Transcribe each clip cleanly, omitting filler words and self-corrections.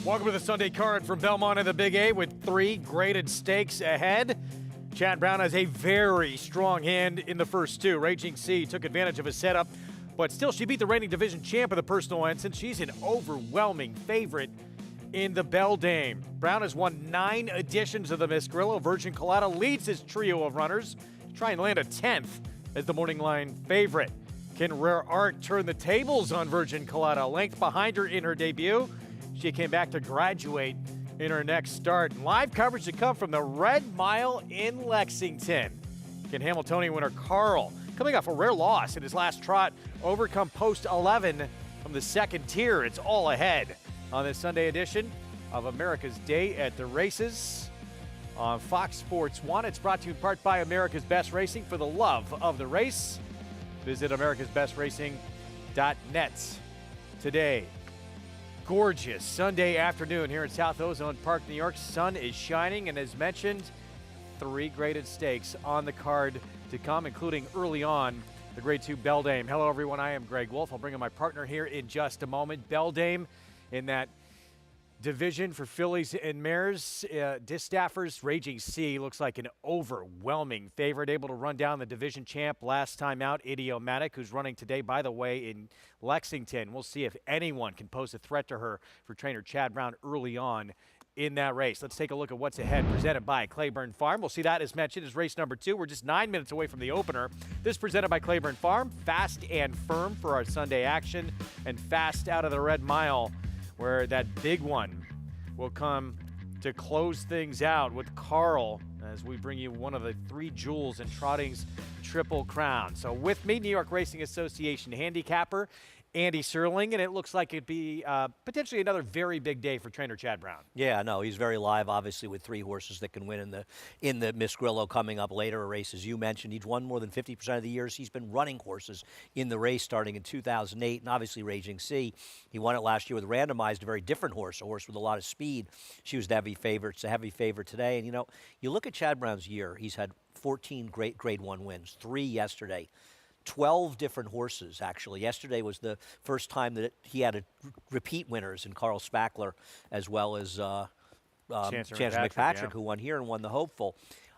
Welcome to the Sunday card from Belmont and the Big A with 3 graded stakes ahead. Chad Brown has a very strong hand in the first 2. Raging Sea took advantage of his setup, but still she beat the reigning division champ of the personal ensign. She's an overwhelming favorite in the Beldame. Brown has won 9 editions of the Miss Grillo. Virgin Colada leads his trio of runners. Try and land a 10th as the morning line favorite. Can Rare Art turn the tables on Virgin Colada? A length behind her in her debut. She came back to graduate in her next start. And live coverage to come from the Red Mile in Lexington. Can Hamiltonian winner Carl, coming off a rare loss in his last trot, overcome post 11 from the second tier? It's all ahead on this Sunday edition of America's Day at the Races on Fox Sports 1. It's brought to you in part by America's Best Racing. For the love of the race, visit americasbestracing.net today. Gorgeous Sunday afternoon here in South Ozone Park, New York. Sun is shining, and as mentioned, 3 graded stakes on the card to come, including early on the Grade 2 Beldame. Hello, everyone. I am Greg Wolf. I'll bring in my partner here in just a moment. Beldame in that division for fillies and mares. Distaffers, Raging Sea looks like an overwhelming favorite, able to run down the division champ last time out, Idiomatic, who's running today, by the way, in Lexington. We'll see if anyone can pose a threat to her for trainer Chad Brown early on in that race. Let's take a look at what's ahead, presented by Claiborne Farm. We'll see that, as mentioned, is race number 2. We're just 9 minutes away from the opener. This presented by Claiborne Farm. Fast and firm for our Sunday action, and fast out of the Red Mile, where that big one will come to close things out with Carl as we bring you one of the 3 jewels in trotting's Triple Crown. So with me, New York Racing Association handicapper Andy Serling, and it looks like it'd be potentially another very big day for trainer Chad Brown. Yeah, no, he's very live, obviously, with 3 horses that can win in the Miss Grillo coming up later. A race, as you mentioned, he's won more than 50% of the years he's been running horses in the race, starting in 2008, and obviously Raging Sea. He won it last year with Randomized, a very different horse, a horse with a lot of speed. She was the heavy favorite. It's a heavy favorite today, and you know, you look at Chad Brown's year. He's had 14 great Grade 1 wins, 3 yesterday. 12 different horses, actually. Yesterday was the first time that he had repeat winners in Carl Spackler, as well as Chancellor McPatrick, yeah, who won here and won the Hopeful.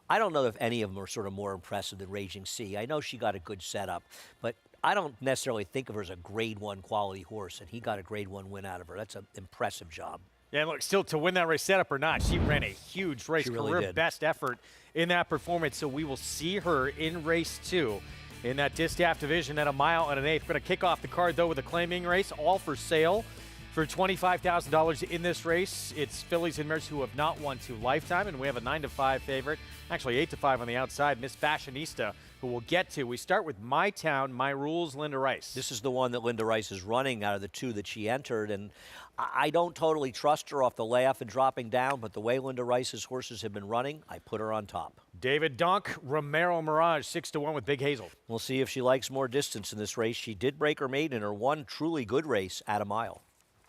I don't know if any of them are sort of more impressive than Raging Sea. I know she got a good setup, but I don't necessarily think of her as a Grade 1 quality horse, and he got a Grade 1 win out of her. That's an impressive job. Yeah, look, still to win that race setup or not, she ran a huge race, really career did. Best effort in that performance, so we will see her in race 2. In that distaff division at 1 mile and 1/8. We're going to kick off the card, though, with a claiming race, all for sale for $25,000 in this race. It's fillies and mares who have not won 2 lifetime, and we have a 9-5 favorite, actually 8-5 on the outside, Miss Fashionista, who we'll get to. We start with My Town, My Rules, Linda Rice. This is the one that Linda Rice is running out of the 2 that she entered, and I don't totally trust her off the layoff and dropping down, but the way Linda Rice's horses have been running, I put her on top. David Donk, Romero Mirage, 6-1 with Big Hazel. We'll see if she likes more distance in this race. She did break her maiden in her 1 truly good race at 1 mile.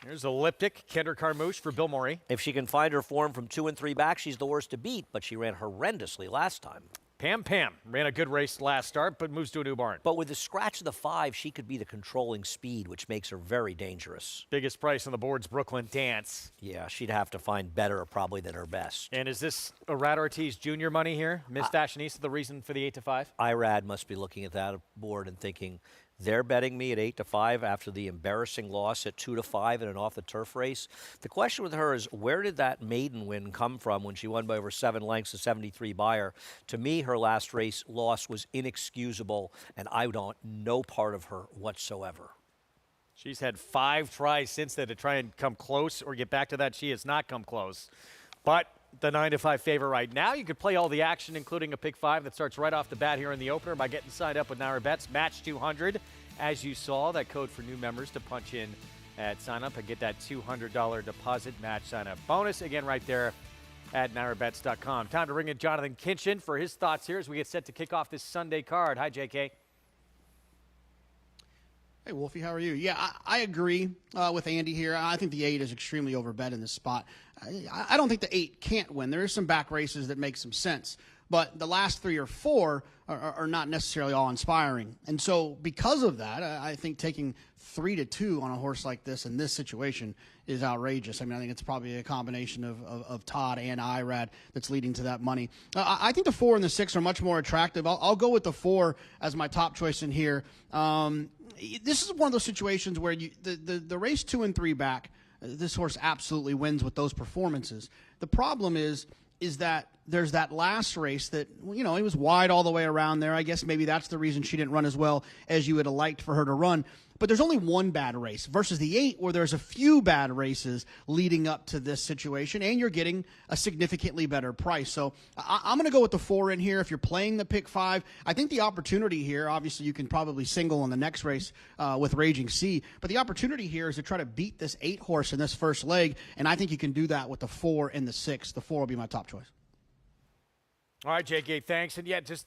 Here's Elliptic, Kendra Carmouche for Bill Murray. If she can find her form from 2 and 3 back, she's the horse to beat, but she ran horrendously last time. Pam Pam ran a good race last start, but moves to a new barn. But with the scratch of the 5, she could be the controlling speed, which makes her very dangerous. Biggest price on the board's Brooklyn Dance. Yeah, she'd have to find better probably than her best. And is this Irad Ortiz Jr. money here? Miss Fashionista, the reason for the 8-5? Irad must be looking at that board and thinking, they're betting me at 8-5 after the embarrassing loss at 2-5 in an off-the-turf race. The question with her is, where did that maiden win come from when she won by over 7 lengths to 73 Buyer? To me, her last race loss was inexcusable, and I want no part of her whatsoever. She's had 5 tries since then to try and come close or get back to that. She has not come close. But the 9-5 favorite right now. You could play all the action, including a pick 5 that starts right off the bat here in the opener by getting signed up with Naira Bets. Match 200, as you saw, that code for new members to punch in at sign up and get that $200 deposit match sign up bonus. Again, right there at NairaBets.com. Time to bring in Jonathan Kinchin for his thoughts here as we get set to kick off this Sunday card. Hi, JK. Hey, Wolfie, how are you? Yeah, I agree with Andy here. I think the 8 is extremely overbet in this spot. I don't think the 8 can't win. There is some back races that make some sense. but the last 3 or 4 are not necessarily all inspiring. And so because of that, I think taking 3-2 on a horse like this in this situation is outrageous. I mean, I think it's probably a combination of Todd and Irad that's leading to that money. I think the 4 and the 6 are much more attractive. I'll go with the 4 as my top choice in here. This is one of those situations where the race 2 and 3 back, this horse absolutely wins with those performances. The problem is that there's that last race that, he was wide all the way around there. I guess maybe that's the reason she didn't run as well as you would have liked for her to run. But there's only one bad race versus the 8 where there's a few bad races leading up to this situation, and you're getting a significantly better price. So I'm going to go with the 4 in here. If you're playing the pick 5, I think the opportunity here, obviously you can probably single in the next race with Raging Sea, but the opportunity here is to try to beat this 8 horse in this first leg, and I think you can do that with the 4 and the 6. The 4 will be my top choice. All right, JK, thanks. And yeah, just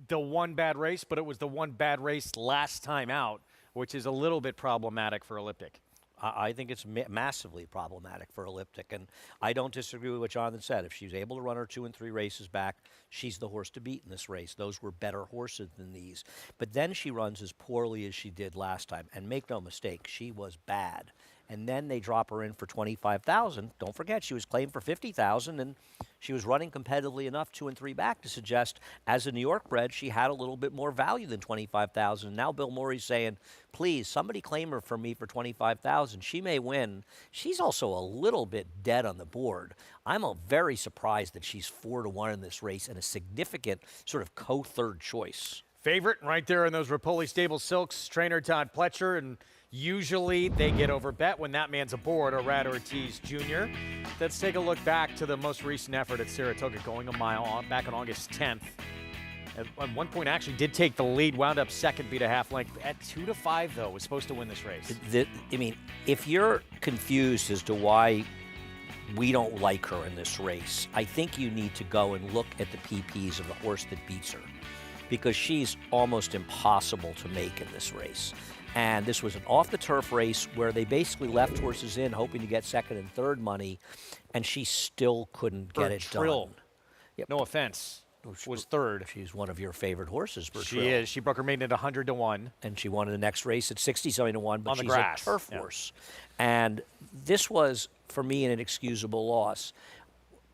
the one bad race, but it was the one bad race last time out, which is a little bit problematic for Elliptic. I think it's massively problematic for Elliptic, and I don't disagree with what Jonathan said. If she's able to run her 2 and 3 races back, she's the horse to beat in this race. Those were better horses than these. But then she runs as poorly as she did last time, and make no mistake, she was bad. And then they drop her in for $25,000. Don't forget, she was claimed for $50,000, and she was running competitively enough 2 and 3 back to suggest, as a New York bred, she had a little bit more value than $25,000. Now Bill Murray's saying, please, somebody claim her for me for $25,000. She may win. She's also a little bit dead on the board. I'm very surprised that she's 4-1 in this race and a significant sort of co-third choice. Favorite right there in those Rapoli Stable Silks, trainer Todd Pletcher, and usually they get overbet when that man's aboard, or Rad Ortiz Jr. Let's take a look back to the most recent effort at Saratoga, going a mile back on August 10th. At one point, actually did take the lead, wound up second, beat a half length. At 2-5, though, was supposed to win this race. I mean, if you're confused as to why we don't like her in this race, I think you need to go and look at the PPs of the horse that beats her, because she's almost impossible to make in this race. And this was an off-the-turf race where they basically left horses in hoping to get second and third money, and she still couldn't get it done. Yep. No offense. Was third. She's one of your favorite horses, Bertrell. She is. She broke her maiden at 100-1. And she won in the next race at 60-something-1, but on the she's grass. A turf horse. And this was, for me, an inexcusable loss.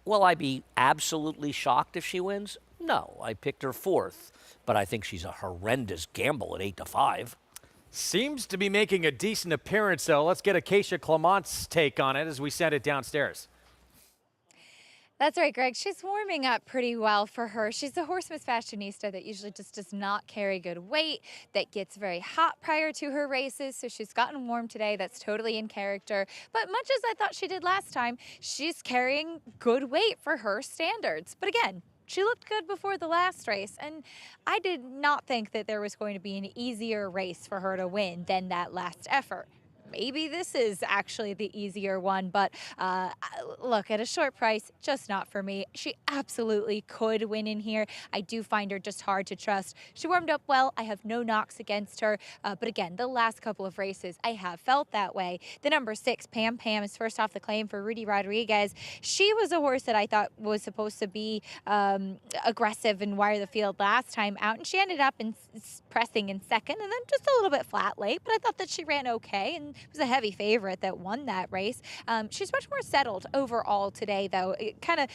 Will I be absolutely shocked if she wins? No. I picked her 4th, but I think she's a horrendous gamble at 8-5. Seems to be making a decent appearance, though. Let's get Acacia Clement's take on it as we send it downstairs. That's right, Greg. She's warming up pretty well for her. She's a horseman's fashionista that usually just does not carry good weight, that gets very hot prior to her races. So she's gotten warm today. That's totally in character. But much as I thought she did last time, she's carrying good weight for her standards. But again, she looked good before the last race, and I did not think that there was going to be an easier race for her to win than that last effort. Maybe this is actually the easier one, but look, at a short price, just not for me. She absolutely could win in here. I do find her just hard to trust. She warmed up well. I have no knocks against her, but again, the last couple of races, I have felt that way. The number 6, Pam Pam, is first off the claim for Rudy Rodriguez. She was a horse that I thought was supposed to be aggressive and wire the field last time out, and she ended up pressing in second, and then just a little bit flat late, but I thought that she ran okay, and was a heavy favorite that won that race. She's much more settled overall today, though. Kind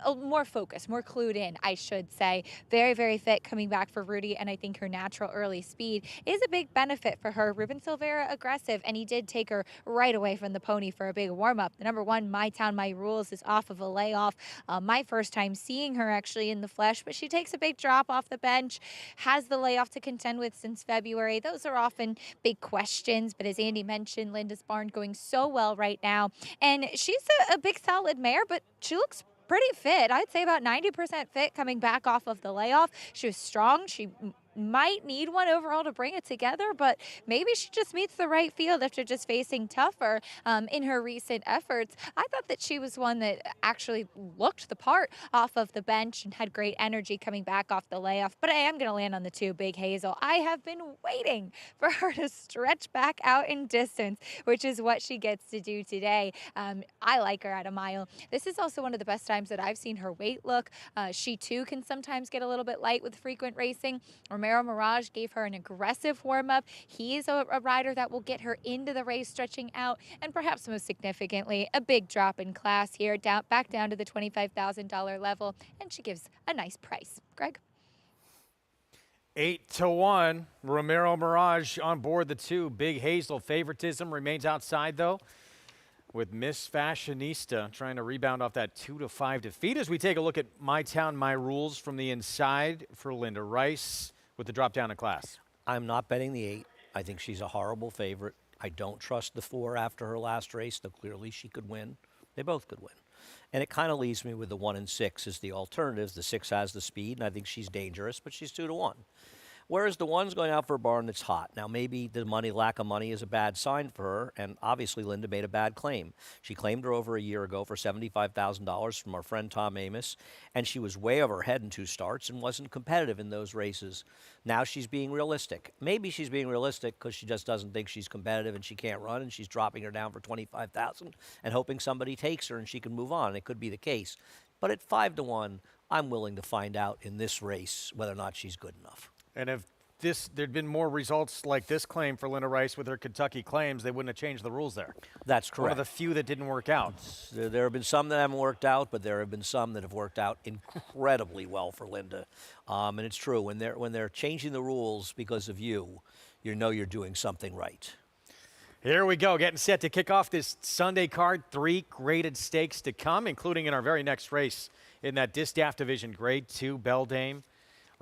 of more focused, more clued in, I should say. Very, very fit coming back for Rudy, and I think her natural early speed is a big benefit for her. Ruben Silvera aggressive, and he did take her right away from the pony for a big warm-up. The number 1, My Town, My Rules, is off of a layoff. My first time seeing her actually in the flesh, but she takes a big drop off the bench, has the layoff to contend with since February. Those are often big questions, but as Andy mentioned, Linda's Barn going so well right now, and she's a big solid mare, but she looks pretty fit. I'd say about 90% fit coming back off of the layoff. She was strong. She might need one overall to bring it together, but maybe she just meets the right field after just facing tougher in her recent efforts. I thought that she was one that actually looked the part off of the bench and had great energy coming back off the layoff, but I am going to land on the 2, Big Hazel. I have been waiting for her to stretch back out in distance, which is what she gets to do today. I like her at a mile. This is also one of the best times that I've seen her weight look. She too can sometimes get a little bit light with frequent racing. Romero Mirage gave her an aggressive warm-up. He is a rider that will get her into the race stretching out, and perhaps most significantly, a big drop in class here, back down to the $25,000 level, and she gives a nice price. Greg? 8-1. Romero Mirage on board the 2. Big Hazel favoritism remains outside, though, with Miss Fashionista trying to rebound off that 2-5 defeat. As we take a look at My Town, My Rules from the inside for Linda Rice with the drop down in class. I'm not betting the 8. I think she's a horrible favorite. I don't trust the 4 after her last race, though clearly she could win. They both could win. And it kind of leaves me with the 1 and 6 as the alternatives. The 6 has the speed, and I think she's dangerous, but she's 2-1. Whereas the 1's going out for a barn that's hot. Now, maybe the lack of money is a bad sign for her, and obviously Linda made a bad claim. She claimed her over a year ago for $75,000 from our friend Tom Amos, and she was way over her head in 2 starts and wasn't competitive in those races. Now she's being realistic. Maybe she's being realistic because she just doesn't think she's competitive and she can't run, and she's dropping her down for $25,000 and hoping somebody takes her and she can move on. It could be the case. But at 5-1, I'm willing to find out in this race whether or not she's good enough. And if there'd been more results like this claim for Linda Rice with her Kentucky claims, they wouldn't have changed the rules there. That's correct. One of the few that didn't work out. There have been some that haven't worked out, but there have been some that have worked out incredibly well for Linda. And it's true, when they're changing the rules because of you, you know you're doing something right. Here we go, getting set to kick off this Sunday card. 3 graded stakes to come, including in our very next race in that Distaff Division Grade 2 Beldame.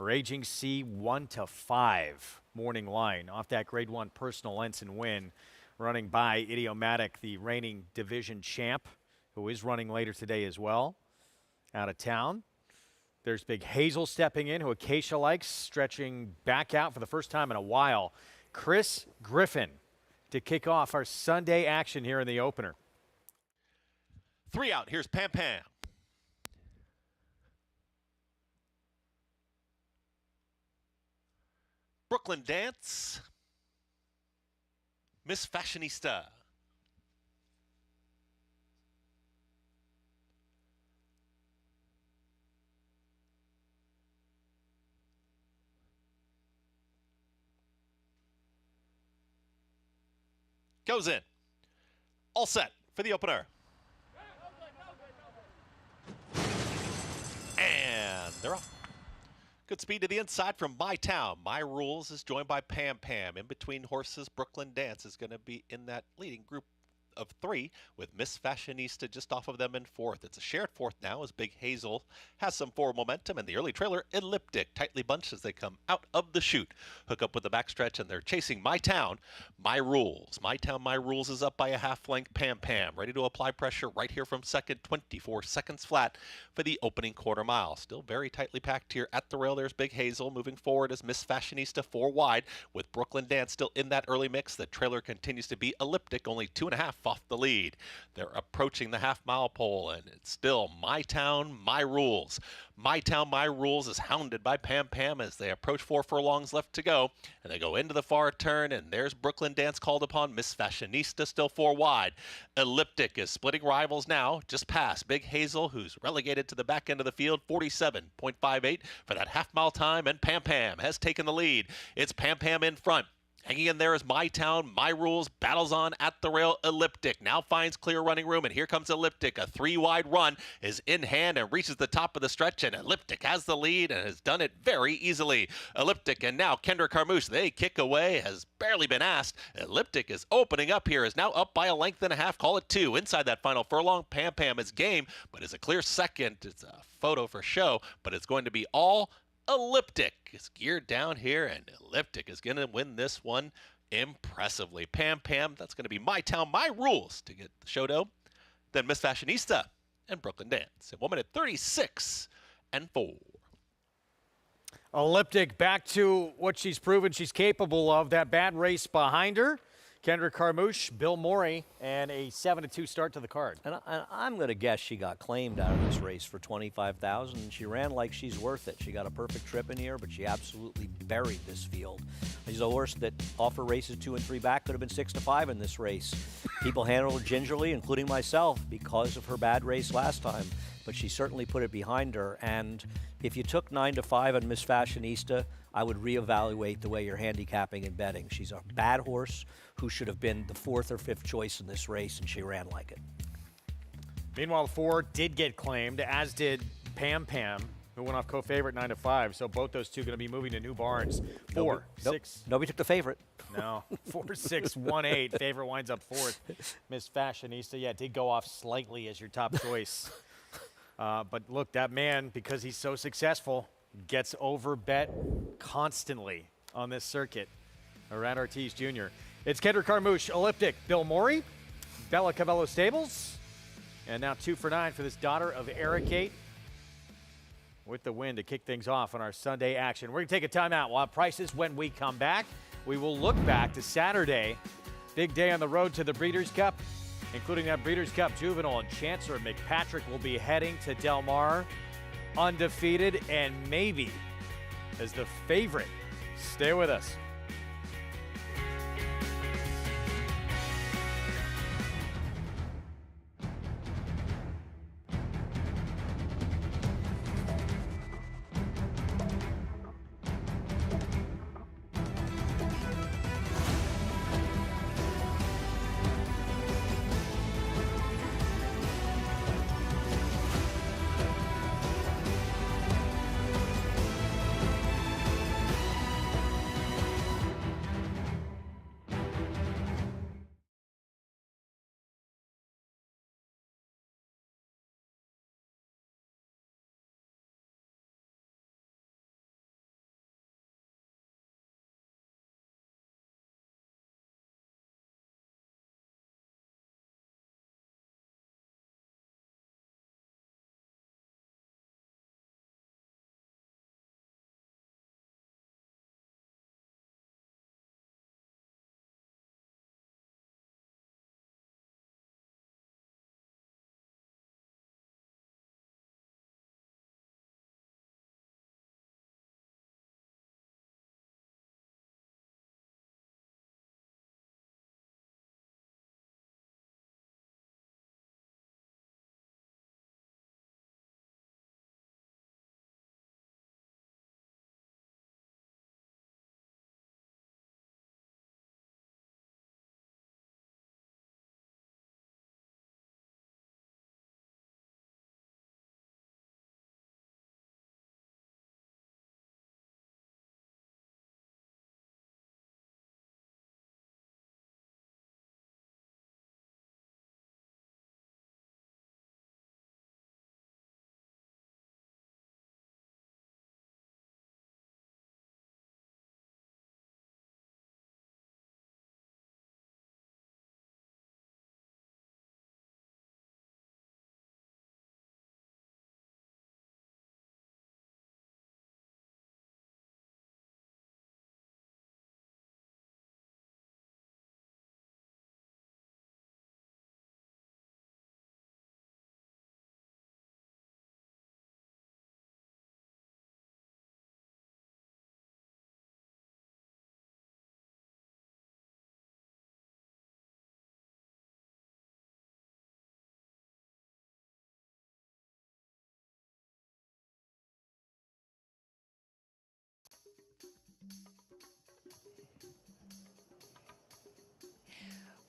Raging Sea 1-5 morning line off that Grade 1 personal ensign win, running by Idiomatic, the reigning division champ, who is running later today as well, out of town. There's Big Hazel stepping in, who Acacia likes, stretching back out for the first time in a while. Chris Griffin to kick off our Sunday action here in the opener. 3 out. Here's Pam Pam. Brooklyn Dance, Miss Fashionista. Goes in. All set for the opener. And they're off. Good speed to the inside from My Town. My Rules is joined by Pam Pam. In between horses, Brooklyn Dance is going to be in that leading group of 3 with Miss Fashionista just off of them in 4th. It's a shared 4th now as Big Hazel has some forward momentum, and the early trailer Elliptic tightly bunched as they come out of the chute. Hook up with the backstretch, and they're chasing My Town, My Rules. My Town, My Rules is up by a half length. Pam Pam ready to apply pressure right here from second, 24 seconds flat for the opening quarter mile. Still very tightly packed here at the rail. There's Big Hazel moving forward as Miss Fashionista 4 wide with Brooklyn Dance still in that early mix. The trailer continues to be Elliptic, only 2.5 off the lead. They're approaching the half-mile pole, and it's still My Town, My Rules. My Town, My Rules is hounded by Pam Pam as they approach 4 furlongs left to go, and they go into the far turn, and there's Brooklyn Dance called upon. Miss Fashionista still 4 wide. Elliptic is splitting rivals now, just past Big Hazel, who's relegated to the back end of the field, 47.58 for that half-mile time, and Pam Pam has taken the lead. It's Pam Pam in front. Hanging in there is My Town, My Rules, battles on at the rail. Elliptic now finds clear running room, and here comes Elliptic. A 3-wide run is in hand and reaches the top of the stretch, and Elliptic has the lead and has done it very easily. Elliptic and now Kendra Carmouche, they kick away, has barely been asked. Elliptic is opening up here, is now up by a length and a half, call it 2. Inside that final furlong, Pam Pam is game, but is a clear second. It's a photo for show, but it's going to be all Elliptic. Is geared down here, and Elliptic is going to win this one impressively. Pam Pam, that's going to be My Town, My Rules to get the show dough. Then Miss Fashionista and Brooklyn Dance at 1 minute 36 and 4. Elliptic back to what she's proven she's capable of. That bad race behind her. Kendra Carmouche, Bill Morey, and a 7-2 start to the card. And I'm going to guess she got claimed out of this race for $25,000, and she ran like she's worth it. She got a perfect trip in here, but she absolutely buried this field. She's a horse that off her races 2 and 3 back could have been 6-5 in this race. People handled her gingerly, including myself, because of her bad race last time. But she certainly put it behind her. And if you took 9-5 on Miss Fashionista, I would reevaluate the way you're handicapping and betting. She's a bad horse who should have been the 4th or 5th choice in this race, and she ran like it. Meanwhile, the 4 did get claimed, as did Pam Pam, who went off co-favorite 9-5. So both those two going to be moving to new barns. 4, 6. Nobody took the favorite. No, 4, 6, 1, 8. Favorite winds up 4th. Miss Fashionista, yeah, did go off slightly as your top choice. But look, that man, because he's so successful, gets overbet constantly on this circuit. Around Ortiz Jr. It's Kendra Carmouche, Elliptic, Bill Morey, Bella Cavello Stables, and now 2 for 9 for this daughter of Ericate with the win to kick things off on our Sunday action. We're going to take a timeout. We'll have prices when we come back. We will look back to Saturday, big day on the road to the Breeders' Cup, including that Breeders' Cup Juvenile, and Chancellor McPatrick will be heading to Del Mar undefeated and maybe as the favorite. Stay with us.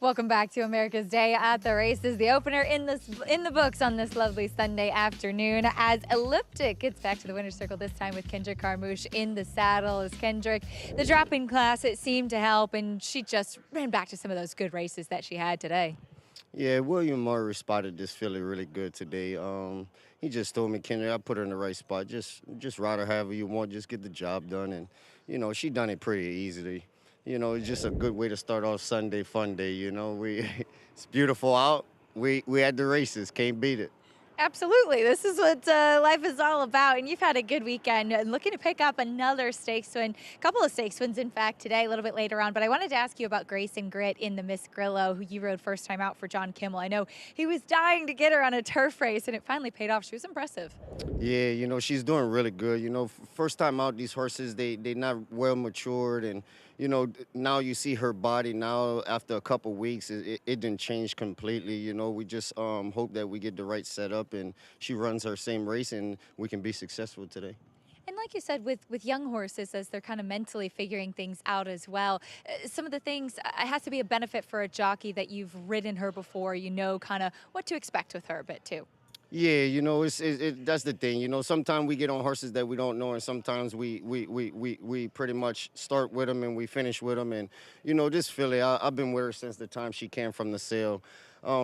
Welcome back to America's Day at the Races, the opener in the books on this lovely Sunday afternoon as Elliptic gets back to the winner's circle, this time with Kendra Carmouche in the saddle. As Kendrick, the dropping class, it seemed to help, and she just ran back to some of those good races that she had today. Yeah, William Murray spotted this filly really good today. He just told me, Kendra, I put her in the right spot. Just ride her however you want, just get the job done. And, you know, she done it pretty easily. You know, it's just a good way to start off Sunday fun day, you know. It's beautiful out. We had the races, can't beat it. Absolutely. This is what life is all about. And you've had a good weekend and looking to pick up another stakes win, a couple of stakes wins, in fact, today, a little bit later on. But I wanted to ask you about Grace and Grit in the Miss Grillo, who you rode first time out for John Kimmel. I know he was dying to get her on a turf race, and it finally paid off. She was impressive. Yeah, she's doing really good. First time out, these horses, they not well matured. And, now you see her body now after a couple weeks, it didn't change completely. We just hope that we get the right setup and she runs her same race and we can be successful today. And like you said, with young horses, as they're kind of mentally figuring things out as well, some of the things, it has to be a benefit for a jockey that you've ridden her before, kind of what to expect with her a bit too. Yeah, that's the thing. Sometimes we get on horses that we don't know, and sometimes we pretty much start with them and we finish with them. And, this filly, I've been with her since the time she came from the sale.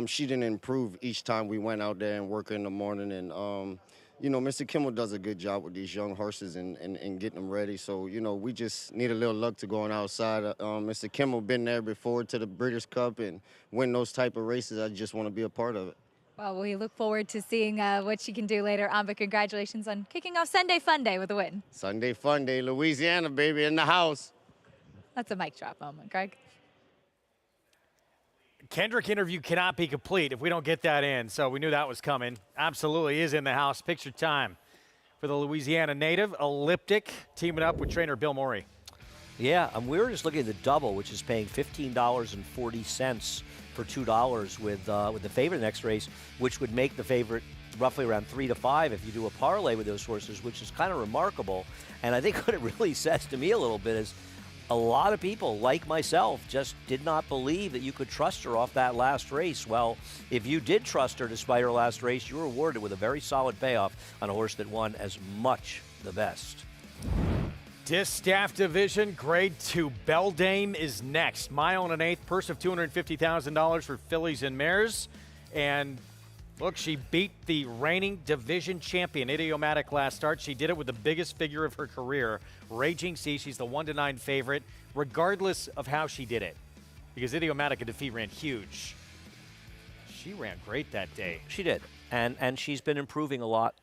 She didn't improve each time we went out there and work in the morning. And, Mr. Kimmel does a good job with these young horses and getting them ready. So, we just need a little luck to going outside. Mr. Kimmel been there before to the Breeders' Cup and win those type of races. I just want to be a part of it. Well, we look forward to seeing what she can do later on, but congratulations on kicking off Sunday Fun Day with a win. Sunday Fun Day, Louisiana, baby, in the house. That's a mic drop moment, Greg. Kendrick interview cannot be complete if we don't get that in, so we knew that was coming. Absolutely is in the house. Picture time for the Louisiana native, Elliptic, teaming up with trainer Bill Morey. Yeah, we were just looking at the double, which is paying $15.40 for $2 with the favorite next race, which would make the favorite roughly around 3 to 5 if you do a parlay with those horses, which is kind of remarkable. And I think what it really says to me a little bit is a lot of people, like myself, just did not believe that you could trust her off that last race. Well, if you did trust her despite her last race, you were rewarded with a very solid payoff on a horse that won as much the best. Distaff Division, Grade 2. Beldame is next. Mile and an eighth, purse of $250,000 for fillies and mares. And look, she beat the reigning division champion, Idiomatic, last start. She did it with the biggest figure of her career, Raging Sea. She's the 1-9 favorite, regardless of how she did it. Because Idiomatic in defeat ran huge. She ran great that day. She did. And she's been improving a lot,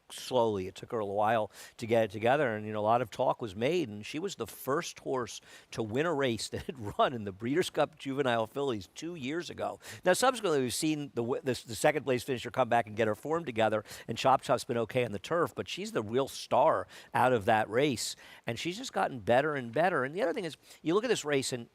slowly. It took her a while to get it together, and a lot of talk was made, and she was the first horse to win a race that had run in the Breeders' Cup Juvenile Fillies 2 years ago. Now, subsequently, we've seen the second place finisher come back and get her form together, and Chop Chop's been okay on the turf, but she's the real star out of that race, and she's just gotten better and better. And the other thing is, you look at this race, and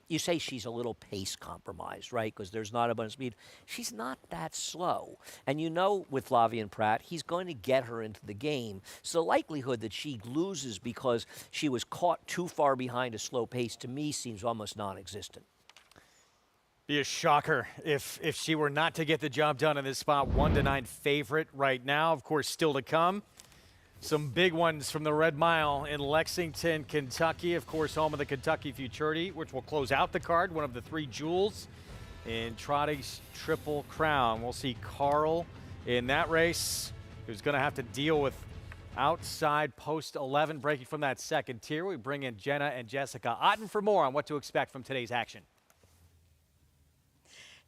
you say she's a little pace compromised, right? Because there's not a bunch of speed. She's not that slow. And with Flavien Prat, he's going to get her into the game. So the likelihood that she loses because she was caught too far behind a slow pace, to me, seems almost non-existent. Be a shocker if she were not to get the job done in this spot. 1-9 favorite right now. Of course, still to come. Some big ones from the Red Mile in Lexington, Kentucky. Of course, home of the Kentucky Futurity, which will close out the card. One of the 3 jewels in Trotty's Triple Crown. We'll see Carl in that race, who's going to have to deal with outside post 11, breaking from that second tier. We bring in Jenna and Jessica Otten for more on what to expect from today's action.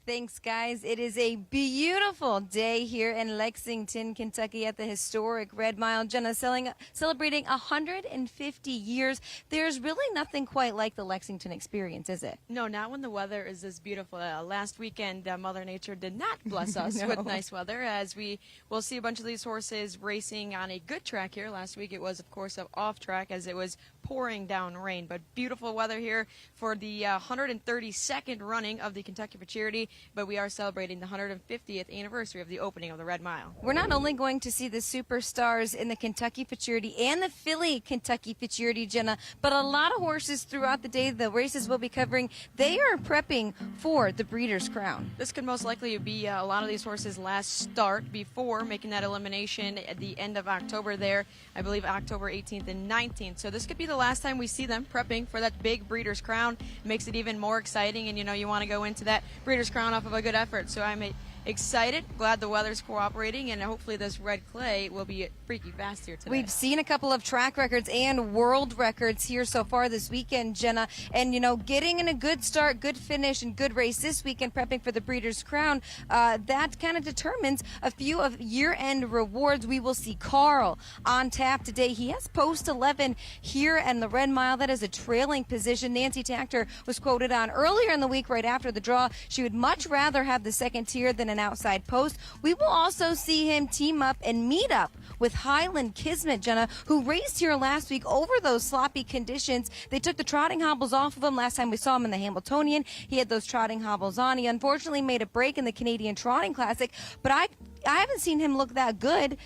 Thanks, guys. It is a beautiful day here in Lexington, Kentucky at the historic Red Mile. Jenna, celebrating 150 years. There's really nothing quite like the Lexington experience, is it? No, not when the weather is this beautiful. Last weekend, Mother Nature did not bless us No. with nice weather, as we will see a bunch of these horses racing on a good track here. Last week it was, of course, off track as it was pouring down rain, but beautiful weather here for the 132nd running of the Kentucky Futurity. But we are celebrating the 150th anniversary of the opening of the Red Mile. We're not only going to see the superstars in the Kentucky Futurity and the filly Kentucky Futurity, Jenna, but a lot of horses throughout the day. The races we'll be covering, they are prepping for the Breeders' Crown. This could most likely be a lot of these horses' last start before making that elimination at the end of October there. I believe October 18th and 19th. So this could be the last time we see them prepping for that big Breeders' Crown. Makes it even more exciting, and you want to go into that Breeders' Crown off of a good effort. So I'm excited. Glad the weather's cooperating, and hopefully this red clay will be freaky fast here today. We've seen a couple of track records and world records here so far this weekend, Jenna. And, you know, getting in a good start, good finish, and good race this weekend, prepping for the Breeders' Crown, that kind of determines a few of year-end rewards. We will see Carl on tap today. He has post 11 here in the Red Mile. That is a trailing position. Nancy Tachter was quoted on earlier in the week right after the draw. She would much rather have the second tier than an outside post. We will also see him team up and meet up with Highland Kismet, Jenna, who raced here last week over those sloppy conditions. They took the trotting hobbles off of him. Last time we saw him in the Hamiltonian, he had those trotting hobbles on. He unfortunately made a break in the Canadian Trotting Classic, but I haven't seen him look that good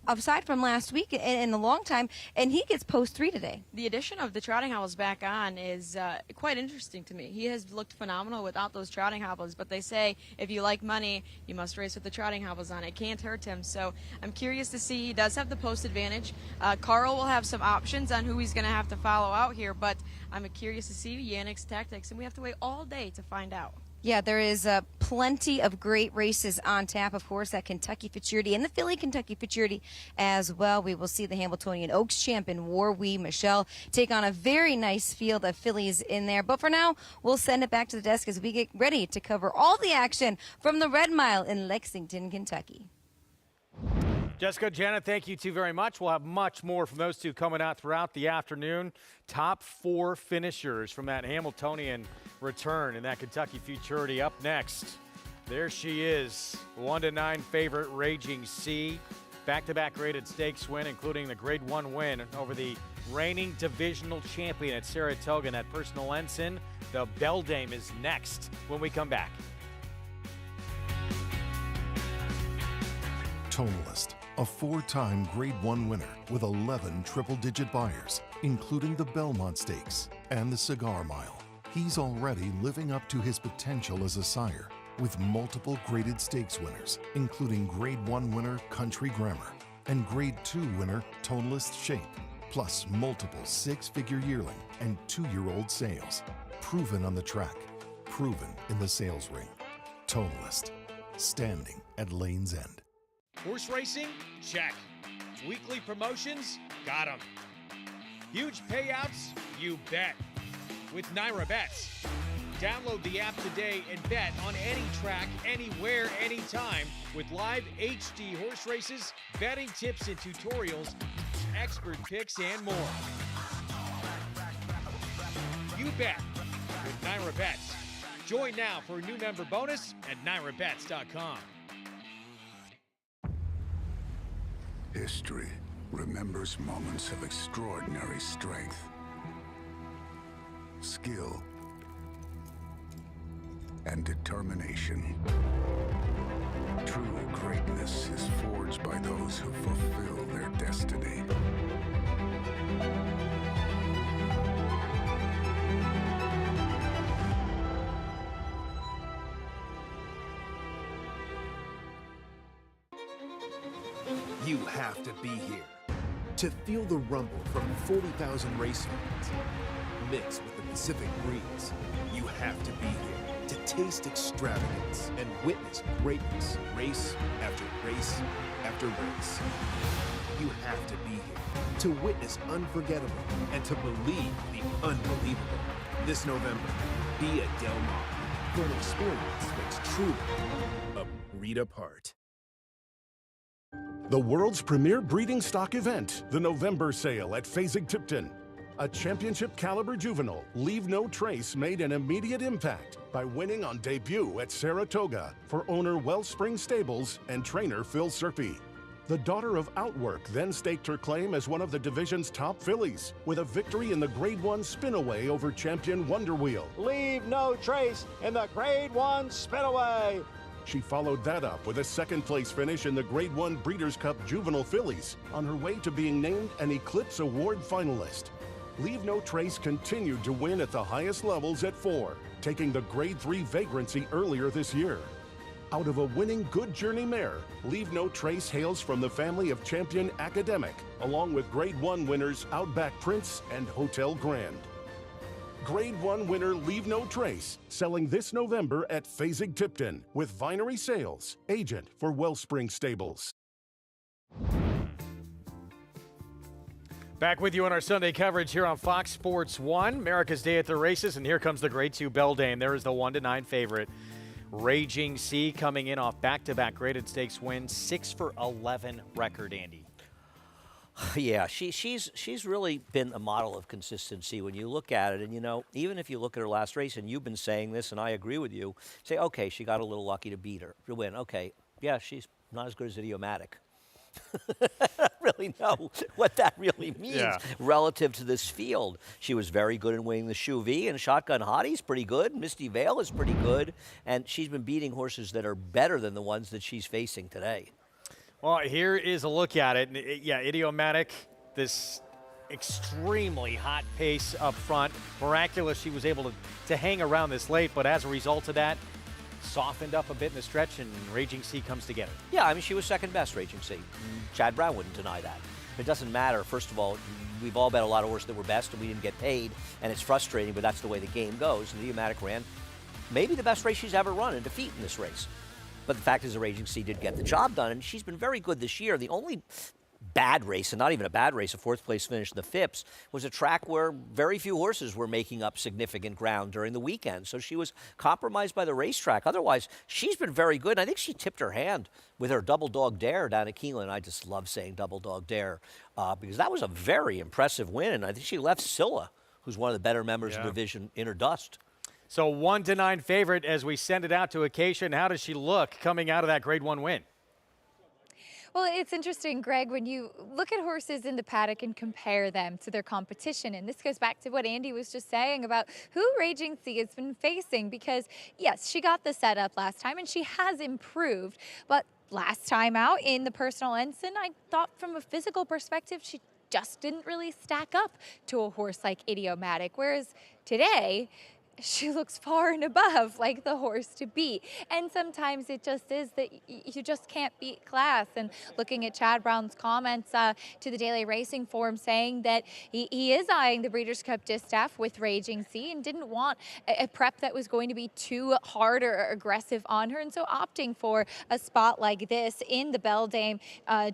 aside from last week in a long time, and he gets post 3 today. The addition of the trotting hobbles back on is quite interesting to me. He has looked phenomenal without those trotting hobbles, but they say if you like money, you must race with the trotting hobbles on. It can't hurt him, so I'm curious to see. He does have the post advantage. Carl will have some options on who he's going to have to follow out here, but I'm curious to see Yannick's tactics, and we have to wait all day to find out. Yeah, there is plenty of great races on tap, of course, at Kentucky Futurity and the Philly Kentucky Futurity as well. We will see the Hamiltonian Oaks champion Warwee Michelle take on a very nice field of fillies in there. But for now, we'll send it back to the desk as we get ready to cover all the action from the Red Mile in Lexington, Kentucky. Jessica, Janet, thank you two very much. We'll have much more from those two coming out throughout the afternoon. Top 4 finishers from that Hamiltonian return in that Kentucky Futurity up next. There she is, 1-9 favorite Raging Sea. Back-to-back graded stakes win, including the Grade 1 win over the reigning divisional champion at Saratoga in that personal ensign. The Beldame is next when we come back. Tonalist, a 4-time Grade 1 winner with 11 triple-digit buyers, including the Belmont Stakes and the Cigar Mile. He's already living up to his potential as a sire with multiple graded stakes winners, including Grade 1 winner Country Grammar and Grade 2 winner Tonalist Shape, plus multiple 6-figure yearling and 2-year-old sales. Proven on the track, proven in the sales ring. Tonalist, standing at Lane's End. Horse racing? Check. Weekly promotions? Got 'em. Huge payouts? You bet. With Naira Bets. Download the app today and bet on any track, anywhere, anytime with live HD horse races, betting tips and tutorials, expert picks, and more. You bet with Naira Bets. Join now for a new member bonus at NairaBets.com. History remembers moments of extraordinary strength, skill, and determination. True greatness is forged by those who fulfill their destiny. You have to be here to feel the rumble from 40,000 race fans. Mixed with the Pacific breeze, you have to be here to taste extravagance and witness greatness race after race after race. You have to be here to witness unforgettable and to believe the unbelievable. This November, be at Del Mar for an experience that's truly a breed apart. The world's premier breeding stock event, the November sale at Fasig-Tipton. A championship-caliber juvenile, Leave No Trace, made an immediate impact by winning on debut at Saratoga for owner Wellspring Stables and trainer Phil Serpy. The daughter of Outwork then staked her claim as one of the division's top fillies, with a victory in the Grade 1 spin-away over champion Wonder Wheel. Leave No Trace in the Grade 1 spin-away. She followed that up with a second-place finish in the Grade 1 Breeders' Cup Juvenile Fillies, on her way to being named an Eclipse Award finalist. Leave No Trace continued to win at the highest levels at 4, taking the Grade 3 Vagrancy earlier this year. Out of a winning Good Journey mare, Leave No Trace hails from the family of champion Academic, along with Grade 1 winners Outback Prince and Hotel Grand. Grade 1 winner Leave No Trace, selling this November at Fasig-Tipton with Vinery Sales, agent for Wellspring Stables. Back with you on our Sunday coverage here on Fox Sports 1, America's Day at the Races, and here comes the Grade 2 Beldame. There is the 1-9 favorite, Raging Sea, coming in off back-to-back graded stakes wins, 6 for 11 record, Andy. Yeah, she's really been a model of consistency when you look at it. And, you know, even if you look at her last race, and you've been saying this, and I agree with you, say, okay, she got a little lucky to beat her, to win. Okay, yeah, she's not as good as Idiomatic. I don't really know what that really means relative to this field. She was very good in winning the Shoe V, and Shotgun Hottie's pretty good. Misty Vale is pretty good, and she's been beating horses that are better than the ones that she's facing today. Well, here is a look at it. Yeah, Idiomatic, this extremely hot pace up front. Miraculous she was able to hang around this late, but as a result of that, softened up a bit in the stretch, and Raging Sea comes together. Yeah, I mean, she was second best, Raging Sea. Chad Brown wouldn't deny that. It doesn't matter. First of all, we've all bet a lot of horses that were best, and we didn't get paid, and it's frustrating, but that's the way the game goes. And Idiomatic ran maybe the best race she's ever run in defeat in this race. But the fact is the Raging Sea did get the job done, and she's been very good this year. The only bad race, and not even a bad race, a fourth-place finish in the Phipps, was a track where very few horses were making up significant ground during the weekend. So she was compromised by the racetrack. Otherwise, she's been very good. And I think she tipped her hand with her Double Dog Dare down at Keeneland. I just love saying Double Dog Dare because that was a very impressive win. And I think she left Scylla, who's one of the better members of the division, in her dust. So 1-9 favorite as we send it out to Acacia. And how does she look coming out of that Grade 1 win? Well, it's interesting, Greg, when you look at horses in the paddock and compare them to their competition. And this goes back to what Andy was just saying about who Raging Sea has been facing. Because, yes, she got the setup last time and she has improved. But last time out in the Personal Ensign, I thought from a physical perspective, she just didn't really stack up to a horse like Idiomatic. Whereas today, she looks far and above like the horse to beat. And sometimes it just is that you just can't beat class. And looking at Chad Brown's comments to the Daily Racing Forum saying that he is eyeing the Breeders' Cup Distaff with Raging Sea and didn't want a prep that was going to be too hard or aggressive on her. And so opting for a spot like this in the Beldame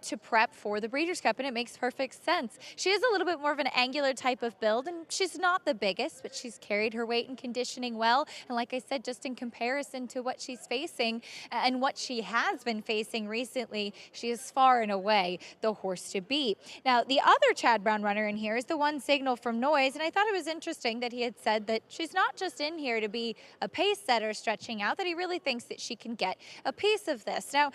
to prep for the Breeders' Cup. And it makes perfect sense. She is a little bit more of an angular type of build, and she's not the biggest, but she's carried her weight and conditioning well. And like I said, just in comparison to what she's facing and what she has been facing recently, she is far and away the horse to beat. Now, the other Chad Brown runner in here is the one Signal from Noise. And I thought it was interesting that he had said that she's not just in here to be a pace setter stretching out, that he really thinks that she can get a piece of this. Now,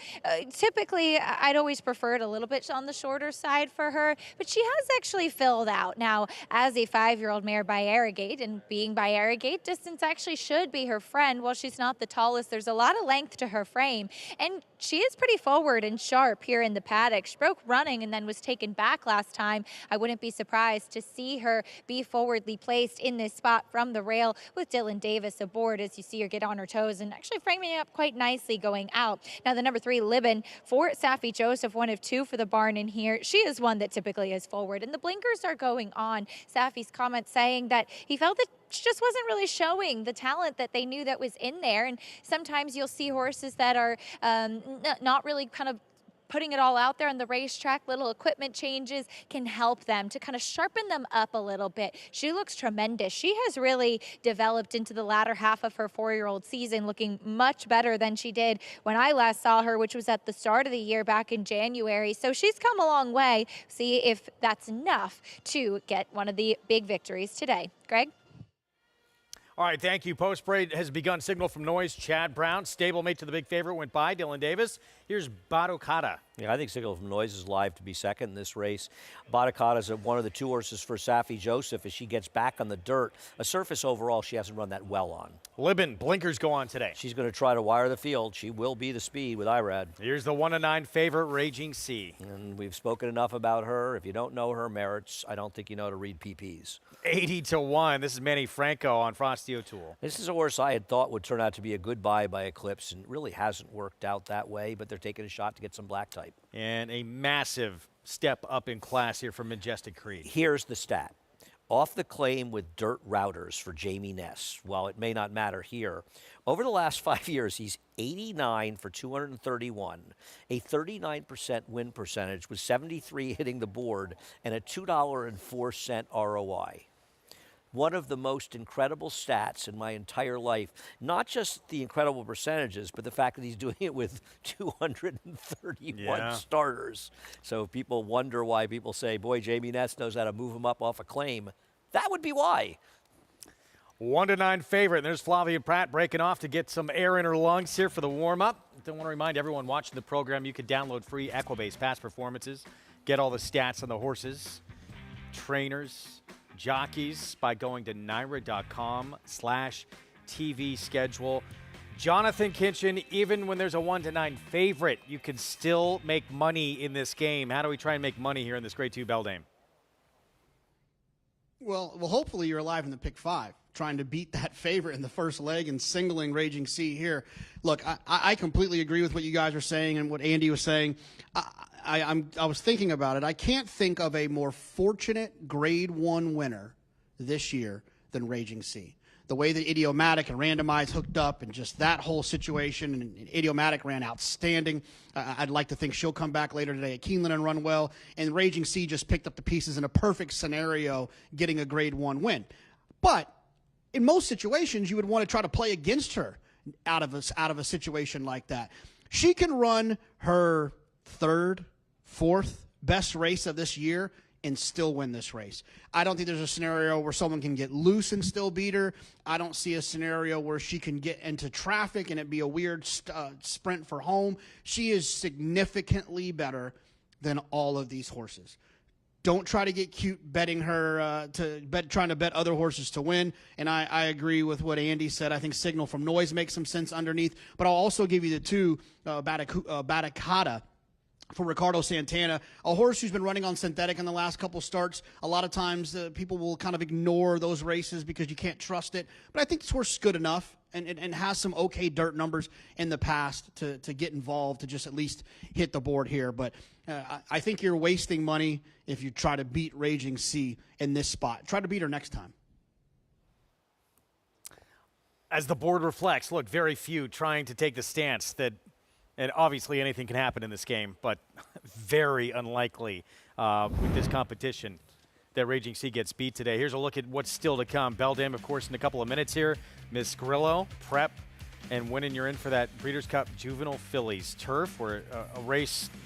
typically, I'd always preferred a little bit on the shorter side for her, but she has actually filled out. Now, as a 5-year-old mare by Arrogate, and being by Arrogate, distance actually should be her friend. While she's not the tallest, there's a lot of length to her frame, and she is pretty forward and sharp here in the paddock. She broke running and then was taken back last time. I wouldn't be surprised to see her be forwardly placed in this spot from the rail with Dylan Davis aboard as you see her get on her toes and actually framing it up quite nicely going out. Now the number 3, Libin, for Safi Joseph, 1 of 2 for the barn in here. She is one that typically is forward, and the blinkers are going on. Safi's comment saying that he felt that she just wasn't really showing the talent that they knew that was in there. And sometimes you'll see horses that are not really kind of putting it all out there on the racetrack. Little equipment changes can help them to kind of sharpen them up a little bit. She looks tremendous. She has really developed into the latter half of her 4-year-old season, looking much better than she did when I last saw her, which was at the start of the year back in January. So she's come a long way. See if that's enough to get one of the big victories today. Greg? All right, thank you. Post parade has begun. Signal from Noise. Chad Brown, stablemate to the big favorite, went by. Dylan Davis. Here's Badukata. Yeah, I think Signal from Noise is live to be second in this race. Badukata is one of the 2 horses for Safi Joseph as she gets back on the dirt. A surface overall she hasn't run that well on. Libin, blinkers go on today. She's going to try to wire the field. She will be the speed with Irad. Here's the 1-9 favorite, Raging Sea. And we've spoken enough about her. If you don't know her merits, I don't think you know to read PPs. 80-1. This is Manny Franco on Frosty O'Toole. This is a horse I had thought would turn out to be a good buy by Eclipse, and it really hasn't worked out that way, but they're taking a shot to get some black type. And a massive step up in class here from Majestic Creed. Here's the stat. off the claim with dirt routers for Jamie Ness. While it may not matter here, over the last 5 years, he's 89 for 231, a 39% win percentage with 73 hitting the board and a $2.04 ROI. One of the most incredible stats in my entire life, not just the incredible percentages, but the fact that he's doing it with 231 starters. So if people wonder why people say, boy, Jamie Ness knows how to move him up off a claim, that would be why. 1-9 favorite. And there's Flavia Pratt breaking off to get some air in her lungs here for the warm-up. I want to remind everyone watching the program, you can download free Equibase past performances, get all the stats on the horses, trainers, jockeys by going to NYRA.com/TV schedule. Jonathan Kinchin, even when there's a 1-9 favorite, you can still make money in this game. How do we try and make money here in this Grade 2 Beldame? Well, hopefully you're alive in the pick 5, trying to beat that favorite in the first leg and singling Raging Sea here. Look, I completely agree with what you guys are saying and what Andy was saying. I was thinking about it. I can't think of a more fortunate Grade 1 winner this year than Raging Sea. The way that Idiomatic and Randomized hooked up and just that whole situation, and Idiomatic ran outstanding. I'd like to think she'll come back later today at Keeneland and run well. And Raging Sea just picked up the pieces in a perfect scenario, getting a Grade 1 win. But in most situations, you would want to try to play against her out of a situation like that. She can run her third, fourth best race of this year and still win this race. I don't think there's a scenario where someone can get loose and still beat her. I don't see a scenario where she can get into traffic and it be a weird sprint for home. She is significantly better than all of these horses. Don't try to get cute betting her trying to bet other horses to win. And I agree with what Andy said. I think Signal from Noise makes some sense underneath. But I'll also give you the two, Batacata for Ricardo Santana, a horse who's been running on synthetic in the last couple starts. A lot of times people will kind of ignore those races because you can't trust it. But I think this horse is good enough and has some okay dirt numbers in the past to get involved, to just at least hit the board here. But I think you're wasting money if you try to beat Raging Sea in this spot. Try to beat her next time. As the board reflects, look, very few trying to take the stance that, and obviously anything can happen in this game, but very unlikely with this competition that Raging Sea gets beat today. Here's a look at what's still to come. Beldame, of course, in a couple of minutes here. Miss Grillo, prep, and winning you're in for that Breeders' Cup Juvenile Fillies Turf, where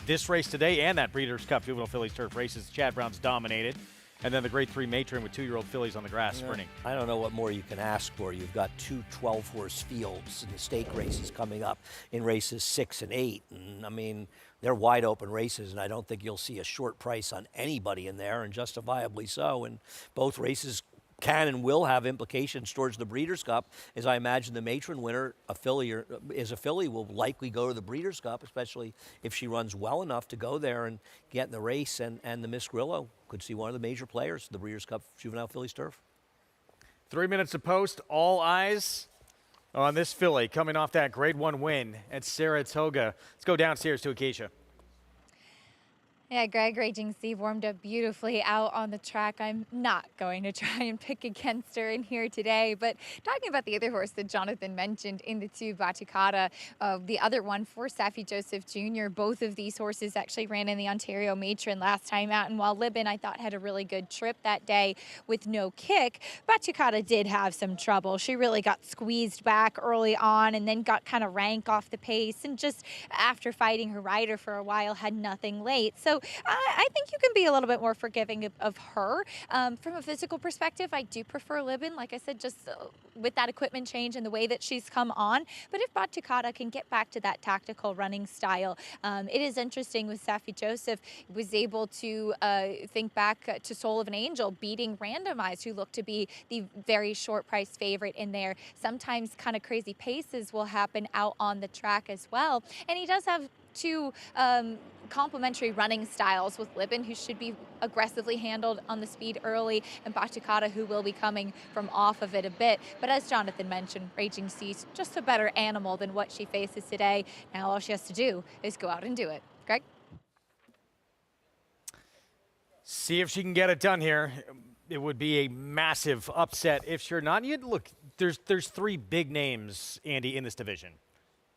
this race today and that Breeders' Cup Juvenile Fillies Turf races, Chad Brown's dominated. And then the Grade 3 Matron with 2-year-old fillies on the grass sprinting. I don't know what more you can ask for. You've got two 12-horse fields in the stake races coming up in races 6 and 8. And, I mean, they're wide open races, and I don't think you'll see a short price on anybody in there, and justifiably so. And both races can and will have implications towards the Breeders' Cup, as I imagine the Matron winner, a filly will likely go to the Breeders' Cup, especially if she runs well enough to go there and get in the race. And the Miss Grillo could see one of the major players, the Breeders' Cup Juvenile Fillies Turf. 3 minutes to post. All eyes on this filly coming off that Grade 1 win at Saratoga. Let's go downstairs to Acacia. Yeah, Greg, Raging Sea warmed up beautifully out on the track. I'm not going to try and pick against her in here today, but talking about the other horse that Jonathan mentioned in the two, Batacata, the other one for Saffie Joseph Jr., both of these horses actually ran in the Ontario Matron last time out, and while Libin, I thought, had a really good trip that day with no kick, Batacata did have some trouble. She really got squeezed back early on and then got kind of rank off the pace, and just after fighting her rider for a while had nothing late. So I think you can be a little bit more forgiving of her. From a physical perspective, I do prefer Libin, like I said, just with that equipment change and the way that she's come on. But if Batacata can get back to that tactical running style, it is interesting with Saffie Joseph, was able to think back to Soul of an Angel, beating Randomized, who looked to be the very short price favorite in there. Sometimes kind of crazy paces will happen out on the track as well. And he does have two complementary running styles with Libin, who should be aggressively handled on the speed early, and Batacata, who will be coming from off of it a bit. But as Jonathan mentioned, Raging Sea's just a better animal than what she faces today. Now all she has to do is go out and do it. Greg? See if she can get it done here. it would be a massive upset if sure not. Look, there's 3 big names, Andy, in this division.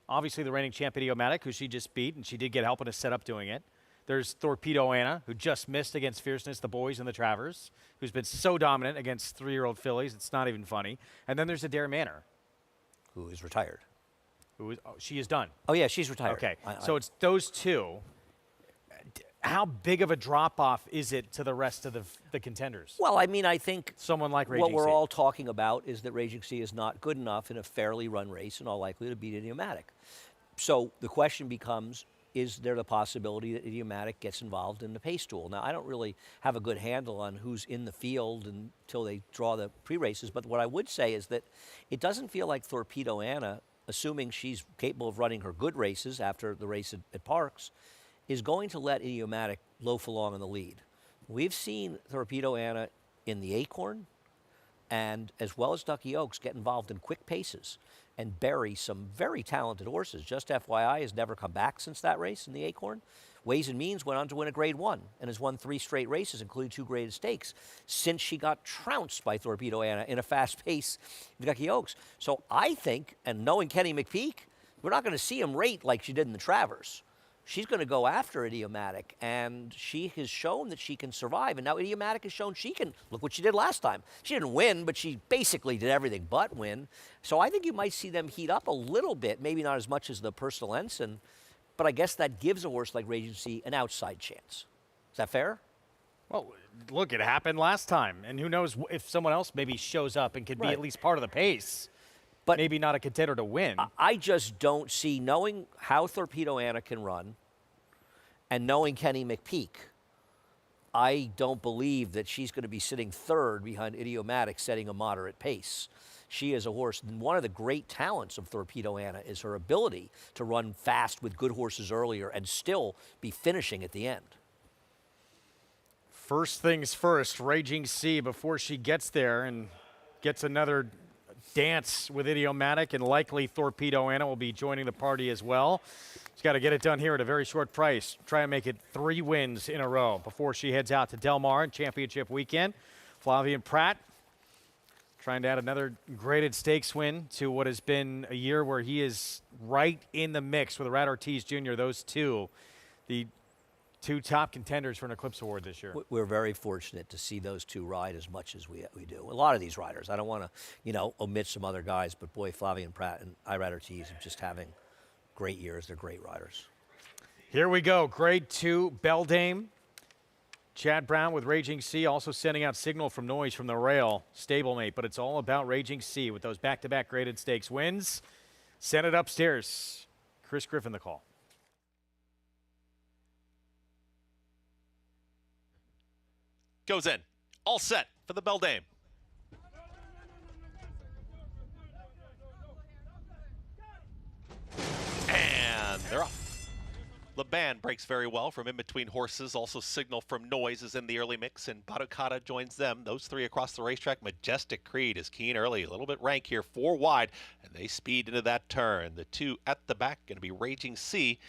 Obviously, the reigning champ, Idiomatic, who she just beat, and she did get help in a setup doing it. There's Torpedo Anna, who just missed against Fierceness, the boys and the Travers, who's been so dominant against 3-year-old fillies, it's not even funny. And then there's Adair Manor, who is retired. She is done. Oh, yeah, she's retired. Okay, so it's those 2. How big of a drop-off is it to the rest of the contenders? Well, I mean, I think someone like Raging what we're Sea. all talking about is that Raging Sea is not good enough in a fairly run race and all likely to beat Idiomatic. So the question becomes, is there the possibility that Idiomatic gets involved in the pace duel? Now, I don't really have a good handle on who's in the field until they draw the pre-races, but what I would say is that it doesn't feel like Torpedo Anna, assuming she's capable of running her good races after the race at Parks, is going to let Idiomatic loaf along in the lead. We've seen Torpedo Anna in the Acorn and as well as Ducky Oaks get involved in quick paces and bury some very talented horses. Just FYI, has never come back since that race in the Acorn. Ways and Means went on to win a Grade 1 and has won 3 straight races, including 2 graded stakes, since she got trounced by Torpedo Anna in a fast pace in Ducky Oaks. So I think, and knowing Kenny McPeak, we're not going to see him rate like she did in the Travers. She's going to go after Idiomatic, and she has shown that she can survive. And now Idiomatic has shown she can. Look what she did last time. She didn't win, but she basically did everything but win. So I think you might see them heat up a little bit, maybe not as much as the Personal Ensign, but I guess that gives a horse like Raging Sea an outside chance. Is that fair? Well, look, it happened last time, and who knows if someone else maybe shows up and could be at least part of the pace. But maybe not a contender to win. I just don't see, knowing how Torpedo Anna can run and knowing Kenny McPeak, I don't believe that she's going to be sitting third behind Idiomatic setting a moderate pace. She is a horse, and one of the great talents of Torpedo Anna is her ability to run fast with good horses earlier and still be finishing at the end. First things first, Raging Sea, before she gets there and gets another dance with Idiomatic, and likely Torpedo Anna will be joining the party as well. She's got to get it done here at a very short price. Try and make it 3 wins in a row before she heads out to Del Mar in championship weekend. Flavien Prat trying to add another graded stakes win to what has been a year where he is right in the mix with Rat Ortiz Jr. Those 2, the 2 top contenders for an Eclipse Award this year. We're very fortunate to see those 2 ride as much as we do. A lot of these riders, I don't want to, omit some other guys, but boy, Flavien Prat and Rat Ortiz are just having great years. They're great riders. Here we go. Grade 2, Beldame. Chad Brown with Raging Sea, also sending out signal from Noise from the rail, stablemate, but it's all about Raging Sea with those back-to-back graded stakes wins. Send it upstairs. Chris Griffin, the call. Goes in. All set for the Beldame. And they're off. Leban breaks very well from in between horses. Also Signal from Noise is in the early mix, and Paddock joins them. Those 3 across the racetrack. Majestic Creed is keen early. A little bit rank here, 4 wide, and they speed into that turn. The 2 at the back going to be Raging Sea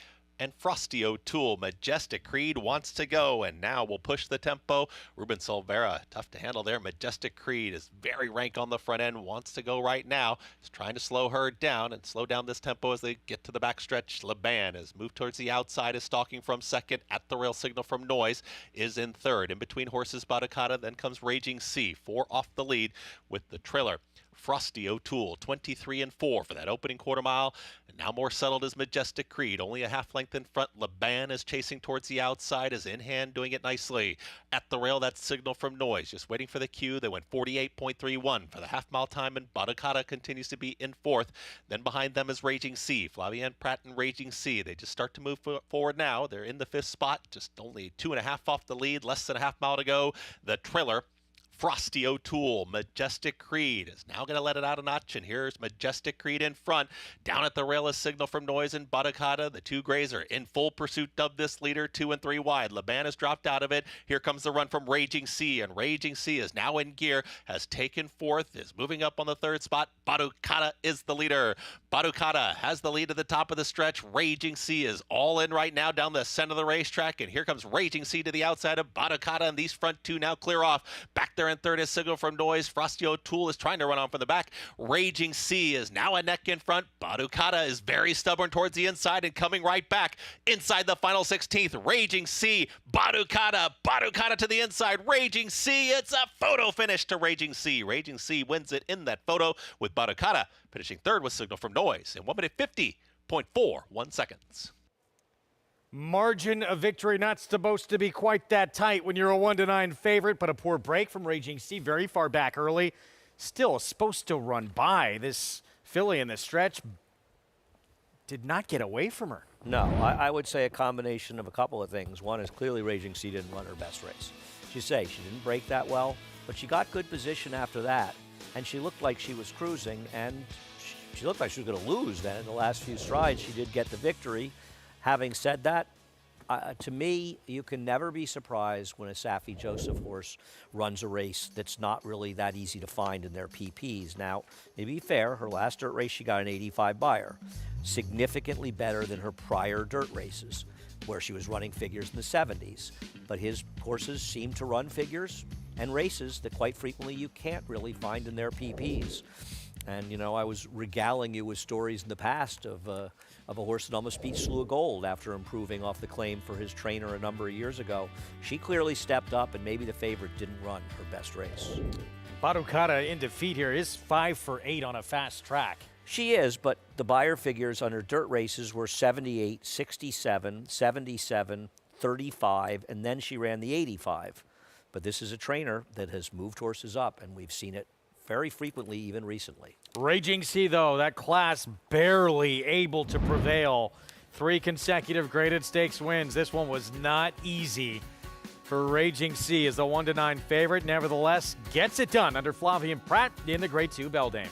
and Frosty O'Toole. Majestic Creed wants to go, and now we'll push the tempo. Ruben Silvera, tough to handle there. Majestic Creed is very rank on the front end, wants to go right now. He's trying to slow her down and slow down this tempo as they get to the backstretch. Leban has moved towards the outside, is stalking from second. At the rail, Signal from Noise is in third. In between horses, Badakata, then comes Raging Sea. 4 off the lead with the trailer. Frosty O'Toole, 23 and 4 for that opening quarter mile. And now more settled is Majestic Creed, only a half length in front. Leban is chasing towards the outside, is in hand, doing it nicely. At the rail, that Signal from Noise, just waiting for the cue. They went 48.31 for the half mile time, and Badakata continues to be in 4th. Then behind them is Raging Sea, Flavien Prat and Raging Sea. They just start to move forward now. They're in the 5th spot, just only 2.5 off the lead, less than a half mile to go. The trailer, Frosty O'Toole, Majestic Creed is now going to let it out a notch, and here's Majestic Creed in front. Down at the rail is Signal from Noise and Badakata. The 2 grays are in full pursuit of this leader, 2 and 3 wide. Leban has dropped out of it. Here comes the run from Raging Sea, and Raging Sea is now in gear, has taken 4th, is moving up on the 3rd spot. Badakata is the leader. Badakata has the lead at the top of the stretch. Raging Sea is all in right now down the center of the racetrack, and here comes Raging Sea to the outside of Badakata, and these front 2 now clear off. Back there there in third is Signal from Noise. Frosty O'Toole is trying to run on from the back. Raging Sea is now a neck in front. Baducata is very stubborn towards the inside and coming right back. Inside the final 16th, Raging Sea, Baducata to the inside. Raging Sea, it's a photo finish to Raging Sea. Raging Sea wins it in that photo with Baducata finishing third with Signal from Noise in 1 minute 50.41 seconds. Margin of victory not supposed to be quite that tight when you're a 1-9 favorite, but a poor break from Raging Sea very far back early. Still supposed to run by. This filly in the stretch did not get away from her. No, I would say a combination of a couple of things. One is clearly Raging Sea didn't run her best race. She didn't break that well, but she got good position after that, and she looked like she was cruising, and she looked like she was going to lose then in the last few strides. She did get the victory. Having said that, to me, you can never be surprised when a Safi Joseph horse runs a race that's not really that easy to find in their PPs. Now, to be fair, her last dirt race, she got an 85 buyer, significantly better than her prior dirt races, where she was running figures in the 70s. But his horses seem to run figures and races that quite frequently you can't really find in their PPs. And, you know, I was regaling you with stories in the past of a horse that almost beat Slew of Gold after improving off the claim for his trainer a number of years ago. She clearly stepped up, and maybe the favorite didn't run her best race. Baducata in defeat here is 5 for 8 on a fast track. She is, but the buyer figures on her dirt races were 78, 67, 77, 35, and then she ran the 85. But this is a trainer that has moved horses up, and we've seen it very frequently, even recently. Raging Sea, though, that class barely able to prevail. 3 consecutive graded stakes wins. This one was not easy for Raging Sea as the 1-9 favorite. Nevertheless, gets it done under Flavien Prat in the Grade 2 Beldame.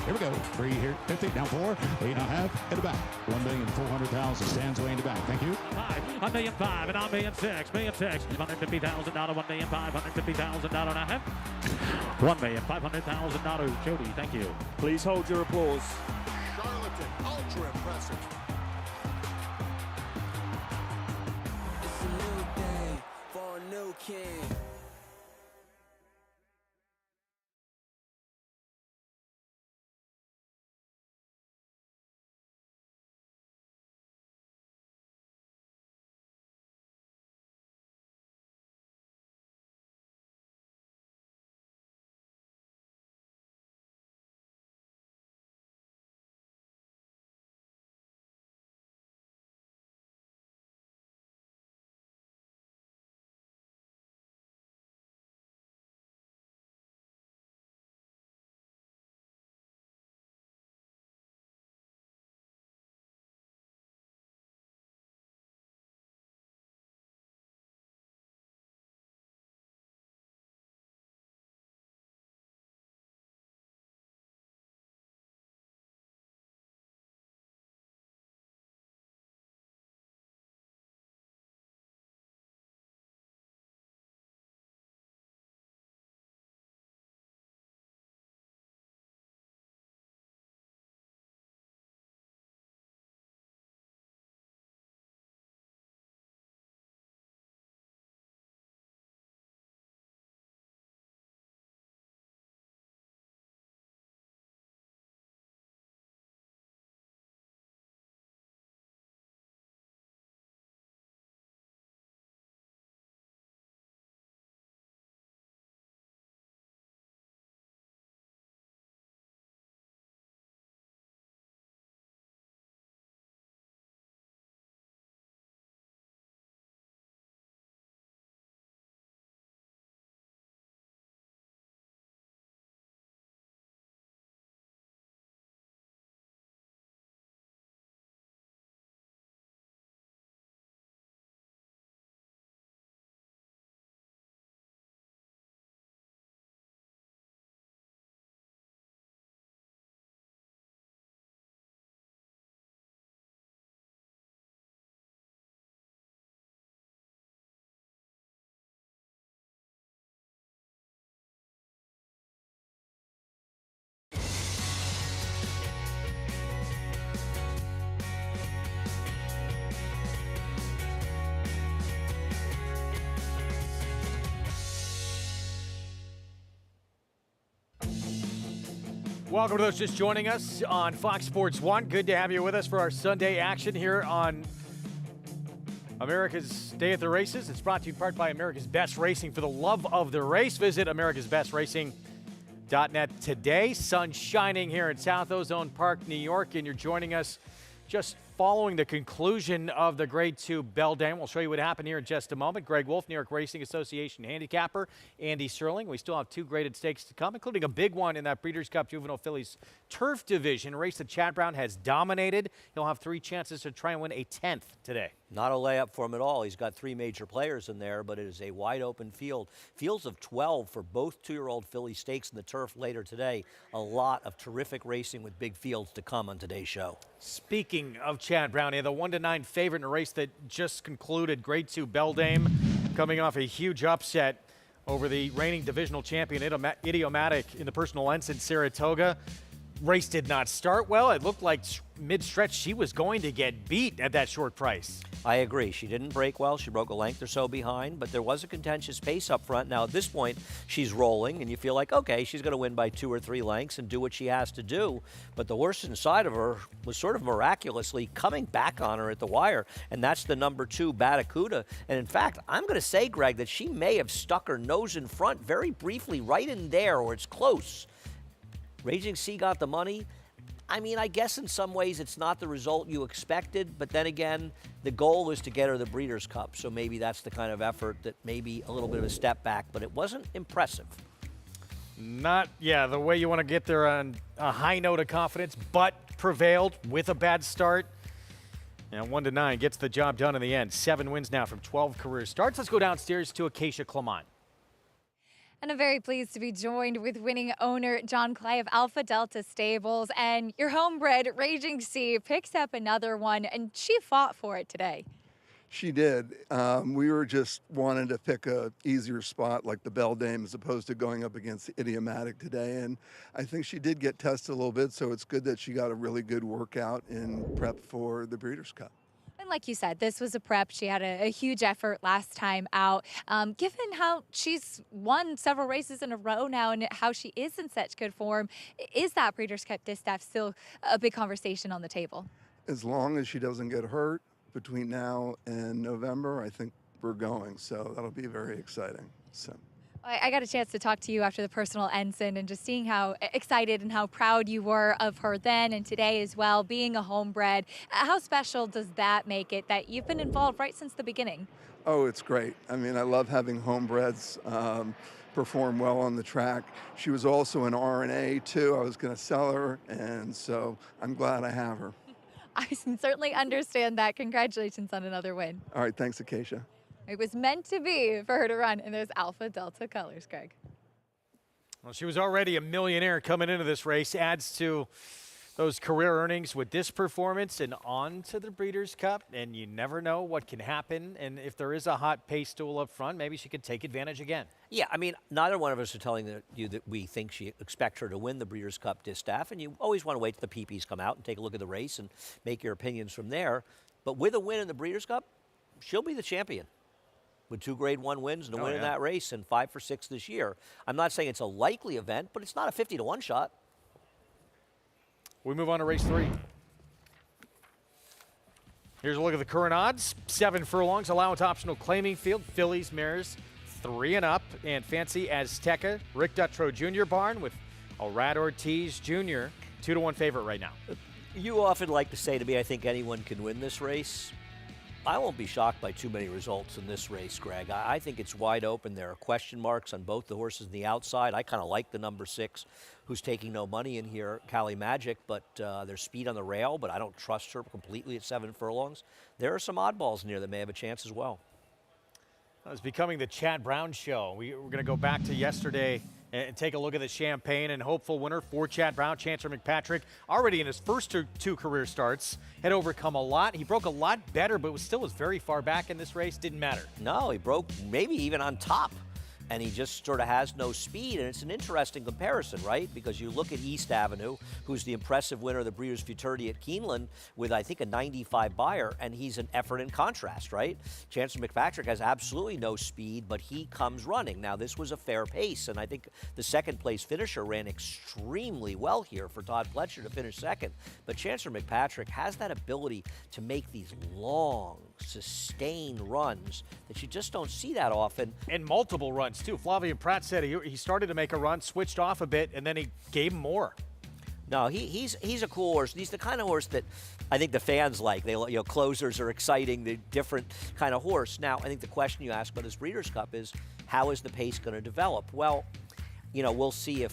Here we go. 3 here, 50, now 4, 8.5, in the back. 1,400,000 stands way in the back. Thank you. 1,005,000 and I'm $1,600,000, $150,000, $1,550,000 and a half. $1,500,000. Jody, thank you. Please hold your applause. Charlatan, ultra impressive. It's a new day for a new king. Welcome to those just joining us on Fox Sports 1. Good to have you with us for our Sunday action here on America's Day at the Races. It's brought to you in part by America's Best Racing. For the love of the race, visit americasbestracing.net today. Sun shining here in South Ozone Park, New York, and you're joining us just following the conclusion of the Grade 2 Beldame. We'll show you what happened here in just a moment. Greg Wolf, New York Racing Association handicapper, Andy Serling. We still have 2 graded stakes to come, including a big one in that Breeders' Cup Juvenile Fillies Turf Division, a race that Chad Brown has dominated. He'll have 3 chances to try and win a 10th today. Not a layup for him at all. He's got 3 major players in there, but it is a wide open field. Fields of 12 for both 2-year-old filly stakes in the turf later today. A lot of terrific racing with big fields to come on today's show. Speaking of Chad Brown, he had the 1-9 favorite in a race that just concluded. Grade 2 Beldame coming off a huge upset over the reigning divisional champion Idiomatic in the personal ensign Saratoga. Race did not start well. It looked like mid-stretch she was going to get beat at that short price. I agree. She didn't break well. She broke a length or so behind, but there was a contentious pace up front. Now, at this point, she's rolling, and you feel like, okay, she's going to win by 2 or 3 lengths and do what she has to do. But the horse inside of her was sort of miraculously coming back on her at the wire, and that's the number 2, Batacuda. And in fact, I'm going to say, Greg, that she may have stuck her nose in front very briefly right in there, or it's close. Raging Sea got the money. I mean, I guess in some ways it's not the result you expected, but then again, the goal is to get her the Breeders' Cup, so maybe that's the kind of effort that maybe a little bit of a step back, but it wasn't impressive. Not, the way you want to get there on a high note of confidence, but prevailed with a bad start. And 1-9 gets the job done in the end. 7 wins now from 12 career starts. Let's go downstairs to Acacia Clement. And I'm very pleased to be joined with winning owner John Clay of Alpha Delta Stables. And your homebred, Raging Sea, picks up another one, and she fought for it today. She did. We were just wanting to pick a easier spot like the Beldame as opposed to going up against Idiomatic today. And I think she did get tested a little bit, so it's good that she got a really good workout in prep for the Breeders' Cup. And like you said, this was a prep. She had a huge effort last time out. Given how she's won several races in a row now and how she is in such good form, is that Breeders' Cup distaff still a big conversation on the table? As long as she doesn't get hurt between now and November, I think we're going. So that'll be very exciting. So. I got a chance to talk to you after the personal ensign and just seeing how excited and how proud you were of her then and today as well, being a homebred. How special does that make it that you've been involved right since the beginning? Oh, it's great. I mean, I love having homebreds perform well on the track. She was also an RNA too. I was going to sell her, and so I'm glad I have her. I can certainly understand that. Congratulations on another win. All right, thanks, Acacia. It was meant to be for her to run in those Alpha Delta colors, Greg. Well, she was already a millionaire coming into this race. Adds to those career earnings with this performance and on to the Breeders' Cup. And you never know what can happen. And if there is a hot pace stool up front, maybe she could take advantage again. Yeah, I mean, neither one of us are telling you that we think she expect her to win the Breeders' Cup distaff. And you always want to wait till the PPs come out and take a look at the race and make your opinions from there. But with a win in the Breeders' Cup, she'll be the champion. With 2 Grade 1 wins and a win in that race and 5 for 6 this year. I'm not saying it's a likely event, but it's not a 50-1 shot. We move on to race 3. Here's a look at the current odds. 7 furlongs, allowance optional claiming field. Fillies, mares, 3 and up. And Fancy Azteca, Rick Dutrow Jr. barn with Alrad Ortiz Jr. 2-1 favorite right now. You often like to say to me, I think anyone can win this race. I won't be shocked by too many results in this race, Greg. I think it's wide open. There are question marks on both the horses on the outside. I kind of like the number 6, who's taking no money in here, Cali Magic, but there's speed on the rail, but I don't trust her completely at 7 furlongs. There are some oddballs in here that may have a chance as well. It's becoming the Chad Brown show. We're going to go back to yesterday and take a look at the champagne and hopeful winner for Chad Brown, Chancellor McPatrick, already in his first 2 career starts, had overcome a lot. He broke a lot better, but was very far back in this race. Didn't matter. No, he broke maybe even on top and he just sort of has no speed. And it's an interesting comparison, right? Because you look at East Avenue, who's the impressive winner of the Breeders' Futurity at Keeneland with, I think, a 95 buyer, and he's an effort in contrast, right? Chancellor McPatrick has absolutely no speed, but he comes running. Now, this was a fair pace, and I think the second place finisher ran extremely well here for Todd Pletcher to finish second. But Chancellor McPatrick has that ability to make these long, sustained runs that you just don't see that often. And multiple runs, too. Flavien Prat said he started to make a run, switched off a bit, and then he gave him more. No, he's a cool horse. He's the kind of horse that I think the fans like. Closers are exciting, the different kind of horse. Now, I think the question you ask about this Breeders' Cup is, how is the pace going to develop? Well, we'll see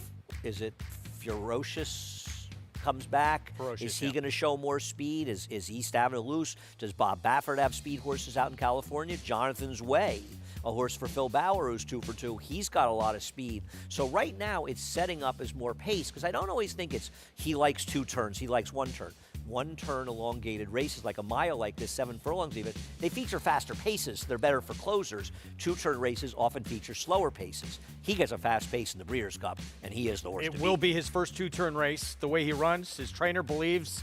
is it Ferocious comes back? Is he going to show more speed? Is East Avenue loose? Does Bob Baffert have speed horses out in California? Jonathan's Way, a horse for Phil Bauer who's 2 for 2. He's got a lot of speed. So right now it's setting up as more pace, because I don't always think he likes 2 turns. He likes 1 turn. 1 turn elongated races like a mile like this, 7 furlongs even, they feature faster paces. They're better for closers. 2 turn races often feature slower paces. He gets a fast pace in the Breeders' Cup, and he is the horse to beat. It will be his first 2 turn race. The way he runs, his trainer believes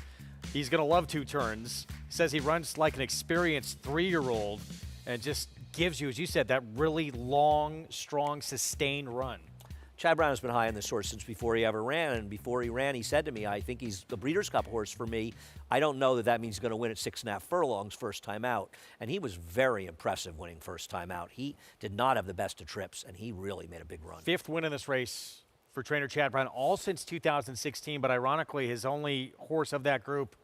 he's going to love 2 turns. He says he runs like an experienced 3-year-old and just gives you, as you said, that really long, strong, sustained run. Chad Brown has been high on this horse since before he ever ran, and before he ran, he said to me, I think he's the Breeders' Cup horse for me. I don't know that means he's going to win at 6.5 furlongs first time out, and he was very impressive winning first time out. He did not have the best of trips, and he really made a big run. 5th win in this race for trainer Chad Brown, all since 2016, but ironically, his only horse of that group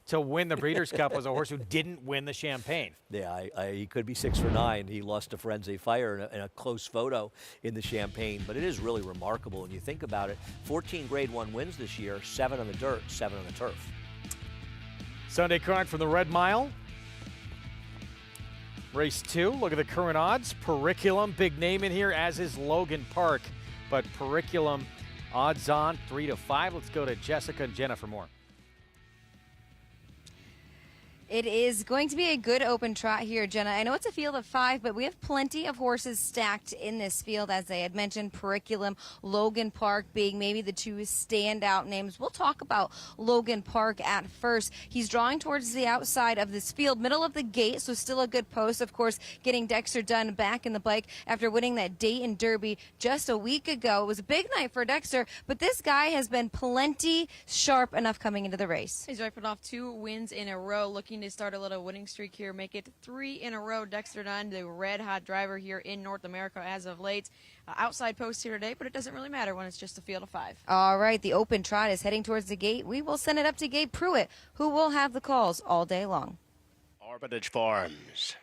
to win the Breeders' Cup was a horse who didn't win the Champagne. Yeah, he could be 6 for 9. He lost to Firenze Fire in a close photo in the Champagne, but it is really remarkable when you think about it. 14 Grade 1 wins this year, 7 on the dirt, 7 on the turf. Sunday card from the Red Mile. Race 2, look at the current odds. Periculum, big name in here, as is Logan Park, but Periculum odds on 3 to 5. Let's go to Jessica and Jenna for more. It is going to be a good open trot here, Jenna. I know it's a field of 5, but we have plenty of horses stacked in this field, as I had mentioned. Periculum, Logan Park being maybe the 2 standout names. We'll talk about Logan Park at first. He's drawing towards the outside of this field, middle of the gate, so still a good post. Of course, getting Dexter Dunn back in the bike after winning that Dayton Derby just a week ago. It was a big night for Dexter, but this guy has been plenty sharp enough coming into the race. He's rifled off 2 wins in a row, looking to start a little winning streak here, make it 3 in a row. Dexter Dunn, the red-hot driver here in North America as of late. Outside post here today, but it doesn't really matter when it's just a field of 5. All right, the open trot is heading towards the gate. We will send it up to Gabe Pruitt, who will have the calls all day long. Armitage Farms.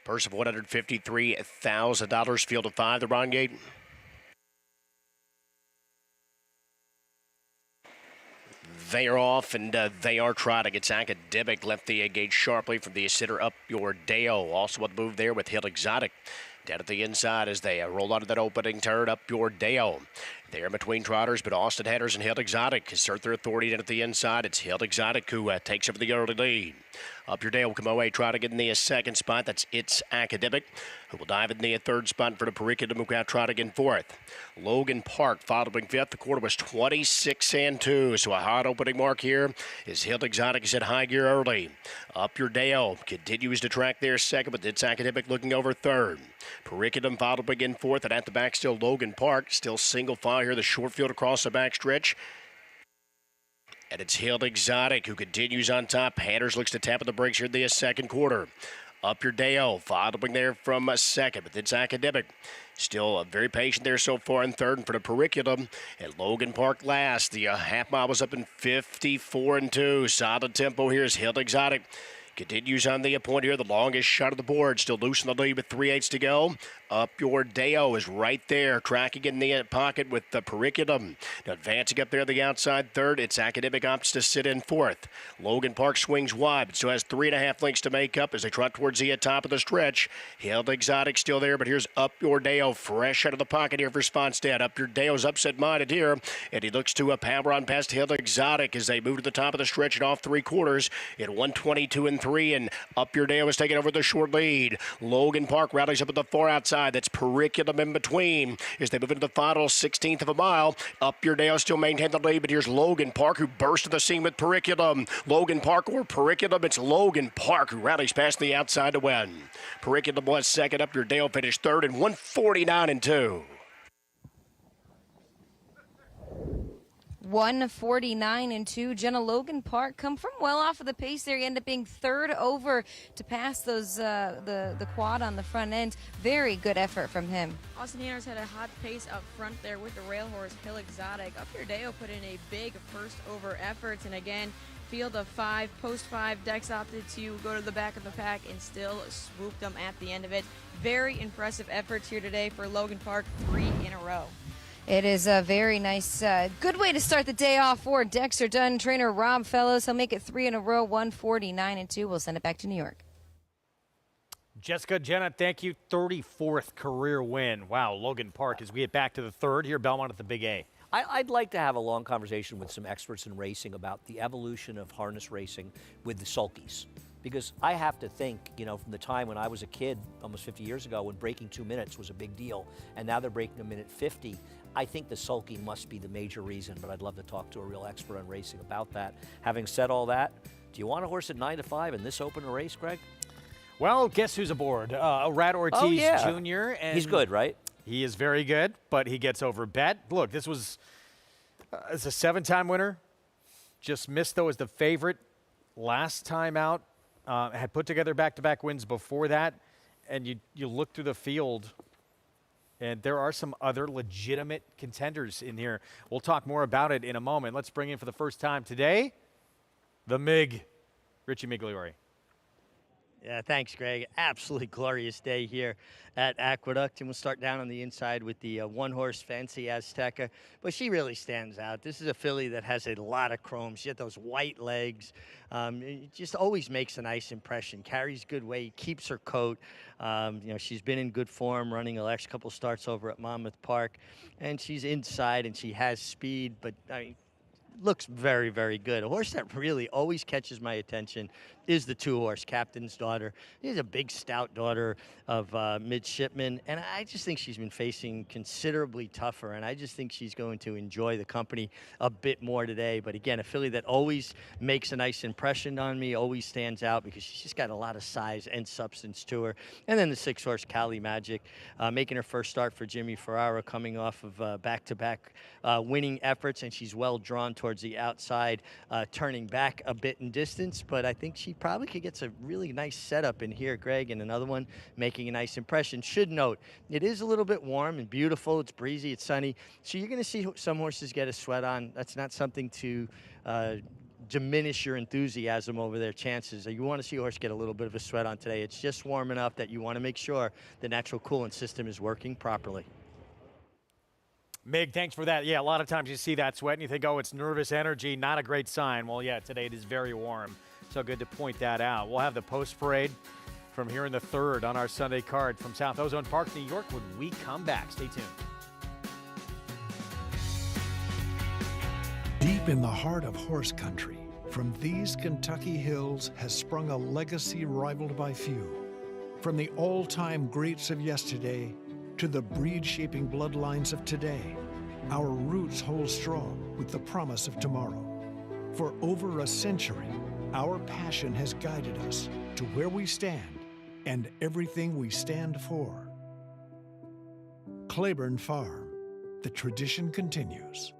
Purse of $153,000, field of 5, the Ron Gate. They are off, and they are trotting. It's Academic, left the gate sharply from the sitter up your Dale. Also on the move there with Hill Exotic. Down at the inside as they roll out of that opening turn up your Dale. They're in between trotters, but Austin Headers and Hill Exotic assert their authority down at the inside. It's Hill Exotic who takes over the early lead. Up your Dale will come away, trotting in the 2nd spot. That's It's Academic, who will dive in the 3rd spot for the Periculum, who got trotting in 4th. Logan Park following 5th. The quarter was 26-2, so a hot opening mark here is Hill Exotic is at high gear early. Up your Dale continues to track there 2nd, but It's Academic looking over 3rd. Periculum following in 4th, and at the back still Logan Park, still single file here, the short field across the back stretch. And it's Hill Exotic who continues on top. Hatters looks to tap at the brakes here in the 2nd quarter. Up your Dale, following there from 2nd, but it's Academic. Still very patient there so far in 3rd, and for the Periculum. And Logan Park last. The half mile was up in 54-2. Solid tempo here is Hill Exotic. Continues on the point here, the longest shot of the board. Still loose in the lead with 3/8 to go. Up your Deo is right there, tracking in the pocket with the Periculum. Now advancing up there the outside 3rd. It's Academic opts to sit in 4th. Logan Park swings wide, but still has 3.5 lengths to make up as they trot towards the top of the stretch. Held Exotic still there, but here's Up Your Deo, fresh out of the pocket here for Sponstead. Up Your Deo's upset-minded here, and he looks to a power on past Held Exotic as they move to the top of the stretch and off 3/4 at 122-3. 3, and Up Your Dale is taking over the short lead. Logan Park rallies up at the 4 outside. That's Periculum in between as they move into the final 16th of a mile. Up Your Dale still maintain the lead, but here's Logan Park, who burst to the scene with Periculum. Logan Park or Periculum, it's Logan Park who rallies past the outside to win. Periculum was second. Up Your Dale finished third in 1:49.2. 1:49.2. Jenna, Logan Park come from well off of the pace there. You end up being third over to pass those the quad on the front end. Very good effort from him. Austin Hanners had a hot pace up front there with the rail horse Hill Exotic. Up Your Dale put in a big first over effort, and again, field of 5, post 5. Dex opted to go to the back of the pack and still swooped them at the end of it. Very impressive efforts here today for Logan Park, 3 in a row. It is a very nice, good way to start the day off for Dexter Dunn. Trainer Rob Fellows, he'll make it 3 in a row, 1:49.2. We'll send it back to New York. Jessica, Jenna, thank you. 34th career win. Wow, Logan Park as we get back to the third here, Belmont at the Big A. I'd like to have a long conversation with some experts in racing about the evolution of harness racing with the sulkies. Because I have to think, you know, from the time when I was a kid, almost 50 years ago, when breaking 2 minutes was a big deal, and now they're breaking a minute 50, I think the sulky must be the major reason, but I'd love to talk to a real expert on racing about that. Having said all that, do you want a horse at 9 to 5 in this open race, Greg? Well, guess who's aboard? Rat Ortiz Jr. And he's good, right? He is very good, but he gets over bet. Look, this was it's a 7-time winner. Just missed, though, as the favorite last time out. Had put together back-to-back wins before that. And you look through the field, and there are some other legitimate contenders in here. We'll talk more about it in a moment. Let's bring in for the first time today, the MIG, Richie Migliori. Yeah, thanks, Greg. Absolutely glorious day here at Aqueduct. And we'll start down on the inside with the one-horse Fancy Azteca. But she really stands out. This is a filly that has a lot of chrome. She has those white legs. It just always makes a nice impression. Carries good weight, keeps her coat. You know, she's been in good form, running the last couple starts over at Monmouth Park. And she's inside, and she has speed. But, I mean, looks very, very good. A horse that really always catches my attention is the 2-horse, Captain's Daughter. She's a big, stout daughter of midshipmen, and I just think she's been facing considerably tougher, and I just think she's going to enjoy the company a bit more today. But again, a filly that always makes a nice impression on me, always stands out because she's just got a lot of size and substance to her. And then the 6-horse, Cali Magic, making her first start for Jimmy Ferrara, coming off of back-to-back winning efforts, and she's well drawn towards the outside, turning back a bit in distance, but I think she probably could get a really nice setup in here, Greg, and another one making a nice impression. Should note, it is a little bit warm and beautiful. It's breezy, it's sunny, so you're going to see some horses get a sweat on. That's not something to diminish your enthusiasm over their chances. You want to see a horse get a little bit of a sweat on today. It's just warm enough that you want to make sure the natural coolant system is working properly. Mig, thanks for that. Yeah, a lot of times you see that sweat and you think, oh, it's nervous energy, not a great sign. Well, yeah, today it is very warm. So good to point that out. We'll have the post parade from here in the third on our Sunday card from South Ozone Park, New York, when we come back. Stay tuned. Deep in the heart of horse country, from these Kentucky hills has sprung a legacy rivaled by few. From the all-time greats of yesterday to the breed-shaping bloodlines of today, our roots hold strong with the promise of tomorrow. For over a century, our passion has guided us to where we stand and everything we stand for. Claiborne Farm, the tradition continues.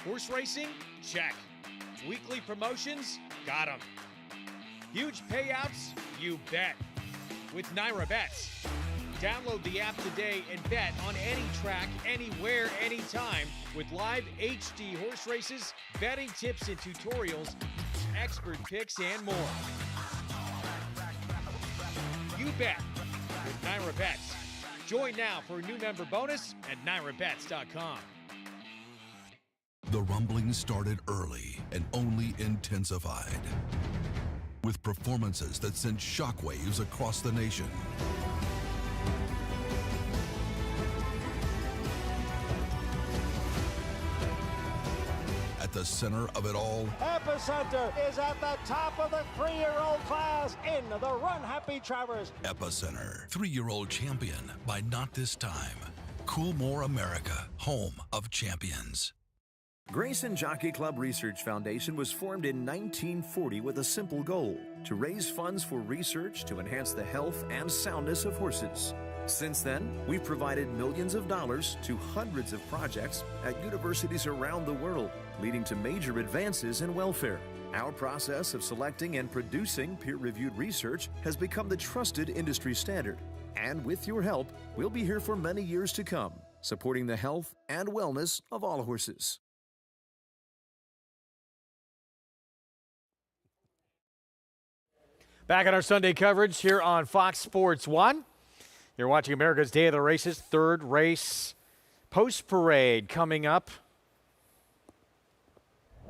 Horse racing? Check. Weekly promotions? Got 'em. Huge payouts? You bet. With Naira Bets. Download the app today and bet on any track, anywhere, anytime with live HD horse races, betting tips and tutorials, expert picks, and more. You bet with Naira Bets. Join now for a new member bonus at NairaBets.com. The rumblings started early and only intensified, with performances that sent shockwaves across the nation. At the center of it all? Epicenter is at the top of the 3-year-old class in the Run Happy Travers. Epicenter, 3-year-old champion by Not This Time. Coolmore America, home of champions. Grayson Jockey Club Research Foundation was formed in 1940 with a simple goal: to raise funds for research to enhance the health and soundness of horses. Since then, we've provided millions of dollars to hundreds of projects at universities around the world, leading to major advances in welfare. Our process of selecting and producing peer-reviewed research has become the trusted industry standard. And with your help, we'll be here for many years to come, supporting the health and wellness of all horses. Back on our Sunday coverage here on Fox Sports 1. You're watching America's Day of the Races, third race post-parade coming up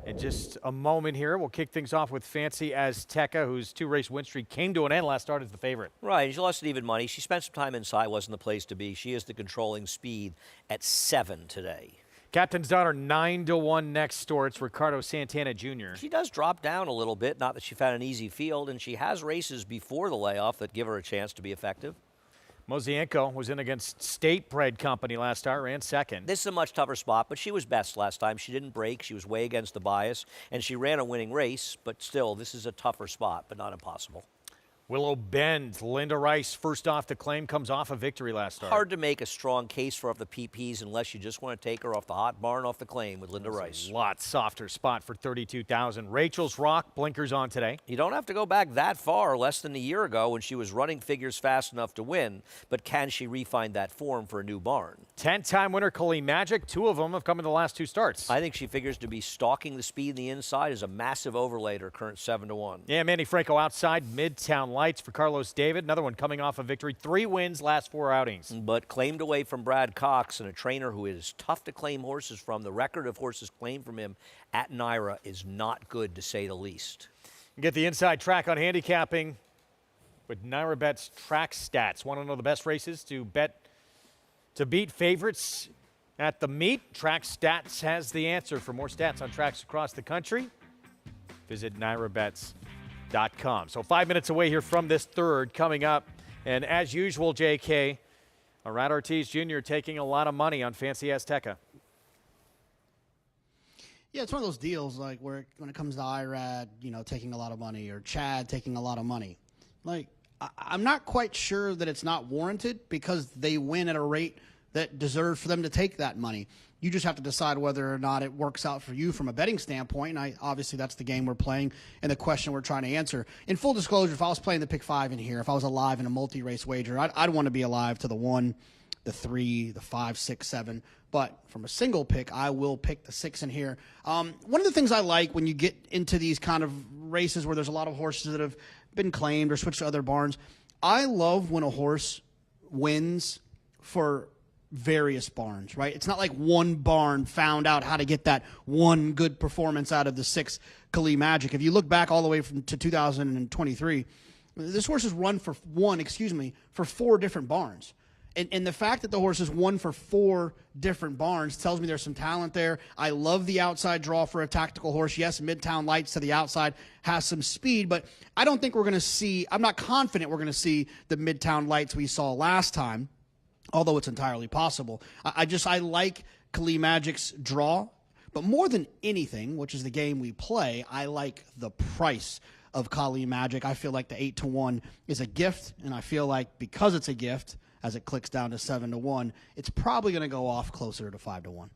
in just a moment here. We'll kick things off with Fancy Azteca, whose 2-race win streak came to an end. Last start as the favorite. Right, she lost even money. She spent some time inside, wasn't the place to be. She is the controlling speed at 7 today. Captain's Daughter 9-1 next store. It's Ricardo Santana Jr. She does drop down a little bit, not that she found an easy field, and she has races before the layoff that give her a chance to be effective. Mozienko was in against State Bred Company last start, ran second. This is a much tougher spot, but she was best last time. She didn't break. She was way against the bias, and she ran a winning race, but still, this is a tougher spot, but not impossible. Willow Bend, Linda Rice, first off the claim, comes off a victory last start. Hard to make a strong case for the PPs unless you just want to take her off the hot barn off the claim with Linda Rice. A lot softer spot for 32,000. Rachel's Rock, blinkers on today. You don't have to go back that far, less than a year ago when she was running figures fast enough to win, but can she refine that form for a new barn? 10-time winner Colleen Magic, 2 of them have come in the last 2 starts. I think she figures to be stalking the speed in the inside is a massive overlay to her current 7-1. Yeah, Manny Franco outside, Midtown Lights for Carlos David, another one coming off a victory. 3 wins, last 4 outings. But claimed away from Brad Cox, and a trainer who is tough to claim horses from. The record of horses claimed from him at Naira is not good, to say the least. Get the inside track on handicapping with Naira Bet's track stats. Want to know the best races to beat favorites at the meet? Track Stats has the answer. For more stats on tracks across the country, visit NairaBets.com. So 5 minutes away here from this third coming up. And as usual, JK, Arad Ortiz Jr. taking a lot of money on Fancy Azteca. Yeah, it's one of those deals like where when it comes to Irad, taking a lot of money, or Chad taking a lot of money. Like, I'm not quite sure that it's not warranted because they win at a rate that deserves for them to take that money. You just have to decide whether or not it works out for you from a betting standpoint. And obviously, that's the game we're playing and the question we're trying to answer. In full disclosure, if I was playing the pick 5 in here, if I was alive in a multi-race wager, I'd want to be alive to the 1, the 3, the 5, 6, 7. But from a single pick, I will pick the 6 in here. One of the things I like when you get into these kind of races where there's a lot of horses that have been claimed or switched to other barns, I love when a horse wins for various barns, right? It's not like one barn found out how to get that one good performance out of the 6 Kali Magic. If you look back all the way to 2023, this horse has run for 4 different barns. And the fact that the horse has won for 4 different barns tells me there's some talent there. I love the outside draw for a tactical horse. Yes, Midtown Lights to the outside has some speed, but I don't think we're going to see, I'm not confident we're going to see the Midtown Lights we saw last time, although it's entirely possible. I like Kali Magic's draw, but more than anything, which is the game we play, I like the price of Kali Magic. I feel like the 8-1 is a gift, and I feel like because it's a gift, as it clicks down to 7-1, it's probably going to go off closer to 5-1.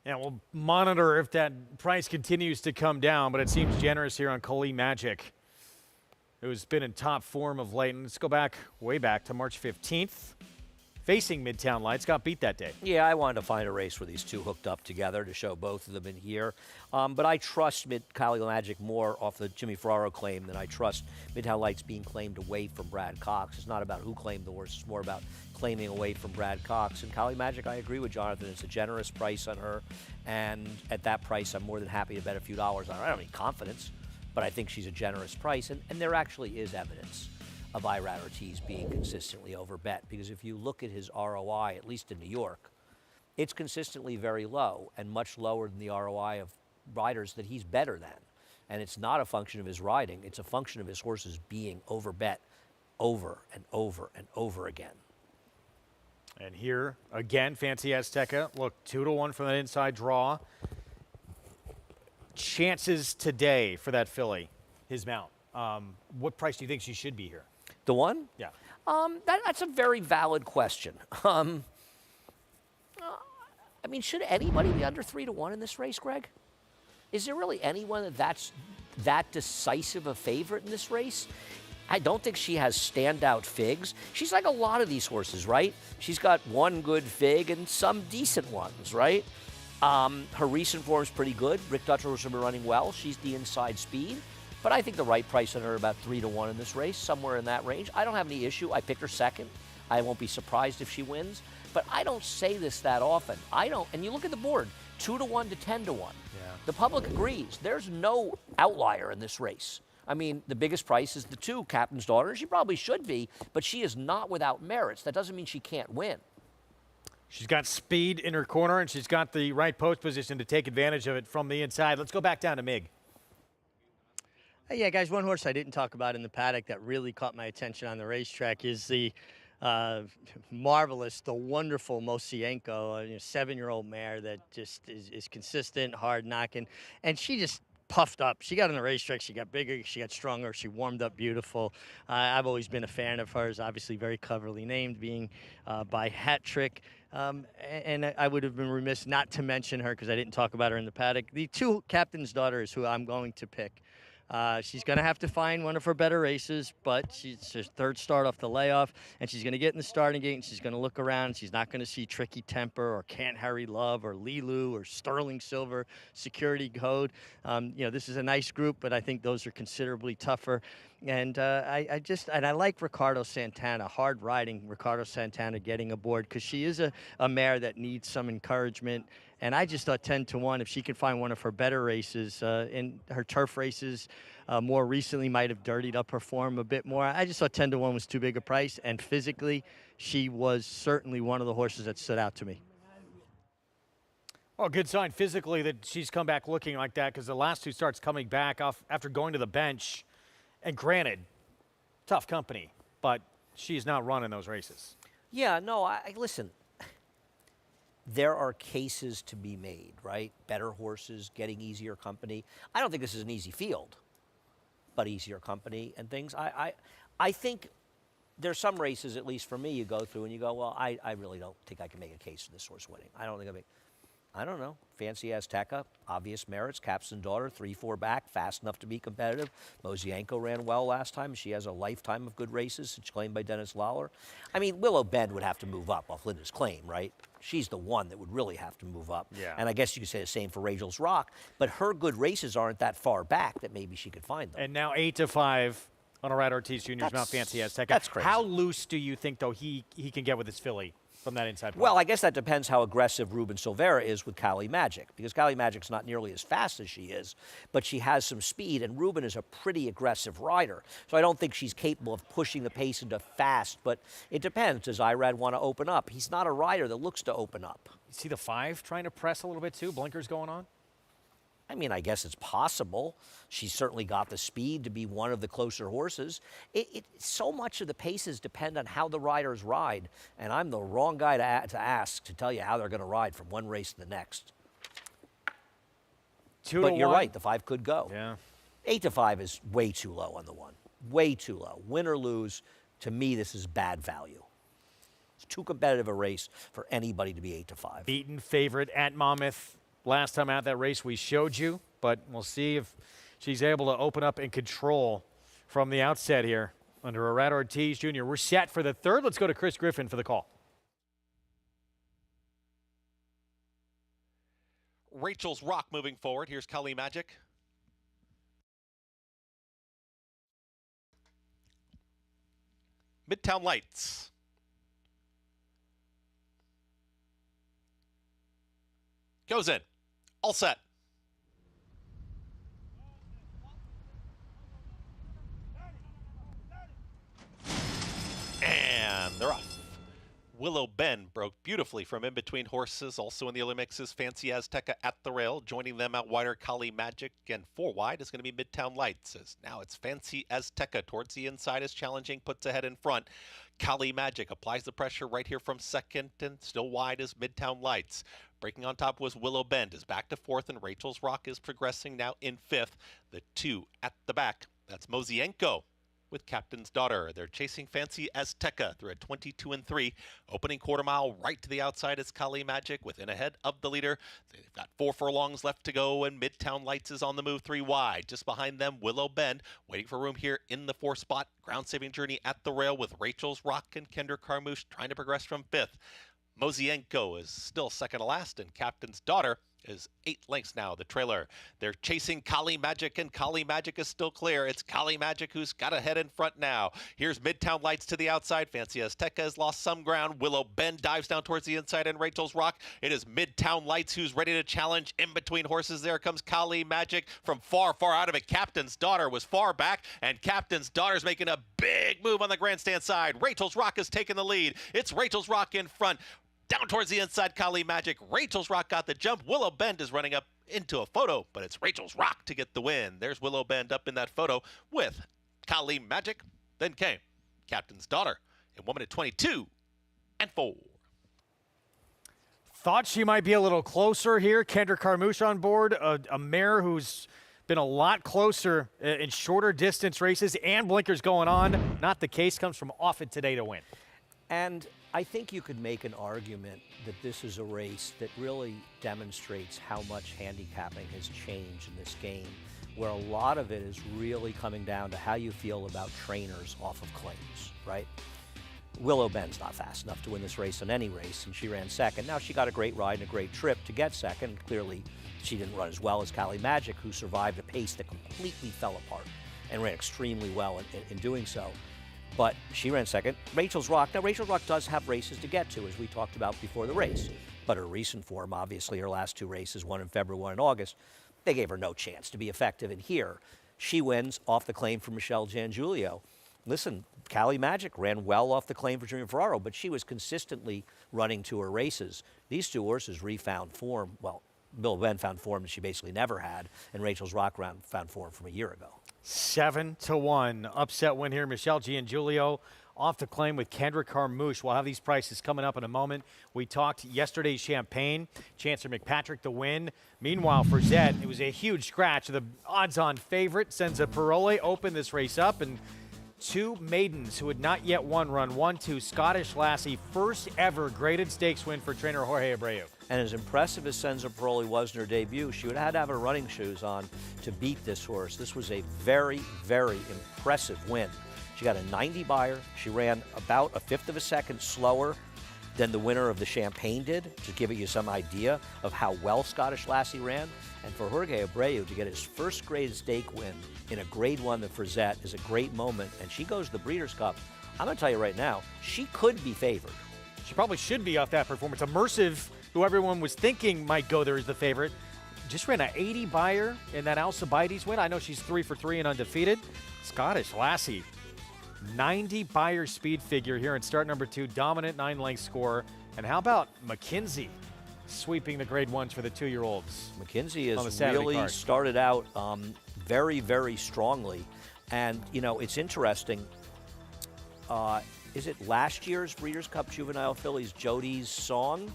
Yeah, we'll monitor if that price continues to come down, but it seems generous here on Kali Magic, who's been in top form of late. And let's go way back to March 15th. Facing Midtown Lights, got beat that day. Yeah, I wanted to find a race where these two hooked up together to show both of them in here. But I trust Kali Magic more off the Jimmy Ferraro claim than I trust Midtown Lights being claimed away from Brad Cox. It's not about who claimed the horse. It's more about claiming away from Brad Cox. And Kali Magic, I agree with Jonathan. It's a generous price on her. And at that price, I'm more than happy to bet a few dollars on her. I don't need confidence, but I think she's a generous price. And there actually is evidence of Irad Ortiz being consistently overbet, because if you look at his ROI, at least in New York, it's consistently very low and much lower than the ROI of riders that he's better than. And it's not a function of his riding, it's a function of his horses being overbet over and over and over again. And here, again, Fancy Azteca. Look, 2-1 from that inside draw. Chances today for that filly, his mount. What price do you think she should be here? The one? Yeah. That's a very valid question. I mean, should anybody be under 3-1 in this race, Greg? Is there really anyone that's that decisive a favorite in this race? I don't think she has standout figs. She's like a lot of these horses, right? She's got one good fig and some decent ones, right? Her recent form is pretty good. Rick Dutcher has been running well. She's the inside speed. But I think the right price on her about 3-1 in this race, somewhere in that range. I don't have any issue. I picked her second. I won't be surprised if she wins. But I don't say this that often. And you look at the board, 2-1 to 10-1. Yeah. The public agrees. There's no outlier in this race. I mean, the biggest price is the 2, Captain's Daughter. She probably should be, but she is not without merits. That doesn't mean she can't win. She's got speed in her corner, and she's got the right post position to take advantage of it from the inside. Let's go back down to Mig. Yeah, guys, one horse I didn't talk about in the paddock that really caught my attention on the racetrack is the marvelous, the wonderful Mosienko, a 7-year-old mare that just is consistent, hard knocking, and she just puffed up. She got on the racetrack. She got bigger. She got stronger. She warmed up beautiful. I've always been a fan of hers, obviously very cleverly named, being by Hat Trick. And I would have been remiss not to mention her because I didn't talk about her in the paddock. The 2 Captain's Daughters who I'm going to pick. She's going to have to find one of her better races, but she's her 3rd start off the layoff, and she's going to get in the starting gate, and she's going to look around. She's not going to see Tricky Temper or Can't Harry Love or Lilu or Sterling Silver, Security Code. This is a nice group, but I think those are considerably tougher. And I like Ricardo Santana, hard riding Ricardo Santana getting aboard because she is a mare that needs some encouragement. And I just thought 10-1, if she could find one of her better races, in her turf races more recently might have dirtied up her form a bit more. I just thought 10-1 was too big a price, and physically, she was certainly one of the horses that stood out to me. Well, good sign physically that she's come back looking like that because the last 2 starts coming back off after going to the bench. And granted, tough company, but she's not running those races. Yeah, no, listen. There are cases to be made, right? Better horses, getting easier company. I don't think this is an easy field, but easier company and things. I think there's some races, at least for me, you go through and you go, well, I really don't think I can make a case for this horse winning. I don't know. Fancy Azteca, obvious merits. Captain's Daughter, 3-4 back, fast enough to be competitive. Mosienko ran well last time. She has a lifetime of good races. It's claimed by Dennis Lawler. I mean, Willow Bend would have to move up off Linda's Claim, right? She's the one that would really have to move up. Yeah. And I guess you could say the same for Rachel's Rock. But her good races aren't that far back that maybe she could find them. And now 8-5 on Red Ortiz Jr.'s Mount Fancy Azteca. That's crazy. How loose do you think, though, he can get with his filly from that inside point? Well, I guess that depends how aggressive Ruben Silvera is with Cali Magic, because Cali Magic's not nearly as fast as she is, but she has some speed, and Ruben is a pretty aggressive rider. So I don't think she's capable of pushing the pace into fast, but it depends. Does Irad want to open up? He's not a rider that looks to open up. You see the 5 trying to press a little bit too? Blinkers going on? I mean, I guess it's possible. She's certainly got the speed to be one of the closer horses. So much of the paces depend on how the riders ride, and I'm the wrong guy to ask to tell you how they're going to ride from one race to the next. 2-1. But you're right, the 5 could go. Yeah. 8-5 is way too low on the 1. Way too low. Win or lose, to me, this is bad value. It's too competitive a race for anybody to be 8-5. Beaten favorite at Monmouth. Last time out that race we showed you, but we'll see if she's able to open up and control from the outset here under Irad Ortiz Jr. We're set for the 3rd. Let's go to Chris Griffin for the call. Rachel's Rock moving forward. Here's Cali Magic. Midtown Lights. Goes in. All set. And they're off. Willow Bend broke beautifully from in between horses. Also in the early mixes, Fancy Azteca at the rail. Joining them out wider, Kali Magic, and 4 wide is going to be Midtown Lights. As now it's Fancy Azteca towards the inside is challenging, puts ahead in front. Kali Magic applies the pressure right here from second, and still wide is Midtown Lights. Breaking on top was Willow Bend, is back to 4th, and Rachel's Rock is progressing now in 5th. The 2 at the back, that's Mozienko with Captain's Daughter. They're chasing Fancy Azteca through at 22 and 3. Opening quarter mile right to the outside is Kali Magic within ahead of the leader. They've got 4 furlongs left to go, and Midtown Lights is on the move 3 wide. Just behind them, Willow Bend waiting for room here in the 4th spot. Ground saving journey at the rail with Rachel's Rock and Kendra Carmouche trying to progress from 5th. Mozienko is still second to last, and Captain's Daughter is 8 lengths now, the trailer. They're chasing Kali Magic, and Kali Magic is still clear. It's Kali Magic who's got ahead in front now. Here's Midtown Lights to the outside. Fancy Azteca has lost some ground. Willow Bend dives down towards the inside, and Rachel's Rock. It is Midtown Lights who's ready to challenge in between horses. There comes Kali Magic from far, far out of it. Captain's Daughter was far back, and Captain's Daughter's making a big move on the grandstand side. Rachel's Rock has taken the lead. It's Rachel's Rock in front. Down towards the inside, Kali Magic. Rachel's Rock got the jump. Willow Bend is running up into a photo, but it's Rachel's Rock to get the win. There's Willow Bend up in that photo with Kali Magic. Then came Captain's Daughter in 1 minute 22 and 4. Thought she might be a little closer here. Kendra Carmouche on board, a mare who's been a lot closer in shorter distance races and blinkers going on. Not the case, comes from off it today to win. And I think you could make an argument that this is a race that really demonstrates how much handicapping has changed in this game, where a lot of it is really coming down to how you feel about trainers off of claims, right? Willow Bend's not fast enough to win this race in any race, and she ran second. Now, she got a great ride and a great trip to get second. Clearly, she didn't run as well as Kali Magic, who survived a pace that completely fell apart and ran extremely well in doing so. But she ran second. Rachel's Rock. Now, Rachel's Rock does have races to get to, as we talked about before the race. But her recent form, obviously, her last 2 races, one in February, one in August, they gave her no chance to be effective. And here, she wins off the claim for Michelle Giangulio. Listen, Kali Magic ran well off the claim for Junior Ferraro, but she was consistently running to her races. These 2 horses refound form. Well, Bill Bend found form that she basically never had, and Rachel's Rock found form from a year ago. 7-1 upset win here. Michelle Giangulio off the claim with Kendra Carmouche. We'll have these prices coming up in a moment. We talked yesterday's Champagne. Chancellor McPatrick the win. Meanwhile, for Zed, it was a huge scratch. The odds-on favorite sends a Parole open this race up, and 2 maidens who had not yet won run 1-2. Scottish Lassie, first ever graded stakes win for trainer Jorge Abreu. And as impressive as Senza Paroli was in her debut, she would have had to have her running shoes on to beat this horse. This was a very, very impressive win. She got a 90 buyer. She ran about a 1/5 of a second slower than the winner of the Champagne did, to give you some idea of how well Scottish Lassie ran. And for Jorge Abreu to get his first graded stake win in a Grade 1 the Frizette is a great moment. And she goes to the Breeders' Cup. I'm going to tell you right now, she could be favored. She probably should be off that performance. Immersive, who everyone was thinking might go there as the favorite, just ran an 80 buyer in that Alcibiades win. I know she's 3 for 3 and undefeated. Scottish Lassie, 90 buyer speed figure here in start number 2, dominant 9-length score. And how about McKinsey sweeping the Grade 1s for the 2-year-olds? McKinsey has really started out very, very strongly. And, you know, it's interesting. Is it last year's Breeders' Cup Juvenile Fillies, Jody's Song?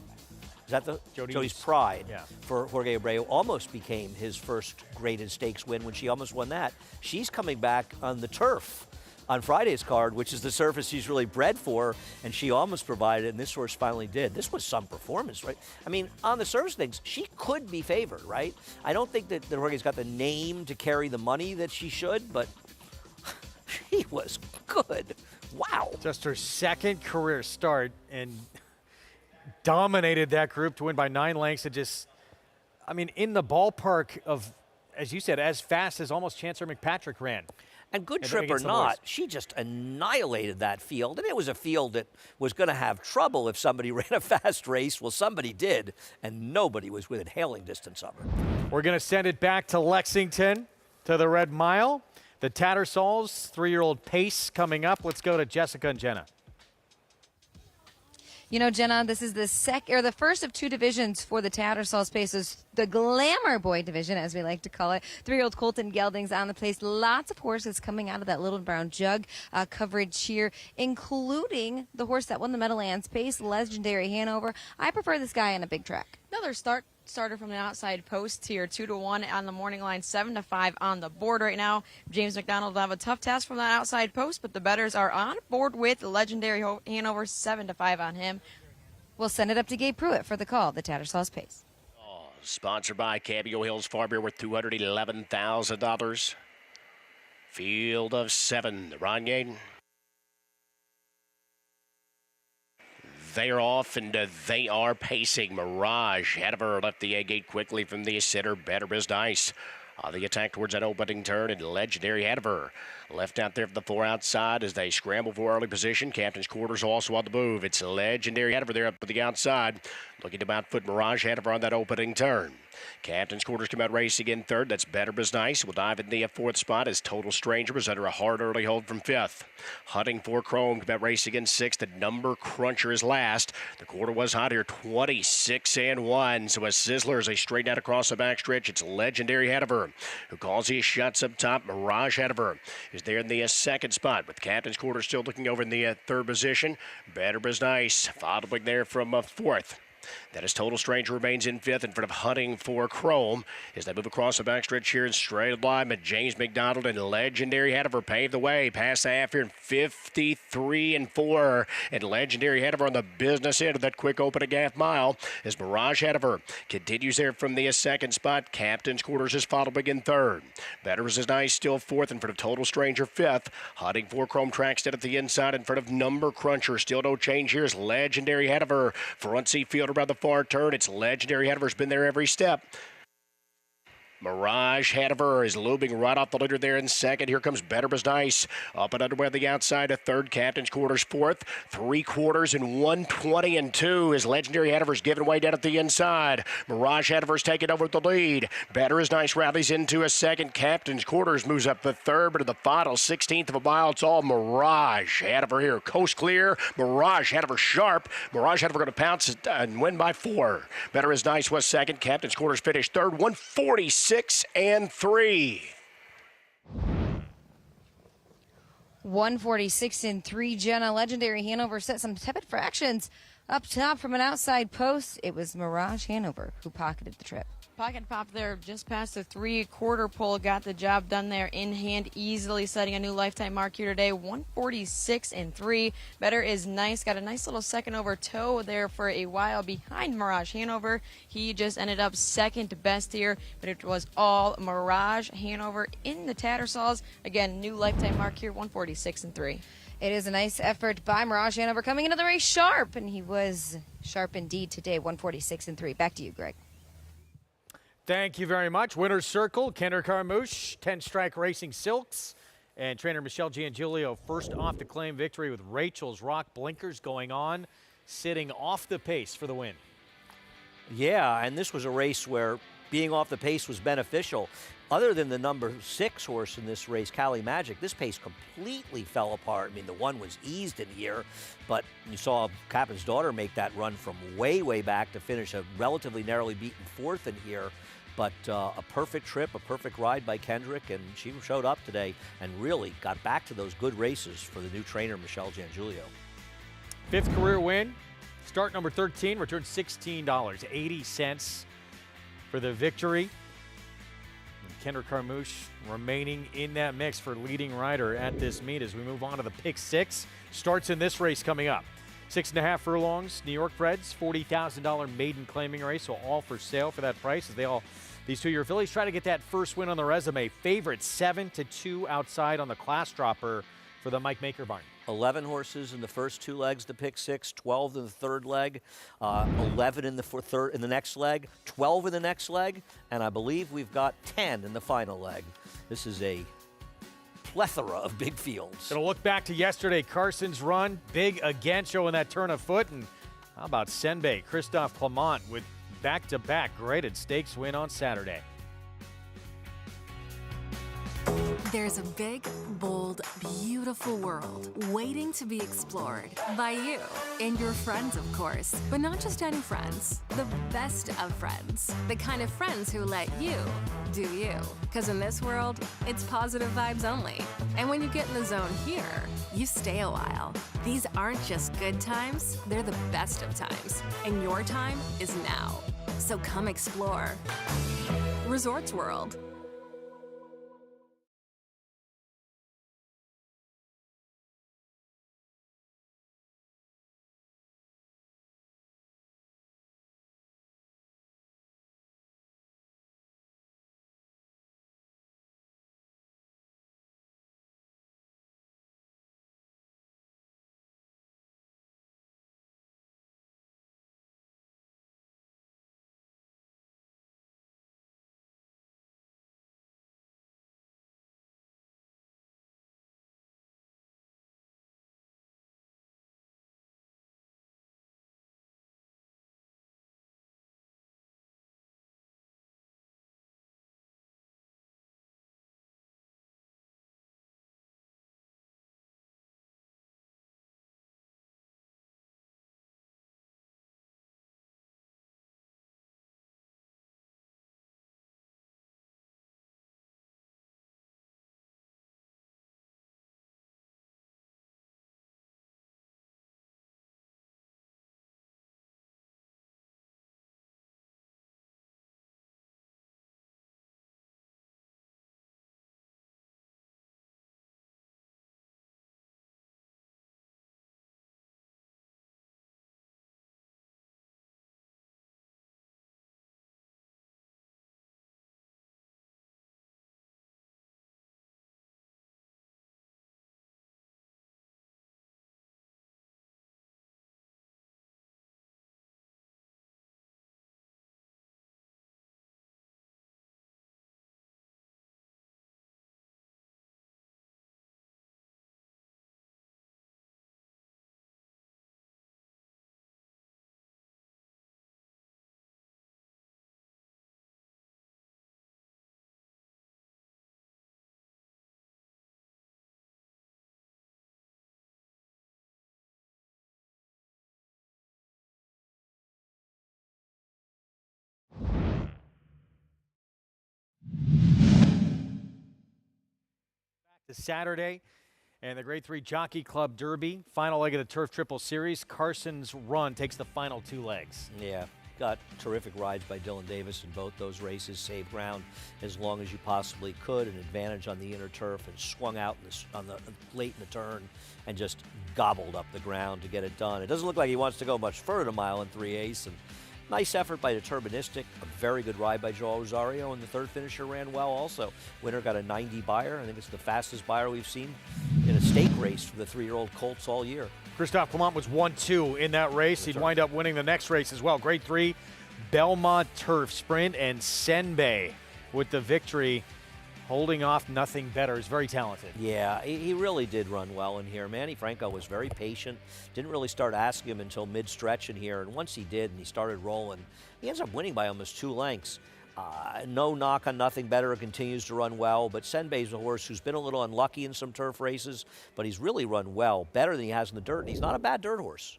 Is that the Jody's Pride? Yeah. For Jorge Abreu almost became his first graded stakes win when she almost won that. She's coming back on the turf on Friday's card, which is the surface she's really bred for, and she almost provided it, and this horse finally did. This was some performance, right? I mean, on the surface things, she could be favored, right? I don't think that Jorge's got the name to carry the money that she should, but she was good. Wow. Just her second career start and dominated that group to win by 9 lengths. It just, I mean, in the ballpark of, as you said, as fast as almost Chancellor McPatrick ran. And good trip or not, she just annihilated that field. And it was a field that was going to have trouble if somebody ran a fast race. Well, somebody did, and nobody was within hailing distance of her. We're going to send it back to Lexington, to the Red Mile. The Tatteralls, 3-year-old Pace coming up. Let's go to Jessica and Jenna. You know, Jenna, this is the first of two divisions for the Tatteralls Paces, the Glamour Boy division, as we like to call it. 3-year-old Colton Gelding's on the place. Lots of horses coming out of that Little Brown Jug coverage here, including the horse that won the Meadowlands Pace, Legendary Hanover. I prefer this guy on a big track. Another starter from the outside post here, 2-1 on the morning line, 7-5 on the board right now. James McDonald will have a tough task from that outside post, but the bettors are on board with Legendary Hanover, 7-5 on him. We'll send it up to Gabe Pruitt for the call, the Tatteralls Pace. Sponsored by Cameo Hills Farm Beer worth $211,000. Field of 7. The Ron Gaten. They are off, and they are pacing. Mirage Hanover left the A gate quickly from the center. Better Biz Dice on the attack towards that opening turn, and Legendary Hanover left out there for the 4 outside as they scramble for early position. Captain's quarters also on the move. It's Legendary Hanover there up to the outside, looking to about foot Mirage Hanover on that opening turn. Captain's quarters come out racing in third. That's Better Biz Nice. We'll dive in the 4th spot as Total Stranger was under a hard early hold from 5th. Hunting for Chrome come out racing in 6th. The Number Cruncher is last. The quarter was hot here, 26-1. So a sizzler as they straighten out across the backstretch. It's Legendary Hanover who calls these shots up top. Mirage Hanover is there in the 2nd spot with Captain's quarters still looking over in the 3rd position. Better Biz Nice following there from 4th. That is Total Stranger remains in 5th in front of Hunting for Chrome as they move across the backstretch here in straight line. But James McDonald and Legendary Hanover pave the way past the half here in 53-4. And Legendary Hanover on the business end of that quick opening half mile as Mirage Hanover continues there from the 2nd spot. Captain's quarters is following in 3rd. Better is Nice still 4th in front of Total Stranger 5th. Hunting for Chrome tracks dead at the inside in front of Number Cruncher. Still no change here is Legendary Hanover. Front seat field around the far turn. It's Legendary Hanover's been there every step. Mirage Hanover is looming right off the leader there in 2nd. Here comes Better Biz Nice up and underway on the outside of 3rd. Captain's quarters 4th. 3 quarters and 120-2 as Legendary Hanover's giving way down at the inside. Mirage Hanover's taking over the lead. Better Biz Nice rallies into a 2nd. Captain's quarters moves up to 3rd, but to the final 16th of a mile, it's all Mirage Hanover here. Coast clear. Mirage Hanover sharp. Mirage Hanover going to pounce and win by 4. Better Biz Nice was 2nd. Captain's quarters finished 3rd. 146-3. 146-3, Jenna. Legendary Hanover set some tepid fractions up top from an outside post. It was Mirage Hanover who pocketed the trip. Pocket pop there just past the 3/4 pole. Got the job done there in hand, easily setting a new lifetime mark here today. 146-3. Better is Nice. Got a nice little second over toe there for a while behind Mirage Hanover. He just ended up 2nd best here, but it was all Mirage Hanover in the Tatteralls. Again, new lifetime mark here, 146-3. It is a nice effort by Mirage Hanover coming into the race sharp, and he was sharp indeed today, 146-3. Back to you, Greg. Thank you very much. Winner's Circle, Kendra Carmouche, 10 Strike Racing Silks, and trainer Michelle Giangilio first off the claim victory with Rachel's Rock Blinkers going on, sitting off the pace for the win. Yeah, and this was a race where being off the pace was beneficial. Other than the number 6 horse in this race, Cali Magic, this pace completely fell apart. I mean, the one was eased in here, but you saw Captain's Daughter make that run from way, way back to finish a relatively narrowly beaten 4th in here. But a perfect trip, a perfect ride by Kendrick, and she showed up today and really got back to those good races for the new trainer, Michelle Giangilio. 5th career win. Start number 13, returned $16.80 for the victory. And Kendra Carmouche remaining in that mix for leading rider at this meet as we move on to the pick 6. Starts in this race coming up. 6.5 furlongs, New York Breds, $40,000 maiden claiming race, so all for sale for that price as these 2-year fillies try to get that first win on the resume. Favorite 7-2 outside on the class dropper for the Mike Maker barn. 11 horses in the first 2 legs to pick 6, 12 in the 3rd leg, 11 in the next leg, 12 in the next leg, and I believe we've got 10 in the final leg. This is a plethora of big fields. Gonna look back to yesterday, Carson's run, big again, showing that turn of foot, and how about Senbei, Christophe Clement with back-to-back graded stakes win on Saturday. There's a big, bold, beautiful world waiting to be explored by you and your friends, of course. But not just any friends, the best of friends. The kind of friends who let you do you. Because in this world, it's positive vibes only. And when you get in the zone here, you stay a while. These aren't just good times, they're the best of times. And your time is now. So come explore. Resorts World. To Saturday and the Grade 3 Jockey Club Derby, final leg of the Turf Triple Series. Carson's Run takes the final two legs. Yeah, got terrific rides by Dylan Davis in both those races. Saved ground as long as you possibly could, an advantage on the inner turf, and swung out on the late in the turn and just gobbled up the ground to get it done. It doesn't look like he wants to go much further, a mile and 3/8. And nice effort by Deterministic. A very good ride by Joel Rosario, and the third finisher ran well also. Winner got a 90 buyer. I think it's the fastest buyer we've seen in a stake race for the 3-year-old Colts all year. Christophe Clement was 1-2 in that race. He'd wind up winning the next race as well. Grade 3 Belmont Turf Sprint, and Senbei with the victory, holding off Nothing Better. Is very talented. Yeah, he really did run well in here. Manny Franco was very patient. Didn't really start asking him until mid-stretch in here, and once he did and he started rolling, he ends up winning by almost 2 lengths. No knock on Nothing Better, continues to run well, but Senbei's a horse who's been a little unlucky in some turf races, but he's really run well, better than he has in the dirt, and he's not a bad dirt horse.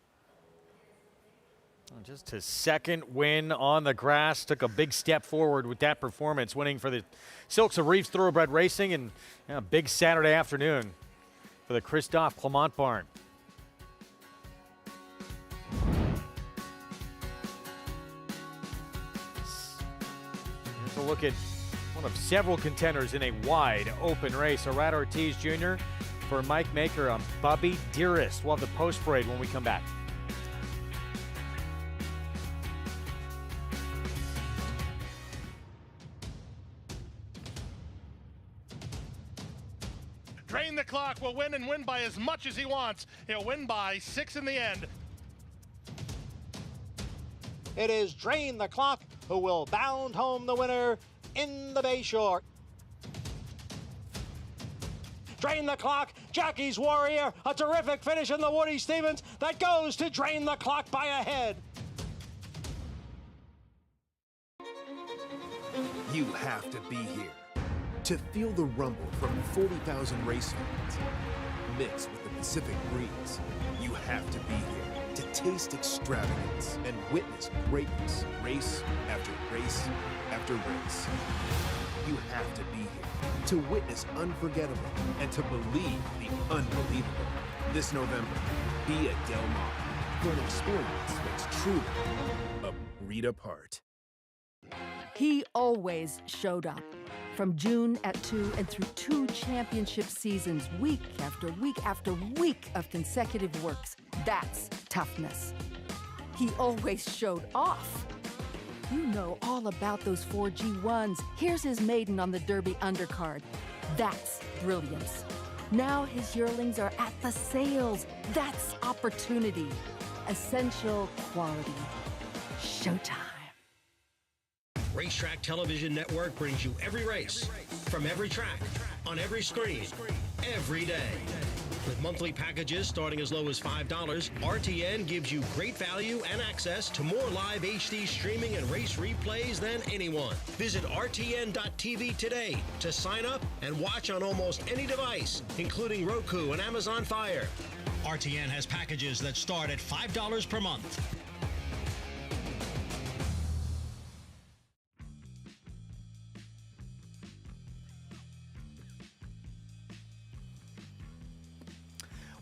Just his second win on the grass. Took a big step forward with that performance, winning for the Silks of Reeves Thoroughbred Racing, and a big Saturday afternoon for the Christophe Clement barn. Here's a look at one of several contenders in a wide open race. Arad Ortiz Jr. for Mike Maker on Bubby Dearest. We'll have the post parade when we come back. Drain the Clock will win, and win by as much as he wants. He'll win by 6 in the end. It is Drain the Clock who will bound home the winner in the Bayshore. Drain the Clock, Jackie's Warrior, a terrific finish in the Woody Stevens that goes to Drain the Clock by a head. You have to be here. To feel the rumble from 40,000 race fans, mixed with the Pacific breeze, you have to be here to taste extravagance and witness greatness, race after race after race. You have to be here to witness unforgettable and to believe the unbelievable. This November, be at Del Mar for an experience that's truly a breed apart. He always showed up. From June at 2 and through 2 championship seasons, week after week after week of consecutive works. That's toughness. He always showed off. You know all about those 4 G1s. Here's his maiden on the Derby undercard. That's brilliance. Now his yearlings are at the sales. That's opportunity. Essential quality. Showtime. Racetrack Television Network brings you every race, from every track, on every screen, every day. With monthly packages starting as low as $5, RTN gives you great value and access to more live HD streaming and race replays than anyone. Visit RTN.tv today to sign up and watch on almost any device, including Roku and Amazon Fire. RTN has packages that start at $5 per month.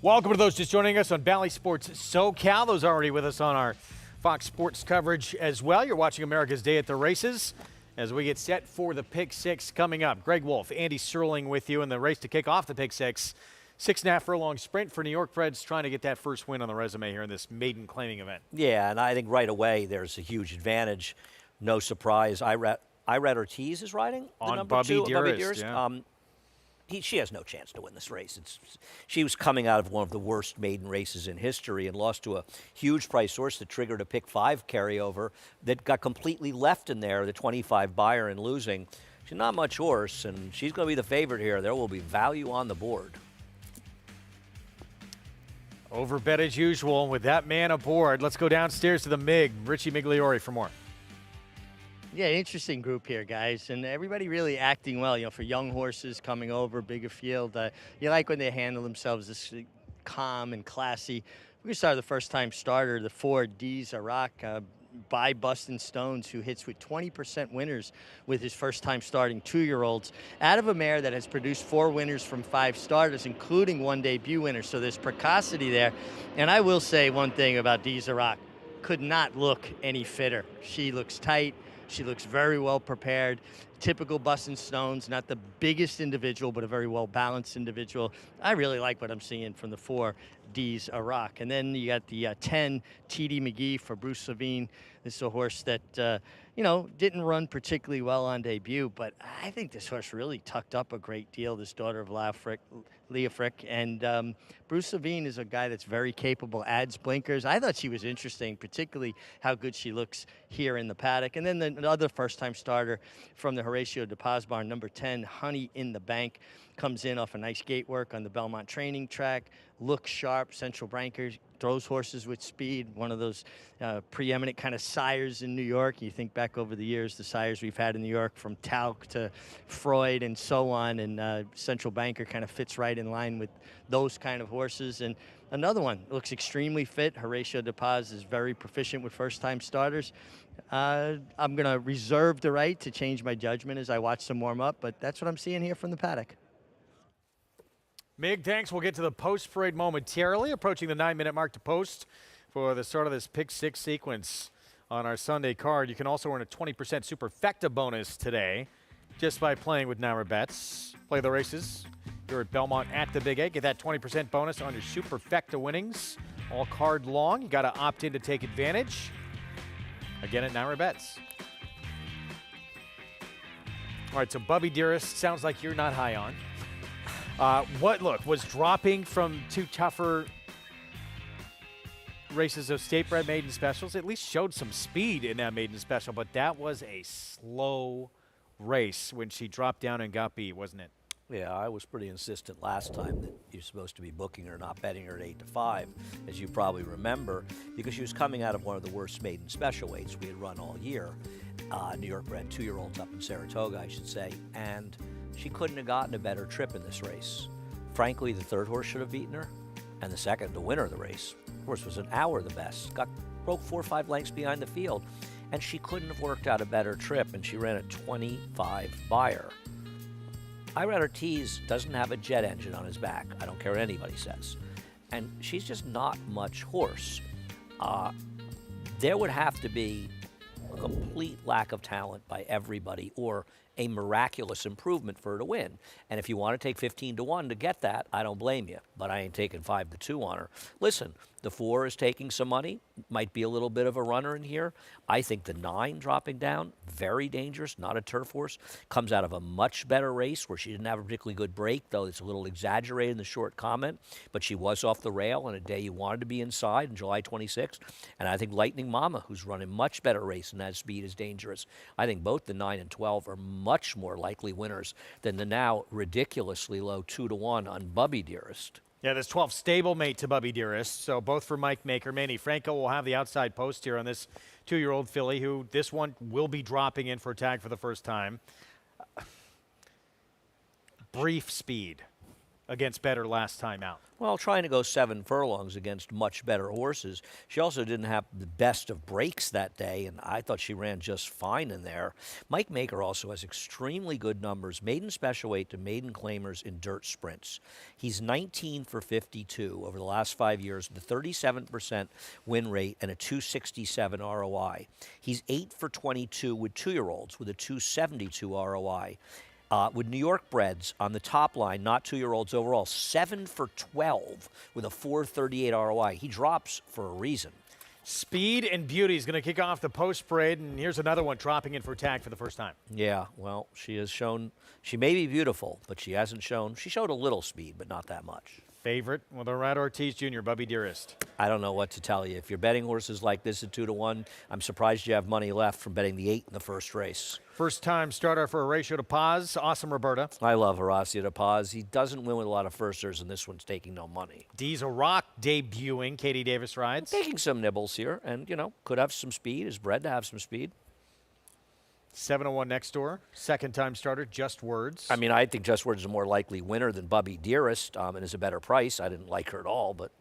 Welcome to those just joining us on Bally Sports SoCal. Those already with us on our Fox Sports coverage as well. You're watching America's Day at the Races as we get set for the Pick Six coming up. Greg Wolf, Andy Serling with you in the race to kick off the Pick Six. 6.5 furlong sprint for New York Preds, trying to get that first win on the resume here in this maiden claiming event. Yeah, and I think right away there's a huge advantage. No surprise. I read Ortiz is riding the on number Bubby 2. Dearest, Bubby Dearest. yeah. She has no chance to win this race. She was coming out of one of the worst maiden races in history and lost to a huge price horse that triggered a pick 5 carryover that got completely left in there, the 25 buyer, and losing. She's not much horse, and she's going to be the favorite here. There will be value on the board. Overbet as usual with that man aboard. Let's go downstairs to the MIG. Richie Migliori for more. Yeah, interesting group here, guys, and everybody really acting well. You know, for young horses coming over, bigger field. You like when they handle themselves this calm and classy. We're gonna start the first-time starter, the 4 D's Iraq by Bustin' Stones, who hits with 20% winners with his first-time starting 2-year-olds, out of a mare that has produced 4 winners from 5 starters, including 1 debut winner. So there's precocity there. And I will say one thing about D's Iraq: could not look any fitter. She looks tight. She looks very well prepared. Typical Bustin' Stones, not the biggest individual, but a very well-balanced individual. I really like what I'm seeing from the 4 D's Iraq. And then you got the 10 T.D. McGee for Bruce Levine. This is a horse that, didn't run particularly well on debut, but I think this horse really tucked up a great deal, this daughter of Leah Frick. And Bruce Levine is a guy that's very capable, adds blinkers. I thought she was interesting, particularly how good she looks here in the paddock. And then the other first-time starter from the Horatio de Paz barn, number 10, Honey in the Bank, comes in off a nice gate work on the Belmont training track, looks sharp, central brankers, throws horses with speed, one of those preeminent kind of sires in New York. You think back over the years, the sires we've had in New York, from Talc to Freud and so on, and Central Banker kind of fits right in line with those kind of horses. And another one looks extremely fit. Horatio de Paz is very proficient with first-time starters. I'm going to reserve the right to change my judgment as I watch them warm up, but that's what I'm seeing here from the paddock. Mig, thanks. We'll get to the post-parade momentarily, approaching the 9-minute mark to post for the start of this Pick Six sequence on our Sunday card. You can also earn a 20% superfecta bonus today just by playing with Naira Bets. Play the races. You're at Belmont at the Big Egg. Get that 20% bonus on your superfecta winnings all card long. You got to opt in to take advantage. Again at Naira Bets. All right, so Bubby Dearest sounds like you're not high on. Was dropping from 2 tougher races of state bred maiden specials. At least showed some speed in that maiden special, but that was a slow race when she dropped down and got beat, wasn't it? Yeah, I was pretty insistent last time that you're supposed to be booking her, not betting her at 8-5, as you probably remember, because she was coming out of one of the worst maiden special weights we had run all year. New York bred 2-year-olds up in Saratoga, I should say, and She couldn't have gotten a better trip in this race. Frankly, the third horse should have beaten her, and the second, the winner of the race, of course, was an hour the best. Broke 4 or 5 lengths behind the field, and she couldn't have worked out a better trip, and she ran a 25 Beyer. Irad Ortiz doesn't have a jet engine on his back. I don't care what anybody says. And she's just not much horse. There would have to be a complete lack of talent by everybody or a miraculous improvement for her to win. And if you want to take 15-1 to get that, I don't blame you. But I ain't taking 5-2 on her. Listen, the 4 is taking some money. Might be a little bit of a runner in here. I think the 9 dropping down, very dangerous, not a turf horse. Comes out of a much better race where she didn't have a particularly good break, though it's a little exaggerated in the short comment. But she was off the rail on a day you wanted to be inside on July 26th. And I think Lightning Mama, who's running much better race and has speed, is dangerous. I think both the 9 and 12 are much more likely winners than the now ridiculously low 2-1 on Bubby Dearest. Yeah, this 12 stablemate to Bubby Dearest, so both for Mike Maker. Manny Franco will have the outside post here on this 2-year-old filly, who this one will be dropping in for a tag for the first time. Brief speed against better last time out. Well, trying to go 7 furlongs against much better horses. She also didn't have the best of breaks that day, and I thought she ran just fine in there. Mike Maker also has extremely good numbers, maiden special weight to maiden claimers in dirt sprints. He's 19 for 52 over the last 5 years with a 37% win rate and a 267 ROI. He's 8 for 22 with 2-year-olds with a 272 ROI. With New York breds on the top line, not 2-year-olds overall, 7 for 12 with a 438 ROI. He drops for a reason. Speed and beauty is going to kick off the post parade, and here's another one dropping in for a tag for the first time. Yeah, well, she has shown, she may be beautiful, but she hasn't shown, she showed a little speed, but not that much. Favorite? Well, the Irad Ortiz Jr., Bubby Dearest. I don't know what to tell you. If you're betting horses like this at 2-1, I'm surprised you have money left from betting the 8 in the first race. First time starter for Horacio de Paz. Awesome, Roberta. I love Horacio de Paz. He doesn't win with a lot of firsters, and this one's taking no money. Diesel Rock debuting. Katie Davis rides. Taking some nibbles here, and, you know, could have some speed. Is bred to have some speed. 701 next door. Second time starter, Just Words. I mean, I think Just Words is a more likely winner than Bubby Dearest, and is a better price. I didn't like her at all, but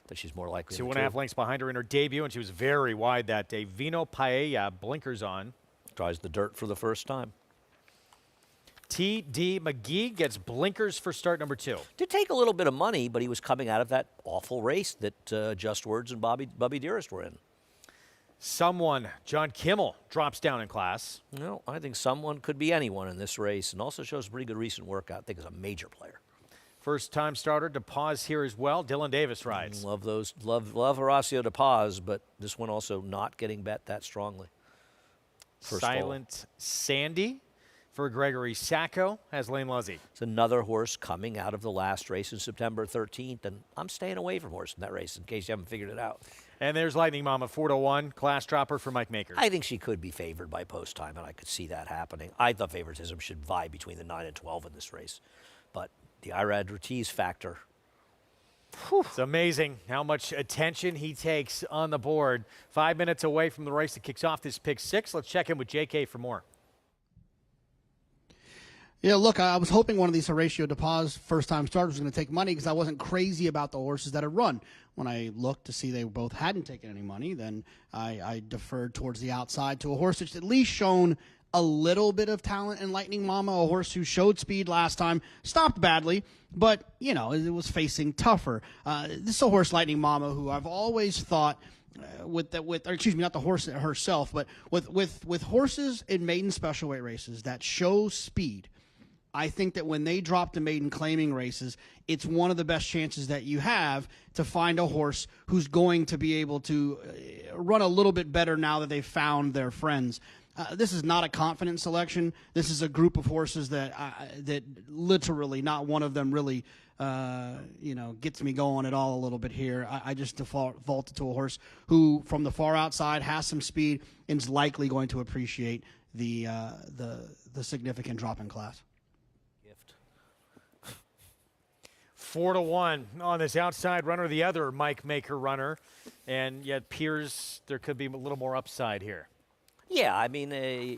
that she's more likely. 2.5 lengths behind her in her debut, and she was very wide that day. Vino Paella, blinkers on. Tries the dirt for the first time. T.D. McGee gets blinkers for start number 2. Did take a little bit of money, but he was coming out of that awful race that Just Words and Bubby Dearest were in. Someone, John Kimmel, drops down in class. No, I think someone could be anyone in this race, and also shows pretty good recent workout. I think is a major player. First time starter to pause here as well. Dylan Davis rides. Love those. Love Horacio de Paz, but this one also not getting bet that strongly. Silent Sandy for Gregory Sacco has Lane Luzzy. It's another horse coming out of the last race in September 13th, and I'm staying away from horse in that race in case you haven't figured it out. And there's Lightning Mama, 4-1, class dropper for Mike Maker. I think she could be favored by post time, and I could see that happening. I thought favoritism should vie between the 9 and 12 in this race, but the Irad Ortiz factor. Whew. It's amazing how much attention he takes on the board. 5 minutes away from the race that kicks off this pick 6. Let's check in with JK for more. Yeah, look, I was hoping one of these Horacio de Paz first-time starters was going to take money because I wasn't crazy about the horses that had run. When I looked to see they both hadn't taken any money, then I deferred towards the outside to a horse that's at least shown a little bit of talent in Lightning Mama, a horse who showed speed last time, stopped badly, but, you know, it was facing tougher. This is a horse, Lightning Mama, who I've always thought not the horse herself, but with horses in maiden special weight races that show speed, I think that when they drop to maiden claiming races, it's one of the best chances that you have to find a horse who's going to be able to run a little bit better now that they've found their friends. This is not a confident selection. This is a group of horses that literally not one of them really gets me going at all a little bit here. I just defaulted to a horse who, from the far outside, has some speed and is likely going to appreciate the significant drop in class. 4-1 on this outside runner, the other Mike Maker runner, and yet Piers, there could be a little more upside here. Yeah, I mean,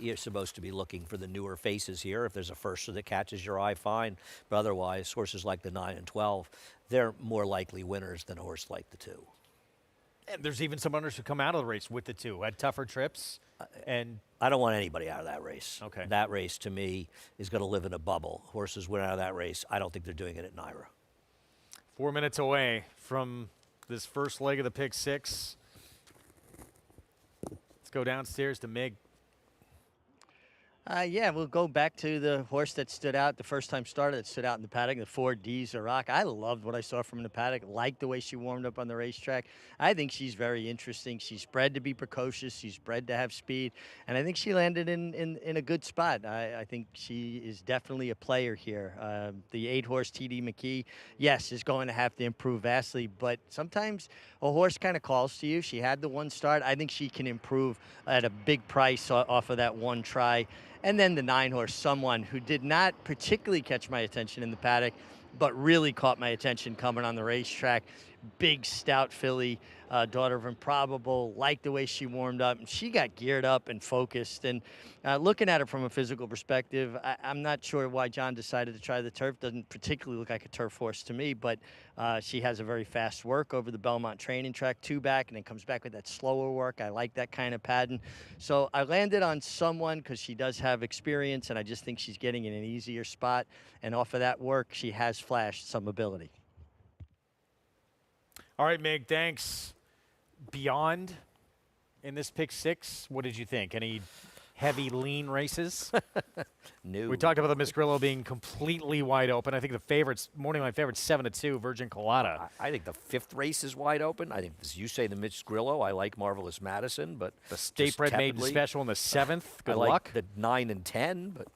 you're supposed to be looking for the newer faces here. If there's a firster that catches your eye, fine. But otherwise, horses like the 9 and 12, they're more likely winners than a horse like the 2. And there's even some runners who come out of the race with the 2, had tougher trips. And I don't want anybody out of that race. Okay. That race, to me, is going to live in a bubble. Horses win out of that race. I don't think they're doing it at Naira. 4 minutes away from this first leg of the pick 6. Let's go downstairs to Mig. Yeah, we'll go back to the horse that stood out, the first-time starter that stood out in the paddock, the 4D Zarak. I loved what I saw from the paddock, liked the way she warmed up on the racetrack. I think she's very interesting. She's bred to be precocious. She's bred to have speed. And I think she landed in a good spot. I think she is definitely a player here. The 8-horse TD McKee, yes, is going to have to improve vastly, but sometimes a horse kind of calls to you. She had the one start. I think she can improve at a big price off of that one try. And then the 9-horse, Someone, who did not particularly catch my attention in the paddock, but really caught my attention coming on the racetrack. Big, stout filly, daughter of Improbable, liked the way she warmed up. And she got geared up and focused. And looking at her from a physical perspective, I'm not sure why John decided to try the turf. Doesn't particularly look like a turf horse to me, but she has a very fast work over the Belmont training track, 2 back, and then comes back with that slower work. I like that kind of pattern. So I landed on Someone because she does have experience, and I just think she's getting in an easier spot. And off of that work, she has flashed some ability. All right, Mig, thanks. Beyond in this pick 6, what did you think? Any heavy, lean races? No. We talked about the Miss Grillo being completely wide open. I think the favorites, morning line favorites, 7-2, Virgin Colada. I think the 5th race is wide open. I think, as you say, the Miss Grillo. I like Marvelous Madison, but the State Bred Maiden Special in the 7th. Good luck. Like the 9 and 10, but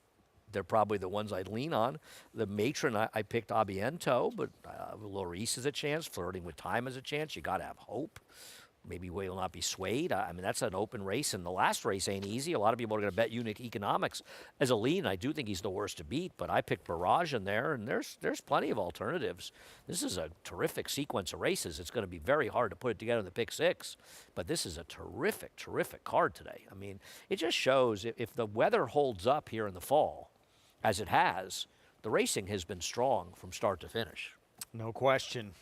they're probably the ones I'd lean on. The Matron, I picked Abiento, but Loris is a chance. Flirting with Time is a chance. You got to have hope. Maybe we will not be swayed. I mean, that's an open race, and the last race ain't easy. A lot of people are going to bet Unique Economics as a lead. I do think he's the worst to beat, but I picked Barrage in there, and there's plenty of alternatives. This is a terrific sequence of races. It's going to be very hard to put it together in the pick 6, but this is a terrific, terrific card today. I mean, it just shows if the weather holds up here in the fall, as it has, the racing has been strong from start to finish. No question.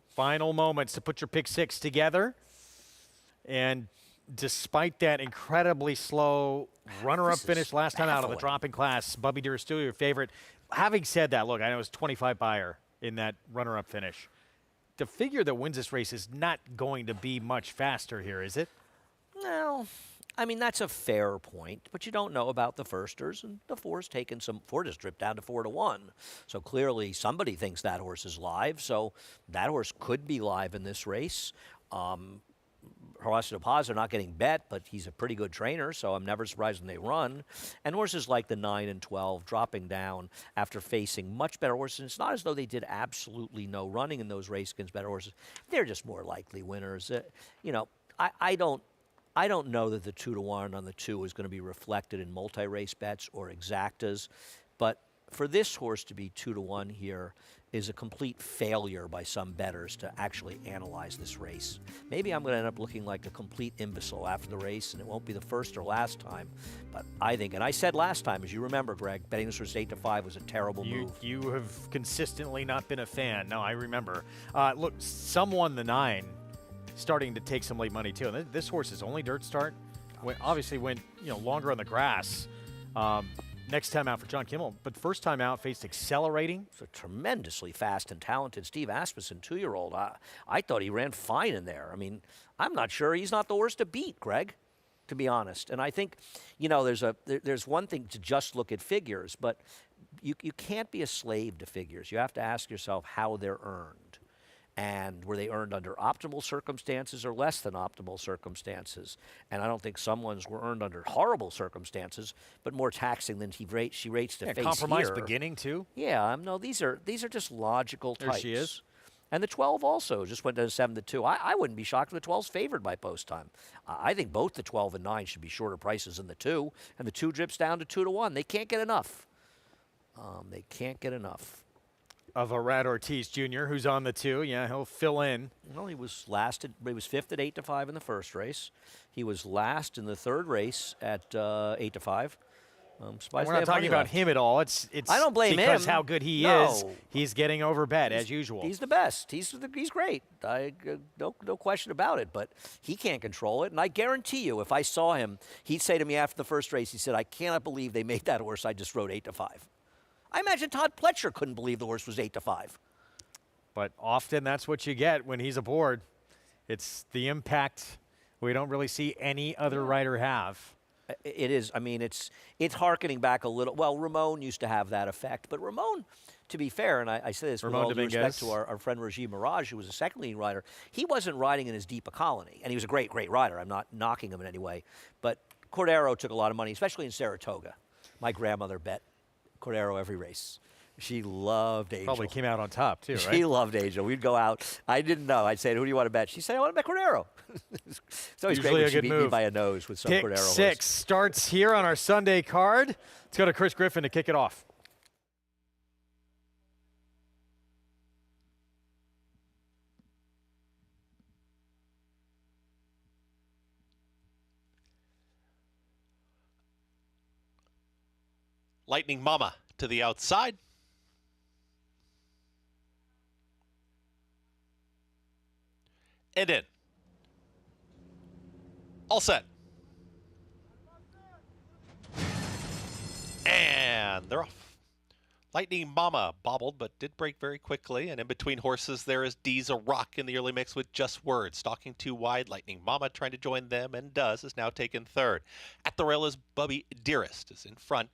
Final moments to put your pick 6 together. And despite that incredibly slow runner-up finish last time out of the dropping class, Bubby Deere still your favorite. Having said that, look, I know it's 25 buyer in that runner-up finish. The figure that wins this race is not going to be much faster here, is it? No. I mean, that's a fair point, but you don't know about the firsters, and the four's taken some. Ford has dripped down to 4-1. So clearly somebody thinks that horse is live, so that horse could be live in this race. Horacio Paz are not getting bet, but he's a pretty good trainer, so I'm never surprised when they run. And horses like the 9 and 12 dropping down after facing much better horses. It's not as though they did absolutely no running in those races against better horses. They're just more likely winners. I don't know that the 2-1 on the 2 is going to be reflected in multi-race bets or exactas, but for this horse to be 2-1 here is a complete failure by some bettors to actually analyze this race. Maybe I'm going to end up looking like a complete imbecile after the race, and it won't be the first or last time. But I think, and I said last time, as you remember, Greg, betting this horse 8-5 was a terrible move. You have consistently not been a fan. No, I remember. Look, Someone the 9 starting to take some late money too. And this horse's only dirt start obviously went longer on the grass. Next time out for John Kimmel, but first time out faced Accelerating. It's a tremendously fast and talented Steve Asmussen 2-year-old. I thought he ran fine in there. I mean, I'm not sure he's not the worst to beat, Greg, to be honest. And I think, there's one thing to just look at figures, but you can't be a slave to figures. You have to ask yourself how they're earned. And were they earned under optimal circumstances or less than optimal circumstances? And I don't think Someone's were earned under horrible circumstances, but more taxing than she rates to face compromise here. beginning too. Yeah, no, these are just logical types. There she is. And the 12 also just went down to 7-2. I wouldn't be shocked if the 12's favored by post time. I think both the 12 and 9 should be shorter prices than the 2, and the 2 drips down to 2-1. They can't get enough. They can't get enough. of Arad Ortiz Jr., who's on the 2. Yeah, he'll fill in. Well, he was last. He was 5th at 8-5 in the first race. He was last in the third race at 8-5. We're not talking about him at all. It's I don't blame him. because how good he is. He's getting overbet as usual. He's the best. He's great. No question about it. But he can't control it. And I guarantee you, if I saw him, he'd say to me after the first race, he said, "I cannot believe they made that horse I just rode 8-5." I imagine Todd Pletcher couldn't believe the horse was 8-5. But often that's what you get when he's aboard. It's the impact we don't really see any other rider have. It is. I mean, it's hearkening back a little. Well, Ramon used to have that effect. But Ramon, to be fair, and I say this with all due respect to our friend Rajiv Mirage, who was a second leading rider, he wasn't riding in as deep a colony. And he was a great, great rider. I'm not knocking him in any way. But Cordero took a lot of money, especially in Saratoga. My grandmother bet Cordero every race. She loved Angel. Probably came out on top, too, right? She loved Angel. We'd go out. I didn't know. I'd say, who do you want to bet? She'd say, I want to bet Cordero. It's always great when she beat me by a nose with some Pick Cordero 6 horse. starts here on our Sunday card. Let's go to Chris Griffin to kick it off. Lightning Mama to the outside. And in. All set. And they're off. Lightning Mama bobbled, but did break very quickly. And in between horses, there is D's a Rock in the early mix with Just Words. Stalking too wide, Lightning Mama trying to join them, and does, is now taken third. At the rail is Bubby Dearest, is in front.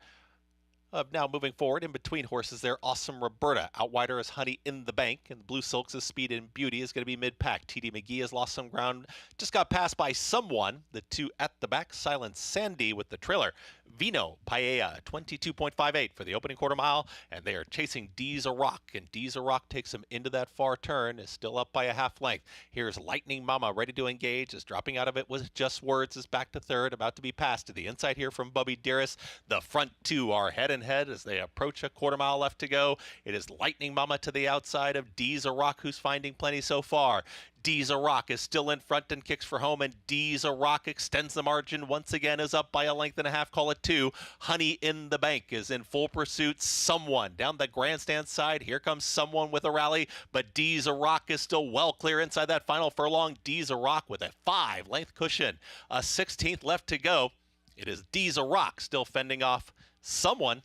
Now moving forward, in between horses there, Awesome Roberta. Outwider is Honey in the Bank, and Blue Silks' Speed and Beauty is going to be mid-pack. TD McGee has lost some ground, just got passed by someone. The 2 at the back, Silent Sandy with the trailer. Vino Paella, 22.58 for the opening quarter mile, and they are chasing D's a Rock, and D's a Rock takes him into that far turn, is still up by a half length. Here's Lightning Mama ready to engage, is dropping out of it with Just Words, is back to third, about to be passed to the inside here from Bubby Dearest. The front 2 are head and head as they approach a quarter mile left to go. It is Lightning Mama to the outside of D's a Rock, who's finding plenty so far. D's a Rock is still in front and kicks for home, and D's a Rock extends the margin once again, is up by a length and a half, call it 2. Honey in the Bank is in full pursuit. Someone down the grandstand side. Here comes Someone with a rally, but D's a Rock is still well clear inside that final furlong. D's a Rock with a 5-length cushion. A 16th left to go. It is D's a Rock still fending off Someone.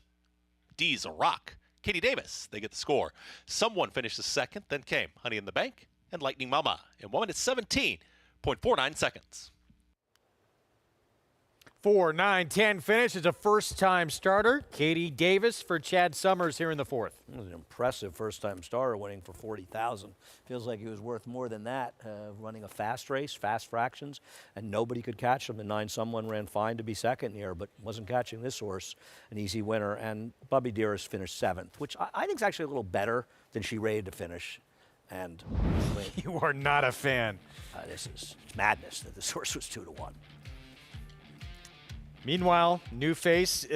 D's a Rock. Katie Davis, they get the score. Someone finished the second, then came Honey in the Bank and Lightning Mama in 1 minute 17.49 seconds. 4-9-10 finish is a first-time starter. Katie Davis for Chad Summers here in the 4th. It was an impressive first-time starter, winning for $40,000. Feels like he was worth more than that, running a fast race, fast fractions, and nobody could catch him. The 9 Someone ran fine to be second here, but wasn't catching this horse. An easy winner, and Bubby Dearest finished 7th, which I think is actually a little better than she rated to finish. And you are not a fan. This is madness that this horse was 2-1. Meanwhile, new face,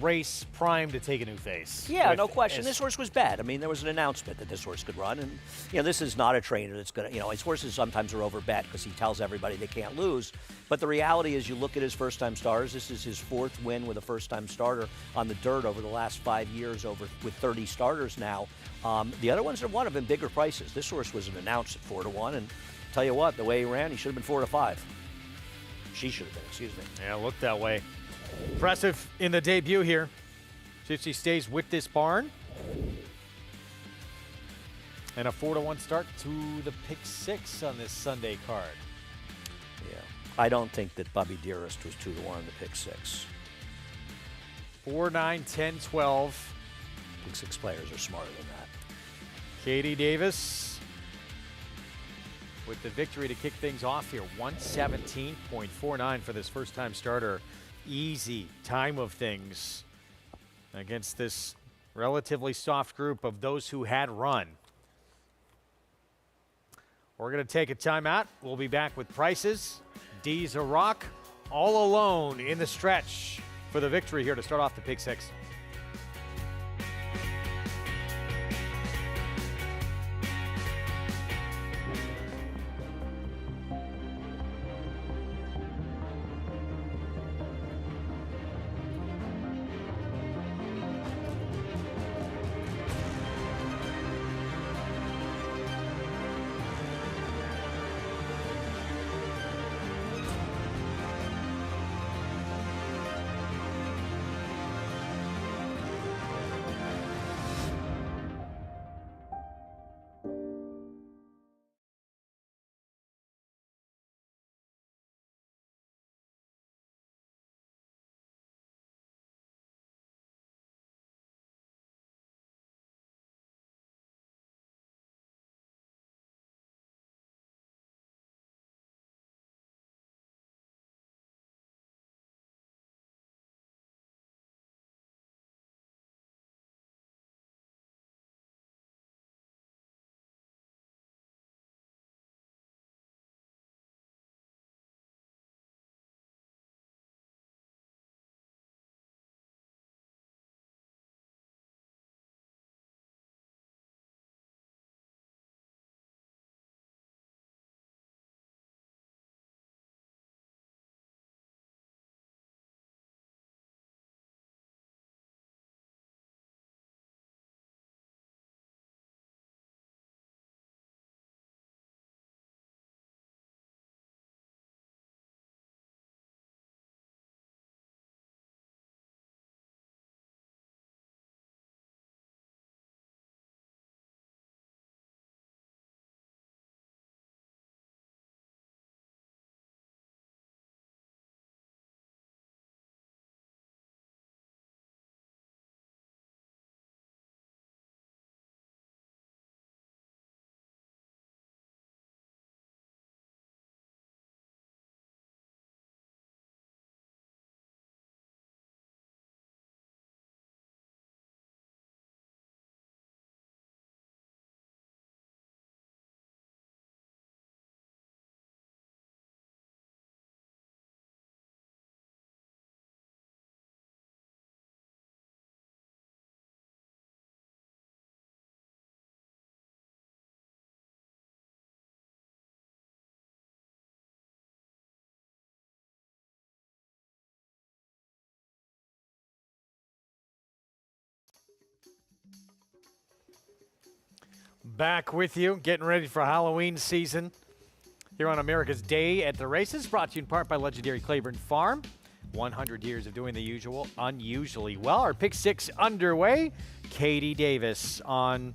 race primed to take a new face. Yeah, no question. This horse was bad. I mean, there was an announcement that this horse could run. And, this is not a trainer that's going to, his horses sometimes are overbet because he tells everybody they can't lose. But the reality is you look at his first-time starters. This is his 4th win with a first-time starter on the dirt over the last 5 years, with 30 starters now. The other ones that won have been bigger prices. This horse was an announced at 4-1. And tell you what, the way he ran, he should have been 4-5. She should have been, excuse me. Yeah, it looked that way. Impressive in the debut here. See if she stays with this barn. And a 4-1 start to the pick 6 on this Sunday card. Yeah, I don't think that Bubby Dearest was 2-1 in the pick 6. 4, 9, 10, 12. Pick 6 players are smarter than that. Katie Davis with the victory to kick things off here. 117.49 for this first-time starter. Easy time of things against this relatively soft group of those who had run. We're going to take a timeout. We'll be back with prices. D's a Rock all alone in the stretch for the victory here to start off the pick 6. Back with you, getting ready for Halloween season here on America's Day at the Races, brought to you in part by legendary Claiborne Farm. 100 years of doing the usual unusually well. Our pick 6 underway. Katie Davis on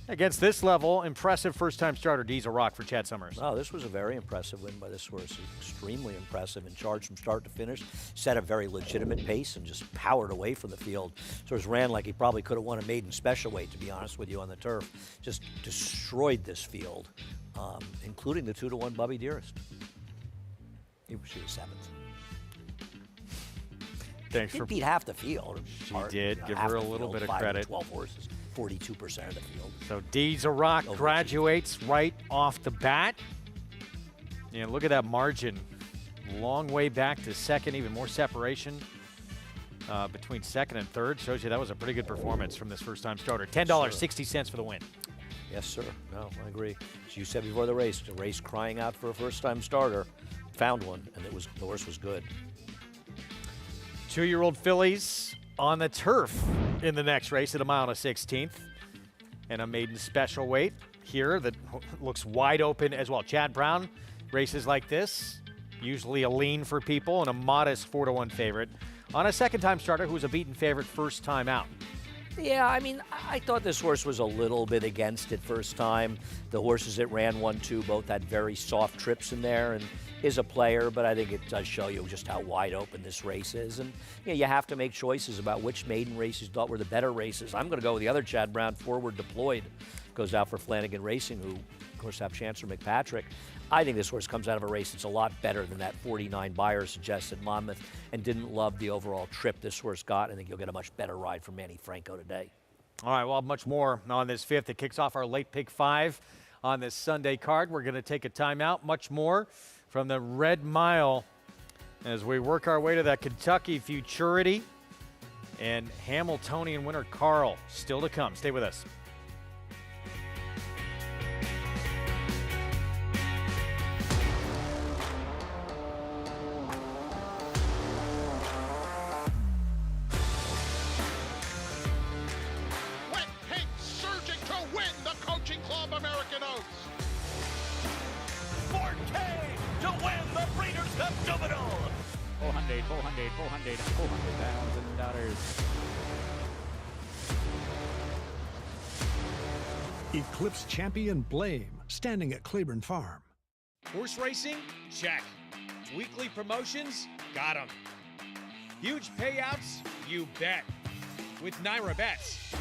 against this level. Impressive first-time starter, Diesel Rock for Chad Summers. Oh, this was a very impressive win by this horse. Extremely impressive in charge from start to finish. Set a very legitimate pace and just powered away from the field. So it ran like he probably could have won a maiden special weight, to be honest with you, on the turf. Just destroyed this field, including the 2-1 Bubby Dearest. She was 7th. Thanks She for beat half the field. She did. Give her a little bit of credit. 12 horses, 42% of the field. So Diesel Rock graduates right off the bat. And look at that margin. Long way back to second, even more separation between second and third. Shows you that was a pretty good performance from this first-time starter. $10.60 for the win. Yes, sir. No, I agree. As you said before the race crying out for a first-time starter. Found one, and the horse was good. 2-year-old fillies on the turf in the next race at 1.16 miles. And a maiden special weight here that looks wide open as well. Chad Brown, races like this, usually a lean for people, and a modest 4-1 favorite on a second-time starter who was a beaten favorite first time out. Yeah, I mean, I thought this horse was a little bit against it first time. The horses that ran 1-2 both had very soft trips in there and is a player, but I think it does show you just how wide open this race is. And you have to make choices about which maiden races you thought were the better races. I'm going to go with the other Chad Brown, forward deployed. Goes out for Flanagan Racing, who, of course, have Chancellor McPatrick. I think this horse comes out of a race that's a lot better than that 49 buyer suggested Monmouth, and didn't love the overall trip this horse got. I think you'll get a much better ride from Manny Franco today. All right, well, much more on this 5th. It kicks off our late pick 5 on this Sunday card. We're going to take a timeout. Much more from the Red Mile as we work our way to that Kentucky Futurity and Hamiltonian winner Carl still to come. Stay with us. Wet Pink surging to win the Coaching Club American Oaks. 4K to win the Breeders' Cup Juvenile. $400,000. Eclipse champion Blame, standing at Claiborne Farm. Horse racing? Check. Weekly promotions? Got 'em. Huge payouts? You bet. With Naira Bets.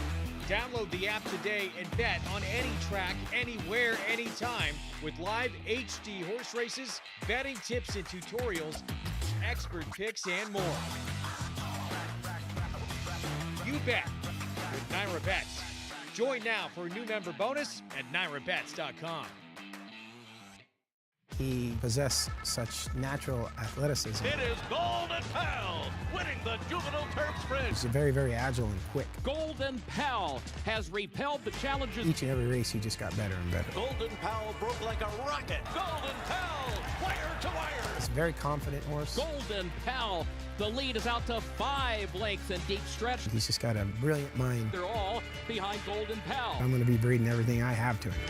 Download the app today and bet on any track, anywhere, anytime with live HD horse races, betting tips and tutorials, expert picks, and more. You bet with Naira Bets. Join now for a new member bonus at NairaBets.com. He possessed such natural athleticism. It is Golden Pal winning the Juvenile Turf Sprint. He's very, very agile and quick. Golden Pal has repelled the challenges. Each and every race, he just got better and better. Golden Pal broke like a rocket. Golden Pal, wire to wire. He's a very confident horse. Golden Pal, the lead is out to 5 lengths in deep stretch. He's just got a brilliant mind. They're all behind Golden Pal. I'm going to be breeding everything I have to him.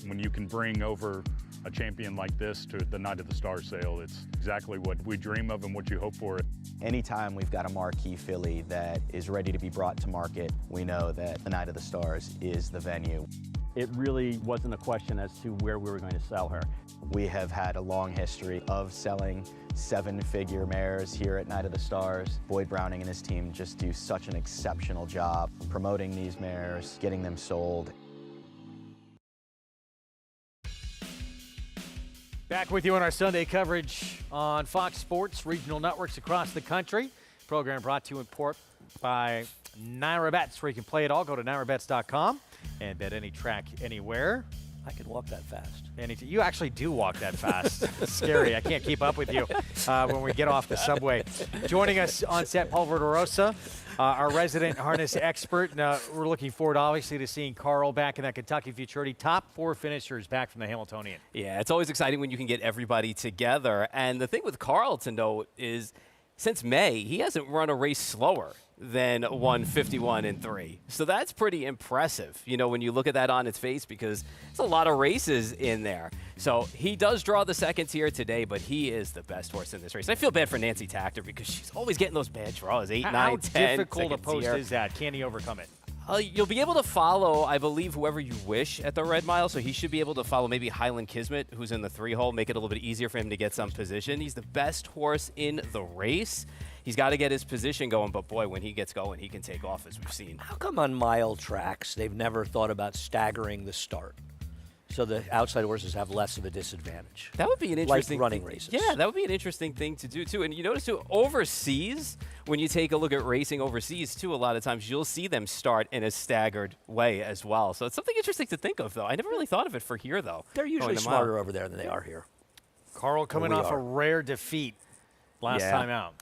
When you can bring over a champion like this to the Night of the Stars sale, it's exactly what we dream of and what you hope for. Anytime we've got a marquee filly that is ready to be brought to market, we know that the Night of the Stars is the venue. It really wasn't a question as to where we were going to sell her. We have had a long history of selling 7-figure mares here at Night of the Stars. Boyd Browning and his team just do such an exceptional job promoting these mares, getting them sold. Back with you on our Sunday coverage on Fox Sports, regional networks across the country. Program brought to you in part by Naira Bets, where you can play it all. Go to NairaBets.com and bet any track, anywhere. I can walk that fast. You actually do walk that fast. It's scary. I can't keep up with you when we get off the subway. Joining us on set, Paul Verderosa, our resident harness expert. Now, we're looking forward, obviously, to seeing Carl back in that Kentucky Futurity. Top 4 finishers back from the Hamiltonian. Yeah, it's always exciting when you can get everybody together. And the thing with Carl to note is, since May, he hasn't run a race slower than won 51-3. So that's pretty impressive, you know, when you look at that on its face, because there's a lot of races in there. So he does draw the second tier today, but he is the best horse in this race. I feel bad for Nancy Tactor because she's always getting those bad draws, 8, 9, 10. How difficult a post tier. is that? Can he overcome it? You'll be able to follow, I believe, whoever you wish at the Red Mile. So he should be able to follow maybe Highland Kismet, who's in the 3-hole, make it a little bit easier for him to get some position. He's the best horse in the race. He's got to get his position going, but boy, when he gets going, he can take off, as we've seen. How come on mile tracks they've never thought about staggering the start, so the outside horses have less of a disadvantage? That would be an interesting like running races. Yeah, that would be an interesting thing to do too. And you notice too, overseas, when you take a look at racing overseas too, a lot of times you'll see them start in a staggered way as well. So it's something interesting to think of, though. I never really thought of it for here, though. They're usually smarter over there than they are here. Carl coming off a rare defeat last time out.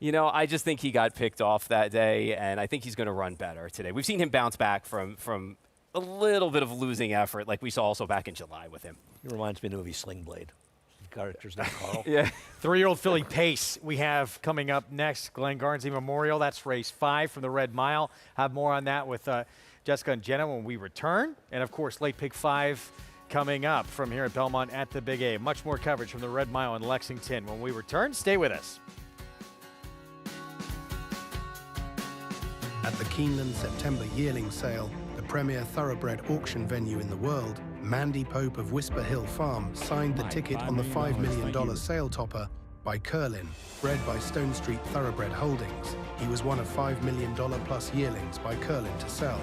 You know, I just think he got picked off that day, and I think he's going to run better today. We've seen him bounce back from a little bit of losing effort, like we saw also back in July with him. He reminds me of the movie Sling Blade. The character's name Carl. Yeah. 3-year-old filly Pace we have coming up next. Glen Garcy Memorial. That's race 5 from the Red Mile. Have more on that with Jessica and Jenna when we return. And, of course, late pick 5 coming up from here at Belmont at the Big A. Much more coverage from the Red Mile in Lexington. When we return, stay with us. At the Keeneland September yearling sale, the premier thoroughbred auction venue in the world, Mandy Pope of Whisper Hill Farm signed the ticket on the $5 million sale topper by Curlin, bred by Stone Street Thoroughbred Holdings. He was one of $5 million plus yearlings by Curlin to sell.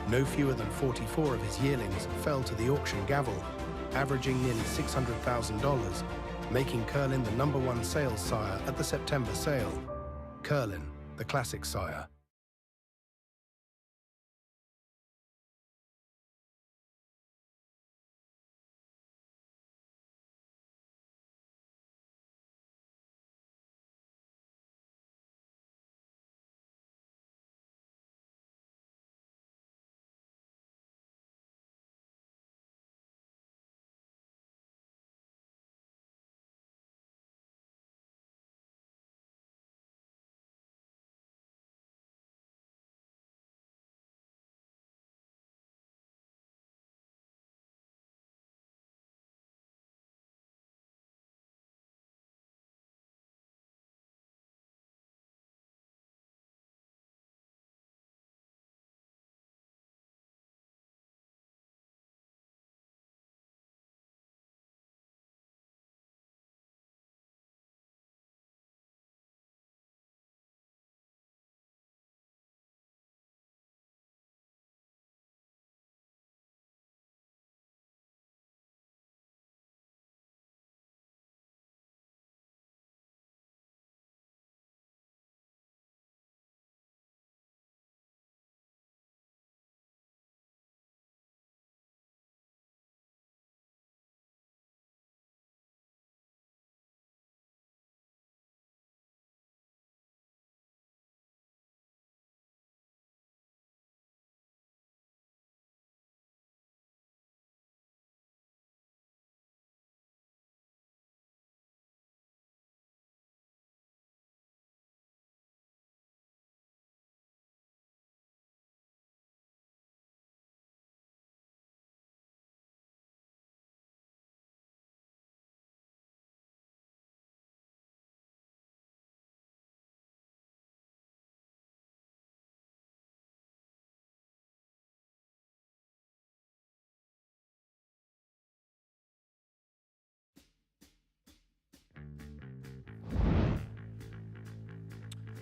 No fewer than 44 of his yearlings fell to the auction gavel, averaging nearly $600,000, making Curlin the #1 sales sire at the September sale. Curlin, the classic sire.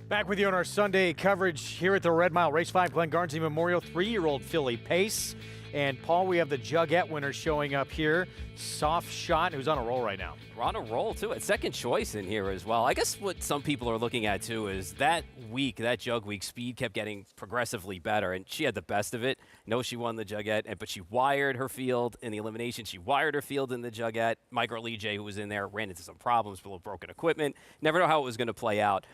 Back with you on our Sunday coverage here at the Red Mile. Race 5, Glen Garcy Memorial, 3-year-old filly Pace. And, Paul, we have the Jugette winner showing up here. Soft Shot, who's on a roll right now. We're on a roll, too. It's second choice in here as well. I guess what some people are looking at, too, is that week, that Jug week, speed kept getting progressively better, and she had the best of it. No, she won the Jugette, but she wired her field in the elimination. She wired her field in the Jugette. Micro Lee J, who was in there, ran into some problems, below broken equipment. Never know how it was going to play out.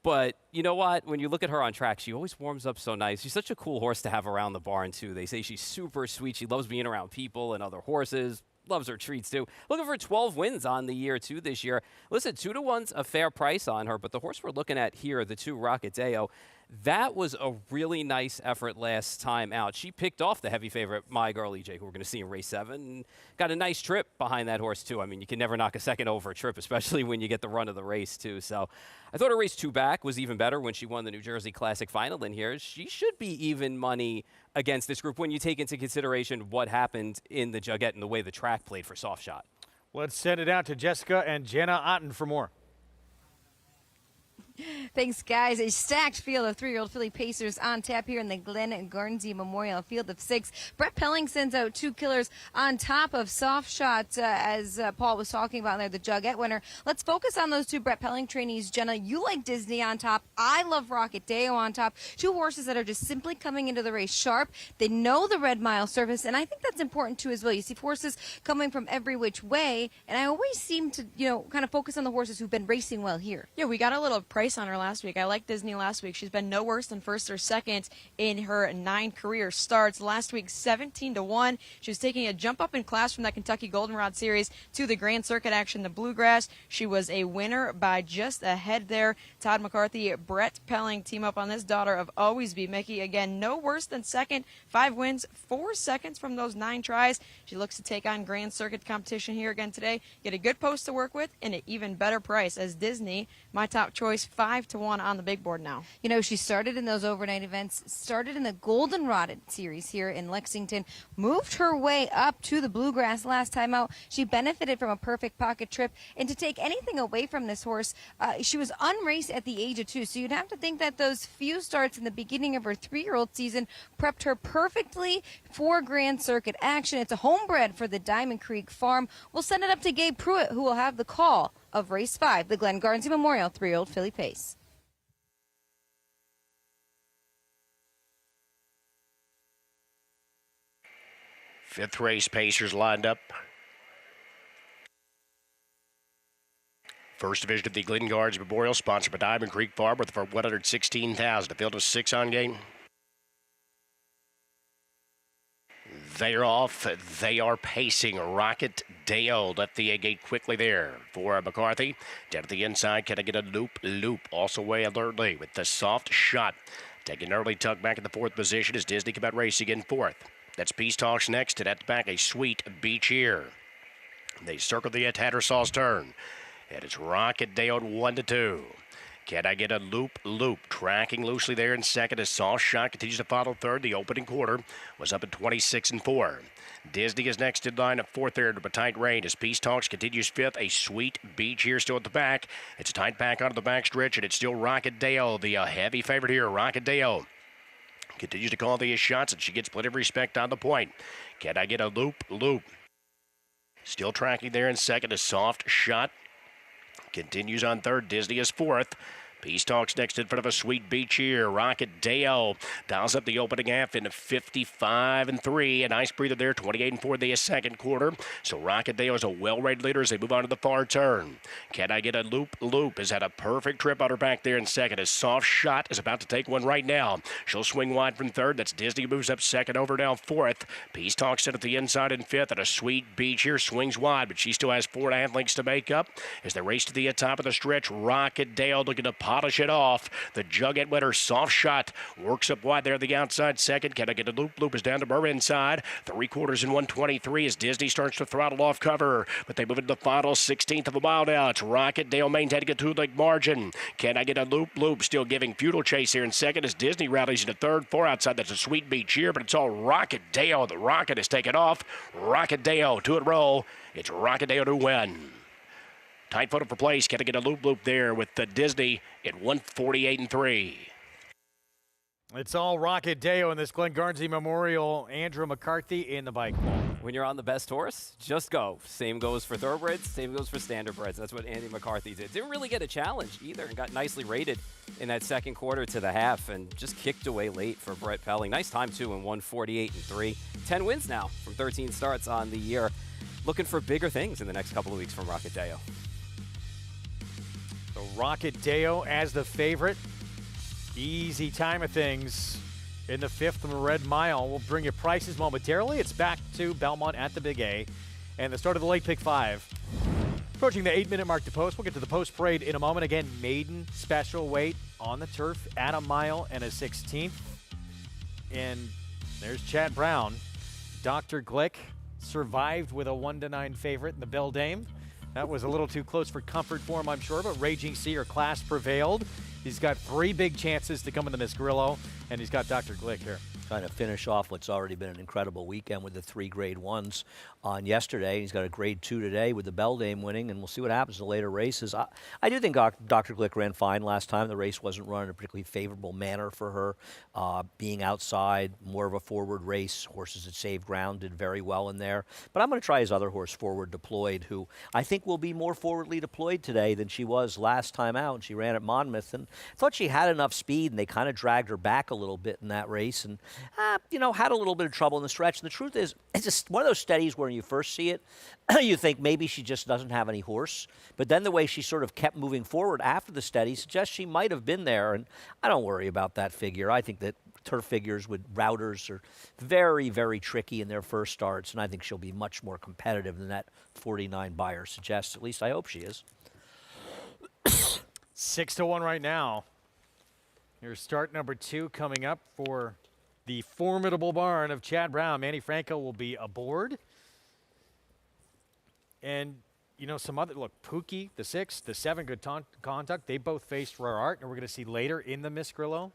But you know what? When you look at her on track, she always warms up so nice. She's such a cool horse to have around the barn, too. They say she's super sweet. She loves being around people and other horses. Loves her treats, too. Looking for 12 wins on the year, too, this year. Listen, 2-1's a fair price on her, but the horse we're looking at here, the 2 Rocket Deo, That was a really nice effort last time out. She picked off the heavy favorite, My Girl EJ, who we're going to see in race 7, and got a nice trip behind that horse, too. I mean, you can never knock a second over a trip, especially when you get the run of the race, too. So I thought her race 2 back was even better when she won the New Jersey Classic final in here. She should be even money against this group when you take into consideration what happened in the Jugette and the way the track played for Soft Shot. Let's send it out to Jessica and Jenna Otten for more. Thanks, guys. A stacked field of 3-year-old filly pacers on tap here in the Glen Garcy Memorial field of 6. Brett Pelling sends out 2 killers on top of Soft Shot, as Paul was talking about there, the Jugette winner. Let's focus on those 2 Brett Pelling trainees. Jenna, you like Disney on top. I love Rocket Deo on top. 2 horses that are just simply coming into the race sharp. They know the Red Mile surface, and I think that's important, too, as well. You see horses coming from every which way, and I always seem to, kind of focus on the horses who've been racing well here. Yeah, we got a little price on her last week. I liked Disney last week. She's been no worse than first or second in her 9 career starts. Last week, 17-1. She was taking a jump up in class from that Kentucky Goldenrod Series to the Grand Circuit action, the Bluegrass. She was a winner by just a head there. Todd McCarthy, Brett Pelling team up on this daughter of Always Be Mickey. Again, no worse than second. 5 wins, 4 seconds from those 9 tries. She looks to take on Grand Circuit competition here again today. Get a good post to work with and an even better price as Disney, my top choice, 5-1 on the big board now. She started in those overnight events, started in the Goldenrod Series here in Lexington, moved her way up to the Bluegrass last time out. She benefited from a perfect pocket trip, and to take anything away from this horse, she was unraced at the age of 2, so you'd have to think that those few starts in the beginning of her 3-year-old season prepped her perfectly for Grand Circuit action. It's a homebred for the Diamond Creek Farm. We'll send it up to Gabe Pruitt, who will have the call of race 5, the Glen Garcy Memorial 3-year-old filly pace. Fifth race, Pacers lined up. First division of the Glen Garcy Memorial, sponsored by Diamond Creek Farm, with for $116,000. A field of 6 on game. They're off. They are pacing. Rocket Dale left the gate quickly there for McCarthy. Down to the inside. Can I get a loop? Also way alertly with the Soft Shot. Taking an early tuck back in the 4th position as Disney come out racing in 4th. That's Peace Talks next, and at the back, a Sweet Beach here. They circle the Tatteralls turn. And it's Rocket Dale 1-2. Can I get a loop? Tracking loosely there in second as Soft Shot continues to follow third. The opening quarter was up at 26-4. Disney is next in line at 4th there to a tight rein as Peace Talks continues 5th. A Sweet Beach here still at the back. It's a tight back onto the back stretch, and it's still Rocket Dale, the heavy favorite here. Rocket Dale continues to call the shots, and she gets plenty of respect on the point. Can I get a loop? Still tracking there in second as Soft Shot. Continues on third. Disney is 4th. Peace Talks next in front of a Sweet Beach here. Rocket Dale dials up the opening half in 55-3. A nice breather there, 28-4 the second quarter. So Rocket Dale is a well-rated leader as they move on to the far turn. Can I get a loop? Has had a perfect trip on her back there in second. A Soft Shot is about to take one right now. She'll swing wide from third. That's Disney moves up second over now 4th. Peace Talks set at the inside in 5th. And a Sweet Beach here swings wide, but she still has 4.5 lengths to make up as they race to the top of the stretch. Rocket Dale looking to polish it off. The Jugette winner, Soft Shot, works up wide there on the outside second. Can I get a loop? Is down to Burr inside. 3/4 in 123 as Disney starts to throttle off cover. But they move into the final 16th of a mile now. It's Rocket Dale maintaining a 2-leg margin. Can I get a loop? Still giving futile chase here in second as Disney rallies into third. 4 outside. That's a Sweet Beach here, but it's all Rocket Dale. The Rocket is taken off. Rocket Dale, 2 in a row. It's Rocket Dale to win. Tight photo for place. Can I get a loop there with the Disney at 148-3. It's all Rocket Deo in this Glen Garcy Memorial. Andrew McCarthy in the bike ball. When you're on the best horse, just go. Same goes for thoroughbreds, same goes for standardbreds. That's what Andy McCarthy did. Didn't really get a challenge either and got nicely rated in that second quarter to the half and just kicked away late for Brett Pelling. Nice time, too, in 148-3. 10 wins now from 13 starts on the year. Looking for bigger things in the next couple of weeks from Rocket Deo. So Rocket Deo as the favorite. Easy time of things in the 5th of the Red Mile. We'll bring you prices momentarily. It's back to Belmont at the Big A and the start of the late pick 5. Approaching the 8-minute mark to post. We'll get to the post parade in a moment. Again, maiden special weight on the turf at a mile and a 16th. And there's Chad Brown. Dr. Glick survived with a 1-9 favorite in the Beldame. That was a little too close for comfort for him, I'm sure, but Raging Sea or class prevailed. He's got 3 big chances to come in the Miss Grillo, and he's got Dr. Glick here. Trying to finish off what's already been an incredible weekend with the 3 grade 1s on yesterday. He's got a grade 2 today with the Beldame winning, and we'll see what happens in the later races. I do think Dr. Glick ran fine last time. The race wasn't run in a particularly favorable manner for her. Being outside, more of a forward race. Horses that saved ground did very well in there. But I'm going to try his other horse, Forward Deployed, who I think will be more forwardly deployed today than she was last time out. She ran at Monmouth, and I thought she had enough speed, and they kind of dragged her back a little bit in that race. And had a little bit of trouble in the stretch. And the truth is, it's just one of those steadies where you first see it, you think maybe she just doesn't have any horse. But then the way she sort of kept moving forward after the steady suggests she might have been there. And I don't worry about that figure. I think that turf figures with routers are very, very tricky in their first starts. And I think she'll be much more competitive than that 49 buyer suggests. At least I hope she is. 6-1 right now. Here's start number 2 coming up for the formidable barn of Chad Brown. Manny Franco will be aboard. And, some other, look, Pookie, the 6, the 7, good conduct. They both faced Rare Art, and we're going to see later in the Miss Grillo.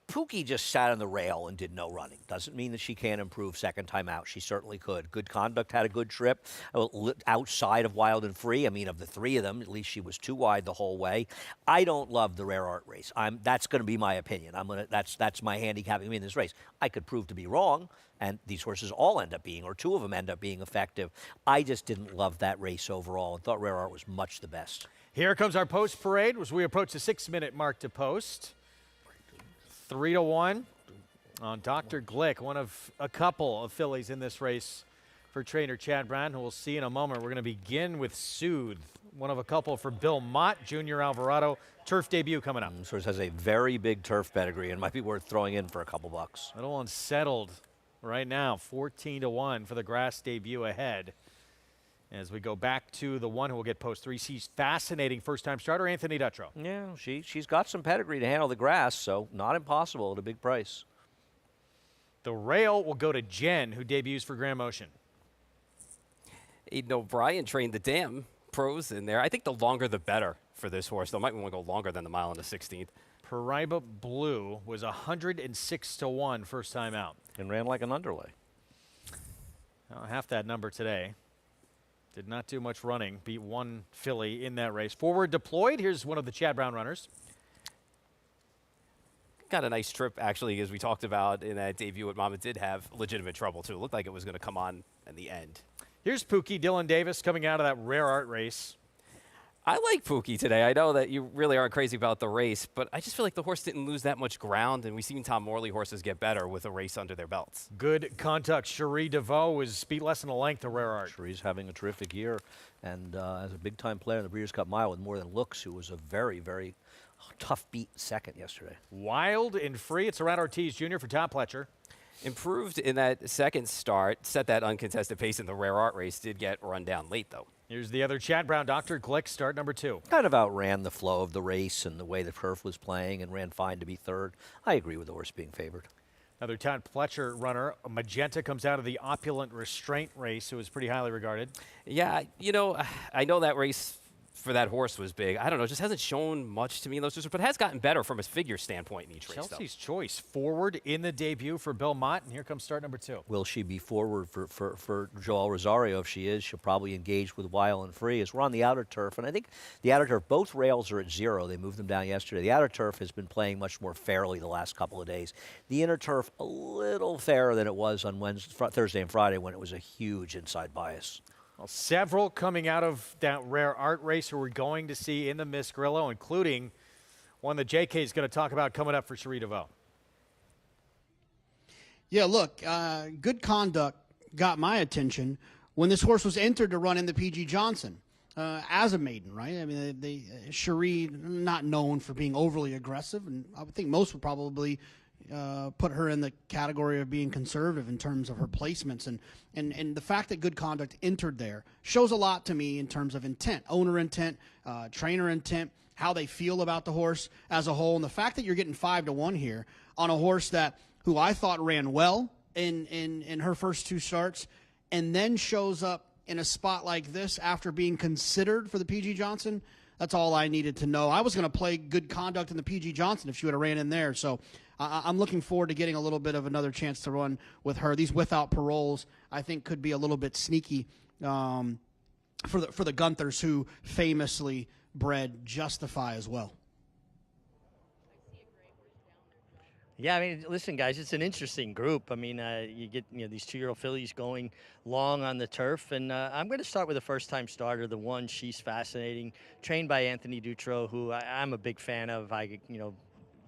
Pookie just sat on the rail and did no running. Doesn't mean that she can't improve second time out. She certainly could. Good conduct, had a good trip outside of Wild and Free. I mean, of the 3 of them, at least she was 2 wide the whole way. I don't love the Rare Art race. That's going to be my opinion. That's my handicapping me in this race. I could prove to be wrong, and these horses all end up being, or 2 of them end up being effective. I just didn't love that race overall and thought Rare Art was much the best. Here comes our post parade as we approach the 6-minute mark to post. 3-1 on Dr. Glick, one of a couple of fillies in this race for trainer Chad Brown, who we'll see in a moment. We're going to begin with Soothe, one of a couple for Bill Mott, Junior Alvarado. Turf debut coming up. This horse has a very big turf pedigree and might be worth throwing in for a couple bucks. Little unsettled right now, 14-1 for the grass debut ahead. As we go back to the one who will get post 3, she's fascinating first-time starter, Anthony Dutrow. Yeah, she's got some pedigree to handle the grass, so not impossible at a big price. The rail will go to Jen, who debuts for Grand Motion. Aiden O'Brien trained the damn pros in there. I think the longer the better for this horse. They might want to go longer than the mile and the 16th. Paraiba Blue was 106-1 first time out. And ran like an underlay. Half that number today. Did not do much running. Beat 1 filly in that race. Forward Deployed. Here's one of the Chad Brown runners. Got a nice trip, actually, as we talked about in that debut at Mama. Did have legitimate trouble, too. It looked like it was going to come on in the end. Here's Pookie, Dylan Davis, coming out of that Rare Art race. I like Pookie today. I know that you really aren't crazy about the race, but I just feel like the horse didn't lose that much ground, and we've seen Tom Morley horses get better with a race under their belts. Good contact. Cherie DeVoe was beat less than a length of Rare Art. Cherie's having a terrific year, and as a big-time player in the Breeders' Cup Mile with More Than Looks, who was a very, very tough beat second yesterday. Wild and Free. It's around Ortiz Jr. for Tom Pletcher. Improved in that second start, set that uncontested pace in the Rare Art race, did get run down late, though. Here's the other Chad Brown, Dr. Glick, start number 2. Kind of outran the flow of the race and the way the turf was playing and ran fine to be third. I agree with the horse being favored. Another Todd Pletcher runner. Magenta comes out of the Opulent Restraint race, who was pretty highly regarded. Yeah, I know that race for that horse was big. I don't know, just hasn't shown much to me in those two, but has gotten better from a figure standpoint in each race, though. Chelsea's Choice, forward in the debut for Bill Mott, and here comes start number 2. Will she be forward for Joel Rosario? If she is, she'll probably engage with Wild and Free. As we're on the outer turf, and I think the outer turf, both rails are at 0. They moved them down yesterday. The outer turf has been playing much more fairly the last couple of days. The inner turf, a little fairer than it was on Thursday and Friday when it was a huge inside bias. Well, several coming out of that Rare Art race who we're going to see in the Miss Grillo, including one that JK is going to talk about coming up for Cherie DeVoe. Yeah, look, good conduct got my attention when this horse was entered to run in the P.G. Johnson as a maiden, right? I mean, Cherie not known for being overly aggressive, and I would think most would probably put her in the category of being conservative in terms of her placements. And the fact that Good Conduct entered there shows a lot to me in terms of intent, owner intent, trainer intent, how they feel about the horse as a whole. And the fact that you're getting 5-1 here on a horse who I thought ran well in her first 2 starts, and then shows up in a spot like this after being considered for the P.G. Johnson, that's all I needed to know. I was going to play Good Conduct in the P.G. Johnson if she would have ran in there. So I'm looking forward to getting a little bit of another chance to run with her. These without paroles, I think, could be a little bit sneaky for the Gunthers, who famously bred Justify as well. Yeah, I mean, listen, guys, it's an interesting group. I mean, you get these 2-year-old fillies going long on the turf, and I'm going to start with a first-time starter, the one. She's fascinating, trained by Anthony Dutro, who I'm a big fan of. I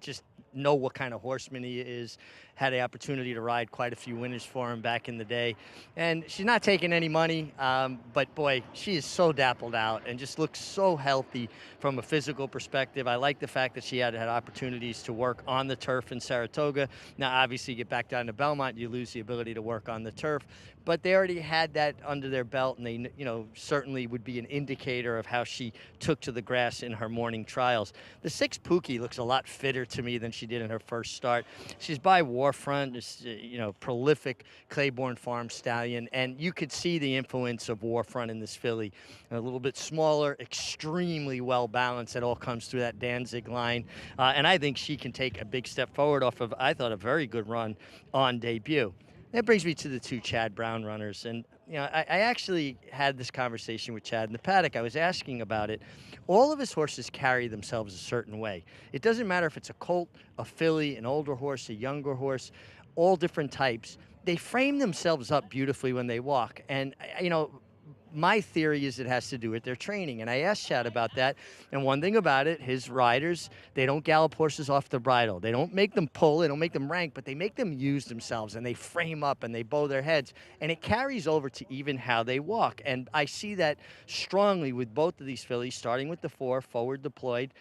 just know what kind of horseman he is. Had the opportunity to ride quite a few winners for him back in the day. And she's not taking any money, but boy, she is so dappled out and just looks so healthy from a physical perspective. I like the fact that she had opportunities to work on the turf in Saratoga. Now, obviously, you get back down to Belmont, you lose the ability to work on the turf. But they already had that under their belt, and they, certainly would be an indicator of how she took to the grass in her morning trials. The 6 Pookie looks a lot fitter to me than she did in her first start. She's by Warfront, this, prolific Claiborne Farm stallion, and you could see the influence of Warfront in this filly. A little bit smaller, extremely well balanced. It all comes through that Danzig line, and I think she can take a big step forward off of, I thought, a very good run on debut. That brings me to the 2 Chad Brown runners. And, I actually had this conversation with Chad in the paddock. I was asking about it. All of his horses carry themselves a certain way. It doesn't matter if it's a colt, a filly, an older horse, a younger horse, all different types. They frame themselves up beautifully when they walk. And, my theory is it has to do with their training. And I asked Chad about that. And one thing about it, his riders, they don't gallop horses off the bridle. They don't make them pull, they don't make them rank, but they make them use themselves, and they frame up and they bow their heads. And it carries over to even how they walk. And I see that strongly with both of these fillies, starting with the 4, forward deployed.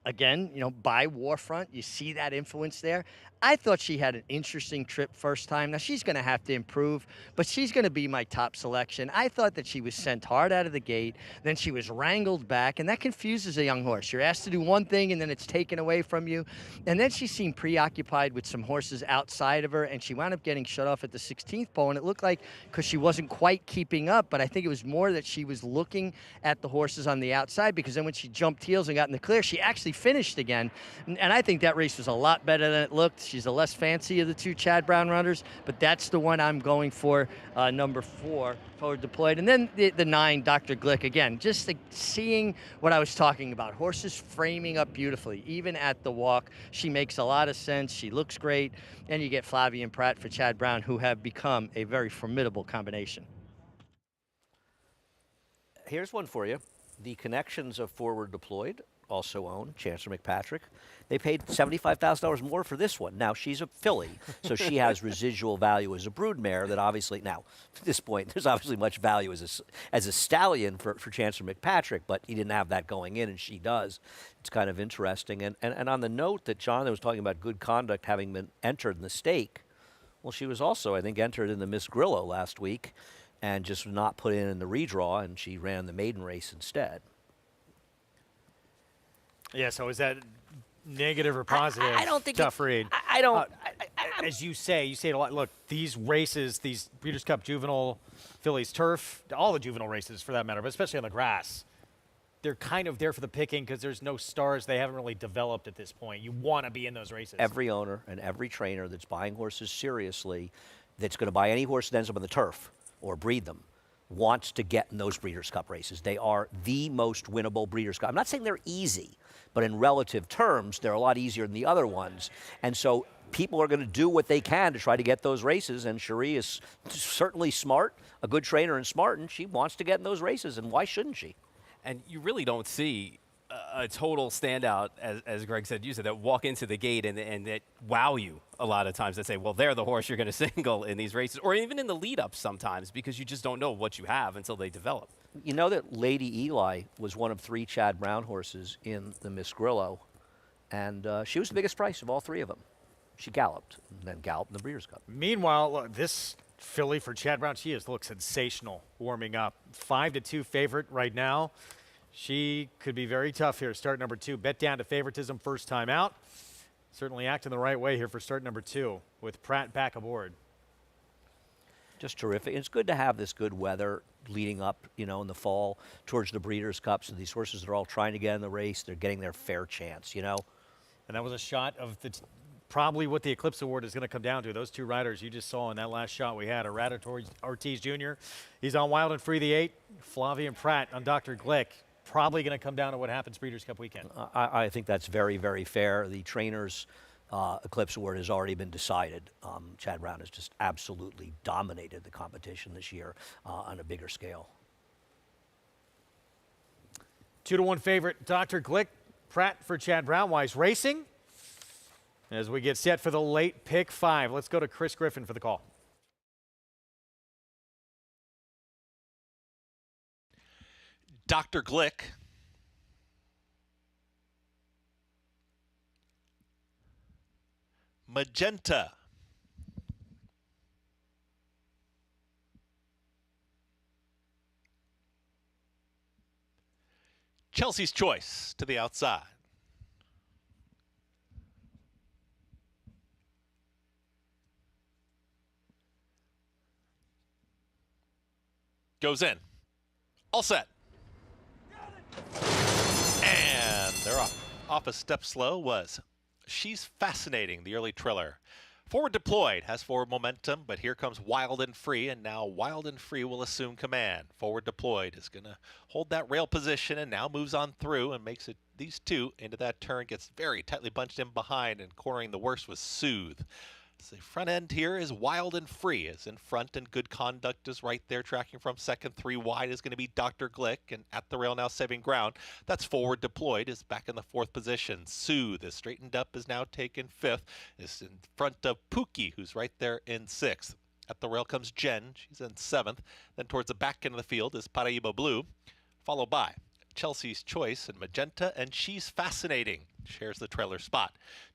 Again, by Warfront, you see that influence there. I thought she had an interesting trip first time. Now, she's going to have to improve, but she's going to be my top selection. I thought that she was sent hard out of the gate, then she was wrangled back, and that confuses a young horse. You're asked to do one thing, and then it's taken away from you. And then she seemed preoccupied with some horses outside of her, and she wound up getting shut off at the 16th pole, and it looked like because she wasn't quite keeping up, but I think it was more that she was looking at the horses on the outside, because then when she jumped heels and got in the clear, she actually finished again. And I think that race was a lot better than it looked. She's the less fancy of the 2 Chad Brown runners, but that's the one I'm going for, number 4, forward deployed. And then the 9, Dr. Glick, again, just seeing what I was talking about. Horses framing up beautifully, even at the walk. She makes a lot of sense. She looks great. And you get Flavie and Pratt for Chad Brown, who have become a very formidable combination. Here's one for you. The connections of forward deployed also own Chancellor McPatrick. They paid $75,000 more for this one. Now, she's a filly, so she has residual value as a broodmare that obviously, now, at this point, there's obviously much value as a stallion for Chancellor McPatrick, but he didn't have that going in, and she does. It's kind of interesting. And on the note that Jonathan was talking about Good Conduct having been entered in the stake, well, she was also, I think, entered in the Miss Grillo last week and just not put in the redraw, and she ran the maiden race instead. Yeah, so is that negative or positive? I don't think tough read. I don't. As you say it a lot. Look, these races, these Breeders' Cup Juvenile, Phillies Turf, all the juvenile races for that matter, but especially on the grass, they're kind of there for the picking because there's no stars. They haven't really developed at this point. You want to be in those races. Every owner and every trainer that's buying horses seriously, that's going to buy any horse that ends up on the turf or breed them, wants to get in those Breeders' Cup races. They are the most winnable Breeders' Cup. I'm not saying they're easy, but in relative terms, they're a lot easier than the other ones. And so people are going to do what they can to try to get those races, and Cherie is certainly smart, a good trainer and smart, and she wants to get in those races, and why shouldn't she? And you really don't see a total standout, as Greg said, you said, that walk into the gate and that wow you a lot of times, that say, well, they're the horse you're going to single in these races, or even in the lead-ups sometimes, because you just don't know what you have until they develop. You know that Lady Eli was one of 3 Chad Brown horses in the Miss Grillo, And she was the biggest price of all three of them. She galloped, and then galloped in the Breeders' Cup. Meanwhile, this filly for Chad Brown, she has looked sensational warming up. 5-2 favorite right now. She could be very tough here. Start number 2, bet down to favoritism first time out. Certainly acting the right way here for start number 2 with Pratt back aboard. Just terrific. It's good to have this good weather leading up, in the fall towards the Breeders' Cup. So these horses that are all trying to get in the race, they're getting their fair chance, And that was a shot of probably what the Eclipse Award is going to come down to. Those two riders you just saw in that last shot we had. Arata Ortiz Jr., he's on Wild and Free the 8. Flavian Pratt on Dr. Glick. Probably going to come down to what happens Breeders' Cup weekend. I think that's very, very fair. The Trainers' Eclipse Award has already been decided. Chad Brown has just absolutely dominated the competition this year on a bigger scale. 2-1 favorite, Dr. Glick. Pratt for Chad Brown. Wise Racing. As we get set for the late pick 5, let's go to Chris Griffin for the call. Dr. Glick. Magenta. Chelsea's Choice to the outside. Goes in. All set. And they're off. Off a step slow was She's Fascinating, the early triller. Forward Deployed has forward momentum, but here comes Wild and Free, and now Wild and Free will assume command. Forward Deployed is going to hold that rail position and now moves on through and makes it these two into that turn, gets very tightly bunched in behind, and cornering the worst was Soothe. The front end here is Wild and Free is in front, and Good Conduct is right there tracking from second. 3 wide is going to be Dr. Glick, and at the rail now saving ground. That's Forward Deployed is back in the 4th position. Soothe is straightened up, is now taken 5th, is in front of Pookie, who's right there in 6th. At the rail comes Jen, she's in 7th. Then towards the back end of the field is Paraiba Blue, followed by Chelsea's Choice and Magenta, and She's Fascinating shares the trailer spot.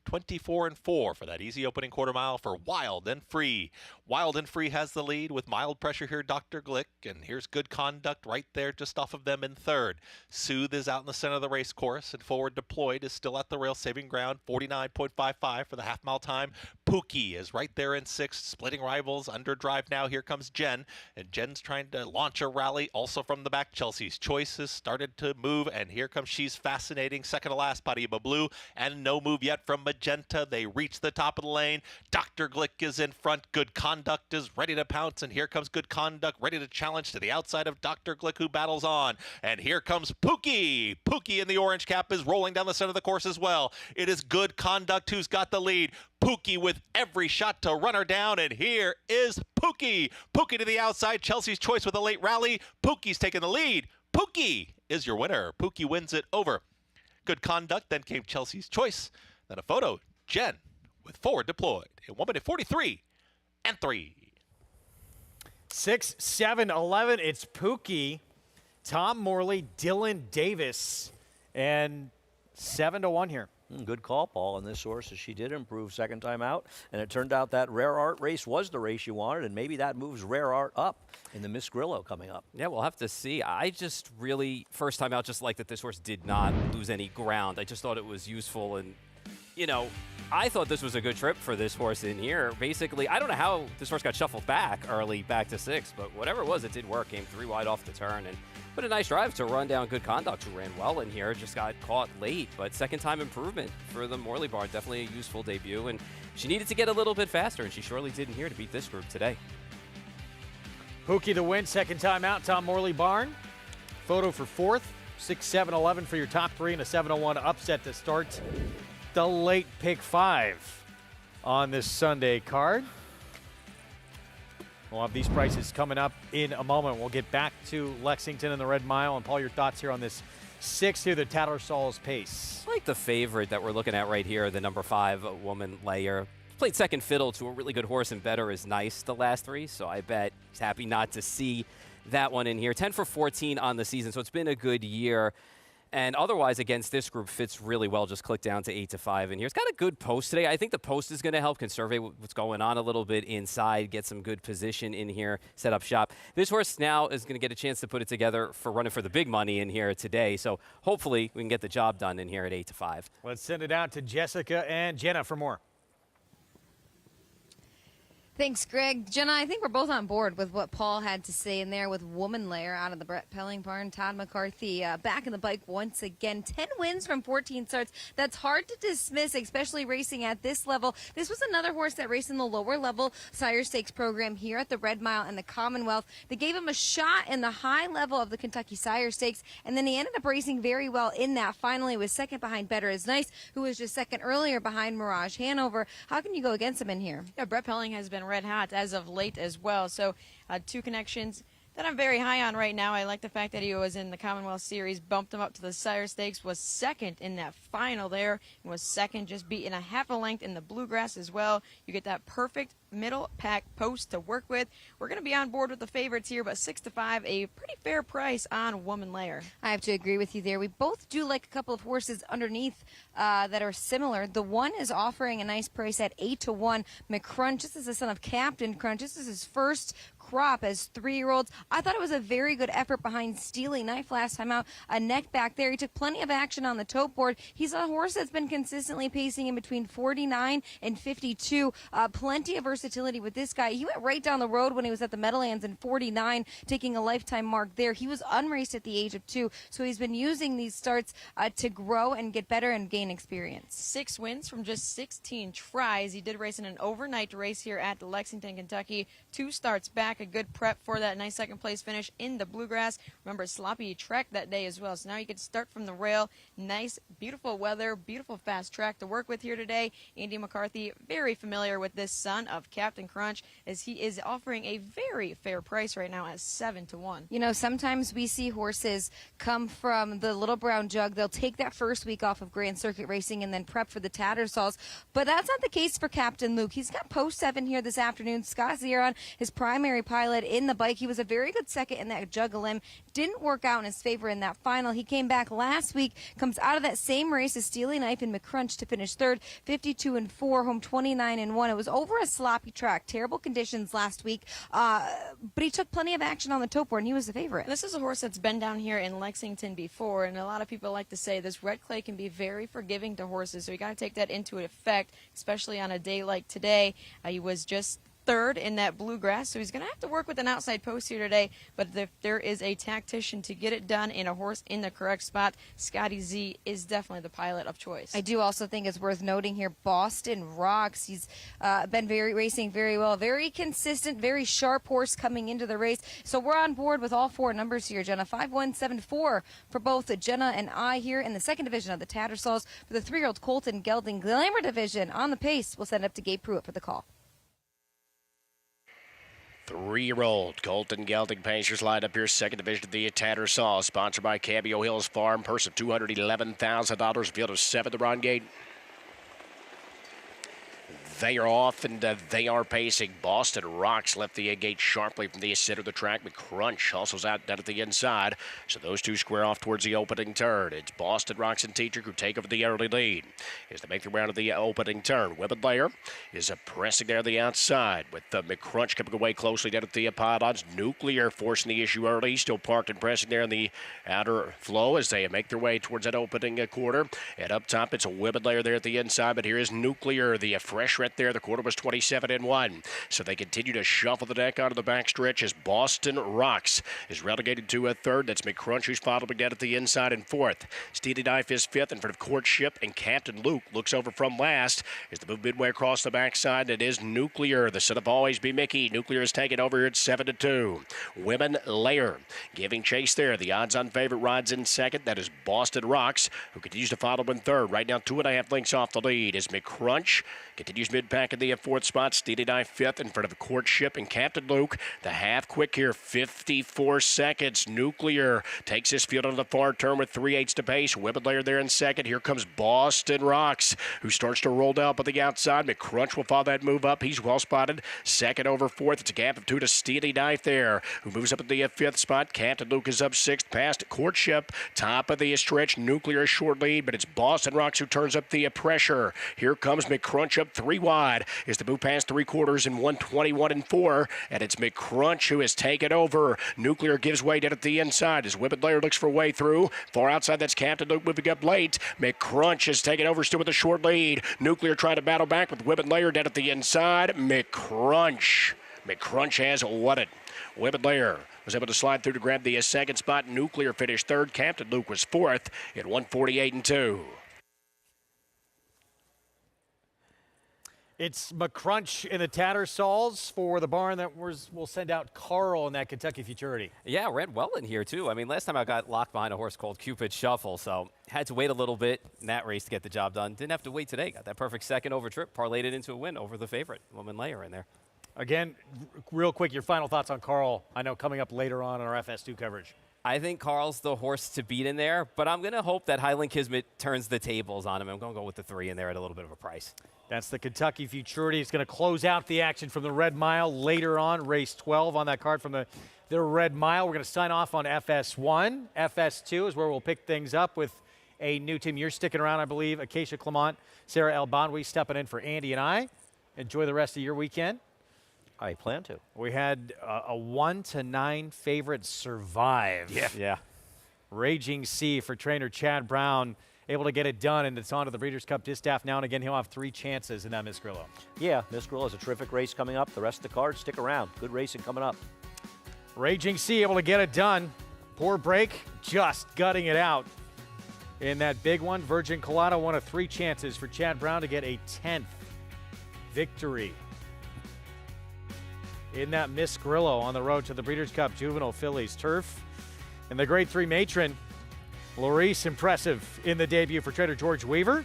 24-4 for that easy opening quarter mile for Wild and Free. Wild and Free has the lead with mild pressure here, Dr. Glick, and here's Good Conduct right there just off of them in 3rd. Soothe is out in the center of the race course, and Forward Deployed is still at the rail saving ground, 49.55 for the half-mile time. Pookie is right there in 6th, splitting rivals, under drive now. Here comes Jen, and Jen's trying to launch a rally also from the back. Chelsea's Choice has started to move, and here comes She's Fascinating, second to last, Paraiba Blue, and no move yet from Magenta. They reach the top of the lane. Dr. Glick is in front. Good Conduct is ready to pounce, and here comes Good Conduct ready to challenge to the outside of Dr. Glick, who battles on. And here comes Pookie. Pookie in the orange cap is rolling down the center of the course as well. It is Good Conduct who's got the lead. Pookie with every shot to run her down, and here is Pookie. Pookie to the outside. Chelsea's Choice with a late rally. Pookie's taking the lead. Pookie is your winner. Pookie wins it over Good Conduct. Then came Chelsea's Choice. Then a photo, Jen with Forward Deployed in 1 minute 43 and 3. 6, 7, 11. It's Pookie, Tom Morley, Dylan Davis, and 7-1 here. Good call, Paul, on this horse, as she did improve second time out. And it turned out that Rare Art race was the race you wanted, and maybe that moves Rare Art up in the Miss Grillo coming up. Yeah, we'll have to see. I just really, first time out, just like that this horse did not lose any ground. I just thought it was useful, and I thought this was a good trip for this horse in here. Basically, I don't know how this horse got shuffled back early, back to 6, but whatever it was, it did work. Came 3 wide off the turn, and put a nice drive to run down Good Conduct, who ran well in here. Just got caught late, but second time improvement for the Morley barn. Definitely a useful debut, and she needed to get a little bit faster, and she surely did in here to beat this group today. Pookie the win, second time out, Tom Morley barn. Photo for 4th, 6, 7, 11 for your top 3, and a 7-1 upset to start the late pick 5 on this Sunday card. We'll have these prices coming up in a moment. We'll get back to Lexington and the Red Mile. And Paul, your thoughts here on this 6 here, the Tatteralls pace. I like the favorite that we're looking at right here, the number 5 Woman Layer. Played second fiddle to a really good horse, and Better Is Nice the last 3, so I bet he's happy not to see that one in here. 10 for 14 on the season, so it's been a good year. And otherwise, against this group, fits really well. Just click down to 8-5 in here. It's got a good post today. I think the post is going to help conserve what's going on a little bit inside, get some good position in here, set up shop. This horse now is going to get a chance to put it together for running for the big money in here today. So hopefully we can get the job done in here at 8-5. Let's send it out to Jessica and Jenna for more. Thanks, Greg. Jenna, I think we're both on board with what Paul had to say in there with Woman Layer out of the Brett Pelling barn. Todd McCarthy back in the bike once again. 10 wins from 14 starts. That's hard to dismiss, especially racing at this level. This was another horse that raced in the lower level Sire Stakes program here at the Red Mile and the Commonwealth. They gave him a shot in the high level of the Kentucky Sire Stakes, and then he ended up racing very well in that. Finally, he was second behind Better Is Nice, who was just second earlier behind Mirage Hanover. How can you go against him in here? Yeah, Brett Pelling has been red hot as of late as well. So two connections that I'm very high on right now. I like the fact that he was in the Commonwealth Series, bumped him up to the Sire Stakes, was second in that final there, and was second, just beating a half a length in the Bluegrass as well. You get that perfect middle pack post to work with. We're going to be on board with the favorites here, but 6-5, a pretty fair price on Woman Layer. I have to agree with you there. We both do like a couple of horses underneath that are similar. The one is offering a nice price at 8-1. McCrunch, this is the son of Captain Crunch. This is his first crop as 3-year-olds. I thought it was a very good effort behind Steely Knife last time out. A neck back there. He took plenty of action on the tote board. He's a horse that's been consistently pacing in between 49 and 52. Plenty of versatility with this guy. He went right down the road when he was at the Meadowlands in 49, taking a lifetime mark there. He was unraced at the age of 2, so he's been using these starts to grow and get better and gain experience. 6 wins from just 16 tries. He did race in an overnight race here at Lexington, Kentucky. 2 starts back, a good prep for that nice second place finish in the Bluegrass. Remember, sloppy track that day as well, so now you can start from the rail. Nice, beautiful weather, beautiful fast track to work with here today. Andy McCarthy, very familiar with this son of Captain Crunch, as he is offering a very fair price right now at 7-1. You know, sometimes we see horses come from the Little Brown Jug. They'll take that first week off of Grand Circuit racing and then prep for the Tatteralls. But that's not the case for Captain Luke. He's got post 7 here this afternoon. Scott Zieron, his primary pilot in the bike. He was a very good second in that Jug-a-Lim. Didn't work out in his favor in that final. He came back last week, comes out of that same race as Steely Knife and McCrunch to finish third, 52-4, home 29-1. It was over a sloppy track, terrible conditions last week, but he took plenty of action on the tote board, and he was the favorite. This is a horse that's been down here in Lexington before, and a lot of people like to say this red clay can be very forgiving to horses, so you got to take that into effect, especially on a day like today. He was just third in that Bluegrass, so he's going to have to work with an outside post here today, but if there is a tactician to get it done and a horse in the correct spot, Scotty Z is definitely the pilot of choice. I do also think it's worth noting here, Boston Rocks. He's been racing very well, very consistent, very sharp horse coming into the race, so we're on board with all 4 numbers here, Jenna. 5-1-7-4 for both Jenna and I here in the second division of the Tattersalls. For the 3-year-old Colton Gelding Glamour division on the pace, we'll send it up to Gabe Pruitt for the call. 3-year-old Colton Gelding Pacers lined up here, second division of the Tattersalls, sponsored by Cameo Hills Farm. Purse of $211,000, field of 7 to Ron Gate. They are off and they are pacing. Boston Rocks left the gate sharply from the center of the track. McCrunch also is out down at the inside. So those two square off towards the opening turn. It's Boston Rocks and Teacher who take over the early lead as they make their way out of the opening turn. Women Layer is pressing there on the outside with McCrunch coming away closely down at the pylons. Nuclear forcing the issue early. Still parked and pressing there in the outer flow as they make their way towards that opening quarter. And up top, it's a Women Layer there at the inside. But here is Nuclear, the fresh there. The quarter was 27-1. So they continue to shuffle the deck onto the backstretch as Boston Rocks is relegated to a third. That's McCrunch who's following down at the inside in fourth. Steely Knife is fifth in front of Courtship, and Captain Luke looks over from last as they move midway across the backside. It is Nuclear, the son of Always Be Mickey. Nuclear is taking over here at 7-2. Women Layer giving chase there. The odds-on favorite rides in second. That is Boston Rocks, who continues to follow in third. Right now, 2.5 lengths off the lead as McCrunch continues mid-pack in the fourth spot. Steely Dive fifth in front of Courtship and Captain Luke. The half quick here, 54 seconds. Nuclear takes his field on the far turn with 3/8 to pace. Whippet there in second. Here comes Boston Rocks, who starts to roll down up the outside. McCrunch will follow that move up. He's well spotted. Second over fourth. It's a gap of 2 to Steely Dive there, who moves up at the fifth spot. Captain Luke is up sixth past Courtship. Top of the stretch. Nuclear a short lead, but it's Boston Rocks who turns up the pressure. Here comes McCrunch up 3 wide. Is the move past 3/4 in 1:21 and 4, and it's McCrunch who has taken over. Nuclear gives way down at the inside as Whippet looks for way through. Far outside, that's Captain Luke moving up late. McCrunch has taken over still with a short lead. Nuclear trying to battle back with Whippet down at the inside. McCrunch has won it. Whippet was able to slide through to grab the second spot. Nuclear finished third. Captain Luke was fourth at 1:48 and 2. It's McCrunch in the Tatteralls for the barn that will send out Carl in that Kentucky Futurity. Yeah, ran well in here, too. I mean, last time I got locked behind a horse called Cupid Shuffle, so had to wait a little bit in that race to get the job done. Didn't have to wait today. Got that perfect second over trip, parlayed it into a win over the favorite, Woman Layer in there. Again, real quick, your final thoughts on Carl. I know coming up later on in our FS2 coverage. I think Carl's the horse to beat in there, but I'm going to hope that Highland Kismet turns the tables on him. I'm going to go with the 3 in there at a little bit of a price. That's the Kentucky Futurity. It's going to close out the action from the Red Mile later on, race 12 on that card from the Red Mile. We're going to sign off on FS1. FS2 is where we'll pick things up with a new team. You're sticking around, I believe. Acacia Clement, Sarah Elbonwi stepping in for Andy and I. Enjoy the rest of your weekend. I plan to. We had a 1-9 favorite survive. Yeah. Raging Sea for trainer Chad Brown, able to get it done, and it's on to the Breeders' Cup Distaff now, and again, he'll have 3 chances in that Miss Grillo. Yeah, Miss Grillo has a terrific race coming up. The rest of the card, stick around. Good racing coming up. Raging Sea able to get it done. Poor break, just gutting it out. In that big one, Virgin Colada, 1 of 3 chances for Chad Brown to get a 10th victory. In that Miss Grillo on the road to the Breeders' Cup Juvenile Fillies Turf. And the Grade 3 Matron, Laurice, impressive in the debut for trainer George Weaver.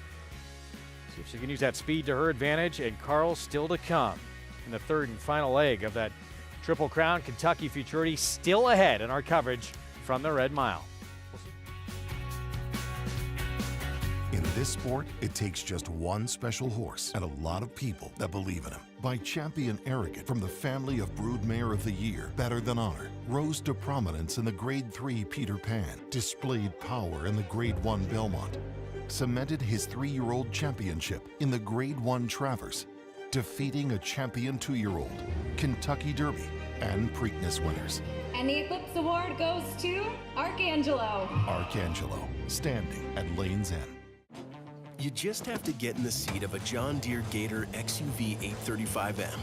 See if she can use that speed to her advantage, and Carl still to come in the third and final leg of that Triple Crown. Kentucky Futurity still ahead in our coverage from the Red Mile. In this sport, it takes just one special horse and a lot of people that believe in him. By Champion Arrogant from the family of Broodmare of the Year, Better Than Honor, rose to prominence in the Grade 3 Peter Pan, displayed power in the Grade 1 Belmont, cemented his 3-year-old championship in the Grade 1 Travers, defeating a champion 2-year-old, Kentucky Derby, and Preakness winners. And the Eclipse Award goes to Arcangelo. Arcangelo, standing at Lane's End. You just have to get in the seat of a John Deere Gator XUV 835M.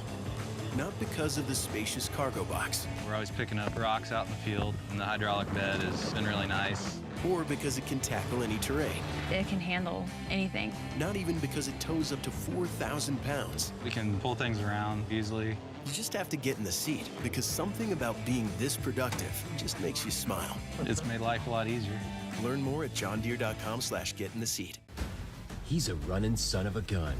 Not because of the spacious cargo box. We're always picking up rocks out in the field, and the hydraulic bed has been really nice. Or because it can tackle any terrain. It can handle anything. Not even because it tows up to 4,000 pounds. We can pull things around easily. You just have to get in the seat, because something about being this productive just makes you smile. It's made life a lot easier. Learn more at johndeere.com/get-in-the-seat. He's a running son of a gun.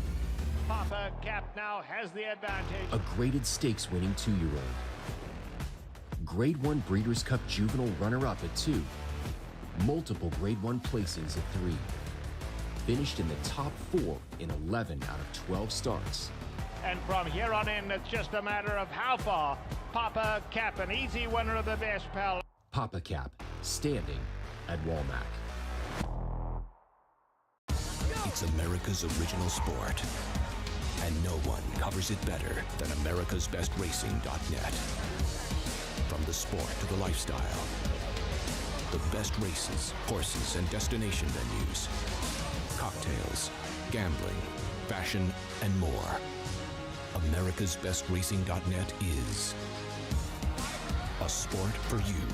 Papa Cap now has the advantage. A graded stakes winning 2-year-old. Grade 1 Breeders' Cup Juvenile runner-up at 2. Multiple Grade 1 places at 3. Finished in the top 4 in 11 out of 12 starts. And from here on in, it's just a matter of how far. Papa Cap, an easy winner of the best pal. Papa Cap, standing at Walmack. It's America's original sport, and no one covers it better than americasbestracing.net. From the sport to the lifestyle, the best races, horses, and destination venues, cocktails, gambling, fashion, and more. americasbestracing.net is a sport for you.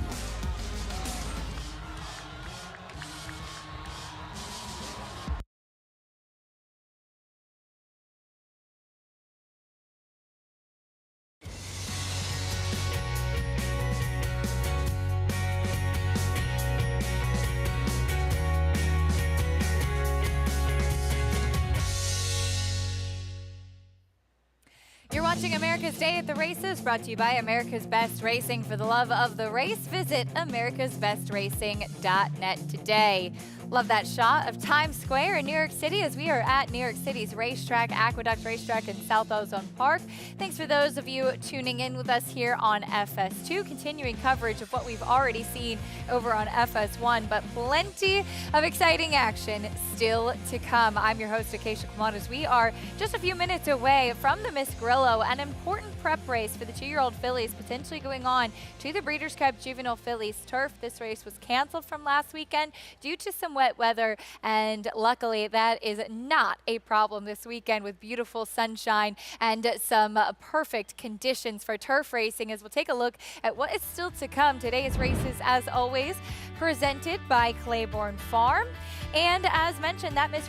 Celebrating America's Day at the Races, brought to you by America's Best Racing. For the love of the race, visit americasbestracing.net today. Love that shot of Times Square in New York City as we are at New York City's racetrack, Aqueduct Racetrack in South Ozone Park. Thanks for those of you tuning in with us here on FS2. Continuing coverage of what we've already seen over on FS1, but plenty of exciting action still to come. I'm your host, Acacia Clamadas. We are just a few minutes away from the Miss Grillo, an important prep race for the 2-year-old fillies potentially going on to the Breeders' Cup Juvenile Fillies Turf. This race was canceled from last weekend due to some wet weather, and luckily that is not a problem this weekend with beautiful sunshine and some perfect conditions for turf racing. As we'll take a look at what is still to come. Today's races, as always, presented by Claiborne Farm. And as mentioned, that Miss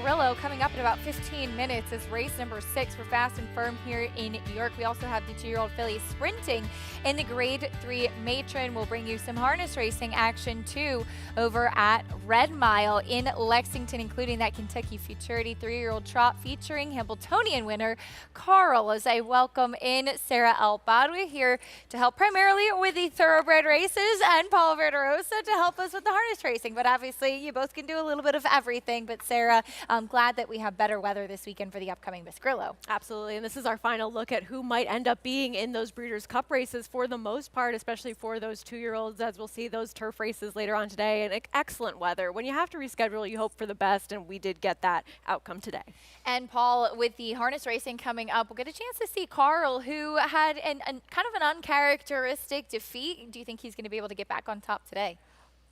Grillo coming up in about 15 minutes is race number 6 for Fast and Firm here in New York. We also have the 2-year-old fillies sprinting in the Grade 3 Matron. We'll bring you some harness racing action too over at Red Mile in Lexington, including that Kentucky Futurity 3-year-old trot featuring Hambletonian winner Carl. As I welcome in Sarah Alpadwe here to help primarily with the thoroughbred races, and Paul Verderosa to help us with the harness racing. But obviously you both can do a little bit of everything. But Sarah, I'm glad that we have better weather this weekend for the upcoming Miss Grillo. Absolutely, and this is our final look at who might end up being in those Breeders' Cup races for the most part, especially for those 2-year-olds, as we'll see those turf races later on today. And excellent weather. When you have to reschedule, you hope for the best, and we did get that outcome today. And Paul, with the harness racing coming up, we'll get a chance to see Carl, who had kind of an uncharacteristic defeat. Do you think he's going to be able to get back on top today?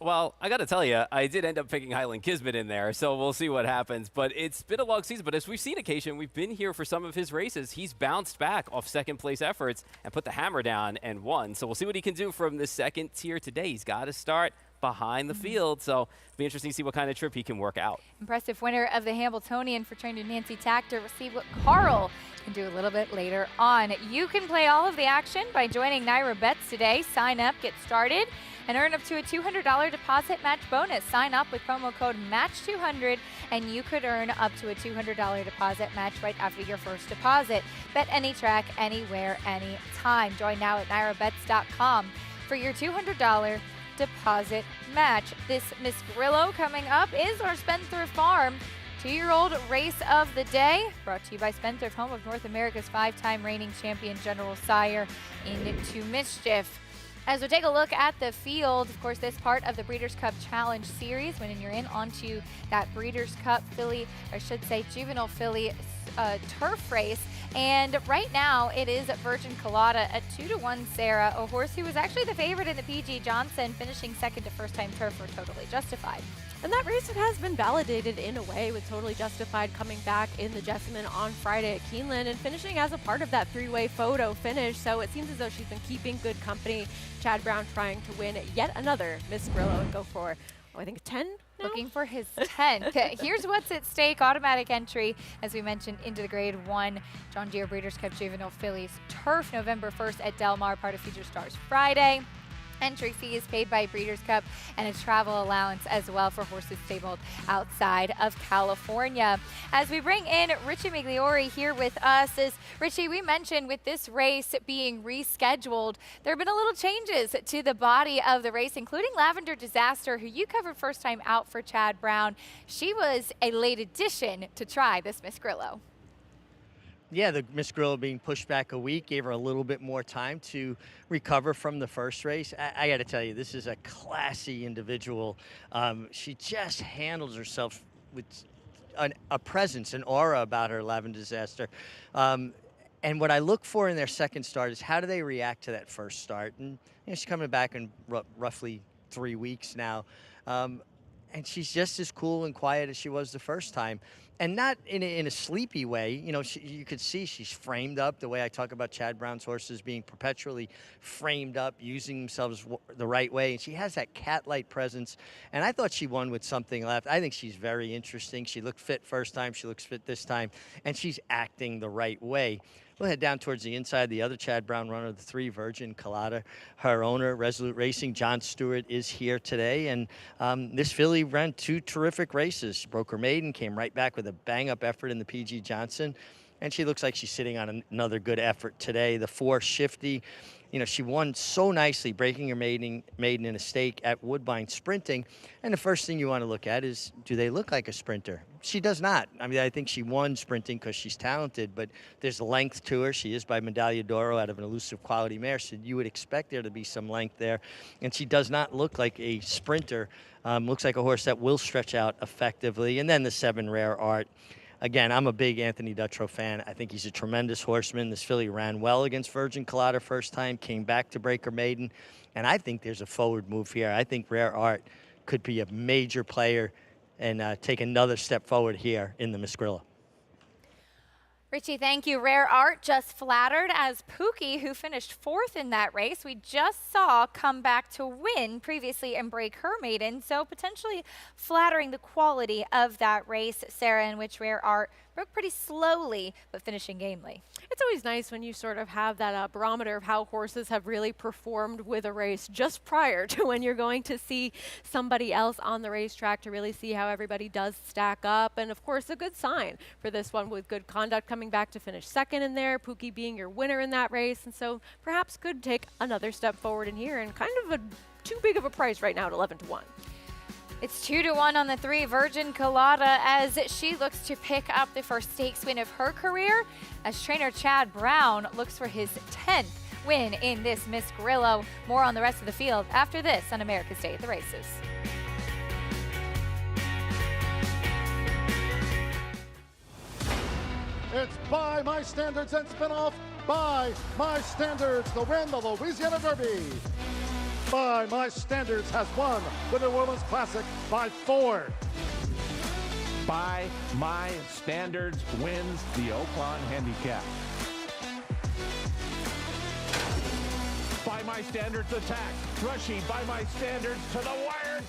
Well, I got to tell you, I did end up picking Highland Kismet in there, so we'll see what happens. But it's been a long season. But as we've seen occasion, we've been here for some of his races. He's bounced back off second-place efforts and put the hammer down and won. So we'll see what he can do from the second tier today. He's got to start behind the field, so it'll be interesting to see what kind of trip he can work out. Impressive winner of the Hambletonian for trainer Nancy Tachter. We'll see what Carl can do a little bit later on. You can play all of the action by joining Naira Bets today. Sign up, get started, and earn up to a $200 deposit match bonus. Sign up with promo code MATCH200, and you could earn up to a $200 deposit match right after your first deposit. Bet any track, anywhere, anytime. Join now at NairaBets.com for your $200 deposit match. This Miss Grillo coming up is our Spendthrift Farm 2-year-old race of the day, brought to you by Spendthrift, home of North America's 5-time reigning champion General Sire Into Mischief. As we take a look at the field, of course, this part of the Breeders' Cup Challenge Series, when you're in onto that Breeders' Cup filly, or I should say juvenile filly turf race. And right now it is Virgin Colada at 2-1 Sarah, a horse who was actually the favorite in the PG Johnson, finishing second to first-time turf for Totally Justified. And that race has been validated in a way, with Totally Justified coming back in the Jessamine on Friday at Keeneland and finishing as a part of that 3-way photo finish. So it seems as though she's been keeping good company. Chad Brown trying to win yet another Miss Grillo and go for, I think, 10 now? Looking for his 10th. Here's what's at stake. Automatic entry, as we mentioned, into the Grade 1 John Deere Breeders' Cup Juvenile Fillies Turf, November 1st at Del Mar, part of Future Stars Friday. Entry fee is paid by Breeders' Cup, and a travel allowance as well for horses stabled outside of California. As we bring in Richie Migliori here with us, as Richie, we mentioned with this race being rescheduled, there have been a little changes to the body of the race, including Lavender Disaster, who you covered first time out for Chad Brown. She was a late addition to try this Miss Grillo. Yeah, the Miss Grillo being pushed back a week gave her a little bit more time to recover from the first race. I got to tell you, this is a classy individual. She just handles herself with a presence, an aura about her, Lavender Disaster. And what I look for in their second start is how do they react to that first start? And she's coming back in roughly 3 weeks now. And she's just as cool and quiet as she was the first time. And not in a sleepy way. You could see she's framed up, the way I talk about Chad Brown's horses being perpetually framed up, using themselves the right way. And she has that cat-like presence. And I thought she won with something left. I think she's very interesting. She looked fit first time. She looks fit this time. And she's acting the right way. We'll head down towards the inside. The other Chad Brown runner, the 3, Virgin Colada. Her owner, Resolute Racing, John Stewart, is here today. And this filly ran 2 terrific races. She broke her maiden, came right back with a bang-up effort in the PG Johnson. and she looks like she's sitting on another good effort today. The 4 Shifty, you know, she won so nicely, breaking her maiden in a stake at Woodbine sprinting. And the first thing you want to look at is, do they look like a sprinter? She does not. I mean, I think she won sprinting because she's talented, but there's length to her. She is by Medaglia d'Oro out of an elusive quality mare, so you would expect there to be some length there. And she does not look like a sprinter. Looks like a horse that will stretch out effectively. And then the 7 Rare Art. Again, I'm a big Anthony Dutrow fan. I think he's a tremendous horseman. This filly ran well against Virgin Colada first time, came back to break her maiden, and I think there's a forward move here. I think Rare Art could be a major player and take another step forward here in the Miss Grillo. Richie, thank you. Rare Art just flattered as Pookie, who finished 4th in that race, we just saw come back to win previously and break her maiden, so potentially flattering the quality of that race, Sarah, in which Rare Art broke pretty slowly, but finishing gamely. It's always nice when you sort of have that barometer of how horses have really performed with a race just prior to when you're going to see somebody else on the racetrack to really see how everybody does stack up. And of course, a good sign for this one with Good Conduct coming back to finish 2nd in there, Pookie being your winner in that race. And so perhaps could take another step forward in here, and kind of too big of a price right now at 11-1. It's 2-1 on the 3 Virgin Colada as she looks to pick up the first stakes win of her career as trainer Chad Brown looks for his 10th win in this Miss Grillo. More on the rest of the field after this on America's Day at the Races. It's By My Standards and spinoff By My Standards to win the Louisiana Derby. By My Standards has won the New Orleans Classic by 4. By My Standards wins the Oaklawn Handicap. By My Standards attack. Rushy By My Standards to the wire.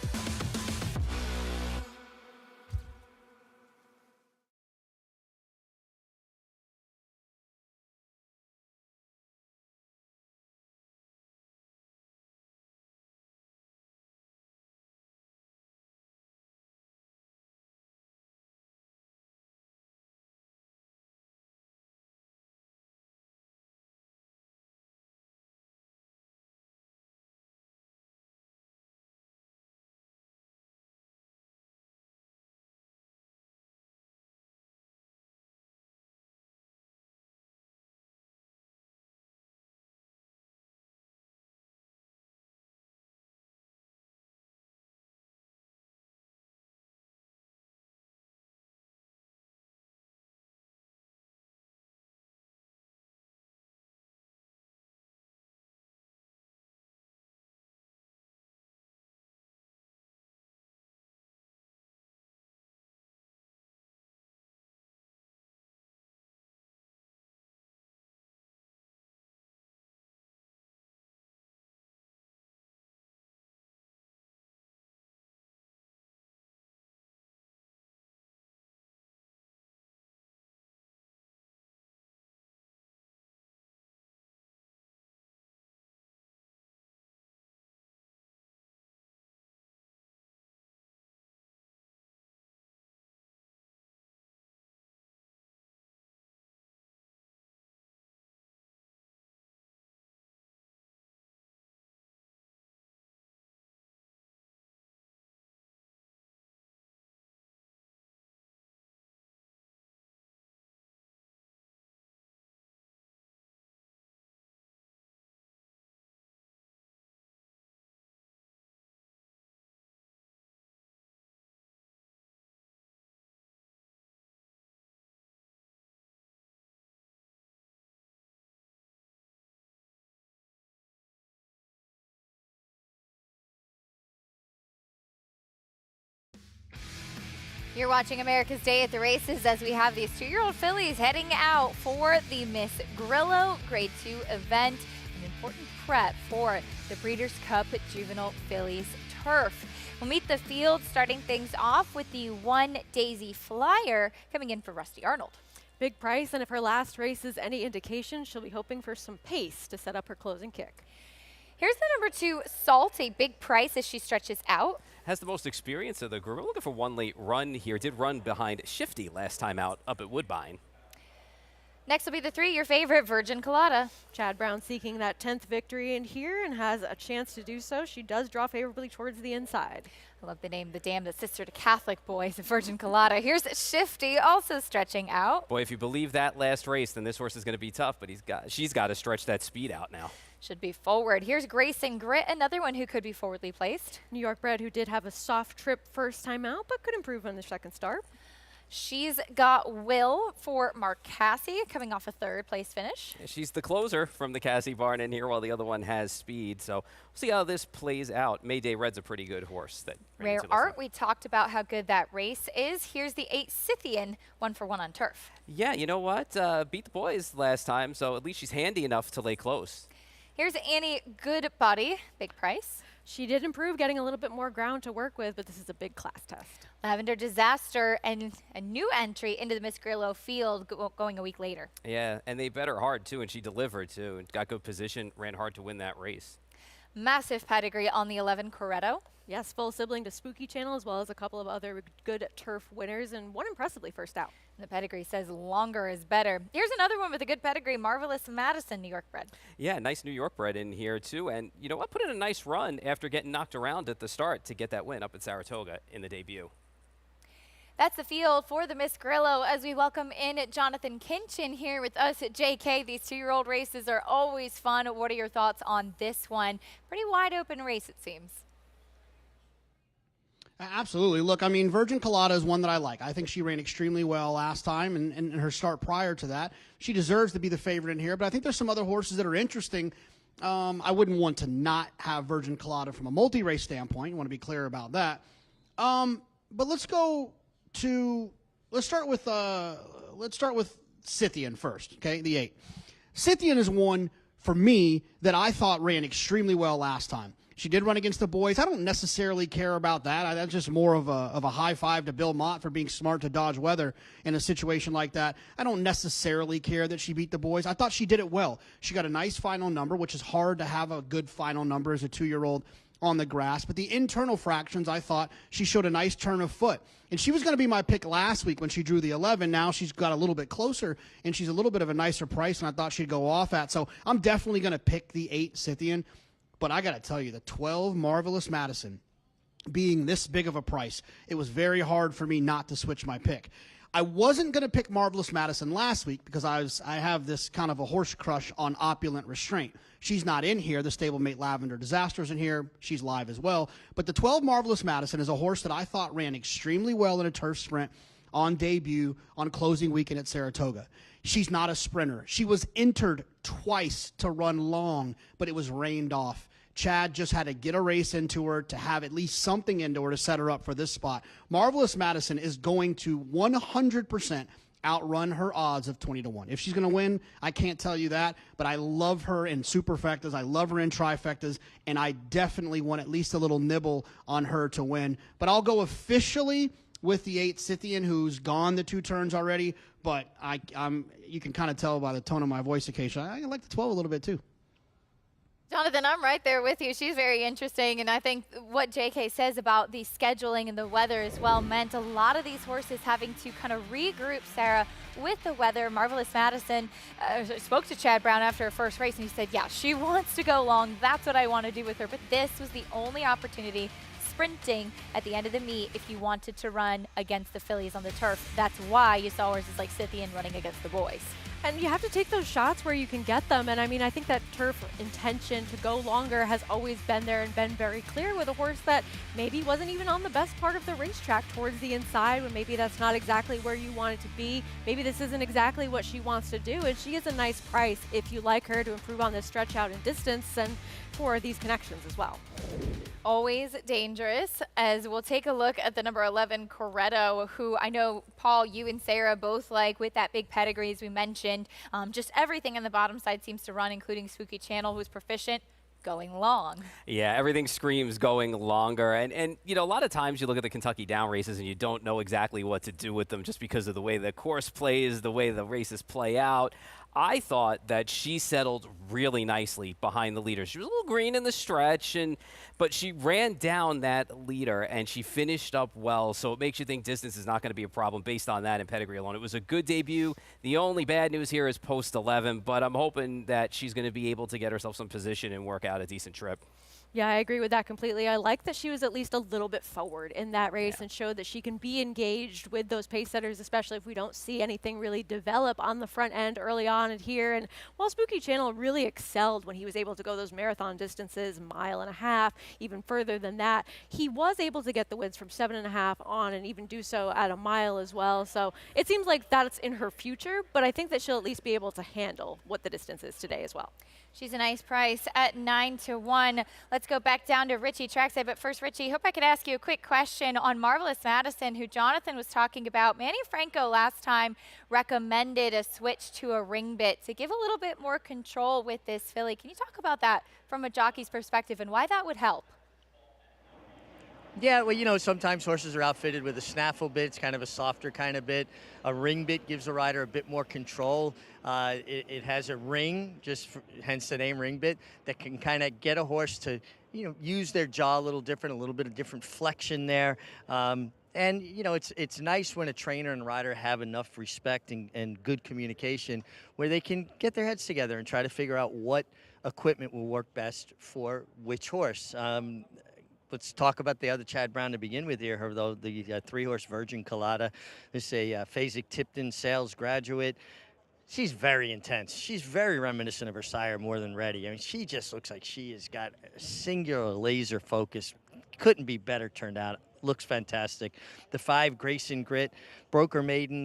You're watching America's Day at the Races as we have these 2-year-old fillies heading out for the Miss Grillo Grade 2 event, an important prep for the Breeders' Cup Juvenile Fillies Turf. We'll meet the field, starting things off with the 1 Daisy Flyer coming in for Rusty Arnold. Big price, and if her last race is any indication, she'll be hoping for some pace to set up her closing kick. Here's the number 2, Salt, a big price as she stretches out. Has the most experience of the group. We're looking for one late run here. Did run behind Shifty last time out up at Woodbine. Next will be the 3, your favorite, Virgin Colada. Chad Brown seeking that 10th victory in here and has a chance to do so. She does draw favorably towards the inside. I love the name, the dam, the sister to Catholic boys, Virgin Colada. Here's Shifty, also stretching out. Boy, if you believe that last race, then this horse is going to be tough, but she's got to stretch that speed out now. Should be forward. Here's Grace and Grit, another one who could be forwardly placed. New York bred who did have a soft trip first time out, but could improve on the second start. She's got Will for Mark Cassie, coming off a 3rd place finish. She's the closer from the Cassie barn in here, while the other one has speed. So we'll see how this plays out. Mayday Red's a pretty good horse. Rare Art, we talked about how good that race is. Here's the 8 Scythian, 1-for-1 on turf. Yeah, you know what? Beat the boys last time, so at least she's handy enough to lay close. Here's Annie Goodbody, big price. She did improve, getting a little bit more ground to work with, but this is a big class test. Lavender Disaster and a new entry into the Miss Grillo field going a week later. Yeah, and they bet her hard, too, and she delivered, too, and got good position, ran hard to win that race. Massive pedigree on the 11 Coretto. Yes, full sibling to Spooky Channel, as well as a couple of other good turf winners, and one impressively first out. The pedigree says longer is better. Here's another one with a good pedigree, Marvelous Madison, New York bred. Yeah, nice New York bred in here, too. And you know what? Put in a nice run after getting knocked around at the start to get that win up at Saratoga in the debut. That's the field for the Miss Grillo as we welcome in Jonathan Kinchin here with us at JK. These 2-year-old races are always fun. What are your thoughts on this one? Pretty wide open race, it seems. Absolutely. Look, I mean, Virgin Colada is one that I like. I think she ran extremely well last time, and her start prior to that. She deserves to be the favorite in here, but I think there's some other horses that are interesting. I wouldn't want to not have Virgin Colada from a multi-race standpoint. I want to be clear about that. But let's start with Scythian first, okay, the 8. Scythian is one, for me, that I thought ran extremely well last time. She did run against the boys. I don't necessarily care about that. That's just more of a high five to Bill Mott for being smart to dodge weather in a situation like that. I don't necessarily care that she beat the boys. I thought she did it well. She got a nice final number, which is hard to have a good final number as a 2-year-old on the grass. But the internal fractions, I thought she showed a nice turn of foot. And she was going to be my pick last week when she drew the 11. Now she's got a little bit closer, and she's a little bit of a nicer price than I thought she'd go off at. So I'm definitely going to pick the 8 Scythian. But I got to tell you, the 12 Marvelous Madison being this big of a price, it was very hard for me not to switch my pick. I wasn't going to pick Marvelous Madison last week because I have this kind of a horse crush on Opulent Restraint. She's not in here. The stablemate Lavender Disaster's in here. She's live as well. But the 12 Marvelous Madison is a horse that I thought ran extremely well in a turf sprint on debut on closing weekend at Saratoga. She's not a sprinter. She was entered twice to run long, but it was rained off. Chad just had to get a race into her to have at least something into her to set her up for this spot. Marvelous Madison is going to 100% outrun her odds of 20-1. If she's going to win, I can't tell you that, but I love her in superfectas. I love her in trifectas, and I definitely want at least a little nibble on her to win. But I'll go officially with the 8 Scythian, who's gone the 2 turns already, but you can kind of tell by the tone of my voice occasionally. I like the 12 a little bit too. Jonathan, I'm right there with you. She's very interesting, and I think what JK says about the scheduling and the weather as well meant a lot of these horses having to kind of regroup, Sarah, with the weather. Marvelous Madison spoke to Chad Brown after her first race, and he said, yeah, she wants to go long. That's what I want to do with her, but this was the only opportunity sprinting at the end of the meet if you wanted to run against the fillies on the turf. That's why you saw horses like Scythian running against the boys. And you have to take those shots where you can get them. And I mean, I think that turf intention to go longer has always been there and been very clear with a horse that maybe wasn't even on the best part of the racetrack towards the inside, when maybe that's not exactly where you want it to be. Maybe this isn't exactly what she wants to do. And she is a nice price if you like her to improve on this stretch out in distance and for these connections as well. Always dangerous, as we'll take a look at the number 11 Coretto, who I know, Paul, you and Sarah both like with that big pedigree, as we mentioned. Just everything on the bottom side seems to run, including Spooky Channel, who's proficient going long. Yeah, everything screams going longer. And you know, a lot of times you look at the Kentucky Down races and you don't know exactly what to do with them just because of the way the course plays, the way the races play out. I thought that she settled really nicely behind the leader. She was a little green in the stretch, but she ran down that leader, and she finished up well. So it makes you think distance is not going to be a problem based on that and pedigree alone. It was a good debut. The only bad news here is post 11, but I'm hoping that she's going to be able to get herself some position and work out a decent trip. Yeah, I agree with that completely. I like that she was at least a little bit forward in that race and showed that she can be engaged with those pace setters, especially if we don't see anything really develop on the front end early on and here. And while Spooky Channel really excelled when he was able to go those marathon distances, 1.5 miles, even further than that, he was able to get the wins from 7.5 on and even do so at 1 mile as well. So it seems like that's in her future, but I think that she'll at least be able to handle what the distance is today as well. She's a nice price at 9-1. Let's go back down to Richie Trackside. But first, Richie, hope I could ask you a quick question on Marvelous Madison, who Jonathan was talking about. Manny Franco last time recommended a switch to a ring bit to give a little bit more control with this filly. Can you talk about that from a jockey's perspective and why that would help? Yeah, well, you know, sometimes horses are outfitted with a snaffle bit. It's kind of a softer kind of bit. A ring bit gives the rider a bit more control. It has a ring, hence the name ring bit, that can kind of get a horse to, you know, use their jaw a little different, a little bit of different flexion there. And, you know, it's nice when a trainer and rider have enough respect and good communication where they can get their heads together and try to figure out what equipment will work best for which horse. Let's talk about the other Chad Brown to begin with here, the 3-horse Virgin Colada. This is a Fasig-Tipton sales graduate. She's very intense. She's very reminiscent of her sire, More Than Ready. I mean, she just looks like she has got a singular laser focus. Couldn't be better turned out. Looks fantastic. The 5, Grayson Grit, broke her maiden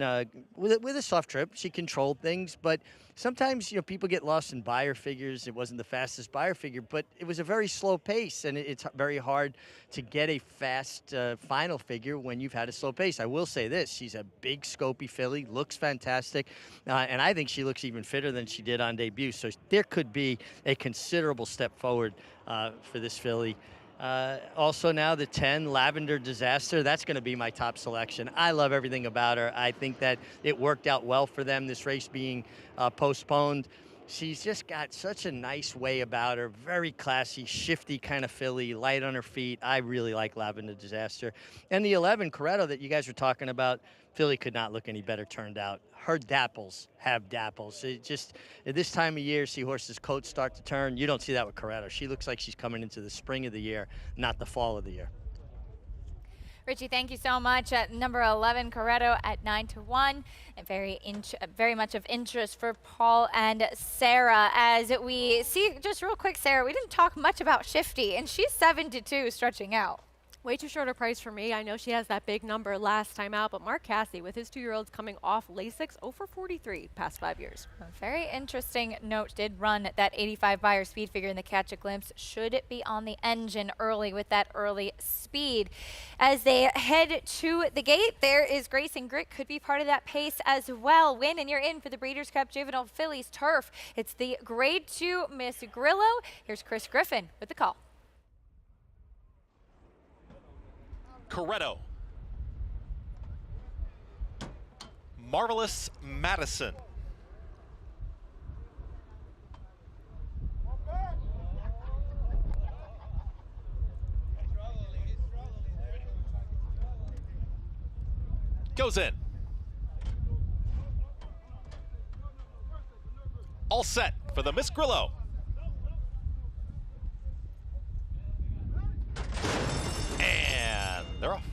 with a soft trip. She controlled things, but sometimes, you know, people get lost in buyer figures. It wasn't the fastest buyer figure, but it was a very slow pace, and it's very hard to get a fast final figure when you've had a slow pace. I will say this. She's a big, scopy filly, looks fantastic, and I think she looks even fitter than she did on debut. So there could be a considerable step forward for this filly. Also now the 10, Lavender Disaster. That's going to be my top selection. I love everything about her. I think that it worked out well for them, this race being postponed. She's just got such a nice way about her. Very classy, shifty kind of filly, light on her feet. I really like Lavender Disaster. And the 11, Coretto, that you guys were talking about, filly could not look any better turned out. Her dapples have dapples. It just, at this time of year, see horses' coats start to turn. You don't see that with Coretto. She looks like she's coming into the spring of the year, not the fall of the year. Richie, thank you so much. At number 11, Coretto at 9-1, and very much of interest for Paul and Sarah. As we see, just real quick, Sarah, we didn't talk much about Shifty, and she's 7-2, stretching out. Way too short a price for me. I know she has that big number last time out, but Mark Cassie, with his 2-year-olds coming off Lasix, 0-for-43 past 5 years. A very interesting note, did run that 85 buyer speed figure in the Catch a Glimpse. Should it be on the engine early with that early speed? As they head to the gate, there is Grayson Grit, could be part of that pace as well. Win, and you're in for the Breeders' Cup Juvenile Fillies Turf. It's the Grade 2 Miss Grillo. Here's Chris Griffin with the call. Coretto. Marvelous Madison. Goes in. All set for the Miss Grillo. And they're off.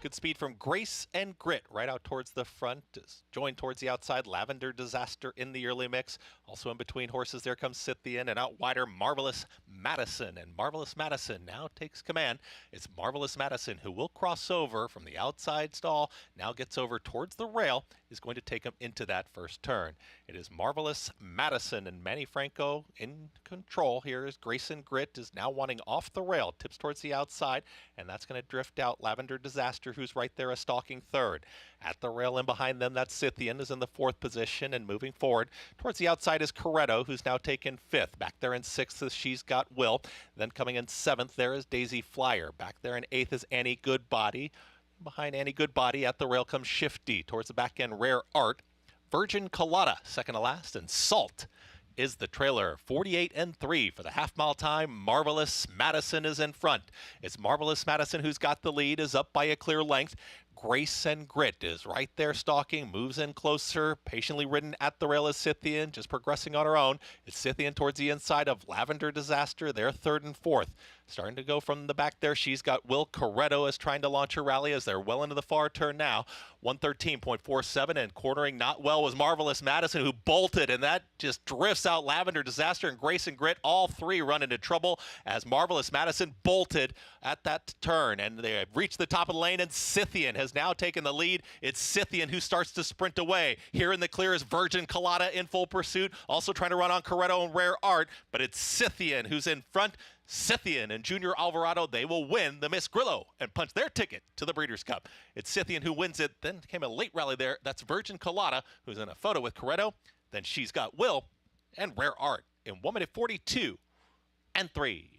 Good speed from Grace and Grit right out towards the front. Joined towards the outside, Lavender Disaster in the early mix. Also in between horses, there comes Scythian, and out wider, Marvelous Madison. And Marvelous Madison now takes command. It's Marvelous Madison who will cross over from the outside stall, now gets over towards the rail, is going to take him into that first turn. It is Marvelous Madison, and Manny Franco in control here as Grayson Grit is now wanting off the rail, tips towards the outside, and that's going to drift out Lavender Disaster, who's right there, a stalking third. At the rail and behind them, that Scythian is in the 4th position, and moving forward towards the outside is Coretto, who's now taken 5th. Back there in 6th is She's Got Will. Then coming in 7th there is Daisy Flyer. Back there in 8th is Annie Goodbody. Behind Annie Goodbody at the rail comes Shifty. Towards the back end, Rare Art. Virgin Colada, second to last, and Salt is the trailer. 48-3 for the half-mile time. Marvelous Madison is in front. It's Marvelous Madison who's got the lead, is up by a clear length. Grace and Grit is right there stalking, moves in closer, patiently ridden at the rail is Scythian, just progressing on her own. It's Scythian towards the inside of Lavender Disaster. They're third and fourth. Starting to go from the back there. She's got Will Corretto is trying to launch her rally as they're well into the far turn now. 113.47 and cornering not well was Marvelous Madison, who bolted, and that just drifts out Lavender Disaster and Grace and Grit. All three run into trouble as Marvelous Madison bolted at that turn, and they have reached the top of the lane, and Scythian has now taken the lead. It's Scythian who starts to sprint away. Here in the clear is Virgin Colada in full pursuit, also trying to run on Corretto and Rare Art, but it's Scythian who's in front. Scythian and Junior Alvarado, they will win the Miss Grillo and punch their ticket to the Breeders' Cup. It's Scythian who wins it. Then came a late rally there. That's Virgin Colada, who's in a photo with Corretto. Then she's got Will and Rare Art in 1 minute 42 and 3.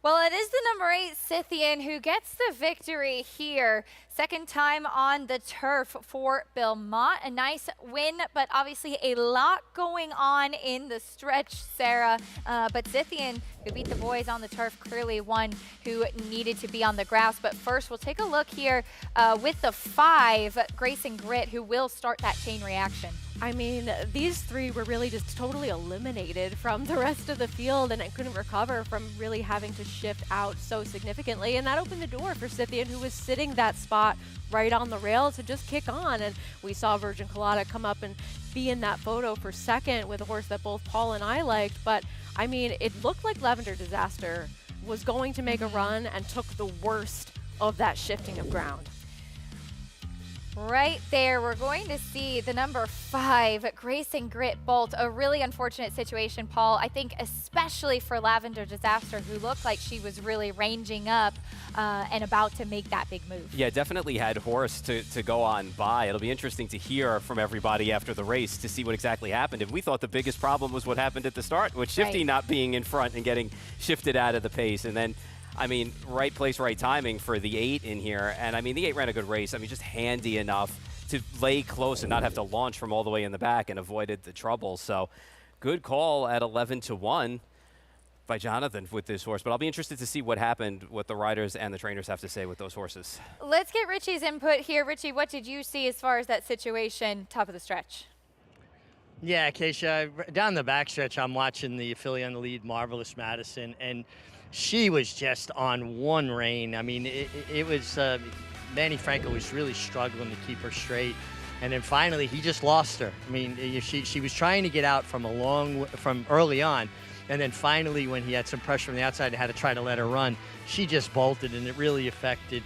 Well, it is the number 8 Scythian who gets the victory here. Second time on the turf for Belmont. A nice win, but obviously a lot going on in the stretch, Sarah. But Scythian, who beat the boys on the turf, clearly one who needed to be on the grass. But first, we'll take a look here with the 5, Grace and Grit, who will start that chain reaction. I mean, these three were really just totally eliminated from the rest of the field, and it couldn't recover from really having to shift out so significantly. And that opened the door for Scythian, who was sitting that spot right on the rail, to just kick on. And we saw Virgin Colada come up and be in that photo for second with a horse that both Paul and I liked. But I mean, it looked like Lavender Disaster was going to make a run and took the worst of that shifting of ground. Right there, we're going to see the number 5, Grace and Grit bolt. A really unfortunate situation, Paul. I think especially for Lavender Disaster, who looked like she was really ranging up and about to make that big move. Yeah, definitely had horse to go on by. It'll be interesting to hear from everybody after the race to see what exactly happened. And we thought the biggest problem was what happened at the start, with Shifty not being in front and getting shifted out of the pace. And then, I mean, right place, right timing for the 8 in here. And I mean, the 8 ran a good race. I mean, just handy enough to lay close and not have to launch from all the way in the back, and avoided the trouble. So good call at 11-1 by Jonathan with this horse. But I'll be interested to see what happened, what the riders and the trainers have to say with those horses. Let's get Richie's input here. Richie, what did you see as far as that situation, top of the stretch? Yeah, Keisha, down the backstretch, I'm watching the affiliate on the lead, Marvelous Madison, and she was just on one rein. I mean, it was Manny Franco was really struggling to keep her straight, and then finally he just lost her. I mean, she was trying to get out from early on, and then finally when he had some pressure from the outside and had to try to let her run, she just bolted, and it really affected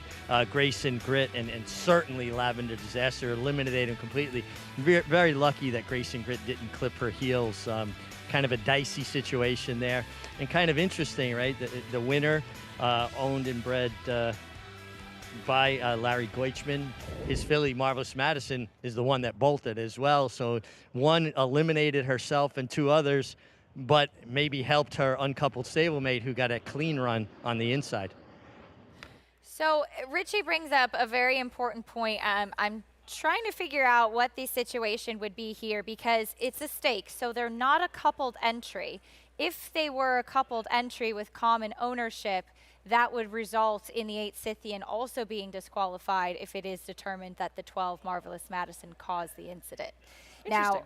Grace and Grit, and certainly Lavender Disaster, eliminated him completely. Very lucky that Grace and Grit didn't clip her heels. Kind of a dicey situation there, and kind of interesting, right? The winner, owned and bred by Larry Goichman. His filly, Marvelous Madison, is the one that bolted as well. So one eliminated herself and 2 others, but maybe helped her uncoupled stablemate, who got a clean run on the inside. So Richie brings up a very important point. I'm trying to figure out what the situation would be here, because it's a stake, so they're not a coupled entry. If they were a coupled entry with common ownership, that would result in the 8 Scythian also being disqualified if it is determined that the 12 Marvelous Madison caused the incident. Now,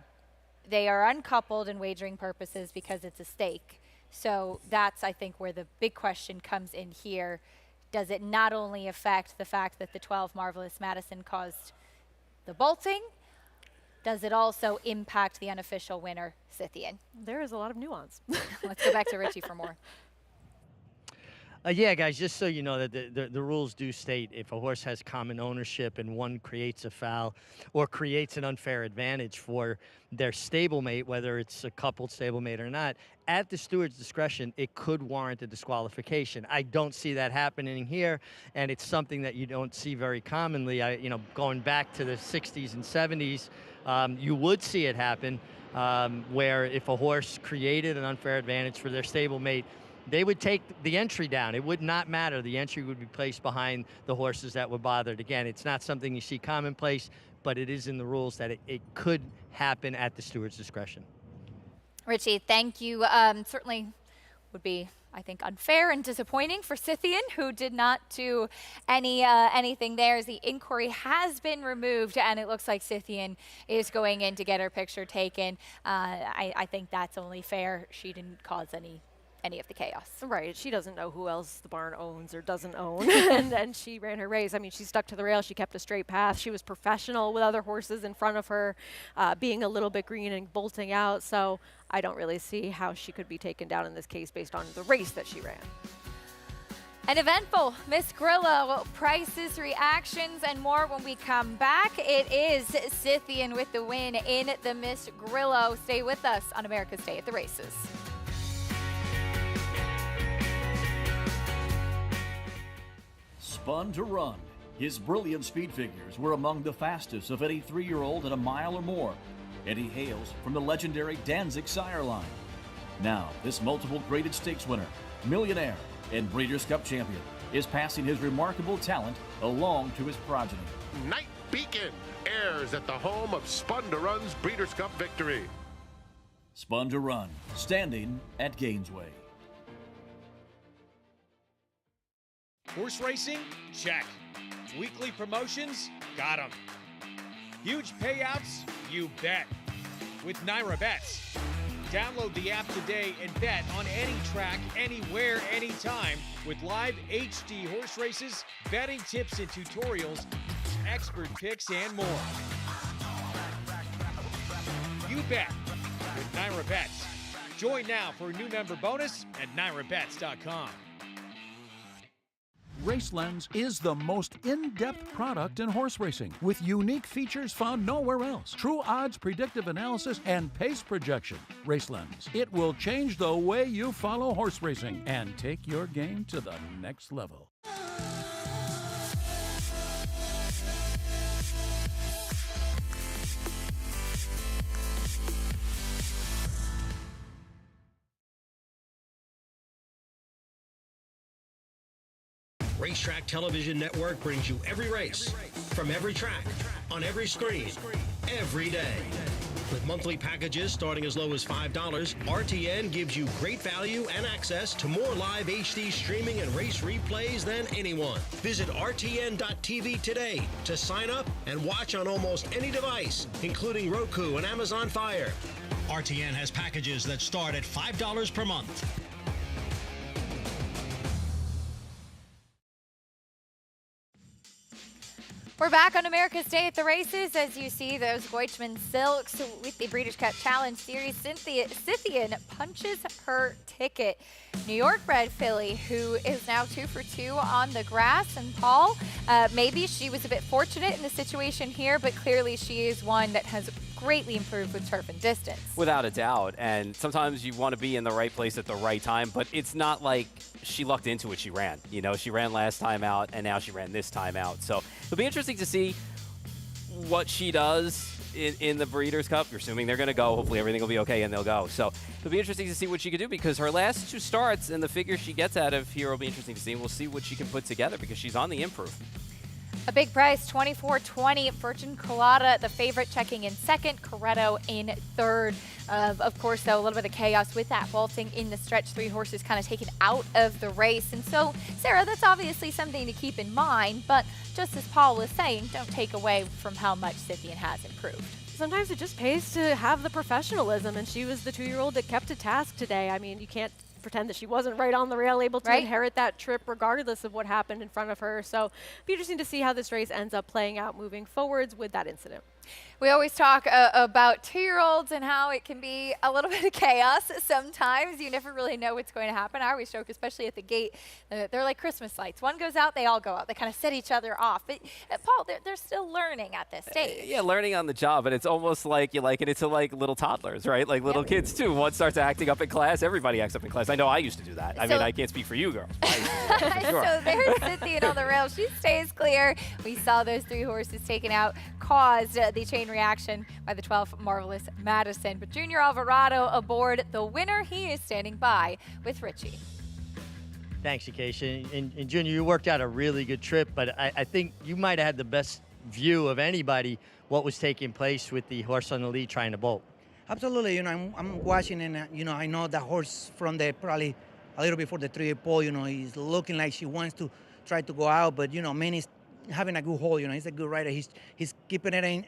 they are uncoupled in wagering purposes because it's a stake. So that's, I think, where the big question comes in here. Does it not only affect the fact that the 12 Marvelous Madison caused the bolting, does it also impact the unofficial winner, Scythian? There is a lot of nuance. Let's go back to Richie for more. Yeah, guys, just so you know that the rules do state if a horse has common ownership and one creates a foul or creates an unfair advantage for their stablemate, whether it's a coupled stablemate or not, at the steward's discretion, it could warrant a disqualification. I don't see that happening here, and it's something that you don't see very commonly. Going back to the 60s and 70s, you would see it happen where if a horse created an unfair advantage for their stablemate, they would take the entry down. It would not matter. The entry would be placed behind the horses that were bothered. Again, it's not something you see commonplace, but it is in the rules that it could happen at the steward's discretion. Richie, thank you. Certainly would be, I think, unfair and disappointing for Scythian, who did not do anything there, as the inquiry has been removed, and it looks like Scythian is going in to get her picture taken. I think that's only fair. She didn't cause any of the chaos. Right. She doesn't know who else the barn owns or doesn't own. and she ran her race. I mean, she stuck to the rail. She kept a straight path. She was professional with other horses in front of her, being a little bit green and bolting out. So I don't really see how she could be taken down in this case based on the race that she ran. An eventful Miss Grillo, prices, reactions, and more when we come back. It is Scythian with the win in the Miss Grillo. Stay with us on America's Day at the Races. Spun to Run. His brilliant speed figures were among the fastest of any 3-year-old at a mile or more, and he hails from the legendary Danzig sire line. Now, this multiple graded stakes winner, millionaire, and Breeders' Cup champion is passing his remarkable talent along to his progeny. Night Beacon airs at the home of Spun to Run's Breeders' Cup victory. Spun to Run, standing at Gainesway. Horse racing? Check. Weekly promotions? Got 'em. Huge payouts? You bet. With Naira Bets. Download the app today and bet on any track, anywhere, anytime with live HD horse races, betting tips and tutorials, expert picks, and more. You bet with Naira Bets. Join now for a new member bonus at nairabets.com. RaceLens is the most in-depth product in horse racing, with unique features found nowhere else. True odds, predictive analysis, and pace projection. RaceLens. It will change the way you follow horse racing and take your game to the next level. Racetrack Television Network brings you every race, from every track, on every screen, every day. With monthly packages starting as low as $5, RTN gives you great value and access to more live HD streaming and race replays than anyone. Visit RTN.tv today to sign up and watch on almost any device, including Roku and Amazon Fire. RTN has packages that start at $5 per month. We're back on America's Day at the Races. As you see, those Goichman Silks with the Breeders' Cup Challenge Series. Scythian punches her ticket. New York bred filly, who is now 2 for 2 on the grass. And Paul, maybe she was a bit fortunate in the situation here, but clearly she is one that has greatly improved with turf and distance. Without a doubt. And sometimes you want to be in the right place at the right time, but it's not like she lucked into it. She ran. You know, she ran last time out, and now she ran this time out. So it'll be interesting to see what she does in the Breeders' Cup. You're assuming they're going to go. Hopefully everything will be okay and they'll go. So it'll be interesting to see what she can do, because her last 2 starts and the figure she gets out of here will be interesting to see. And we'll see what she can put together, because she's on the improve. A big price, $24.20. Virgin Colada, the favorite, checking in second. Coretto in third. Of course, though, a little bit of chaos with that vaulting in the stretch. 3 horses kind of taken out of the race. And so, Sarah, that's obviously something to keep in mind. But just as Paul was saying, don't take away from how much Scythian has improved. Sometimes it just pays to have the professionalism, and she was the 2-year-old that kept to task today. I mean, you can't pretend that she wasn't right on the rail, able to inherit that trip regardless of what happened in front of her. So it'll be interesting to see how this race ends up playing out moving forwards with that incident. We always talk about 2-year-olds and how it can be a little bit of chaos sometimes. You never really know what's going to happen. I always joke, especially at the gate, they're like Christmas lights. One goes out, they all go out. They kind of set each other off. But Paul, they're still learning at this stage. Yeah, learning on the job, and it's almost like you liken it to like little toddlers, right? Like little kids too. One starts acting up in class, everybody acts up in class. I know I used to do that. I mean, I can't speak for you, girls. I used to do that for sure. So there's Scythian on the rail. She stays clear. We saw those 3 horses taken out, caused the chain reaction by the 12th Marvelous Madison. But Junior Alvarado aboard the winner. He is standing by with Richie. Thanks, Acacia. And Junior, you worked out a really good trip, but I think you might have had the best view of anybody what was taking place with the horse on the lead trying to bolt. Absolutely, I'm watching, and I know the horse from the probably a little before the 3-8 pole, he's looking like she wants to try to go out, but Manny's having a good hold. He's a good rider. He's keeping it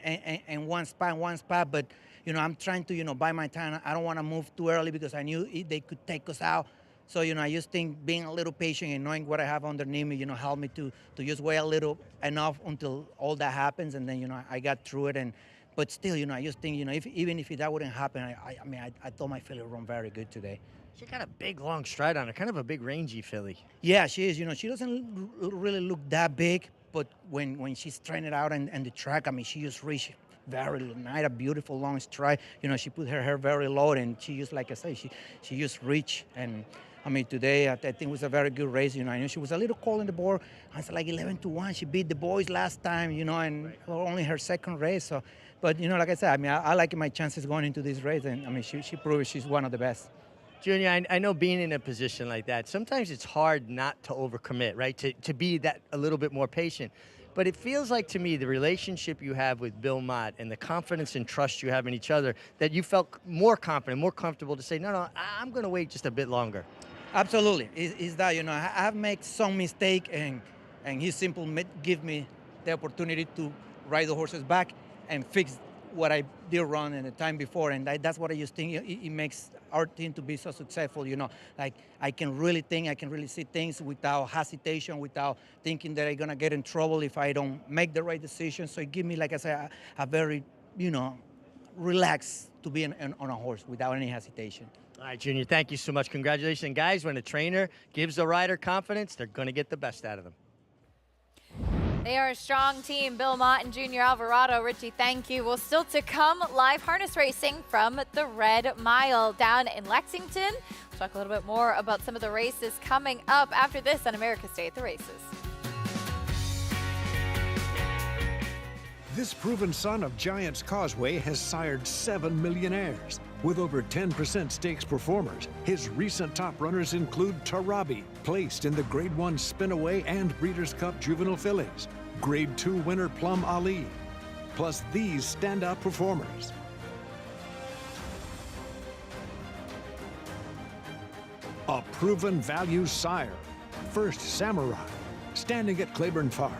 in one spot, but I'm trying to buy my time. I don't want to move too early because I knew they could take us out. So I just think being a little patient and knowing what I have underneath me, helped me to just wait a little enough until all that happens, and then I got through it. But still, I just think even if that wouldn't happen, I thought my filly run very good today. She got a big long stride on her, kind of a big rangy filly. Yeah, she is. She doesn't really look that big, but when she's training out and the track, she just reached very nice, a beautiful long stride. She put her hair very low, and she just, like I say, she just reached. And today I think it was a very good race. I know she was a little cold in the board. I said like 11-1. She beat the boys last time, and only her second race. So, but like I said, I like my chances going into this race, and she proved she's one of the best. Junior, I know being in a position like that, sometimes it's hard not to overcommit, right? To be that a little bit more patient. But it feels like to me the relationship you have with Bill Mott and the confidence and trust you have in each other, that you felt more confident, more comfortable to say, no, I'm going to wait just a bit longer. Absolutely. Is that, I have made some mistake, and he simply give me the opportunity to ride the horses back and fix what I did wrong in the time before, and that's what I just think it makes our team to be so successful. Like I can really think, I can really see things without hesitation, without thinking that I'm gonna get in trouble if I don't make the right decision. So it gives me, like I said, a very, relaxed to be on a horse without any hesitation. All right, Junior, thank you so much. Congratulations, guys. When a trainer gives a rider confidence, they're going to get the best out of them. They are a strong team, Bill Mott and Junior Alvarado. Richie, thank you. Well, still to come, live harness racing from the Red Mile down in Lexington. We'll talk a little bit more about some of the races coming up after this on America's Day at the Races. This proven son of Giants Causeway has sired 7 millionaires. With over 10% stakes performers, his recent top runners include Tarabi, placed in the Grade 1 Spinaway and Breeders' Cup Juvenile Fillies, Grade 2 winner Plum Ali, plus these standout performers. A proven value sire, First Samurai, standing at Claiborne Farm.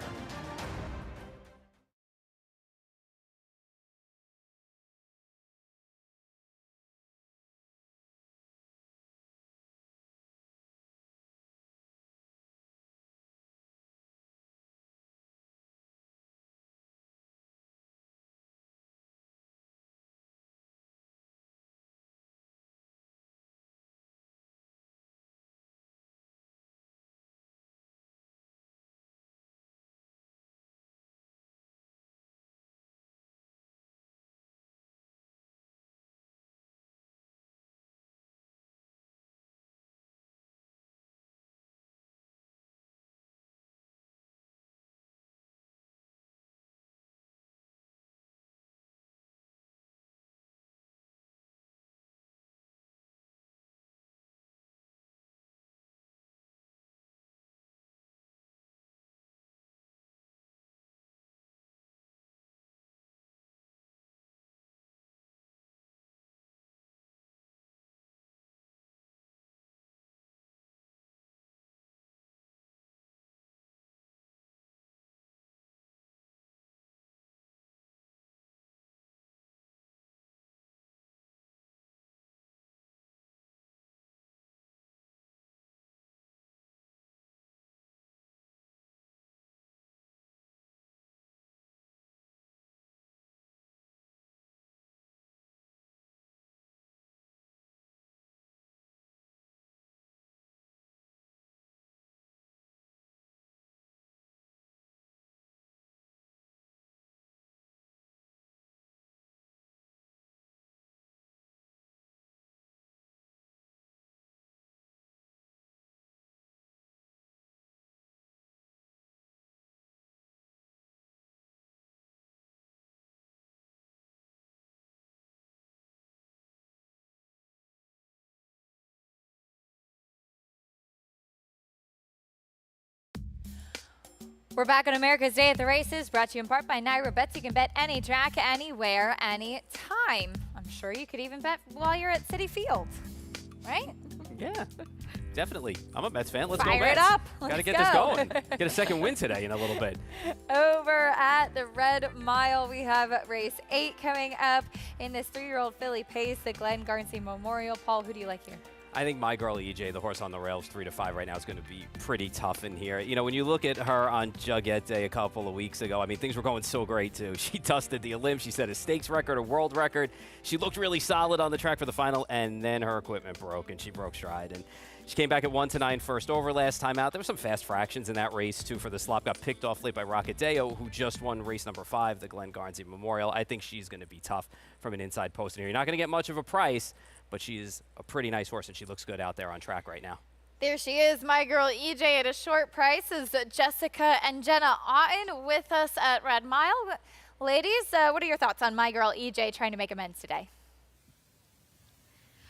We're back on America's Day at the Races, brought to you in part by Naira Bets. You can bet any track, anywhere, anytime. I'm sure you could even bet while you're at Citi Field, right? Yeah, definitely. I'm a Mets fan. Let's Fire go Mets. it up. Got to Let's get this go. going. Get a second win today in a little bit. Over at the Red Mile, we have race 8 coming up in this 3-year-old filly pace, the Glen Garcy Memorial. Paul, who do you like here? I think My Girl EJ, the horse on the rails, 3-5 right now, is going to be pretty tough in here. You know, when you look at her on Jugette Day a couple of weeks ago, I mean, things were going so great, too. She dusted the Olymp. She set a stakes record, a world record. She looked really solid on the track for the final, and then her equipment broke, and she broke stride. And she came back at 1-9 first over last time out. There were some fast fractions in that race, too, for the slop. Got picked off late by Rocketdeo, who just won race number 5, the Glen Garcy Memorial. I think she's going to be tough from an inside post in here. You're not going to get much of a price, but she is a pretty nice horse, and she looks good out there on track right now. There she is, My Girl EJ, at a short price. Is Jessica and Jenna Otten with us at Red Mile. Ladies, what are your thoughts on My Girl EJ trying to make amends today?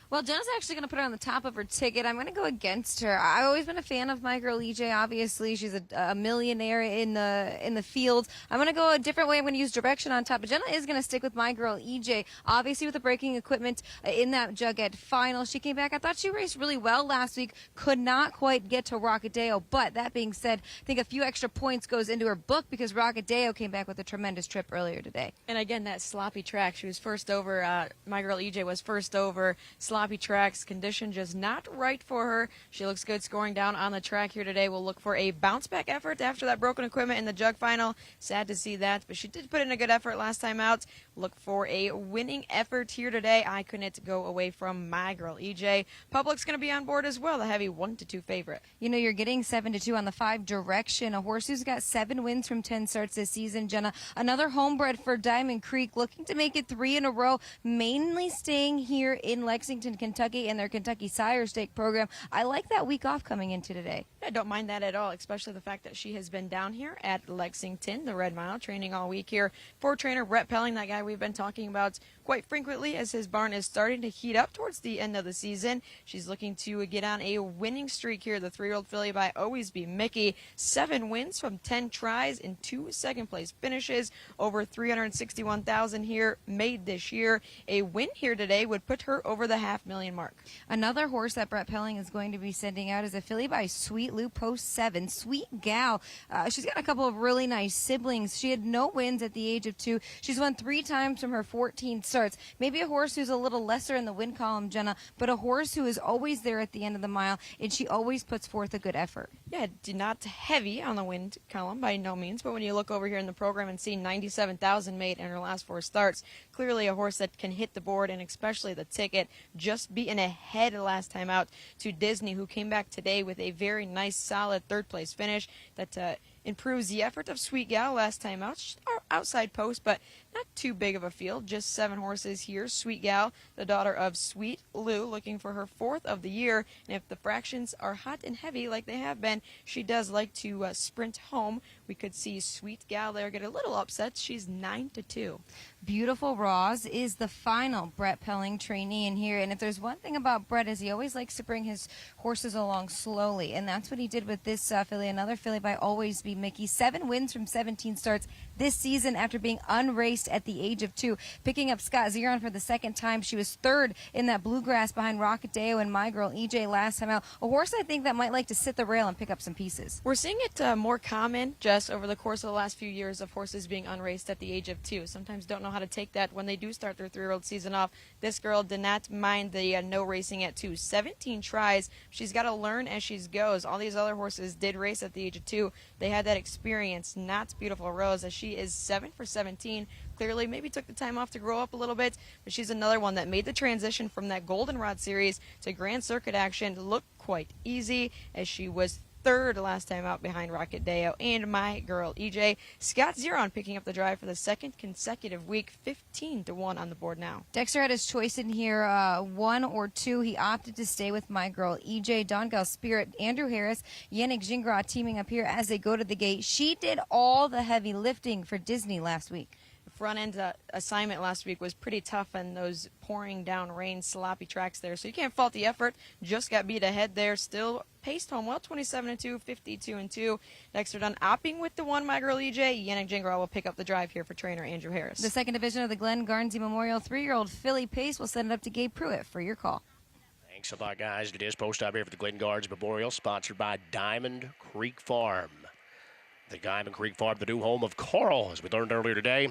Well, Jenna's actually going to put her on the top of her ticket. I'm going to go against her. I've always been a fan of My Girl EJ. Obviously, she's a millionaire in the field. I'm going to go a different way. I'm going to use direction on top. But Jenna is going to stick with My Girl EJ. Obviously, with the braking equipment in that Jugette final, she came back. I thought she raced really well last week. Could not quite get to Rocketdeo. But that being said, I think a few extra points goes into her book because Rocketdeo came back with a tremendous trip earlier today. And again, that sloppy track. She was first over. My Girl EJ was first over. Sloppy tracks, condition just not right for her. She looks good scoring down on the track here today. We'll look for a bounce back effort after that broken equipment in the jug final. Sad to see that, but she did put in a good effort last time out. Look for a winning effort here today. I couldn't go away from My Girl EJ. Public's going to be on board as well, the heavy 1-2 favorite. You know, you're getting 7-2 on the 5 direction. A horse who's got 7 wins from 10 starts this season, Jenna. Another homebred for Diamond Creek, looking to make it 3 in a row, mainly staying here in Lexington, Kentucky, in their Kentucky Sire Stake program. I like that week off coming into today. I don't mind that at all, especially the fact that she has been down here at Lexington, the Red Mile, training all week here for trainer Brett Pelling, that guy we've been talking about quite frequently as his barn is starting to heat up towards the end of the season. She's looking to get on a winning streak here. The 3-year-old filly by Always Be Mickey. 7 wins from 10 tries and 2 second-place finishes. Over $361,000 here made this year. A win here today would put her over the $500,000 mark. Another horse that Brett Pelling is going to be sending out is a filly by Sweet Lou, post 7. Sweet Gal. She's got a couple of really nice siblings. She had no wins at the age of 2. She's won 3 times from her 14 starts. Maybe a horse who's a little lesser in the win column, Jenna, but a horse who is always there at the end of the mile, and she always puts forth a good effort. Yeah, not heavy on the win column by no means, but when you look over here in the program and see 97,000 made in her last 4 starts, clearly a horse that can hit the board, and especially the ticket, just beating ahead last time out to Disney, who came back today with a very nice, solid 3rd-place finish that improves the effort of Sweet Gal last time out. Outside post, but not too big of a field. Just 7 horses here. Sweet Gal, the daughter of Sweet Lou, looking for her 4th of the year. And if the fractions are hot and heavy like they have been, she does like to sprint home. We could see Sweet Gal there get a little upset. She's 9-2. Beautiful Roz is the final Brett Pelling trainee in here. And if there's one thing about Brett is he always likes to bring his horses along slowly. And that's what he did with this filly. Another filly by Always Be Mickey. 7 wins from 17 starts this season after being unraced at the age of 2. Picking up Scott Zeron for the 2nd time. She was 3rd in that bluegrass behind Rocketdeo and My Girl EJ last time out. A horse I think that might like to sit the rail and pick up some pieces. We're seeing it more common just over the course of the last few years of horses being unraced at the age of 2. Sometimes don't know how to take that when they do start their 3-year-old season off. This girl did not mind the no racing at 2. 17 tries. She's got to learn as she goes. All these other horses did race at the age of 2. They had that experience. Not Beautiful Rose, as she is 7 for 17. Clearly maybe took the time off to grow up a little bit, but she's another one that made the transition from that Goldenrod series to Grand Circuit action look quite easy, as she was 3rd last time out behind Rocketdeo and My Girl EJ. Scott Zeron picking up the drive for the 2nd consecutive week, 15-1 on the board now. Dexter had his choice in here, 1 or 2. He opted to stay with My Girl EJ. Dongal Spirit, Andrew Harris, Yannick Gingras teaming up here as they go to the gate. She did all the heavy lifting for Disney last week. front end assignment last week was pretty tough on those pouring down rain, sloppy tracks there. So you can't fault the effort. Just got beat ahead there. Still paced home well, 27-2, 52-2. Next, they're done opping with the 1, My Girl EJ. Yannick Gingras will pick up the drive here for trainer Andrew Harris. The second division of the Glen Garcy Memorial 3-year-old filly pace will send it up to Gabe Pruitt for your call. Thanks a lot, guys. It is post up here for the Glen Garcy Memorial, sponsored by Diamond Creek Farm. The Diamond Creek Farm, the new home of Carl, as we learned earlier today.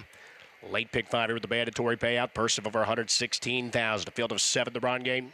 Late pick 5 here with the mandatory payout. Purse of over $116,000. A field of 7, the Bron game.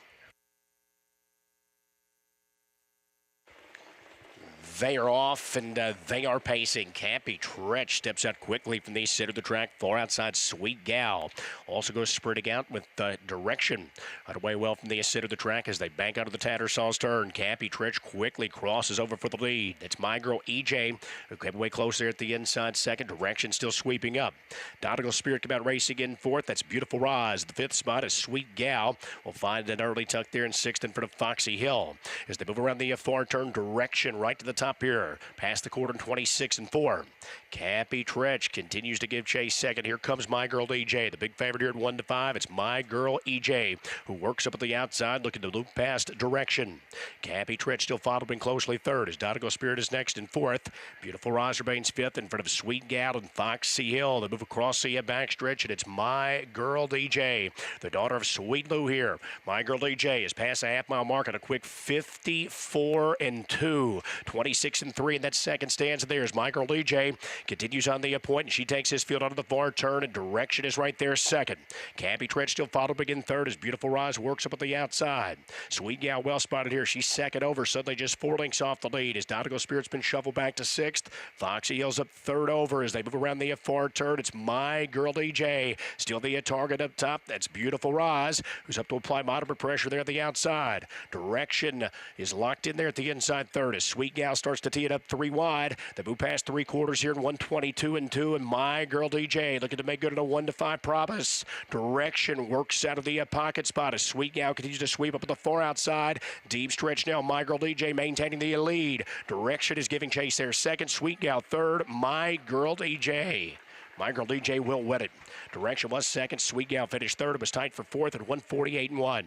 They are off, and they are pacing. Cappy Tretch steps out quickly from the center of the track, far outside Sweet Gal. Also goes sprinting out with direction. Right away well from the center of the track as they bank out of the Tatteralls turn. Cappy Tretch quickly crosses over for the lead. It's My Girl EJ, who came away close there at the inside second. Direction still sweeping up. Dodigal Spirit come out racing in fourth. That's Beautiful Rise. The fifth spot is Sweet Gal. We'll find an early tuck there in sixth in front of Foxy Hill. As they move around the far turn, direction right to the top here. Past the quarter, 26-4. Cappy Tretch continues to give chase second. Here comes My Girl EJ, the big favorite here at 1-5. It's My Girl EJ, who works up at the outside, looking to loop past direction. Cappy Tretch still following closely third, as Dodigo Spirit is next in fourth. Beautiful Rise remains fifth in front of Sweet Gal and Foxy Hill. They move across the backstretch, and it's My Girl EJ, the daughter of Sweet Lou here. My Girl EJ is past the half-mile mark at a quick 54-2. 26-3 in that second stanza there as My Girl EJ continues on the point, and she takes his field onto the far turn, and direction is right there second. Cappy Tretch still following in third as Beautiful Rise works up at the outside. Sweet Gal well spotted here. She's second over, suddenly just 4 lengths off the lead as Dodigo Spirit's been shuffled back to sixth. Foxy Hill's up third over as they move around the far turn. It's My Girl EJ. Still the target up top. That's Beautiful Rise, who's up to apply moderate pressure there at the outside. Direction is locked in there at the inside third as Sweet Gal starts to tee it up 3 wide. They move past 3/4 here in 122-2, and My Girl EJ looking to make good at a 1-5 promise. Direction works out of the pocket spot as Sweet Gal continues to sweep up at the far outside. Deep stretch now. My Girl EJ maintaining the lead. Direction is giving chase there second. Sweet Gal third. My Girl EJ. My Girl EJ will win it. Direction was second. Sweet Gal finished third. It was tight for fourth at 148-1.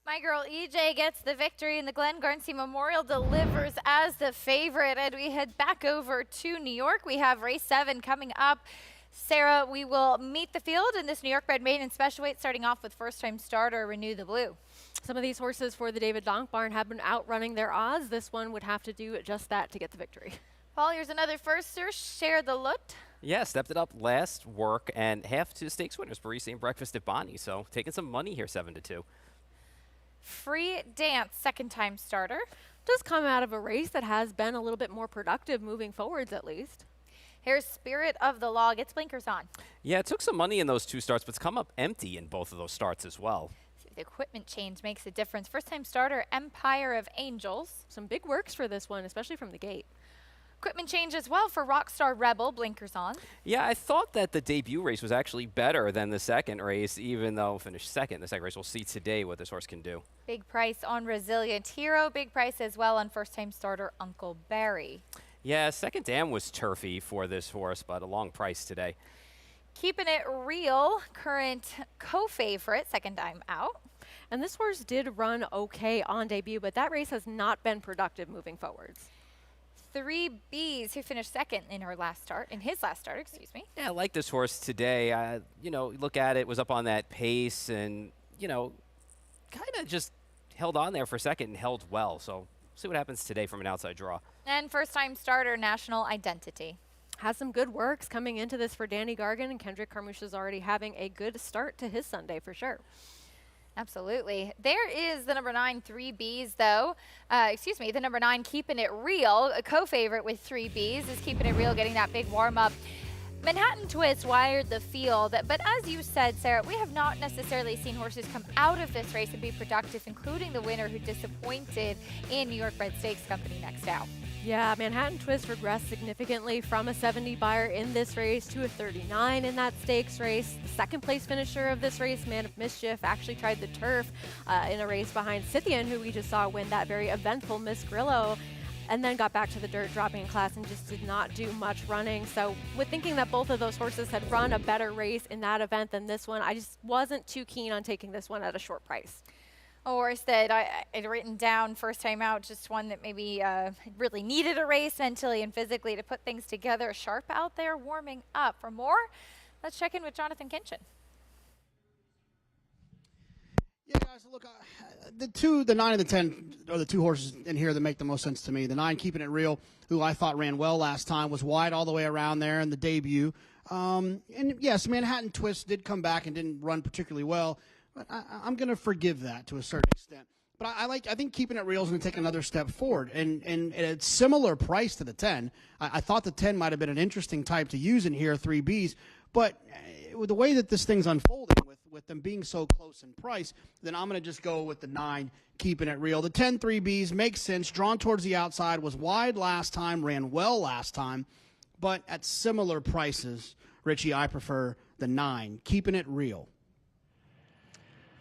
My Girl EJ gets the victory, and the Glen Garcy Memorial delivers as the favorite. And we head back over to New York. We have race 7 coming up. Sarah, we will meet the field in this New York bred maiden special weight, starting off with first-time starter Renew the Blue. Some of these horses for the David Donk Barn have been outrunning their odds. This one would have to do just that to get the victory. Paul, here's another firster. Share the loot. Yeah, stepped it up last work and half to stakes winners, Parisi and Breakfast at Bonnie. So taking some money here, 7-2. Free Dance, second-time starter. Does come out of a race that has been a little bit more productive moving forwards, at least. Here's Spirit of the Law. Gets blinkers on. Yeah, it took some money in those 2 starts, but it's come up empty in both of those starts as well. The equipment change makes a difference. First-time starter, Empire of Angels. Some big works for this one, especially from the gate. Equipment change as well for Rockstar Rebel, blinkers on. Yeah, I thought that the debut race was actually better than the second race, even though finished second. The second race, we'll see today what this horse can do. Big price on Resilient Hero. Big price as well on first-time starter Uncle Barry. Yeah, second dam was turfy for this horse, but a long price today. Keeping It Real, current co-favorite, second time out. And this horse did run okay on debut, but that race has not been productive moving forwards. 3 Bs, who finished second in his last start, excuse me. Yeah, I like this horse today. Look at it, was up on that pace and, kind of just held on there for a second and held well. So see what happens today from an outside draw. And first-time starter, National Identity. Has some good works coming into this for Danny Gargan, and Kendrick Carmouche is already having a good start to his Sunday for sure. Absolutely. There is the number 9, 3 Bs, though. The number 9, Keeping It Real, a co-favorite with 3 Bs, is Keeping It Real, getting that big warm-up. Manhattan Twist wired the field, but as you said, Sarah, we have not necessarily seen horses come out of this race and be productive, including the winner who disappointed in New York Bred Stakes Company next out. Yeah, Manhattan Twist regressed significantly from a 70 buyer in this race to a 39 in that stakes race. The second place finisher of this race, Man of Mischief, actually tried the turf in a race behind Scythian, who we just saw win that very eventful Miss Grillo. and then got back to the dirt, dropping in class, and just did not do much running. So with thinking that both of those horses had run a better race in that event than this one, I just wasn't too keen on taking this one at a short price. A horse that I had written down first time out, just one that maybe really needed a race mentally and physically to put things together. Sharp out there warming up. For more, let's check in with Jonathan Kinchin. Yeah, guys, look, the 9 and the 10 are the 2 horses in here that make the most sense to me. The 9, Keeping It Real, who I thought ran well last time, was wide all the way around there in the debut. And yes, Manhattan Twist did come back and didn't run particularly well, but I'm going to forgive that to a certain extent. But I think Keeping It Real is going to take another step forward, and at a similar price to the 10. I thought the 10 might have been an interesting type to use in here, 3Bs, but with the way that this thing's unfolding, with them being so close in price, then I'm going to just go with the 9, Keeping It Real. The 10 3Bs makes sense, drawn towards the outside, was wide last time, ran well last time, but at similar prices, Richie, I prefer the 9, Keeping It Real.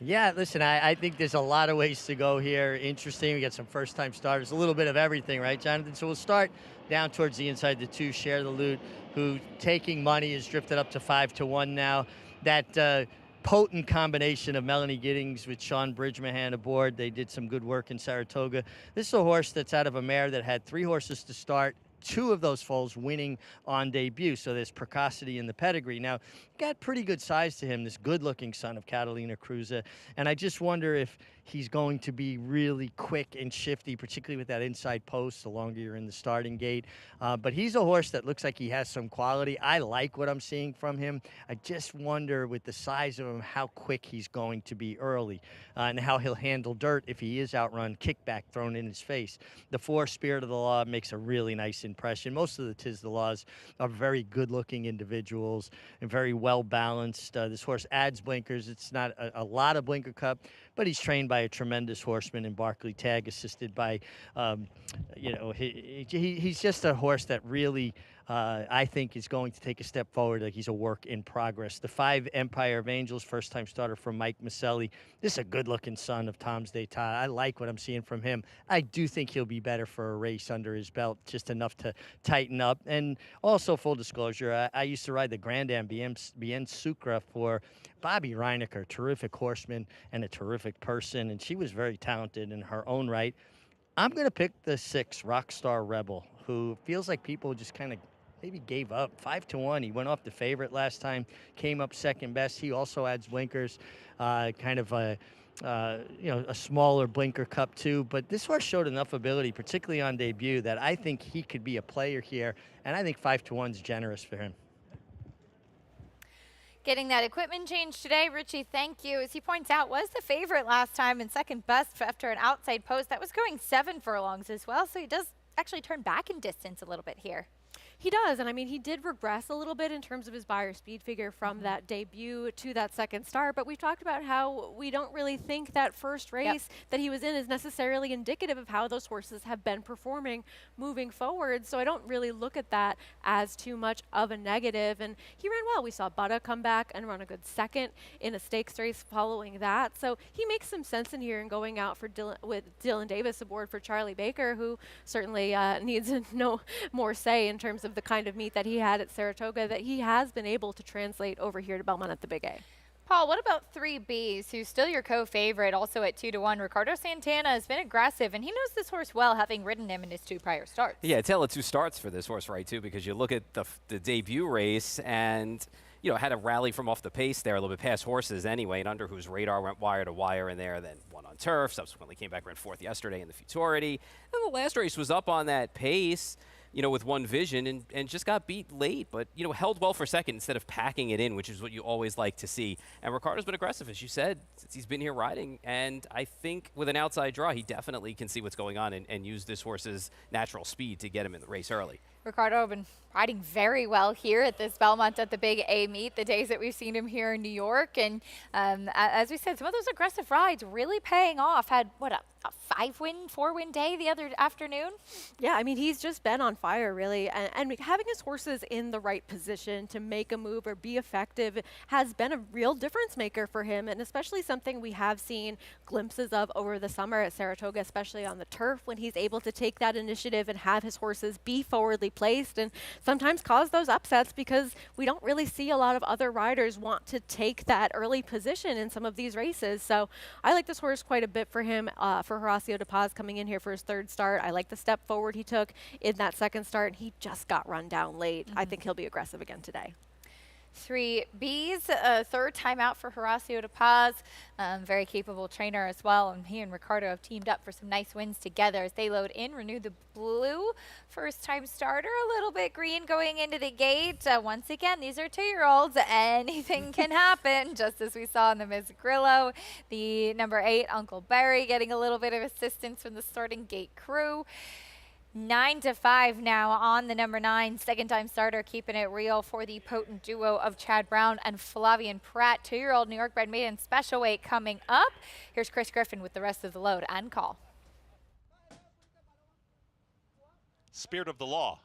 Yeah, listen, I think there's a lot of ways to go here. Interesting. We got some first-time starters, a little bit of everything, right, Jonathan? So we'll start down towards the inside, the 2, Share the Loot, who taking money is drifted up to 5-1 now. That potent combination of Melanie Giddings with Sean Bridgmahan aboard. They did some good work in Saratoga. This is a horse that's out of a mare that had 3 horses to start, 2 of those foals winning on debut, so there's precocity in the pedigree. Now, got pretty good size to him, this good-looking son of Catalina Cruza, and I just wonder if he's going to be really quick and shifty, particularly with that inside post, the longer you're in the starting gate. But he's a horse that looks like he has some quality. I like what I'm seeing from him. I just wonder, with the size of him, how quick he's going to be early and how he'll handle dirt if he is outrun, kickback thrown in his face. The 4, Spirit of the Law, makes a really nice impression. Most of the Tiz the Laws are very good-looking individuals and very well-balanced. This horse adds blinkers. It's not a lot of blinker cup, but he's trained by a tremendous horseman in Barkley Tag, assisted by, he's just a horse that really, I think, is going to take a step forward. Like, he's a work in progress. The 5, Empire of Angels, first-time starter from Mike Maselli. This is a good-looking son of Tom's Day Todd. I like what I'm seeing from him. I do think he'll be better for a race under his belt, just enough to tighten up. And also, full disclosure, I used to ride the Grand Am Bien Sucre for Bobby Reinecker, terrific horseman and a terrific person, and she was very talented in her own right. I'm going to pick the 6, Rockstar Rebel, who feels like people just kind of maybe gave up. 5-1. He went off the favorite last time, came up second best. He also adds blinkers, kind of a smaller blinker cup too. But this horse showed enough ability, particularly on debut, that I think he could be a player here, and I think 5-1 is generous for him. Getting that equipment change today, Richie, thank you. As he points out, was the favorite last time and second best after an outside post. That was going 7 furlongs as well, so he does actually turn back in distance a little bit here. He does, and I mean, he did regress a little bit in terms of his Beyer speed figure from that debut to that second start, but we've talked about how we don't really think that first race that he was in is necessarily indicative of how those horses have been performing moving forward, so I don't really look at that as too much of a negative, and he ran well. We saw Paddock come back and run a good second in a stakes race following that, so he makes some sense in here and going out for with Dylan Davis aboard for Charlie Baker, who certainly needs no more say in terms of the kind of meet that he had at Saratoga that he has been able to translate over here to Belmont at the Big A. Paul, what about 3Bs, who's still your co-favorite, also at 2-1? Ricardo Santana has been aggressive, and he knows this horse well, having ridden him in his 2 prior starts. Yeah, a tale of 2 starts for this horse, right, too, because you look at the debut race and, had a rally from off the pace there, a little bit past horses anyway, and under whose radar went wire to wire in there, then won on turf, subsequently came back, ran 4th yesterday in the Futurity. And the last race was up on that pace, with One Vision and just got beat late, but, held well for second instead of packing it in, which is what you always like to see. And Ricardo's been aggressive, as you said, since he's been here riding. And I think with an outside draw, he definitely can see what's going on and use this horse's natural speed to get him in the race early. Ricardo been riding very well here at this Belmont at the Big A meet, the days that we've seen him here in New York. And as we said, some of those aggressive rides really paying off. Had, what, a 5-win, 4-win day the other afternoon? Yeah, I mean, he's just been on fire, really. And having his horses in the right position to make a move or be effective has been a real difference maker for him, and especially something we have seen glimpses of over the summer at Saratoga, especially on the turf, when he's able to take that initiative and have his horses be forwardly placed and sometimes cause those upsets, because we don't really see a lot of other riders want to take that early position in some of these races. So I like this horse quite a bit for him, for Horacio De Paz coming in here for his 3rd start. I like the step forward he took in that 2nd start, and he just got run down late. I think he'll be aggressive again today. 3 Bs, 3rd time out for Horacio De Paz. Very capable trainer as well, and he and Ricardo have teamed up for some nice wins together as they load in. Renew the blue, 1st time starter, a little bit green going into the gate. Once again, these are 2-year-olds. Anything can happen, just as we saw in the Miss Grillo. The number 8, Uncle Barry, getting a little bit of assistance from the starting gate crew. 9-5 now on the number 9, 2nd time starter, keeping it real for the potent duo of Chad Brown and Flavian Pratt. 2-year-old New York bred maiden special weight coming up. Here's Chris Griffin with the rest of the load and call. Spirit of the Law.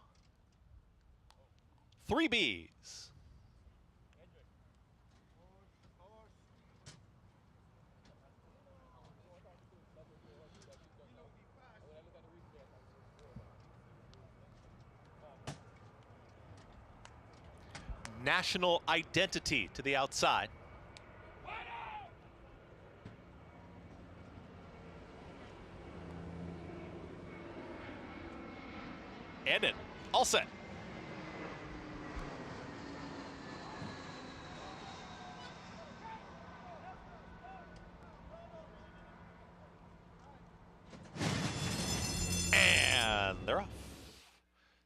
3 Bs. National Identity to the outside. And in. All set. And they're off.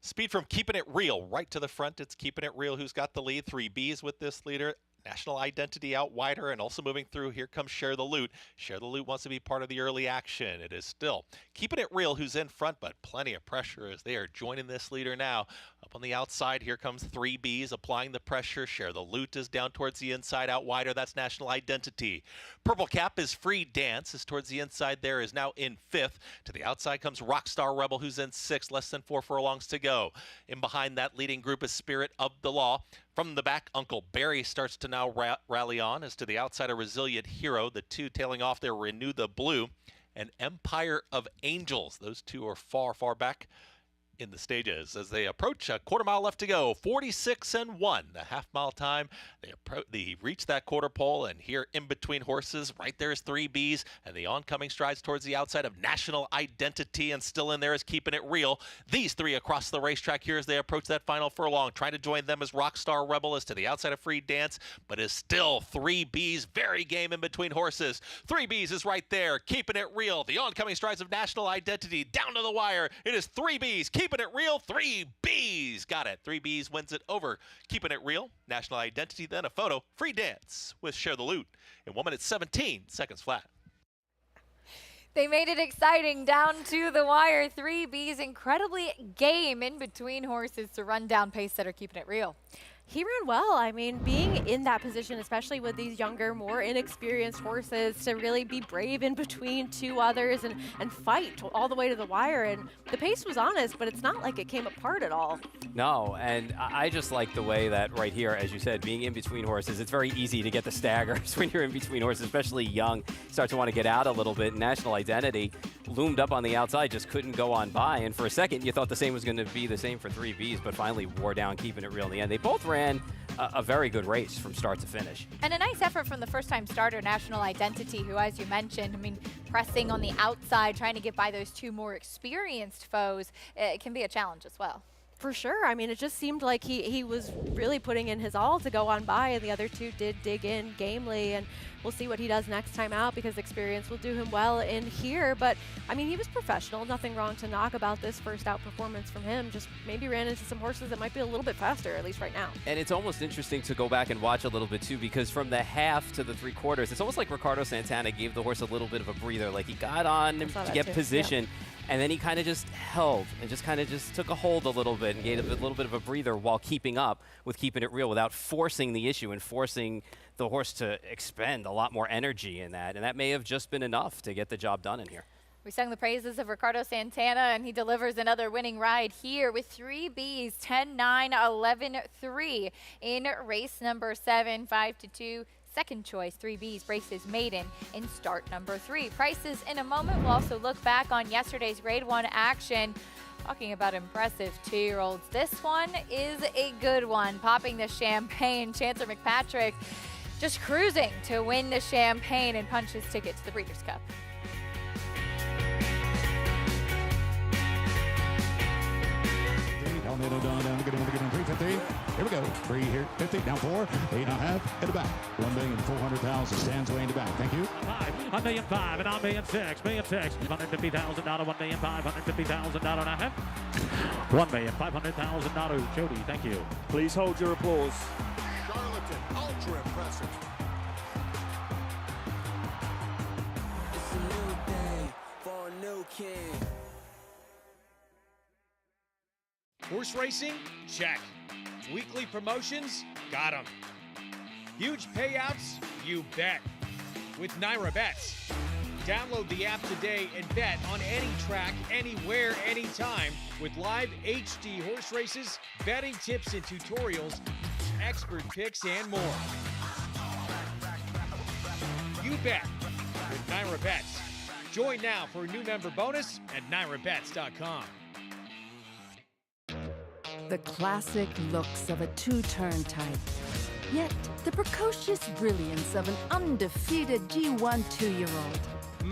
Speed from Keeping It Real right to the front. It's Keeping It Real who's got the lead. 3 Bs with this leader. National Identity out wider, and also moving through. Here comes Share the Loot. Share the Loot wants to be part of the early action. It is still Keeping It Real who's in front, but plenty of pressure as they are joining this leader now. Up on the outside, here comes 3 Bs applying the pressure. Share the Loot is down towards the inside, out wider. That's National Identity. Purple Cap is Free Dance, is towards the inside there, is now in 5th. To the outside comes Rockstar Rebel, who's in 6th, less than 4 furlongs to go. In behind that leading group is Spirit of the Law. From the back, Uncle Barry starts to now rally on. As to the outside, a Resilient Hero. The 2 tailing off there, Renew the Blue and Empire of Angels. Those 2 are far, far back in the stages as they approach. A quarter mile left to go. 46-1, the half-mile time. They reach that quarter pole, and here in between horses, right there is 3 Bs, and the oncoming strides towards the outside of National Identity, and still in there is Keeping It Real. These 3 across the racetrack here as they approach that final furlong. Trying to join them is Rockstar Rebel, is to the outside of Free Dance, but is still 3 Bs, very game in between horses. 3 Bs is right there, Keeping It Real. The oncoming strides of National Identity down to the wire. It is 3 Bs, Keeping It Real, 3 Bs. Got it. 3 Bs wins it over Keeping It Real, National Identity, then a photo. Free Dance with Share the Loot in 1 minute 17 seconds flat. They made it exciting down to the wire. 3 Bs, incredibly game in between horses to run down pace that are keeping it real. He ran well. I mean, being in that position, especially with these younger, more inexperienced horses, to really be brave in between 2 others and fight all the way to the wire. And the pace was honest, but it's not like it came apart at all. No, and I just like the way that right here, as you said, being in between horses, it's very easy to get the staggers when you're in between horses, especially young. Start to want to get out a little bit. National Identity loomed up on the outside, just couldn't go on by. And for a second, you thought the same was going to be the same for 3 Bs, but finally wore down, Keeping It Real in the end. They both ran a very good race from start to finish. And a nice effort from the first-time starter, National Identity, who, as you mentioned, I mean, pressing on the outside, trying to get by those 2 more experienced foes, it can be a challenge as well. For sure. I mean, it just seemed like he was really putting in his all to go on by, and the other 2 did dig in gamely, and we'll see what he does next time out, because experience will do him well in here. But, I mean, he was professional. Nothing wrong to knock about this first out performance from him. Just maybe ran into some horses that might be a little bit faster, at least right now. And it's almost interesting to go back and watch a little bit, too, because from the half to the 3/4, it's almost like Ricardo Santana gave the horse a little bit of a breather. Like, he got on to get position. Yeah. And then he kind of just held and just kind of just took a hold a little bit and gave a little bit of a breather while keeping up with keeping it real without forcing the issue and forcing the horse to expend a lot more energy in that. And that may have just been enough to get the job done in here. We sung the praises of Ricardo Santana, and he delivers another winning ride here with 3 Bs, 10-9, 11-3 in race number 7, 5-2. Second choice, 3 Bs, races maiden in start number 3. Prices in a moment. We'll also look back on yesterday's Grade 1 action. Talking about impressive 2-year-olds. This one is a good one. Popping the champagne. Chancer McPatrick just cruising to win the champagne and punch his ticket to the Breeders' Cup. Down, get on, 350. Here we go. 3 here, 50, down 4, 8.5, in the back. 1,400,000 stands way in the back. Thank you. $1,500,000 and $1,600,000. $150,000, $1,550,000 and a half. $1,500,000. Jody, thank you. Please hold your applause. Charlatan, ultra impressive. It's a new day for a new king. Horse racing? Check. Weekly promotions? Got 'em. Huge payouts? You bet. With Naira Bets. Download the app today and bet on any track, anywhere, anytime with live HD horse races, betting tips and tutorials, expert picks, and more. You bet with Naira Bets. Join now for a new member bonus at NairaBets.com. The classic looks of a two-turn type, yet the precocious brilliance of an undefeated G1 2-year-old.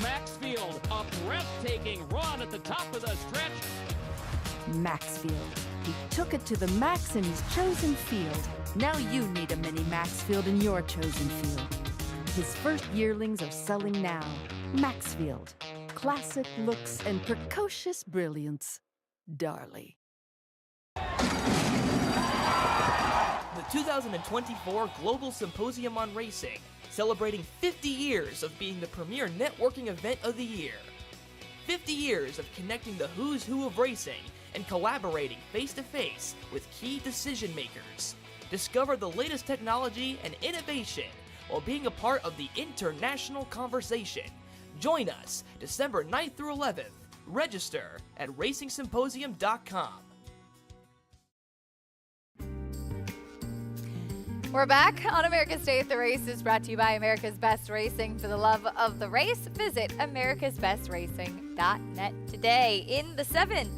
Maxfield, a breathtaking run at the top of the stretch. Maxfield. He took it to the max in his chosen field. Now you need a mini Maxfield in your chosen field. His first yearlings are selling now. Maxfield. Classic looks and precocious brilliance. Darley. The 2024 Global Symposium on Racing, celebrating 50 years of being the premier networking event of the year. 50 years of connecting the who's who of racing and collaborating face-to-face with key decision makers. Discover the latest technology and innovation while being a part of the international conversation. Join us December 9th through 11th. Register at racingsymposium.com. We're back on America's Day at the Races, brought to you by America's Best Racing. For the love of the race, visit americasbestracing.net today. In the 7th,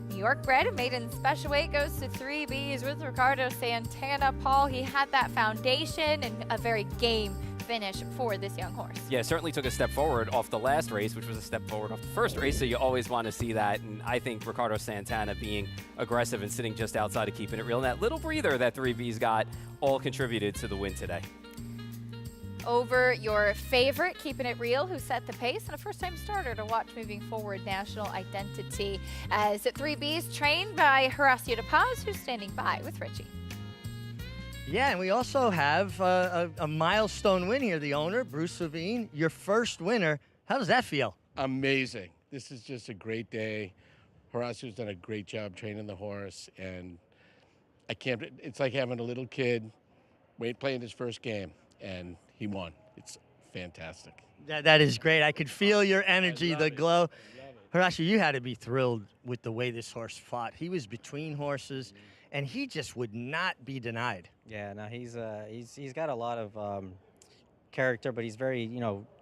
New York bred maiden special weight goes to 3 Bs with Ricardo Santana. Paul, he had that foundation and a very game finish for this young horse. Yeah, certainly took a step forward off the last race, which was a step forward off the first race, so you always want to see that. And I think Ricardo Santana being aggressive and sitting just outside of keeping it real, and that little breather that 3 Bs got all contributed to the win today. Over your favorite, keeping it real, who set the pace, and a first-time starter to watch moving forward, National Identity, as 3 Bs trained by Horacio De Paz, who's standing by with Richie. Yeah, and we also have a milestone win here, the owner, Bruce Levine, your first winner. How does that feel? Amazing. This is just a great day. Horacio's done a great job training the horse, and it's like having a little kid playing his first game, and he won. It's fantastic. That is great. I could feel your energy, the glow. Horacio, you had to be thrilled with the way this horse fought. He was between horses, and he just would not be denied. Yeah, no, he's got a lot of character, but he's very,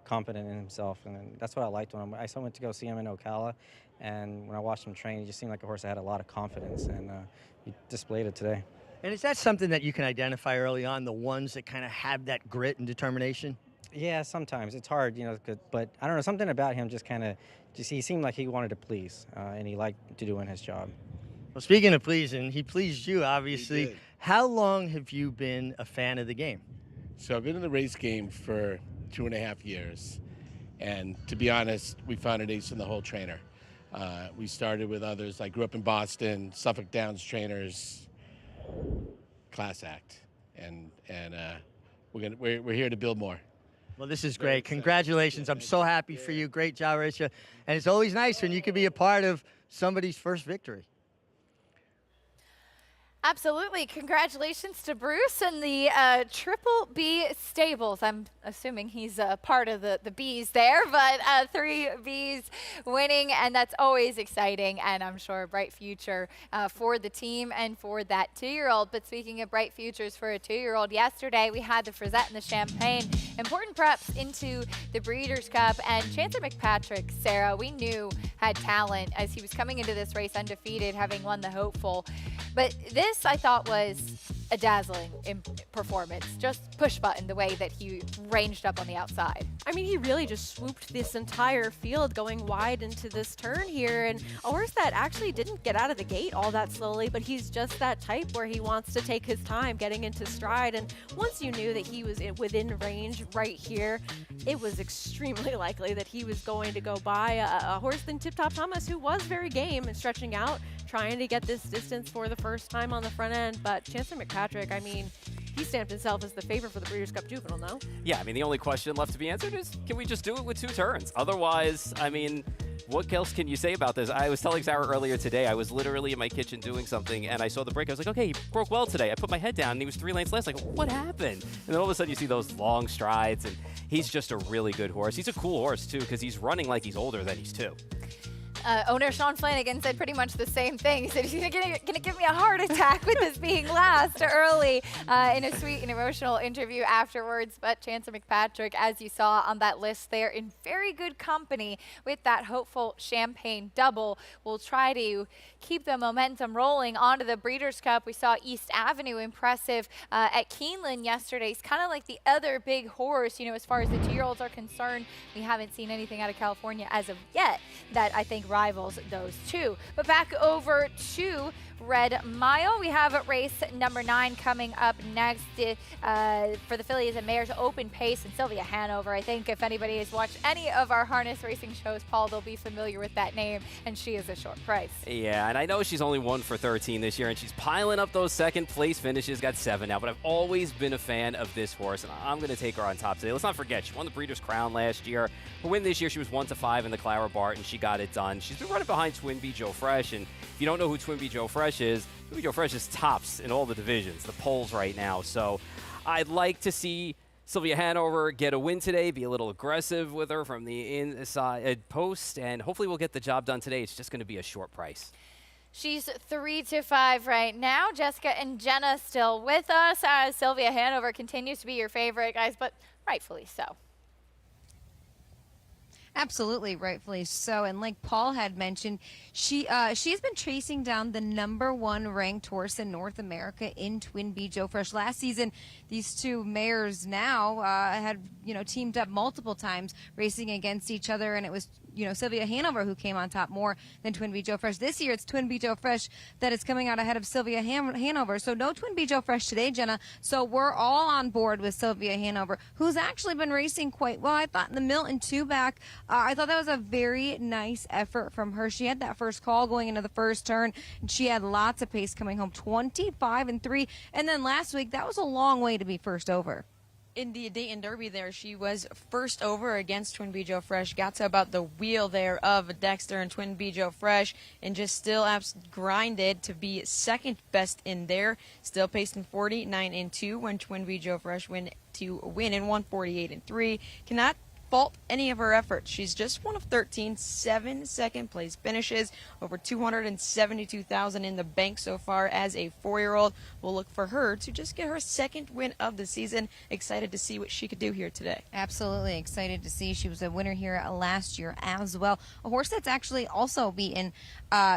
confident in himself, and that's what I liked when I went to go see him in Ocala, and when I watched him train, he just seemed like a horse that had a lot of confidence, and he displayed it today. And is that something that you can identify early on, the ones that kind of have that grit and determination? Yeah, sometimes it's hard, but I don't know, something about him he seemed like he wanted to please, and he liked to doing his job. Well, speaking of pleasing, he pleased you, obviously. He did. How long have you been a fan of the game? So I've been in the race game for 2.5 years. And to be honest, we found an ace in the hole trainer. We started with others. I grew up in Boston, Suffolk Downs trainers, class act. And we're here to build more. Well, this is great. Congratulations. I'm so happy for you. Great job, Rachel. And it's always nice when you can be a part of somebody's first victory. Absolutely. Congratulations to Bruce and the Triple B Stables. I'm assuming he's a part of the Bs there, but 3 Bs winning, and that's always exciting, and I'm sure a bright future for the team and for that 2-year-old. But speaking of bright futures for a 2-year-old, yesterday we had the Frisette and the Champagne. Important preps into the Breeders' Cup, and Chancellor McPatrick, Sarah, we knew had talent as he was coming into this race undefeated, having won the Hopeful. But this, I thought, was a dazzling performance. Just push button the way that he ranged up on the outside. I mean, he really just swooped this entire field going wide into this turn here, and a horse that actually didn't get out of the gate all that slowly, but he's just that type where he wants to take his time getting into stride, and once you knew that he was within range right here, it was extremely likely that he was going to go by a horse than Tip Top Thomas, who was very game and stretching out, trying to get this distance for the first time on the front end. But Chancellor McPatrick, I mean, he stamped himself as the favorite for the Breeders' Cup Juvenile, no? Yeah, I mean, the only question left to be answered is, can we just do it with 2 turns? Otherwise, I mean, what else can you say about this? I was telling Sarah earlier today, I was literally in my kitchen doing something, and I saw the break. I was like, okay, he broke well today. I put my head down, and he was 3 lengths less. Like, what happened? And then all of a sudden, you see those long strides, and he's just a really good horse. He's a cool horse, too, because he's running like he's older than he's 2. Owner Sean Flanagan said pretty much the same thing. He said he's going to give me a heart attack with this being last early in a sweet and emotional interview afterwards. But Chancellor McPatrick, as you saw on that list there, in very good company with that Hopeful Champagne double, will try to keep the momentum rolling onto the Breeders' Cup. We saw East Avenue impressive at Keeneland yesterday. It's kind of like the other big horse, you know, as far as the 2-year-olds are concerned. We haven't seen anything out of California as of yet that I think rivals those 2. But back over to Red Mile. We have race number 9 coming up next for the Fillies and Mares Open Pace and Sylvia Hanover. I think if anybody has watched any of our harness racing shows, Paul, they'll be familiar with that name, and she is a short price. Yeah, and I know she's only 1 for 13 this year, and she's piling up those second place finishes, got 7 now, but I've always been a fan of this horse, and I'm going to take her on top today. Let's not forget, she won the Breeders' Crown last year. Her win this year, she was 1-5 in the Clara Barton. She got it done. She's been running behind Twin B Joe Fresh, and if you don't know who Twin B Joe Fresh is, Twin B Joe Fresh is tops in all the divisions, the polls right now. So I'd like to see Sylvia Hanover get a win today, be a little aggressive with her from the inside post, and hopefully we'll get the job done today. It's just going to be a short price. She's 3-5 right now. Jessica and Jenna still with us as Sylvia Hanover continues to be your favorite, guys, but rightfully so. Absolutely, rightfully so. And like Paul had mentioned, she's been chasing down the #1 ranked horse in North America in Twin B Joe Fresh. Last season, these 2 mares now had teamed up multiple times racing against each other, and it was Sylvia Hanover who came on top more than Twin B Joe Fresh. This year, it's Twin B Joe Fresh that is coming out ahead of Sylvia Hanover. So no Twin B Joe Fresh today, Jenna. So we're all on board with Sylvia Hanover, who's actually been racing quite well. I thought in the Milton 2-back, I thought that was a very nice effort from her. She had that first call going into the first turn, and she had lots of pace coming home, 25-3. And then last week, that was a long way to be first over. In the Dayton Derby there, she was first over against Twin B Joe Fresh, got to about the wheel there of Dexter and Twin B Joe Fresh, and just still grinded to be second best in there, still pacing 49-2 when Twin B Joe Fresh went to win in 148-3. Cannot fault any of her efforts. She's just 1 of 13, 7 second place finishes, over $272,000 in the bank so far as a 4-year-old. We'll look for her to just get her second win of the season. Excited to see what she could do here today. Absolutely excited to see. She was a winner here last year as well. A horse that's actually also beaten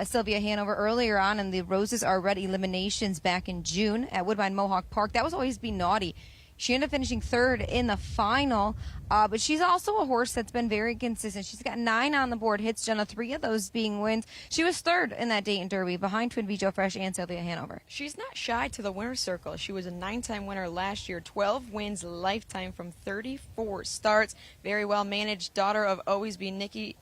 Sylvia Hanover earlier on in the Roses Are Red eliminations back in June at Woodbine Mohawk Park. That was Always Be Naughty. She ended up finishing 3rd in the final, but she's also a horse that's been very consistent. She's got 9 on the board hits, Jenna, 3 of those being wins. She was 3rd in that Dayton Derby behind Twin B Joe Fresh and Sylvia Hanover. She's not shy to the winner's circle. She was a 9-time winner last year, 12 wins lifetime from 34 starts. Very well managed, daughter of Always Be Mickey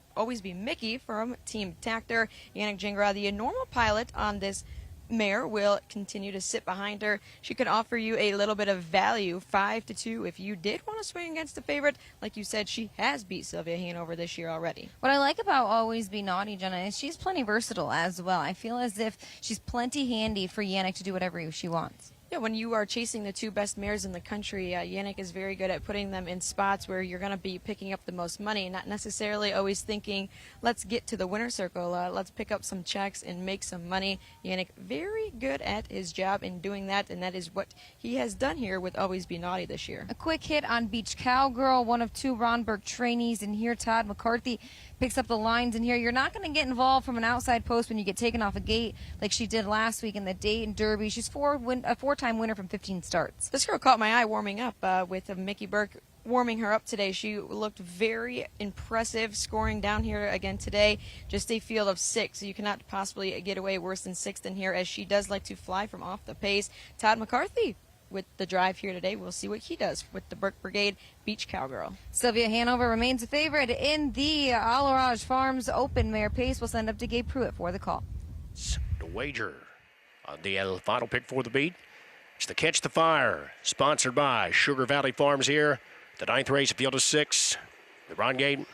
from Team Tactor. Yannick Gingras, the normal pilot on this mare will continue to sit behind her. She could offer you a little bit of value, 5-2, if you did want to swing against the favorite. Like you said, she has beat Sylvia Hanover this year already. What I like about Always Be Naughty, Jenna, is she's plenty versatile as well. I feel as if she's plenty handy for Yannick to do whatever she wants. Yeah, when you are chasing the two best mares in the country, Yannick is very good at putting them in spots where you're going to be picking up the most money, not necessarily always thinking, let's get to the winner's circle, let's pick up some checks and make some money. Yannick, very good at his job in doing that, and that is what he has done here with Always Be Naughty this year. A quick hit on Beach Cowgirl, one of two Ronberg trainees in here. Todd McCarthy picks up the lines in here. You're not going to get involved from an outside post when you get taken off a gate like she did last week in the Dayton Derby. She's a four-time winner from 15 starts. This girl caught my eye warming up with Mickey Burke warming her up today. She looked very impressive scoring down here again today. Just a field of 6, so you cannot possibly get away worse than 6th in here, as she does like to fly from off the pace. Todd McCarthy with the drive here today. We'll see what he does with the Burke Brigade Beach Cowgirl. Sylvia Hanover remains a favorite in the Alarage Farms Open Mare Pace. We'll send up to Gabe Pruitt for the call. The wager on the final pick for the beat. It's the Catch the Fire, sponsored by Sugar Valley Farms here. The 9th race, field of 6. The Ron Gate.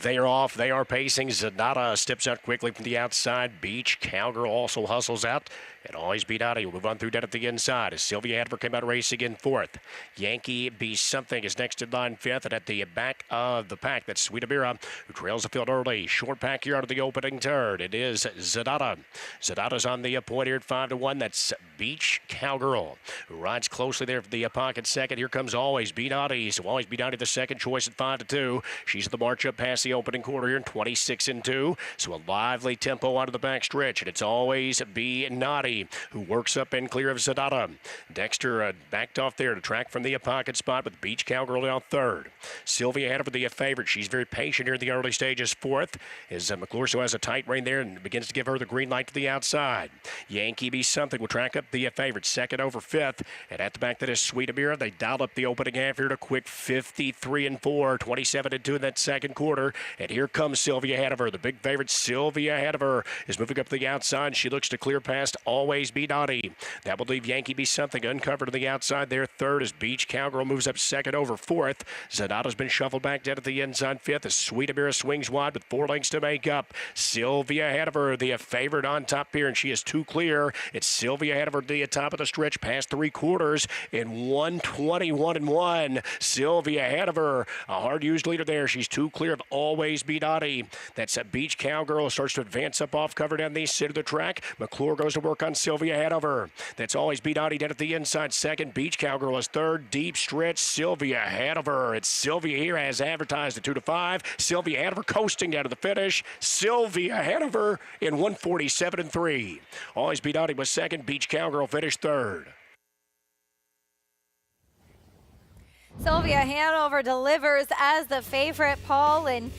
They are off. They are pacing. Zadata steps out quickly from the outside. Beach Cowgirl also hustles out. And Always Be Naughty will move on through that at the inside as Sylvia Hanover came out racing in 4th. Yankee Be Something is next in line 5th. And at the back of the pack, that's Sweet Abira, who trails the field early. Short pack here out of the opening turn. It is Zadata. Zadata's on the point here at 5-1. That's Beach Cowgirl, who rides closely there for the pocket second. Here comes Always Be Naughty. So Always Be Naughty, the second choice at 5-2. She's the march up past the opening quarter here in 26-2. So a lively tempo out of the back stretch. And it's Always Be Naughty who works up and clear of Zadata. Dexter backed off there to track from the pocket spot with Beach Cowgirl down 3rd. Sylvia Hanover, the favorite. She's very patient here in the early stages. 4th as McClure so has a tight rein there and begins to give her the green light to the outside. Yankee Be Something will track up the favorite. 2nd over 5th. And at the back, that is Sweet Abira. They dialed up the opening half here to quick 53-4, 27-2 in that second quarter. And here comes Sylvia Hanover. The big favorite, Sylvia Hanover, is moving up the outside. She looks to clear past Always Be Naughty. That will leave Yankee Be Something uncovered to the outside there. 3rd as Beach Cowgirl moves up 2nd over 4th. Zadata's been shuffled back down at the inside 5th as Sweet Abira swings wide with 4 lengths to make up. Sylvia Hanover, the favorite on top here, and she is 2 clear. It's Sylvia Hanover at the top of the stretch past 3 quarters in 1:21-1. Sylvia Hanover, a hard-used leader there. She's 2 clear of Always Be Naughty. That's a Beach Cowgirl starts to advance up off cover down the center of the track. McClure goes to work on Sylvia Hanover. That's Always Be Naughty down at the inside 2nd. Beach Cowgirl is 3rd. Deep stretch, Sylvia Hanover. It's Sylvia here as advertised at 2-5. Sylvia Hanover coasting down to the finish. Sylvia Hanover in 1:47-3. Always Be Naughty was 2nd. Beach Cowgirl finished 3rd. Sylvia Hanover delivers as the favorite, Paul, and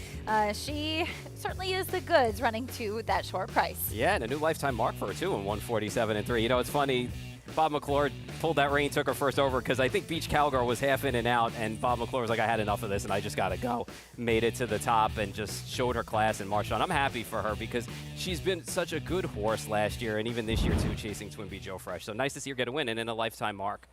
she certainly is the goods running to that short price. Yeah, and a new lifetime mark for her, too, in 1:47-3. You know, it's funny. Bob McClure pulled that rein, took her first over because I think Beach Cowgirl was half in and out, and Bob McClure was like, I had enough of this, and I just got to go. Made it to the top and just showed her class and marched on. I'm happy for her because she's been such a good horse last year and even this year, too, chasing Twin Bee Joe Fresh. So nice to see her get a win and in a lifetime mark.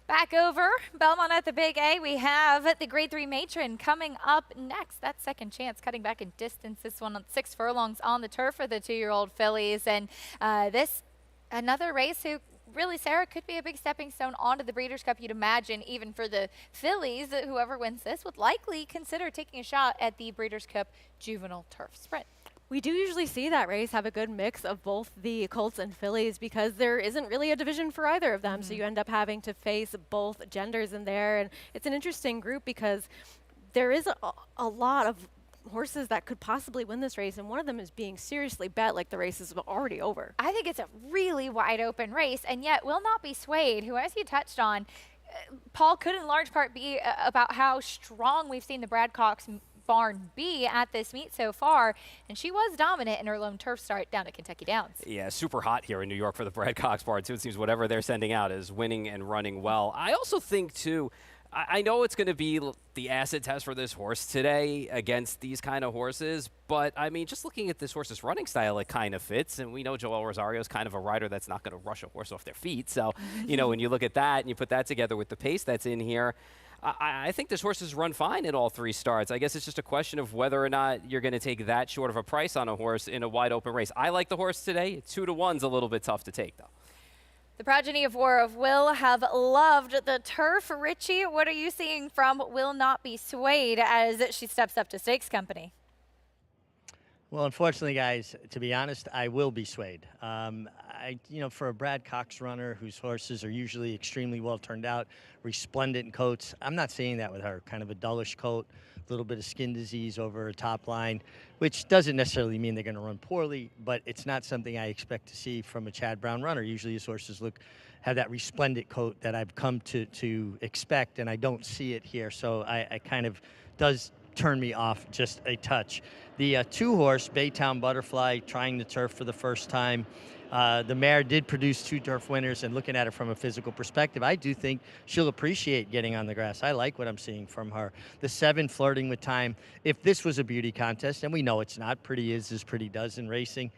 Back over Belmont at the Big A, we have the Grade 3 Matron coming up next. That second chance, cutting back in distance. This one on 6 furlongs on the turf for the 2-year-old fillies. And this, another race who really, Sarah, could be a big stepping stone onto the Breeders' Cup. You'd imagine even for the fillies, whoever wins this would likely consider taking a shot at the Breeders' Cup Juvenile Turf Sprint. We do usually see that race have a good mix of both the colts and fillies because there isn't really a division for either of them. So you end up having to face both genders in there. And it's an interesting group because there is a lot of horses that could possibly win this race, and one of them is being seriously bet like the race is already over. I think it's a really wide open race, and yet will not be swayed, who, as you touched on, Paul, could in large part be about how strong we've seen the Brad Cox barn be at this meet so far, and she was dominant in her lone turf start down at Kentucky Downs. Yeah, super hot here in New York for the Brad Cox barn, too. It seems whatever they're sending out is winning and running well. I also think, too, I know it's going to be the acid test for this horse today against these kind of horses, but I mean, just looking at this horse's running style, it kind of fits. And we know Joel Rosario is kind of a rider that's not going to rush a horse off their feet. So, you know, when you look at that and you put that together with the pace that's in here, I think this horse has run fine in all 3 starts. I guess it's just a question of whether or not you're going to take that short of a price on a horse in a wide open race. I like the horse today. 2 to 1's a little bit tough to take, though. The progeny of War of Will have loved the turf. Richie, what are you seeing from Will Not Be Swayed as she steps up to stakes company? Well, unfortunately, guys, to be honest, I will be swayed. For a Brad Cox runner whose horses are usually extremely well turned out, resplendent coats, I'm not seeing that with her. Kind of a dullish coat, a little bit of skin disease over her top line, which doesn't necessarily mean they're going to run poorly, but it's not something I expect to see from a Chad Brown runner. Usually his horses have that resplendent coat that I've come to expect, and I don't see it here. So I kind of does turn me off just a touch. The 2-horse Baytown Butterfly trying the turf for the first time. The mare did produce 2 turf winners, and looking at it from a physical perspective, I do think she'll appreciate getting on the grass. I like what I'm seeing from her. The 7 Flirting with Time. If this was a beauty contest, and we know it's not, pretty is as pretty does in racing,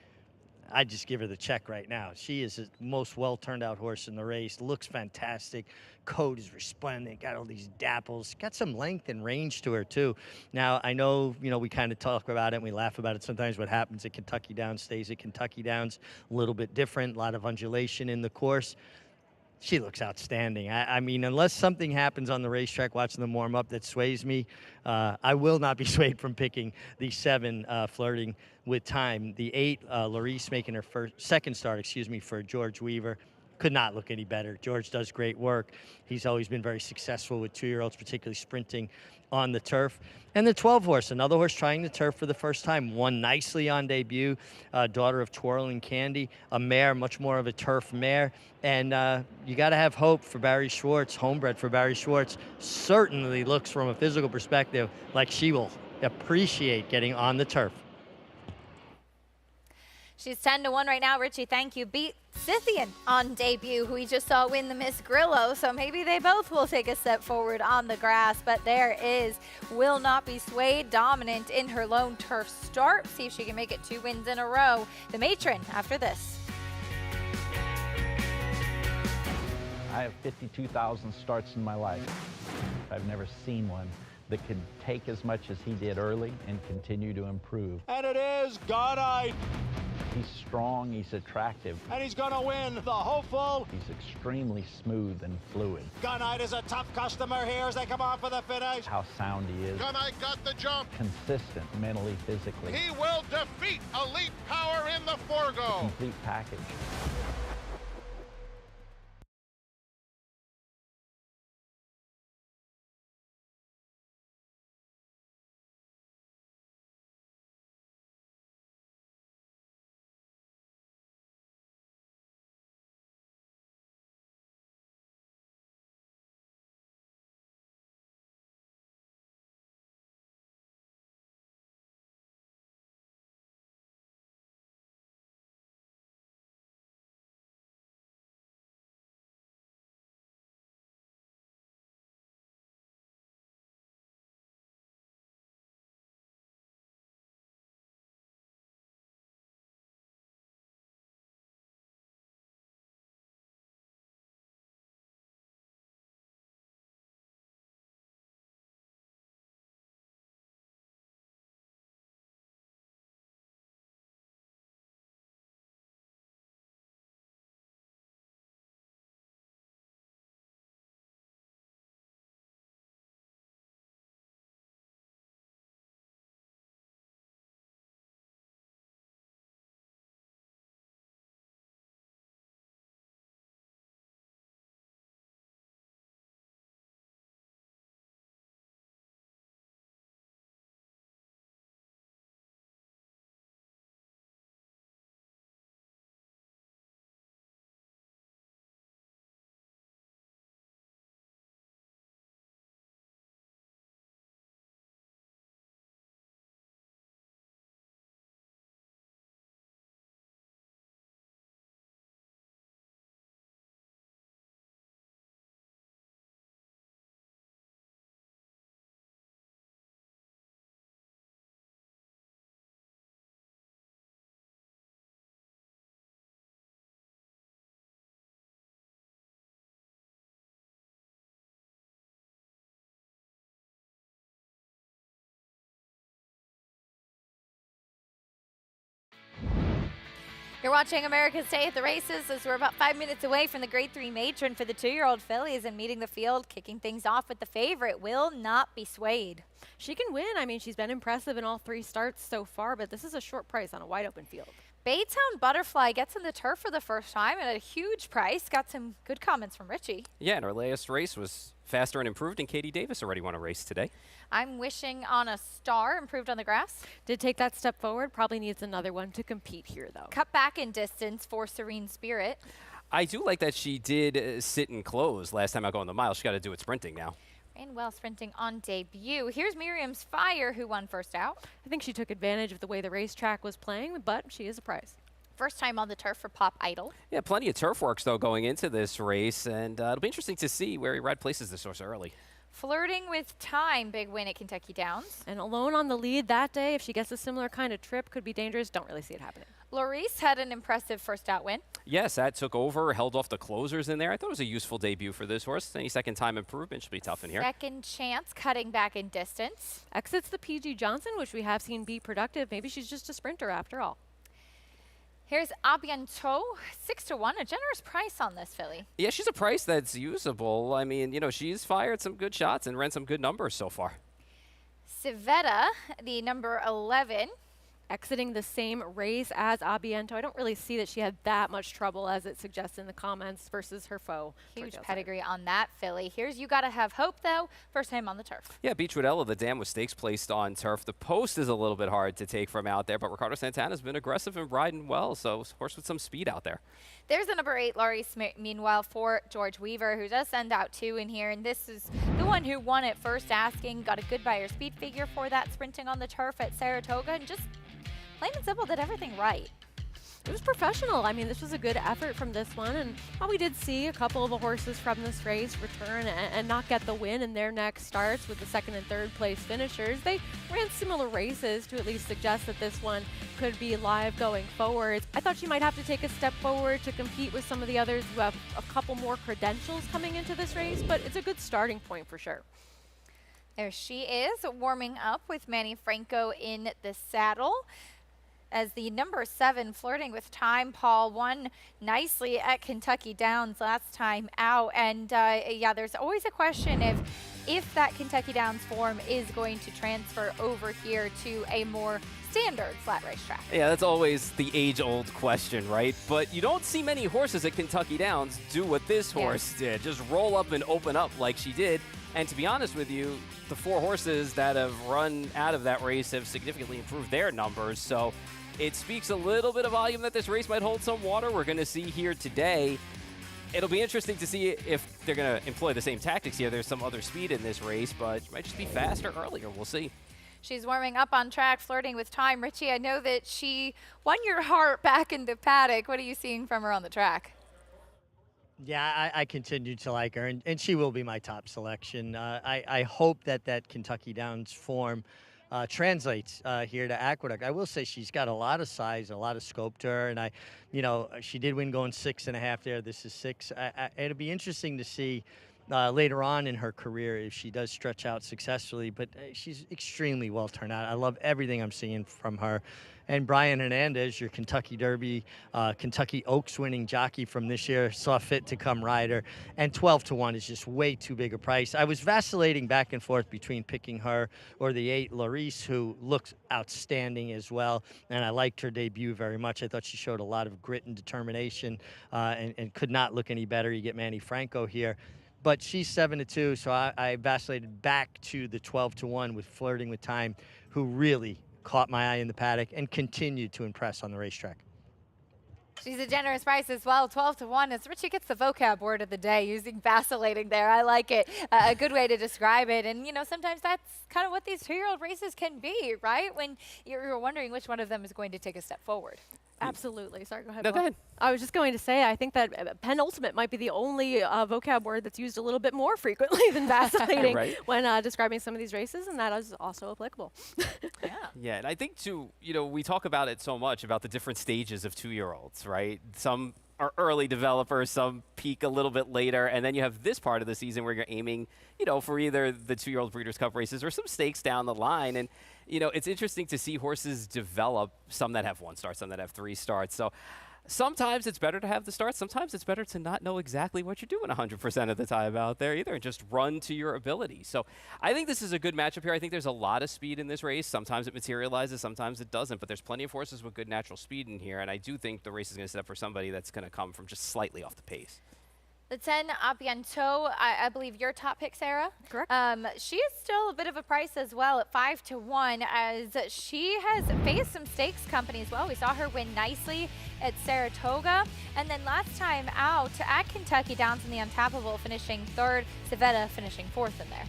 I'd just give her the check right now. She is the most well-turned-out horse in the race. Looks fantastic. Coat is resplendent. Got all these dapples. Got some length and range to her, too. Now, I know, we kind of talk about it and we laugh about it sometimes. What happens at Kentucky Downs stays at Kentucky Downs. A little bit different. A lot of undulation in the course. She looks outstanding. I mean, unless something happens on the racetrack watching them warm up that sways me, I will not be swayed from picking the 7 Flirting with Time. The 8, Larice making her second start, for George Weaver. Could not look any better. George does great work. He's always been very successful with 2-year-olds, particularly sprinting on the turf. And the 12-horse, another horse trying the turf for the first time, won nicely on debut, daughter of Twirling Candy, a mare, much more of a turf mare. And you got to have hope for Barry Schwartz, homebred for Barry Schwartz. Certainly looks from a physical perspective like she will appreciate getting on the turf. She's 10 to 1 right now. Richie, thank you. Beat Scythian on debut, who we just saw win the Miss Grillo. So maybe they both will take a step forward on the grass. But there is Will Not Be Swayed, dominant in her lone turf start. See if she can make it 2 wins in a row. The Matron after this. I have 52,000 starts in my life. I've never seen one that could take as much as he did early and continue to improve. And it is Gunite. He's strong, he's attractive. And he's going to win the hopeful. He's extremely smooth and fluid. Gunite is a tough customer here as they come on for the finish. How sound he is. Gunite got the jump. Consistent mentally, physically. He will defeat Elite Power in the Forgo. Complete package. You're watching America's Day at the Races as we're about 5 minutes away from the Grade 3 Matron for the 2-year-old fillies and meeting the field, kicking things off with the favorite, Will Not Be Swayed. She can win. I mean, she's been impressive in all 3 starts so far, but this is a short price on a wide open field. Baytown Butterfly gets in the turf for the first time at a huge price. Got some good comments from Richie. Yeah, and her last race was faster and improved, and Katie Davis already won a race today. I'm wishing on a star, improved on the grass. Did take that step forward, probably needs another one to compete here, though. Cut back in distance for Serene Spirit. I do like that she did sit and close last time out going the mile. She got to do it sprinting now. Ran well sprinting on debut. Here's Miriam's Fire, who won first out. I think she took advantage of the way the racetrack was playing, but she is a prize. First time on the turf for Pop Idol. Yeah, plenty of turf works, though, going into this race, and it'll be interesting to see where Red places this horse early. Flirting with Time, big win at Kentucky Downs. And alone on the lead that day, if she gets a similar kind of trip, could be dangerous. Don't really see it happening. Larice had an impressive first out win. Yes, that took over, held off the closers in there. I thought it was a useful debut for this horse. Any second time improvement should be tough in here. Second Chance, cutting back in distance. Exits the PG Johnson, which we have seen be productive. Maybe she's just a sprinter after all. Here's Abiento, 6-1, a generous price on this filly. Yeah, she's a price that's usable. I mean, you know, she's fired some good shots and ran some good numbers so far. Civetta, the number 11. Exiting the same race as Abiento. I don't really see that she had that much trouble as it suggests in the comments versus her foe. Huge pedigree on that filly. Here's You Gotta Have Hope, though. First time on the turf. Yeah, Beechwood Ella, the dam with stakes placed on turf. The post is a little bit hard to take from out there, but Ricardo Santana's been aggressive and riding well, so horse with some speed out there. There's the number 8, Laurie Smith, meanwhile, for George Weaver, who does send out 2 in here. And this is the one who won at first asking. Got a good buyer speed figure for that sprinting on the turf at Saratoga. And just plain and simple, did everything right. It was professional. I mean, this was a good effort from this one. And while we did see a couple of the horses from this race return and not get the win in their next starts with the 2nd and 3rd place finishers, they ran similar races to at least suggest that this one could be live going forward. I thought she might have to take a step forward to compete with some of the others who have a couple more credentials coming into this race, but it's a good starting point for sure. There she is, warming up with Manny Franco in the saddle. As the number 7, Flirting with Time, Paul, won nicely at Kentucky Downs last time out. And yeah, there's always a question if that Kentucky Downs form is going to transfer over here to a more standard flat racetrack. Yeah, that's always the age-old question, right? But you don't see many horses at Kentucky Downs do what this horse did. Just roll up and open up like she did. And to be honest with you, the 4 horses that have run out of that race have significantly improved their numbers. So it speaks a little bit of volume that this race might hold some water. We're going to see here today. It'll be interesting to see if they're going to employ the same tactics here. There's some other speed in this race, but it might just be faster earlier. We'll see. She's warming up on track, Flirting with Time. Richie, I know that she won your heart back in the paddock. What are you seeing from her on the track? Yeah, I continue to like her, and she will be my top selection. I hope that Kentucky Downs form translates here to Aqueduct. I will say she's got a lot of size, a lot of scope to her, and she did win going 6.5 there. This is 6. It'll be interesting to see later on in her career if she does stretch out successfully, but she's extremely well turned out. I love everything I'm seeing from her. And Brian Hernandez, your Kentucky Derby, Kentucky Oaks winning jockey from this year, saw fit to come rider. And 12-1 is just way too big a price. I was vacillating back and forth between picking her or the 8, Larice, who looks outstanding as well. And I liked her debut very much. I thought she showed a lot of grit and determination and could not look any better. You get Manny Franco here. But she's 7-2, so I vacillated back to the 12-1 with Flirting with Time, who really caught my eye in the paddock and continued to impress on the racetrack. She's a generous price as well, 12-1, as Richie gets the vocab word of the day, using vacillating there. I like it. A good way to describe it. And, sometimes that's kind of what these 2-year-old races can be, right? When you're wondering which one of them is going to take a step forward. Absolutely. Sorry, go ahead. No, go ahead. I was just going to say, I think that penultimate might be the only vocab word that's used a little bit more frequently than vacillating right. when describing some of these races, and that is also applicable. Yeah, and I think, too, we talk about it so much, about the different stages of 2-year-olds, right? Some are early developers, some peak a little bit later, and then you have this part of the season where you're aiming, for either the 2-year-old Breeders' Cup races or some stakes down the line. And it's interesting to see horses develop, some that have 1 start, some that have 3 starts. So Sometimes it's better to have the start. Sometimes it's better to not know exactly what you're doing 100% of the time out there either and just run to your ability. So I think this is a good matchup here. I think there's a lot of speed in this race. Sometimes it materializes, sometimes it doesn't, but there's plenty of horses with good natural speed in here, and I do think the race is going to set up for somebody that's going to come from just slightly off the pace. The 10, Abiento, I believe your top pick, Sarah. Correct. She is still a bit of a price as well at 5-1, as she has faced some stakes company as well. We saw her win nicely at Saratoga, and then last time out at Kentucky Downs in the Untappable, finishing 3rd, Civetta finishing 4th in there.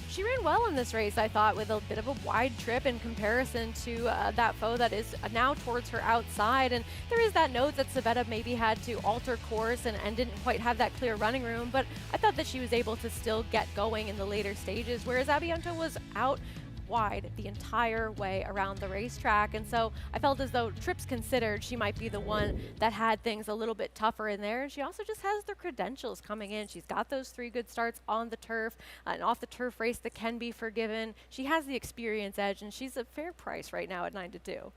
She ran well in this race, I thought, with a bit of a wide trip in comparison to that foe that is now towards her outside. And there is that note that Civetta maybe had to alter course and didn't quite have that clear running room. But I thought that she was able to still get going in the later stages, whereas Abiento was out wide the entire way around the racetrack. And so I felt as though trips considered, she might be the one that had things a little bit tougher in there. And she also just has the credentials coming in. She's got those 3 good starts on the turf, an off the turf race that can be forgiven. She has the experience edge, and she's a fair price right now at 9-2.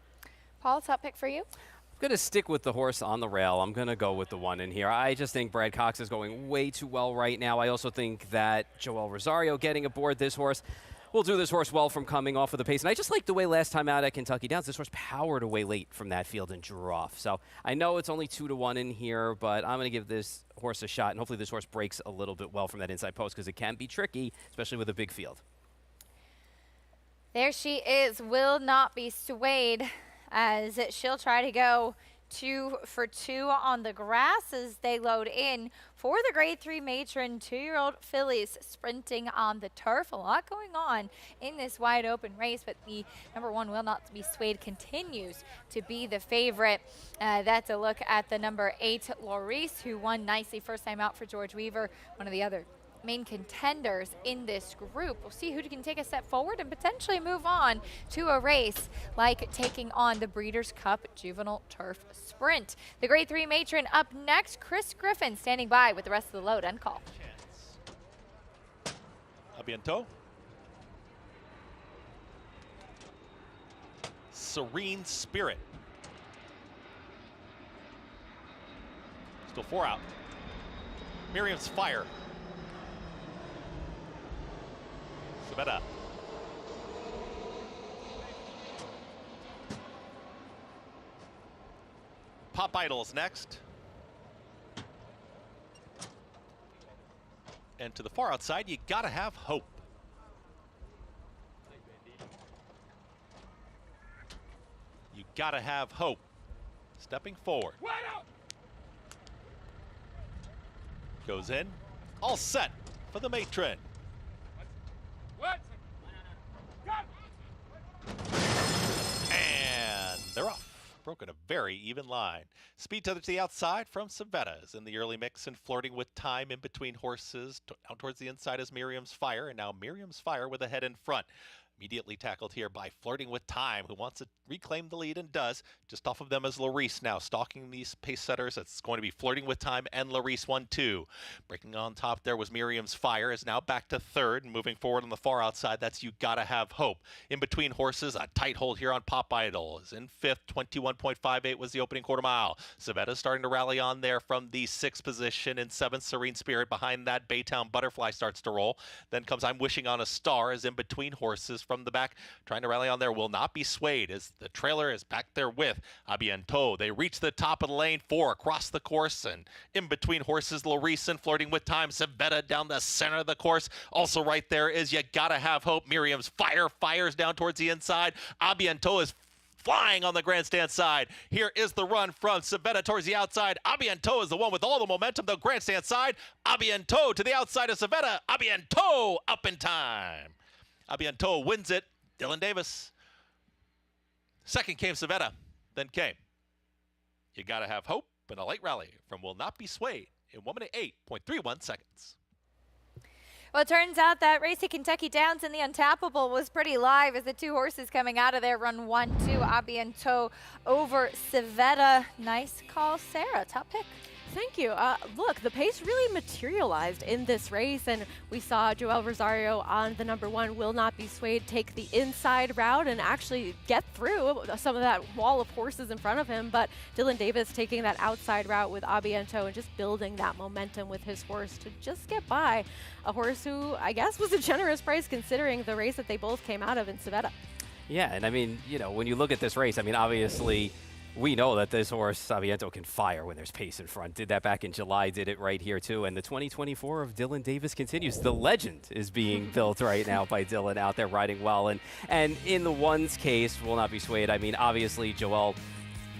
Paul, top pick for you? I'm going to stick with the horse on the rail. I'm going to go with the 1 in here. I just think Brad Cox is going way too well right now. I also think that Joel Rosario getting aboard this horse will do this horse well from coming off of the pace. And I just like the way last time out at Kentucky Downs, this horse powered away late from that field and drew off. So I know it's only 2-1 in here, but I'm going to give this horse a shot, and hopefully this horse breaks a little bit well from that inside post because it can be tricky, especially with a big field. There she is, will not be swayed, as she'll try to go 2 for 2 on the grass as they load in for the Grade 3 Matron 2-year-old fillies sprinting on the turf. A lot going on in this wide open race, but the number 1 will not be swayed continues to be the favorite. That's a look at the number 8 Laurice, who won nicely first time out for George Weaver, one of the other main contenders in this group. We'll see who can take a step forward and potentially move on to a race like taking on the Breeders' Cup Juvenile Turf Sprint. The Grade 3 Matron up next. Chris Griffin standing by with the rest of the load and call. Abiento. Serene Spirit. Still 4 out. Miriam's Fire. Civetta. Pop Idol's next. And to the far outside, you gotta have hope. You gotta have hope. Stepping forward. Goes in. All set for the Matron. And they're off. Broken a very even line. Speed tether to the outside from Civetta's in the early mix and flirting with time in between horses. Down towards the inside is Miriam's Fire, and now Miriam's Fire with a head in front. Immediately tackled here by Flirting with Time, who wants to reclaim the lead and does. Just off of them is Laurice now stalking these pace setters. It's going to be Flirting with Time and Laurice 1-2. Breaking on top there was Miriam's Fire, is now back to 3rd and moving forward on the far outside. That's You Gotta Have Hope. In between horses, a tight hold here on Pop Idol. Is in 5th, 21.58 was the opening quarter mile. Civetta starting to rally on there from the 6th position. In 7th, Serene Spirit. Behind that, Baytown Butterfly starts to roll. Then comes I'm Wishing on a Star, is in between horses from the back, trying to rally on there. Will not be swayed as the trailer is back there with Abiento. They reach the top of the lane, 4 across the course, and in between horses, Laurice and Flirting with Time. Civetta down the center of the course. Also right there is You Gotta Have Hope. Miriam's Fire fires down towards the inside. Abiento is flying on the grandstand side. Here is the run from Civetta towards the outside. Abiento is the one with all the momentum. The grandstand side. Abiento to the outside of Civetta. Abiento up in time. Abiento wins it. Dylan Davis. Second came Civetta. Then came You Gotta Have Hope in a late rally from Will Not Be Swayed in 1 minute 8.31 seconds. Well, it turns out that race at Kentucky Downs in the Untappable was pretty live as the 2 horses coming out of there run 1-2. Abiento over Civetta. Nice call, Sarah. Top pick. Thank you. Look, the pace really materialized in this race, and we saw Joel Rosario on the number 1, Will Not Be Swayed, take the inside route and actually get through some of that wall of horses in front of him. But Dylan Davis taking that outside route with Abiento and just building that momentum with his horse to just get by a horse who I guess was a generous price considering the race that they both came out of in Civetta. Yeah, and I mean, you know, when you look at this race, I mean, obviously, we know that this horse, Abiento, can fire when there's pace in front. Did that back in July, did it right here, too. And the 2024 of Dylan Davis continues. The legend is being built right now by Dylan out there riding well. And in the one's case, Will Not Be Swayed. I mean, obviously, Joel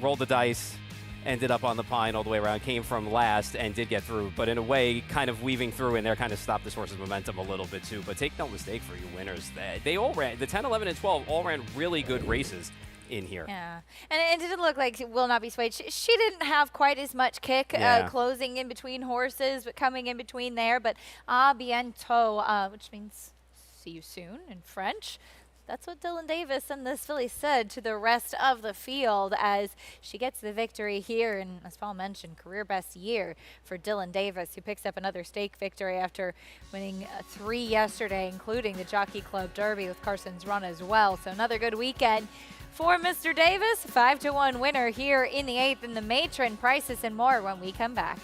rolled the dice, ended up on the pine all the way around, came from last and did get through. But in a way, kind of weaving through in there kind of stopped this horse's momentum a little bit, too. But take no mistake for you winners. They all ran, the 10, 11, and 12 all ran really good races in here. Yeah, and it didn't look like Will Not Be Swayed. She didn't have quite as much kick closing in between horses, but coming in between there. But à bientôt, which means see you soon in French. That's what Dylan Davis and this filly said to the rest of the field as she gets the victory here. And as Paul mentioned, career best year for Dylan Davis, who picks up another stake victory after winning 3 yesterday, including the Jockey Club Derby with Carson's Run as well. So another good weekend for Mr. Davis. 5-1 winner here in the 8th in the Matron. Prices and more when we come back.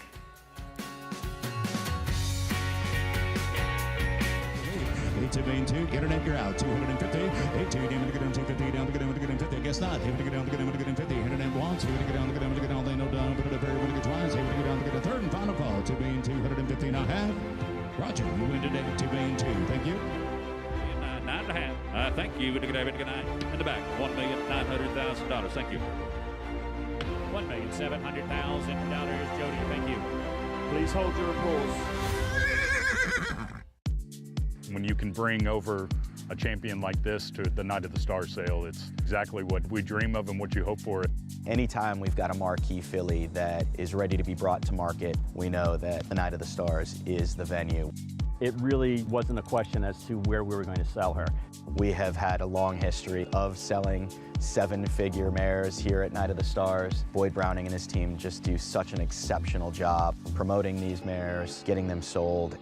To main 2, get an anchor out, 250, 8-2, down to get on 250, down to get on 250, I guess not, here to get down to get on 50, here to get once, here to get down to get on to get all they know down, but at a very good twice, here to get down to get a third and final call, to main 250 and a half. Roger, you win today, to main 2, thank you. 9.5. Thank you. In the back, $1,900,000. Thank you. $1,700,000. Jody, thank you. Please hold your applause. When you can bring over a champion like this to the Night of the Star sale, it's exactly what we dream of and what you hope for. Anytime we've got a marquee filly that is ready to be brought to market, we know that the Night of the Stars is the venue. It really wasn't a question as to where we were going to sell her. We have had a long history of selling 7-figure mares here at Night of the Stars. Boyd Browning and his team just do such an exceptional job promoting these mares, getting them sold.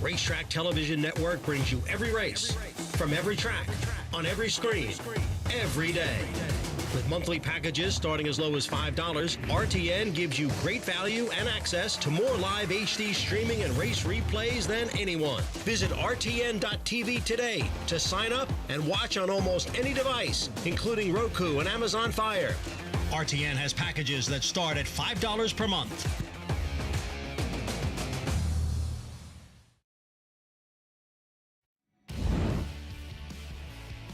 Racetrack Television Network brings you every race, from every track, on every screen, every day. With monthly packages starting as low as $5, RTN gives you great value and access to more live HD streaming and race replays than anyone. Visit RTN.tv today to sign up and watch on almost any device, including Roku and Amazon Fire. RTN has packages that start at $5 per month.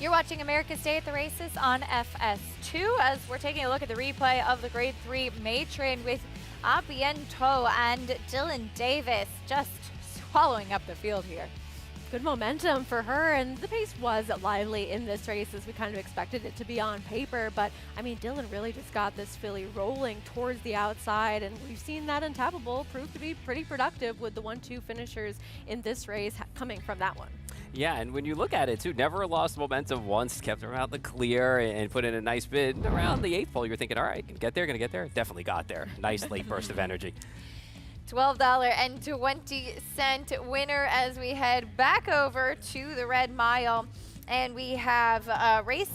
You're watching America's Day at the Races on FS2 as we're taking a look at the replay of the Grade 3 Matron with à bientôt and Dylan Davis just swallowing up the field here. Good momentum for her, and the pace was lively in this race as we kind of expected it to be on paper, but I mean, Dylan really just got this filly rolling towards the outside, and we've seen that Untappable prove to be pretty productive with the 1-2 finishers in this race coming from that one. Yeah, and when you look at it, too, never lost momentum once, kept her out the clear and put in a nice bid. Around the 8th pole, you're thinking, all right, gonna get there. Definitely got there. Nice late burst of energy. $12.20 winner as we head back over to the Red Mile. And we have race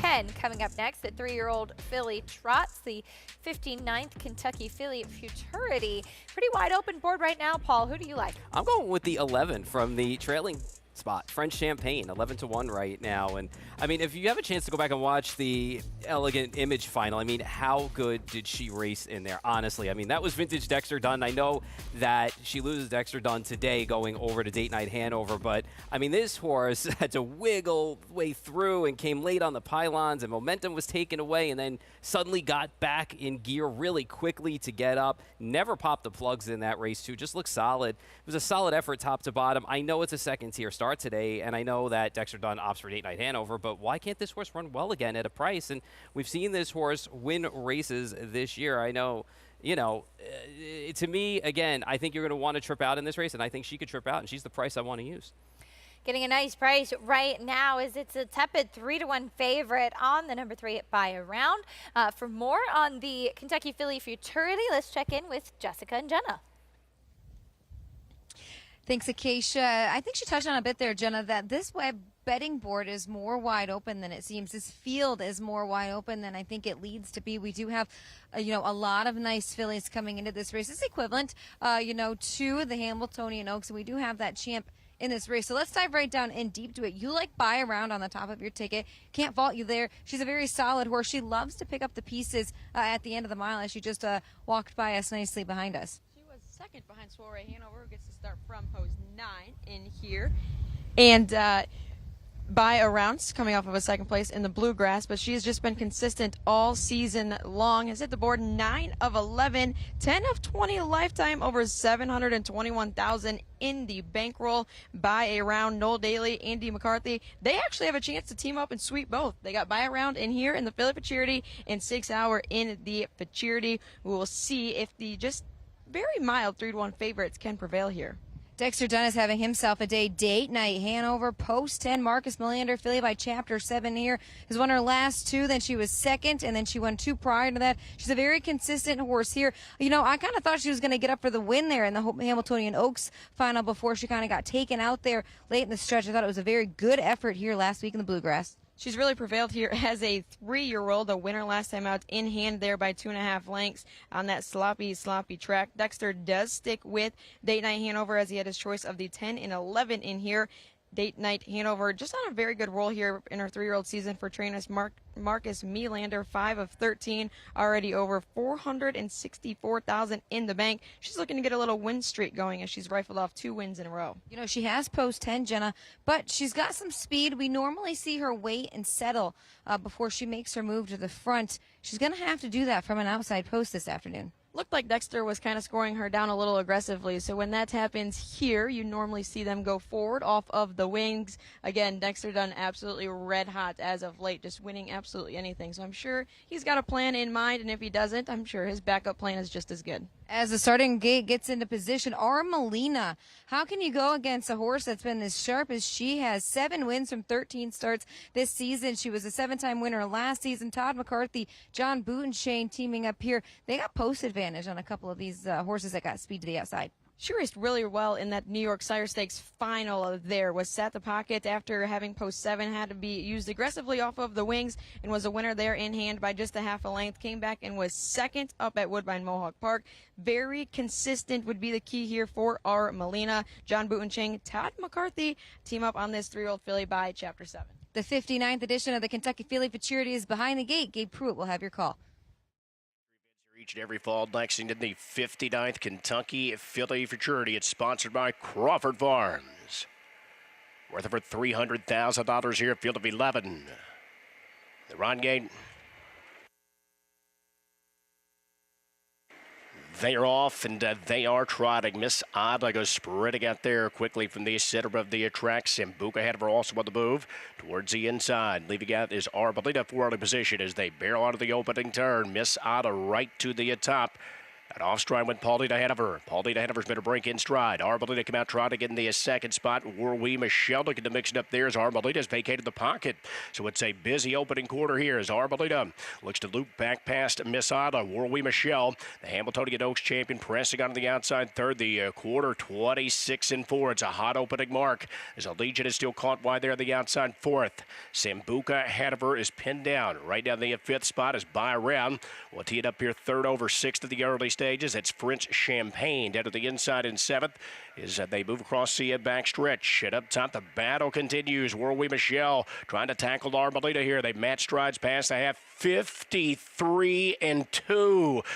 10 coming up next. The 3-year-old filly Trots, the 59th Kentucky filly Futurity. Pretty wide open board right now, Paul. Who do you like? I'm going with the 11 from the trailing spot. French Champagne, 11-1 right now. And I mean, if you have a chance to go back and watch the Elegant Image final, I mean, how good did she race in there? Honestly, I mean, that was vintage Dexter Dunn. I know that she loses Dexter Dunn today going over to Date Night Hanover, but I mean, this horse had to wiggle way through and came late on the pylons, and momentum was taken away, and then suddenly got back in gear really quickly to get up. Never popped the plugs in that race, too. Just looked solid. It was a solid effort top to bottom. I know it's a second-tier start today, and I know that Dexter Dunn opts for Date Night Hanover, but why can't this horse run well again at a price? And we've seen this horse win races this year. I know, you know, to me, again, I think you're going to want to trip out in this race, and I think she could trip out, and she's the price I want to use. Getting a nice price right now is it's a tepid 3-1 favorite on the number 3 Buy Around. For more on the Kentucky Filly Futurity, let's check in with Jessica and Jenna. Thanks, Acacia. I think she touched on a bit there, Jenna, that this web betting board is more wide open than it seems. This field is more wide open than I think it leads to be. We do have, a lot of nice fillies coming into this race. It's equivalent, to the Hamiltonian Oaks, and we do have that champ in this race. So let's dive right down in deep to it. You like Buy Around on the top of your ticket. Can't fault you there. She's a very solid horse. She loves to pick up the pieces at the end of the mile, as she just walked by us nicely behind us. She was second behind Soiree Hanover, who gets to start from post 9 in here. And Buy Around coming off of a second place in the Bluegrass, but she has just been consistent all season long. Has hit the board 9 of 11, 10 of 20 lifetime, over 721,000 in the bankroll. Buy Around, Noel Daly, Andy McCarthy. They actually have a chance to team up and sweep both. They got Buy Around in here in the Philly Futurity and 6 Hour in the Futurity. We will see if the just very mild 3-1 favorites can prevail here. Dexter Dunn is having himself a day. Date Night Hanover, post 10. Marcus Melander, filly by Chapter 7 here, has won her last 2. Then she was second, and then she won 2 prior to that. She's a very consistent horse here. I kind of thought she was going to get up for the win there in the Hamiltonian Oaks final before she kind of got taken out there late in the stretch. I thought it was a very good effort here last week in the Bluegrass. She's really prevailed here as a 3-year-old, a winner last time out in hand there by 2.5 lengths on that sloppy track. Dexter does stick with Date Night Hanover as he had his choice of the 10 and 11 in here. Date Night Hanover just on a very good roll here in her 3-year-old season for trainers. Marcus Melander, 5 of 13, already over 464,000 in the bank. She's looking to get a little win streak going as she's rifled off 2 wins in a row. She has post 10, Jenna, but she's got some speed. We normally see her wait and settle before she makes her move to the front. She's going to have to do that from an outside post this afternoon. Looked like Dexter was kind of scoring her down a little aggressively. So when that happens here, you normally see them go forward off of the wings. Again, Dexter Dunn absolutely red hot as of late, just winning absolutely anything. So I'm sure he's got a plan in mind, and if he doesn't, I'm sure his backup plan is just as good. As the starting gate gets into position, Armelina. How can you go against a horse that's been as sharp as she has? 7 wins from 13 starts this season. She was a 7-time winner last season. Todd McCarthy, John Bootenshane teaming up here. They got post advantage on a couple of these horses that got speed to the outside. She raced really well in that New York Sire Stakes final there. Was sat the pocket after having post 7, had to be used aggressively off of the wings, and was a winner there in hand by just a half a length. Came back and was second up at Woodbine Mohawk Park. Very consistent would be the key here for our Melina. John Bootenshane, Todd McCarthy team up on this 3-year-old filly by Chapter 7. The 59th edition of the Kentucky Filly Futurity is behind the gate. Gabe Pruitt will have your call. Each and every fall, Lexington, the 59th Kentucky Filly Futurity. It's sponsored by Crawford Farms. Worth over $300,000 here, field of 11. The run gate. They are off, and they are trotting. Miss Ada goes sprinting out there quickly from the center of the track. Sambuca ahead of her also on the move towards the inside. Leaving out is Arboleda for early position as they barrel out of the opening turn. Miss Ada right to the top. And off stride went Paulita ahead of her. Paulita ahead of her's been a break in stride. Arboleda come out trotting in the second spot. Warwee Michelle looking to mix it up there as Arboleta's vacated the pocket. So it's a busy opening quarter here as Arboleda looks to loop back past Miss Ada. Warwee Michelle, the Hamiltonian Oaks champion, pressing on the outside third. The quarter 26-4. It's a hot opening mark as Allegiant is still caught wide there on the outside fourth. Sambuca ahead of her is pinned down. Right down the fifth spot is Buy Around. We'll tee it up here third over sixth of the early stages. It's French Champagne down to the inside in seventh. as they move across the backstretch. And up top, the battle continues. Worley Michelle trying to tackle Arboleda here. They match strides past the half. 53-2,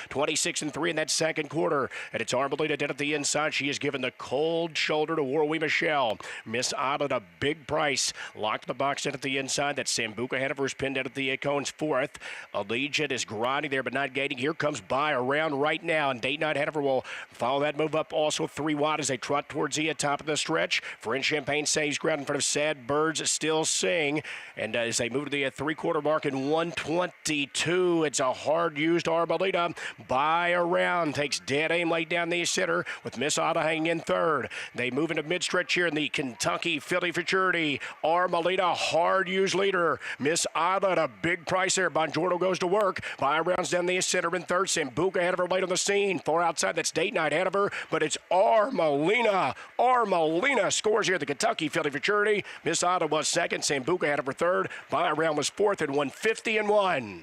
26-3 in that second quarter. And it's Arboleda dead at the inside. She has given the cold shoulder to Worley Michelle. Miss Odd a big price. Locked the box in at the inside. That Sambuca ahead of her is pinned out at the cones fourth. Allegiant is grinding there but not gaining. Here comes by around right now. And Date Night ahead of her will follow that move up also 3 wide as they trot towards the top of the stretch. French Champagne saves ground in front of Sad Birds Still Sing. And as they move to the 3-quarter mark in 1:22, it's a hard-used Arboleda. By around, takes dead aim late down the center with Miss Otta hanging in third. They move into mid-stretch here in the Kentucky Philly Futurity. Arboleda, hard-used leader. Miss Otta at a big price there. Bongiorno goes to work. By rounds down the center in third. Sambuca ahead of her late on the scene. Far outside, that's Date Night ahead of her, but it's Armelina. Armelina scores here at the Kentucky Philly Futurity. Miss Otta was second. Sambuca ahead of her third. By round was fourth at 150-1.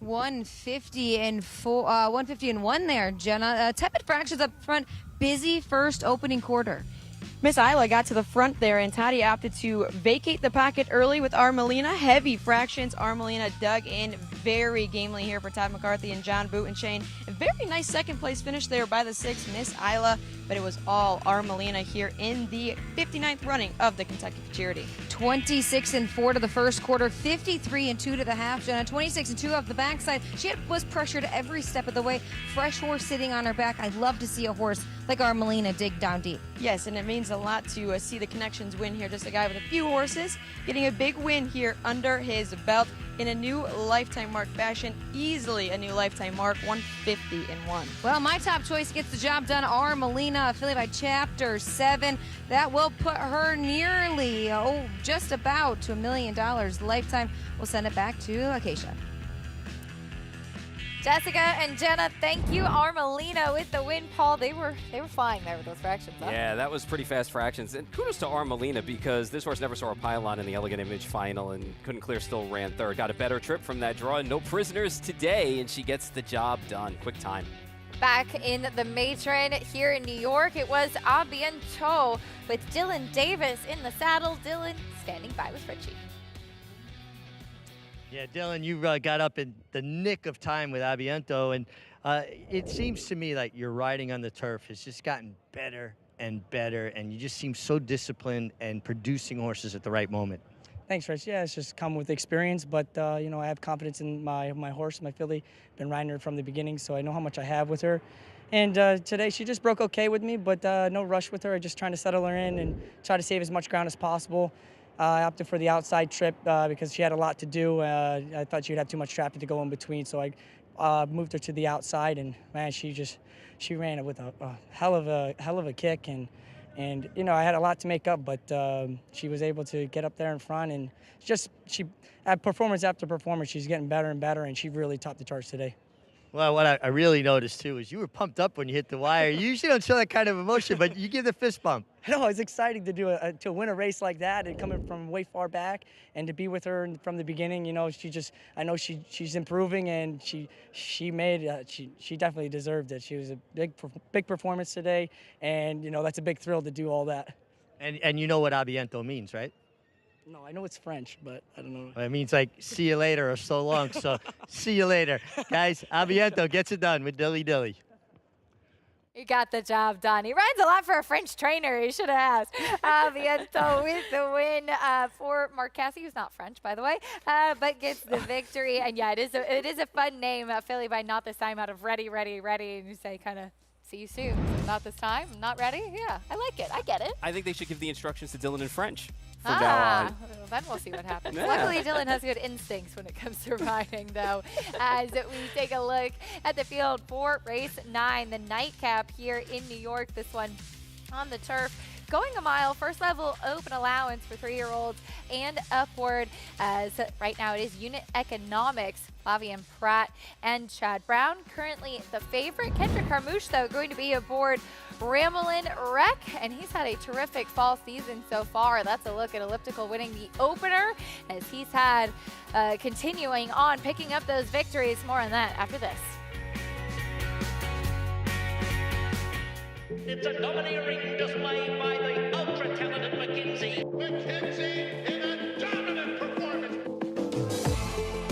150-1 there, Jenna. Tepid fractions up front. Busy first opening quarter. Miss Isla got to the front there, and Tati opted to vacate the pocket early with Armelina. Heavy fractions. Armelina dug in very gamely here for Todd McCarthy and John Bootenchain. A very nice second place finish there by the 6th, Miss Isla, but it was all Armelina here in the 59th running of the Kentucky Futurity. 26-4 to the first quarter, 53-2 to the half, Jenna. 26-2 off the backside. She was pressured every step of the way. Fresh horse sitting on her back. I love to see a horse like Armelina dig down deep. Yes, and it means a lot to see the Connections win here. Just a guy with a few horses getting a big win here under his belt in a new lifetime mark fashion. Easily a new lifetime mark, 150-1. Well, my top choice gets the job done. Armelina, affiliated by Chapter 7. That will put her nearly, just about to $1 million lifetime. We'll send it back to Acacia. Jessica and Jenna, thank you. Armelina with the win, Paul. They were flying there with those fractions, huh? Yeah, that was pretty fast fractions. And kudos to Armelina because this horse never saw a pylon in the Elegant Image final and couldn't clear, still ran third. Got a better trip from that draw. No prisoners today, and she gets the job done. Quick time. Back in the Matron here in New York, it was A Bientôt with Dylan Davis in the saddle. Dylan standing by with Richie. Yeah, Dylan, you got up in the nick of time with A Bientôt, and it seems to me like your riding on the turf has just gotten better and better, and you just seem so disciplined and producing horses at the right moment. Thanks, Rich. Yeah, it's just come with experience, but I have confidence in my horse, my filly. Been riding her from the beginning, so I know how much I have with her. And today she just broke okay with me, but no rush with her. Just trying to settle her in and try to save as much ground as possible. I opted for the outside trip because she had a lot to do. I thought she'd have too much traffic to go in between, so I moved her to the outside, and man, she ran it with a hell of a kick, and I had a lot to make up, but she was able to get up there in front, and she at performance after performance, she's getting better and better, and she really topped the charts today. Well, what I really noticed, too, is you were pumped up when you hit the wire. You usually don't show that kind of emotion, but you give the fist bump. No, it's exciting to to win a race like that and coming from way far back and to be with her from the beginning. I know she's improving, and she definitely deserved it. She was a big performance today, and that's a big thrill to do all that. And you know what A Bientôt means, right? No, I know it's French, but I don't know. It means like see you later or so long. So see you later, guys. A Bientôt gets it done with Dilly Dilly. He got the job done. He rides a lot for a French trainer. He should have asked. A Bientôt with the win for Mark Cassey, who's not French, by the way, but gets the victory. And yeah, it is a fun name. Philly by Not This Time out of Ready. And you say kind of, see you soon. Not this time? Not ready? Yeah, I like it. I get it. I think they should give the instructions to Dylan in French from now on. Then we'll see what happens. Yeah. Luckily, Dylan has good instincts when it comes to riding, though. As we take a look at the field for race 9, the nightcap here in New York. This one on the turf. Going a mile, first level open allowance for 3-year-olds and upward, as right now it is unit economics. Flavien Pratt and Chad Brown currently the favorite. Kendrick Carmouche, though, going to be aboard Ramblin' Wreck, and he's had a terrific fall season so far. That's a look at Elliptical winning the opener, as he's had continuing on, picking up those victories. More on that after this. It's a domineering display by the ultra-talented McKenzie. McKenzie in a dominant performance.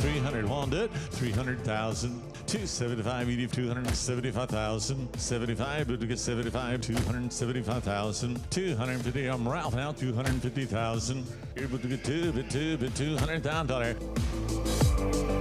300 won't do it. 300,000. 275, you 275,000. 75, but to get 75, 275,000. 250, I'm Ralph now, 250,000. Able to get $200,000.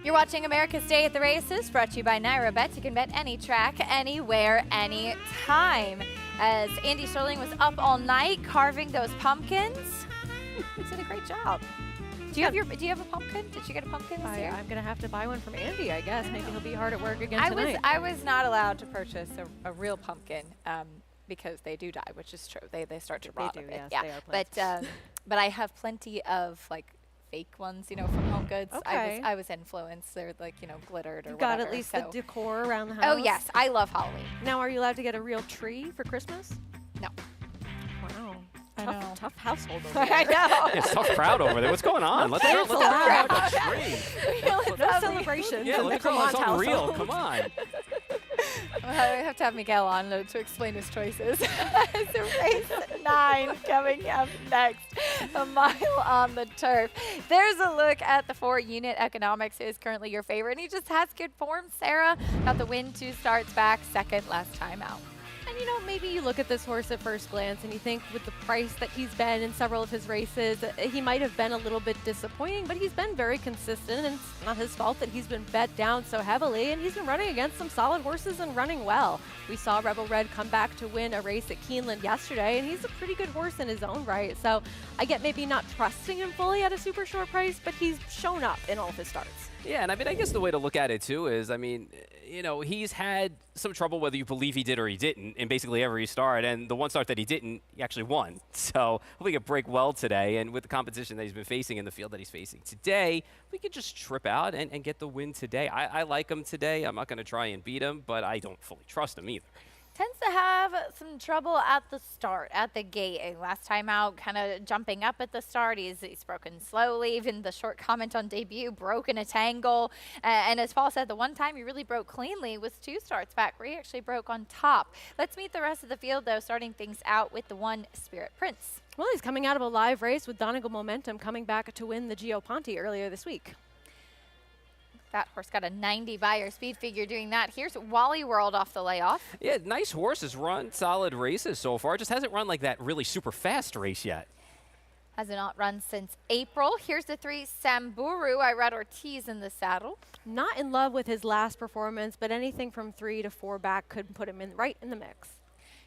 You're watching America's Day at the Races, brought to you by Naira Bet. You can bet any track, anywhere, anytime. As Andy Sterling was up all night carving those pumpkins, he did a great job. Do you have a pumpkin? Did you get a pumpkin this year? I'm gonna have to buy one from Andy, I guess. Maybe he'll be hard at work again tonight. I was not allowed to purchase a real pumpkin because they do die, which is true. They start to rot. They do, a bit. yes, Yeah. they are plants. But I have plenty of like fake ones, you know, from Home Goods. Okay. I was influenced. They're like, you know, glittered or You whatever. got at least the decor around the house? Oh yes, I love Halloween. Now, are you allowed to get a real tree for Christmas? No. Wow. I know. Tough household over I there. know. It's tough crowd over there. What's going on? Let's It's go allowed. grab a tree. No celebrations Yeah, in the let's go. Cremont It's unreal. household. Come on. I have to have Miguel on to explain his choices. So race 9 coming up next, a mile on the turf. There's a look at the 4-unit economics. Who is currently your favorite, and he just has good form. Sarah got the win 2 starts back, second last time out. And you know, maybe you look at this horse at first glance and you think with the price that he's been in several of his races, he might have been a little bit disappointing, but he's been very consistent, and it's not his fault that he's been bet down so heavily, and he's been running against some solid horses and running well. We saw Rebel Red come back to win a race at Keeneland yesterday, and he's a pretty good horse in his own right. So I get maybe not trusting him fully at a super short price, but he's shown up in all of his starts. Yeah, and I mean, I guess the way to look at it, too, is, I mean, you know, he's had some trouble whether you believe he did or he didn't in basically every start, and the one start that he didn't, he actually won. So hopefully he can break well today, and with the competition that he's been facing in the field that he's facing today, we could just trip out and get the win today. I like him today. I'm not going to try and beat him, but I don't fully trust him either. Tends to have some trouble at the start, at the gate. And last time out, kind of jumping up at the start. He's broken slowly. Even the short comment on debut, broke in a tangle. And as Paul said, the one time he really broke cleanly was 2 starts back, where he actually broke on top. Let's meet the rest of the field, though, starting things out with the 1 Spirit Prince. Well, he's coming out of a live race with Donegal Momentum coming back to win the Gio Ponte earlier this week. That horse got a 90 by your speed figure doing that. Here's Wally World off the layoff. Yeah, nice horse. Has run solid races so far. Just hasn't run like that really super fast race yet. Has not run since April. Here's the 3 Samburu. I read Ortiz in the saddle. Not in love with his last performance, but anything from 3 to 4 back could put him right in the mix.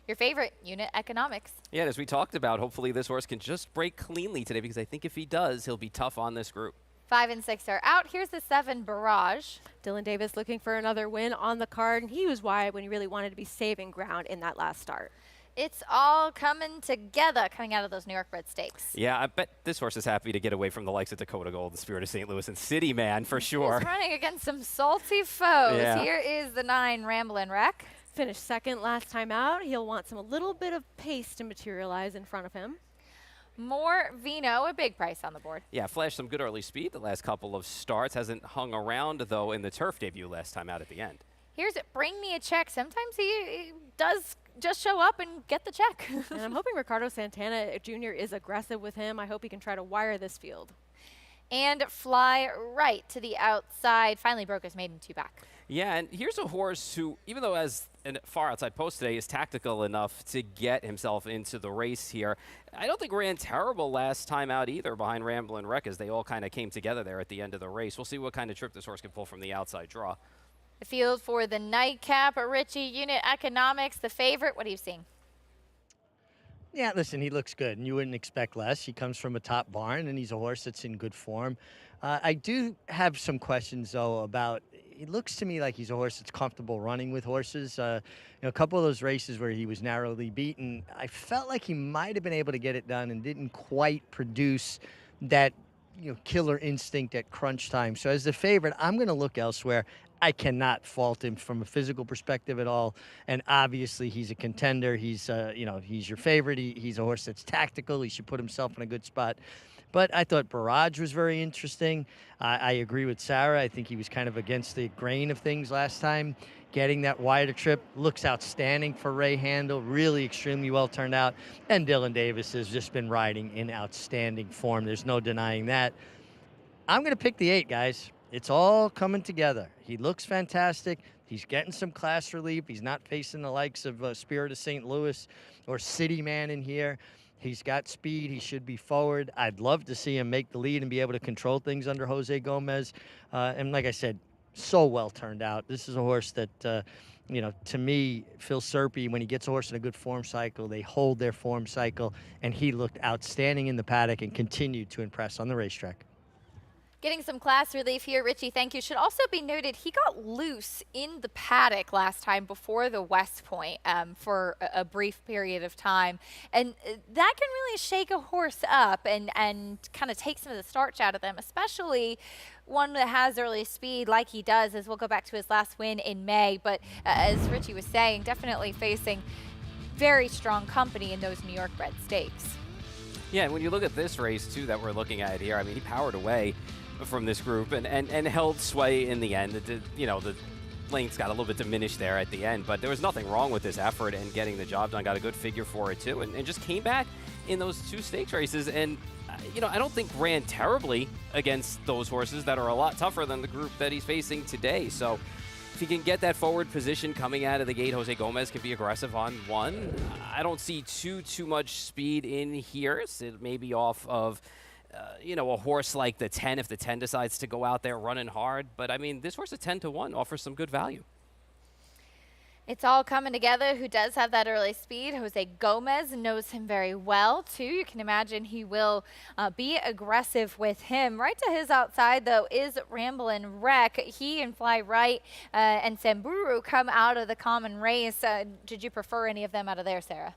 Your favorite, Unit Economics. Yeah, and as we talked about, hopefully this horse can just break cleanly today, because I think if he does, he'll be tough on this group. 5 and 6 are out. Here's the 7 Barrage. Dylan Davis looking for another win on the card, and he was wide when he really wanted to be saving ground in that last start. It's all coming together coming out of those New York bred stakes. Yeah, I bet this horse is happy to get away from the likes of Dakota Gold, the Spirit of St. Louis, and City Man for sure. He's running against some salty foes. Yeah. Here is the 9 Ramblin' Wreck. Finished second last time out. He'll want a little bit of pace to materialize in front of him. More Vino, a big price on the board. Yeah, flashed some good early speed the last couple of starts. Hasn't hung around, though, in the turf debut last time out at the end. Here's it. Bring Me a Check. Sometimes he does just show up and get the check. And I'm hoping Ricardo Santana Jr. is aggressive with him. I hope he can try to wire this field. And Fly Right to the outside. Finally broke his maiden 2 back. Yeah, and here's a horse who, even though has a far outside post today, is tactical enough to get himself into the race here. I don't think ran terrible last time out either behind Ramblin' Wreck, as they all kind of came together there at the end of the race. We'll see what kind of trip this horse can pull from the outside draw. The field for the nightcap. Richie, Unit Economics, the favorite. What are you seeing? Yeah, listen, he looks good, and you wouldn't expect less. He comes from a top barn, and he's a horse that's in good form. I do have some questions, though, about it looks to me like he's a horse that's comfortable running with horses. A couple of those races where he was narrowly beaten, I felt like he might have been able to get it done and didn't quite produce that killer instinct at crunch time. So as the favorite, I'm going to look elsewhere. I cannot fault him from a physical perspective at all. And obviously he's a contender. He's, he's your favorite. He's a horse that's tactical. He should put himself in a good spot. But I thought Barrage was very interesting. I agree with Sarah. I think he was kind of against the grain of things last time. Getting that wider trip looks outstanding for Ray Handel. Really extremely well turned out. And Dylan Davis has just been riding in outstanding form. There's no denying that. I'm going to pick the 8, guys. It's all coming together. He looks fantastic. He's getting some class relief. He's not facing the likes of Spirit of St. Louis or City Man in here. He's got speed. He should be forward. I'd love to see him make the lead and be able to control things under Jose Gomez. And like I said, so well turned out. This is a horse that, to me, Phil Serpy, when he gets a horse in a good form cycle, they hold their form cycle, and he looked outstanding in the paddock and continued to impress on the racetrack. Getting some class relief here, Richie, thank you. Should also be noted, he got loose in the paddock last time before the West Point for a brief period of time. And that can really shake a horse up and kind of take some of the starch out of them, especially one that has early speed like he does, as we'll go back to his last win in May. But as Richie was saying, definitely facing very strong company in those New York bred stakes. Yeah, and when you look at this race, too, that we're looking at here, I mean, he powered away from this group and held sway in the end. The lengths got a little bit diminished there at the end, but there was nothing wrong with this effort and getting the job done. Got a good figure for it, too, and just came back in those 2 stakes races. And, I don't think ran terribly against those horses that are a lot tougher than the group that he's facing today. So if he can get that forward position coming out of the gate, Jose Gomez can be aggressive on 1. I don't see too much speed in here. So maybe off of a horse like the 10, if the 10 decides to go out there running hard. But, I mean, this horse at 10-1 offers some good value. It's all coming together. Who does have that early speed? Jose Gomez knows him very well, too. You can imagine he will be aggressive with him. Right to his outside, though, is Ramblin' Wreck. He and Fly Right and Samburu come out of the common race. Did you prefer any of them out of there, Sarah?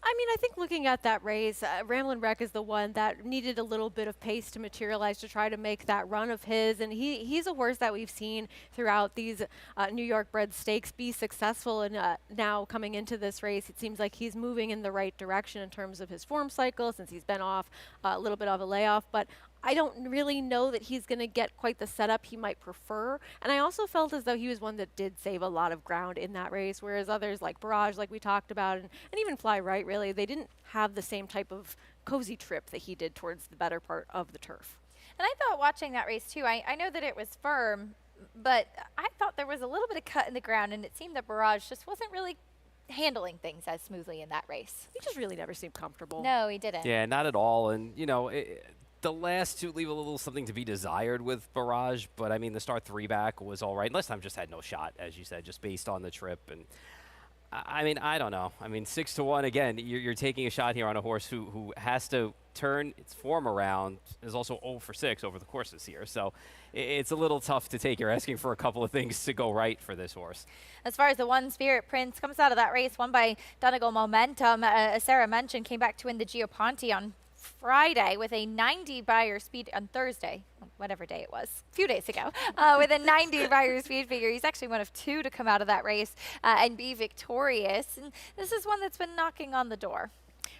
I mean, I think looking at that race, Ramblin' Wreck is the one that needed a little bit of pace to materialize to try to make that run of his. And he's a horse that we've seen throughout these New York bred stakes be successful. And now coming into this race, it seems like he's moving in the right direction in terms of his form cycle since he's been off a little bit of a layoff. But I don't really know that he's going to get quite the setup he might prefer. And I also felt as though he was one that did save a lot of ground in that race, whereas others like Barrage, like we talked about, and even Fly Right, really, they didn't have the same type of cozy trip that he did towards the better part of the turf. And I thought watching that race, too, I know that it was firm, but I thought there was a little bit of cut in the ground, and it seemed that Barrage just wasn't really handling things as smoothly in that race. He just really never seemed comfortable. No, he didn't. Yeah, not at all. And, you know, the last two leave a little something to be desired with Barrage, but I mean, the start 3 back was all right. And last time just had no shot, as you said, just based on the trip. And I mean, I don't know. I mean, 6-1 again. You're taking a shot here on a horse who has to turn its form around. Is also 0 for 6 over the course this year, so it's a little tough to take. You're asking for a couple of things to go right for this horse. As far as the one, Spirit Prince comes out of that race won by Donegal Momentum. As Sarah mentioned, came back to win the Geoponte on Friday with a 90 buyer speed on Thursday, whatever day it was, a few days ago, with a 90 buyer speed figure. He's actually one of 2 to come out of that race and be victorious. And this is one that's been knocking on the door.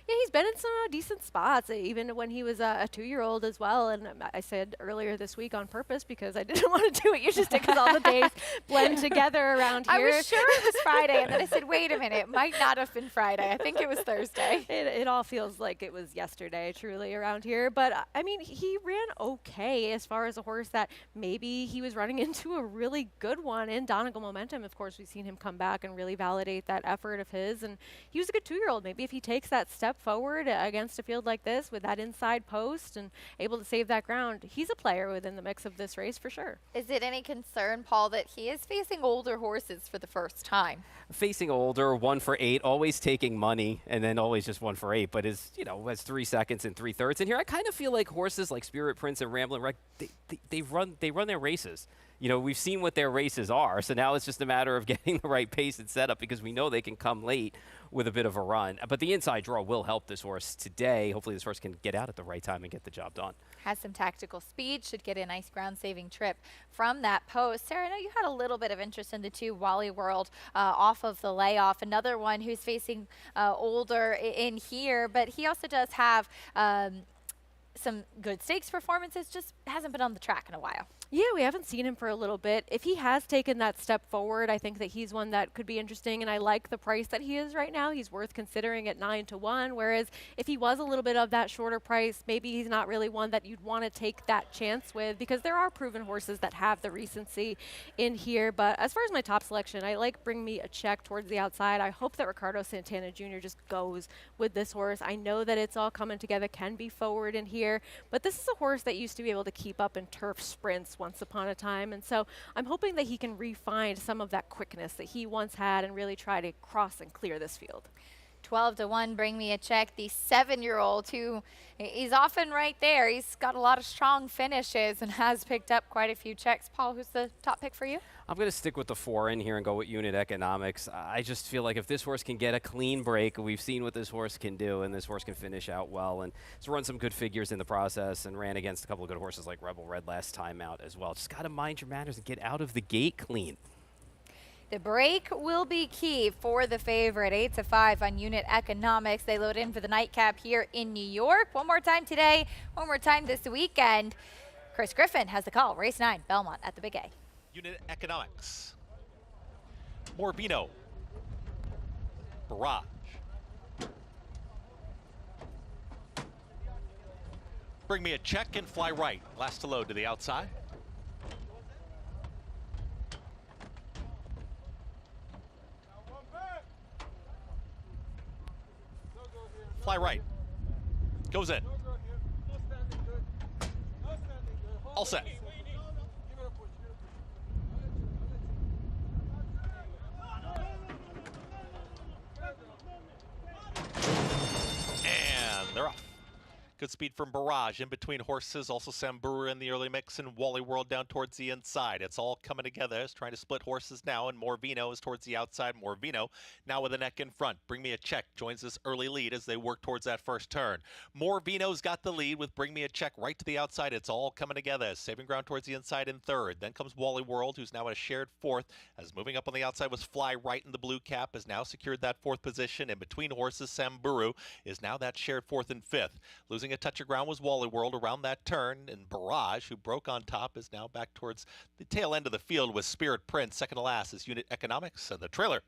Yeah, he's been in some decent spots, even when he was a 2-year-old as well. And I said earlier this week on purpose because I didn't want to do what you just did because all the days blend together around here. I was sure it was Friday, and then I said, wait a minute, it might not have been Friday. I think it was Thursday. It all feels like it was yesterday, truly, around here. But, I mean, he ran okay as far as a horse that maybe he was running into a really good one in Donegal Momentum. Of course, we've seen him come back and really validate that effort of his. And he was a good 2-year-old. Maybe if he takes that step forward against a field like this with that inside post and able to save that ground, he's a player within the mix of this race for sure. Is it any concern, Paul, that he is facing older horses for the first time? Facing older, 1 for 8, always taking money, and then always just 1 for 8, but is, you know, has 3 seconds and 3/3. And here I kind of feel like horses like Spirit Prince and Ramblin' Wreck, they run their races. You know, we've seen what their races are, so now it's just a matter of getting the right pace and setup because we know they can come late with a bit of a run. But the inside draw will help this horse today. Hopefully this horse can get out at the right time and get the job done. Has some tactical speed, should get a nice ground-saving trip from that post. Sarah, I know you had a little bit of interest in the 2 Wally World off of the layoff. Another one who's facing older in here, but he also does have some good stakes performances, just hasn't been on the track in a while. Yeah, we haven't seen him for a little bit. If he has taken that step forward, I think that he's one that could be interesting, and I like the price that he is right now. He's worth considering at 9-1, whereas if he was a little bit of that shorter price, maybe he's not really one that you'd want to take that chance with because there are proven horses that have the recency in here. But as far as my top selection, I like Bring Me a Check towards the outside. I hope that Ricardo Santana Jr. just goes with this horse. I know that it's all coming together, can be forward in here, but this is a horse that used to be able to keep up in turf sprints once upon a time, and so I'm hoping that he can refine some of that quickness that he once had and really try to cross and clear this field. 12-1, Bring Me a Check, the 7-year-old who is often right there. He's got a lot of strong finishes and has picked up quite a few checks. Paul, who's the top pick for you? I'm going to stick with the 4 in here and go with Unit Economics. I just feel like if this horse can get a clean break, we've seen what this horse can do, and this horse can finish out well. And it's run some good figures in the process and ran against a couple of good horses like Rebel Red last time out as well. Just got to mind your manners and get out of the gate clean. The break will be key for the favorite, 8-5 on Unit Economics. They load in for the nightcap here in New York. One more time today, one more time this weekend. Chris Griffin has the call. Race 9, Belmont at the Big A. Unit Economics. Morvino. Barrage. Bring Me a Check and Fly Right. Last to load to the outside. Fly Right. Goes in. All set. And they're off. Good speed from Barrage in between horses. Also Samburu in the early mix and Wally World down towards the inside. It's all coming together. It's trying to split horses now, and Morvino is towards the outside. Morvino now with a neck in front. Bring Me a Check joins this early lead as they work towards that first turn. Morvino's got the lead with Bring Me a Check right to the outside. It's all coming together. Saving ground towards the inside in third. Then comes Wally World, who's now at a shared fourth. As moving up on the outside was Fly Right in the blue cap, has now secured that fourth position. In between horses, Samburu is now that shared fourth and fifth. Losing a touch of ground was Wally World around that turn, and Barrage, who broke on top, is now back towards the tail end of the field with Spirit Prince. Second to last is Unit Economics, and the trailer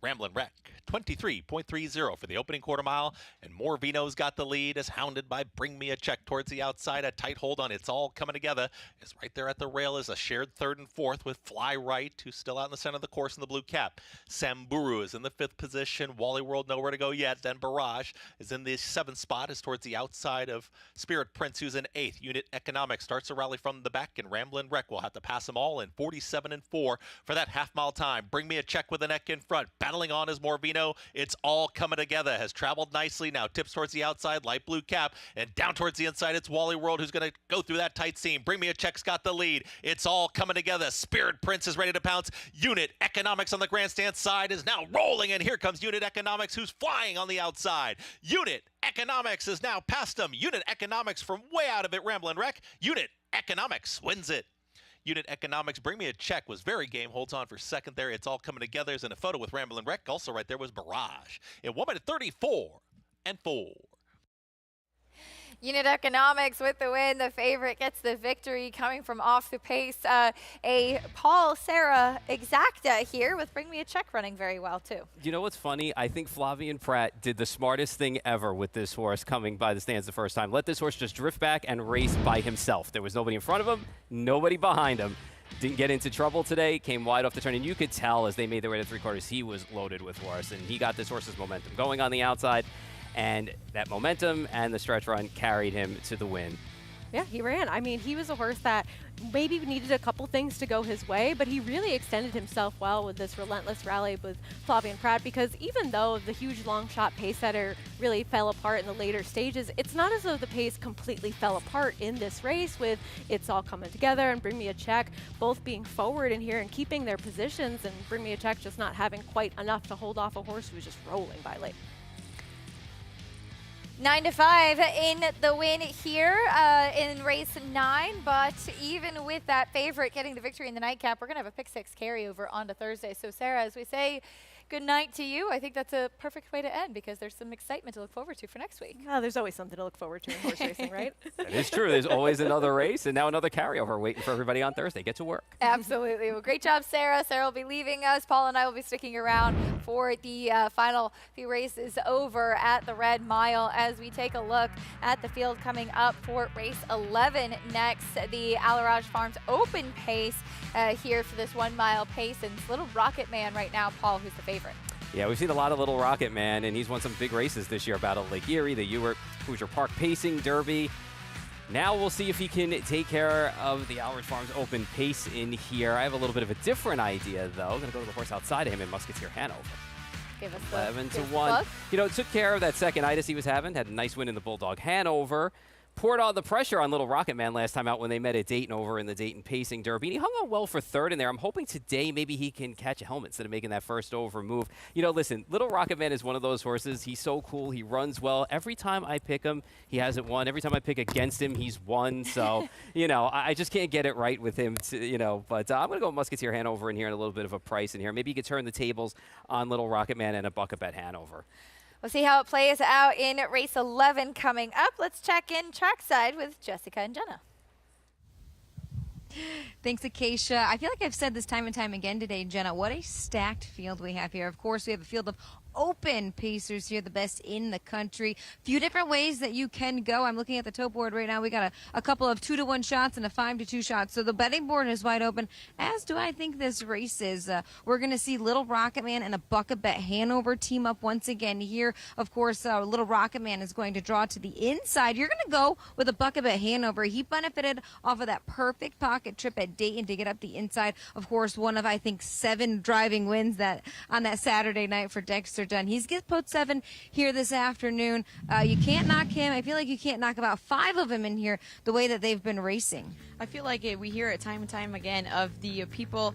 Ramblin' Wreck, 23.30 for the opening quarter mile, and Morvino's got the lead as hounded by Bring Me a Check towards the outside. A tight hold on It's All Coming Together is right there at the rail is a shared third and fourth with Fly Right, who's still out in the center of the course in the blue cap. Samburu is in the fifth position. Wally World nowhere to go yet. Then Barrage is in the seventh spot, is towards the outside of Spirit Prince, who's in eighth. Unit Economics starts a rally from the back, and Ramblin' Wreck will have to pass them all in 47 and 4 for that half-mile time. Bring Me a Check with the neck in front. Battling on is Morvino. It's All Coming Together. Has traveled nicely. Now tips towards the outside. Light blue cap. And down towards the inside, it's Wally World who's going to go through that tight seam. Bring Me a Check's got the lead. It's All Coming Together. Spirit Prince is ready to pounce. Unit Economics on the grandstand side is now rolling. And here comes Unit Economics, who's flying on the outside. Unit Economics is now past him. Unit Economics from way out of it. Ramblin' Wreck. Unit Economics wins it. Unit Economics, Bring Me a Check was very game, holds on for second there. It's All Coming Together is in a photo with Ramblin' Wreck. Also right there was Barrage in 1 minute 34 and 4. Unit Economics with the win. The favorite gets the victory coming from off the pace. A Paul Sarah exacta here with Bring Me a Check running very well too. You know what's funny? I think Flavien Prat did the smartest thing ever with this horse coming by the stands the first time. Let this horse just drift back and race by himself. There was nobody in front of him, nobody behind him. Didn't get into trouble today, came wide off the turn, and you could tell as they made their way to three quarters, he was loaded with horse, and he got this horse's momentum going on the outside. And that momentum and the stretch run carried him to the win. Yeah, he ran. I mean, he was a horse that maybe needed a couple things to go his way, but he really extended himself well with this relentless rally with Flavien Prat, because even though the huge long shot pace setter really fell apart in the later stages, it's not as though the pace completely fell apart in this race with It's All Coming Together and Bring Me a Check both being forward in here and keeping their positions, and Bring Me a Check just not having quite enough to hold off a horse who was just rolling by late. 9-5 in the win here in race 9, but even with that favorite getting the victory in the nightcap, we're going to have a pick 6 carryover on to Thursday. So Sarah, as we say good night to you, I think that's a perfect way to end because there's some excitement to look forward to for next week. Oh, there's always something to look forward to in horse racing, right? That is true. There's always another race and now another carryover waiting for everybody on Thursday. Get to work. Absolutely. Well, great job, Sarah. Sarah will be leaving us. Paul and I will be sticking around for the final few races over at the Red Mile as we take a look at the field coming up for race 11 next. The Alarage Farms Open pace here for this 1 mile pace, and it's Little Rocket Man right now, Paul, who's the favorite. Yeah, we've seen a lot of Little Rocket Man, and he's won some big races this year. Battle of Lake Erie, the Ewart Hoosier Park Pacing Derby. Now we'll see if he can take care of the Alarage Farms Open pace in here. I have a little bit of a different idea, though. I'm going to go to the horse outside of him in Musketeer Hanover. Give us 11-1. You know, took care of that second itis he was having. Had a nice win in the Bulldog Hanover. Poured all the pressure on Little Rocket Man last time out when they met at Dayton over in the Dayton Pacing Derby. And he hung on well for third in there. I'm hoping today maybe he can catch a helmet instead of making that first over move. You know, listen, Little Rocket Man is one of those horses. He's so cool. He runs well. Every time I pick him, he hasn't won. Every time I pick against him, he's won. So, you know, I just can't get it right with him, But I'm going to go Musketeer Hanover in here and a little bit of a price in here. Maybe you could turn the tables on Little Rocket Man and a buck a bet Hanover. We'll see how it plays out in race 11 coming up. Let's check in trackside with Jessica and Jenna. Thanks, Acacia. I feel like I've said this time and time again today, Jenna, what a stacked field we have here. Of course, we have a field of open pacers here, the best in the country. Few different ways that you can go. I'm looking at the tote board right now. We got a couple of 2-to-1 shots and a 5-to-2 shot. So the betting board is wide open, as do I think this race is. We're going to see Little Rocket Man and a buck a bet Hanover team up once again here. Of course, Little Rocket Man is going to draw to the inside. You're going to go with a buck a bet Hanover. He benefited off of that perfect pocket trip at Dayton to get up the inside. Of course, one of, I think, 7 driving wins that on that Saturday night for Dexter Dunn. He's get put 7 here this afternoon. You can't knock him. I feel like you can't knock about 5 of them in here the way that they've been racing. I feel like we hear it time and time again of the people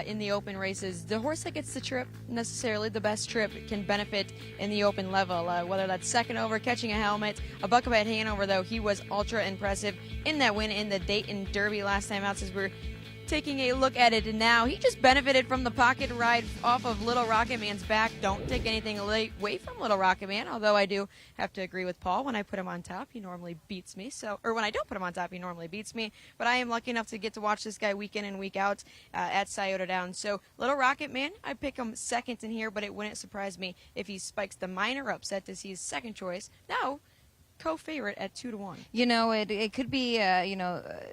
in the open races. The horse that gets the trip, necessarily the best trip, can benefit in the open level, whether that's second over, catching a helmet. A buck a bet Hanover, though, he was ultra impressive in that win in the Dayton Derby last time out, since we're taking a look at it now. He just benefited from the pocket ride off of Little Rocket Man's back. Don't take anything away from Little Rocket Man, although I do have to agree with Paul. When I put him on top, he normally beats me. Or when I don't put him on top, he normally beats me. But I am lucky enough to get to watch this guy week in and week out at Scioto Downs. So Little Rocket Man, I pick him second in here, but it wouldn't surprise me if he spikes the minor upset to see his second choice. Now, co-favorite at 2-1. You know, it could be,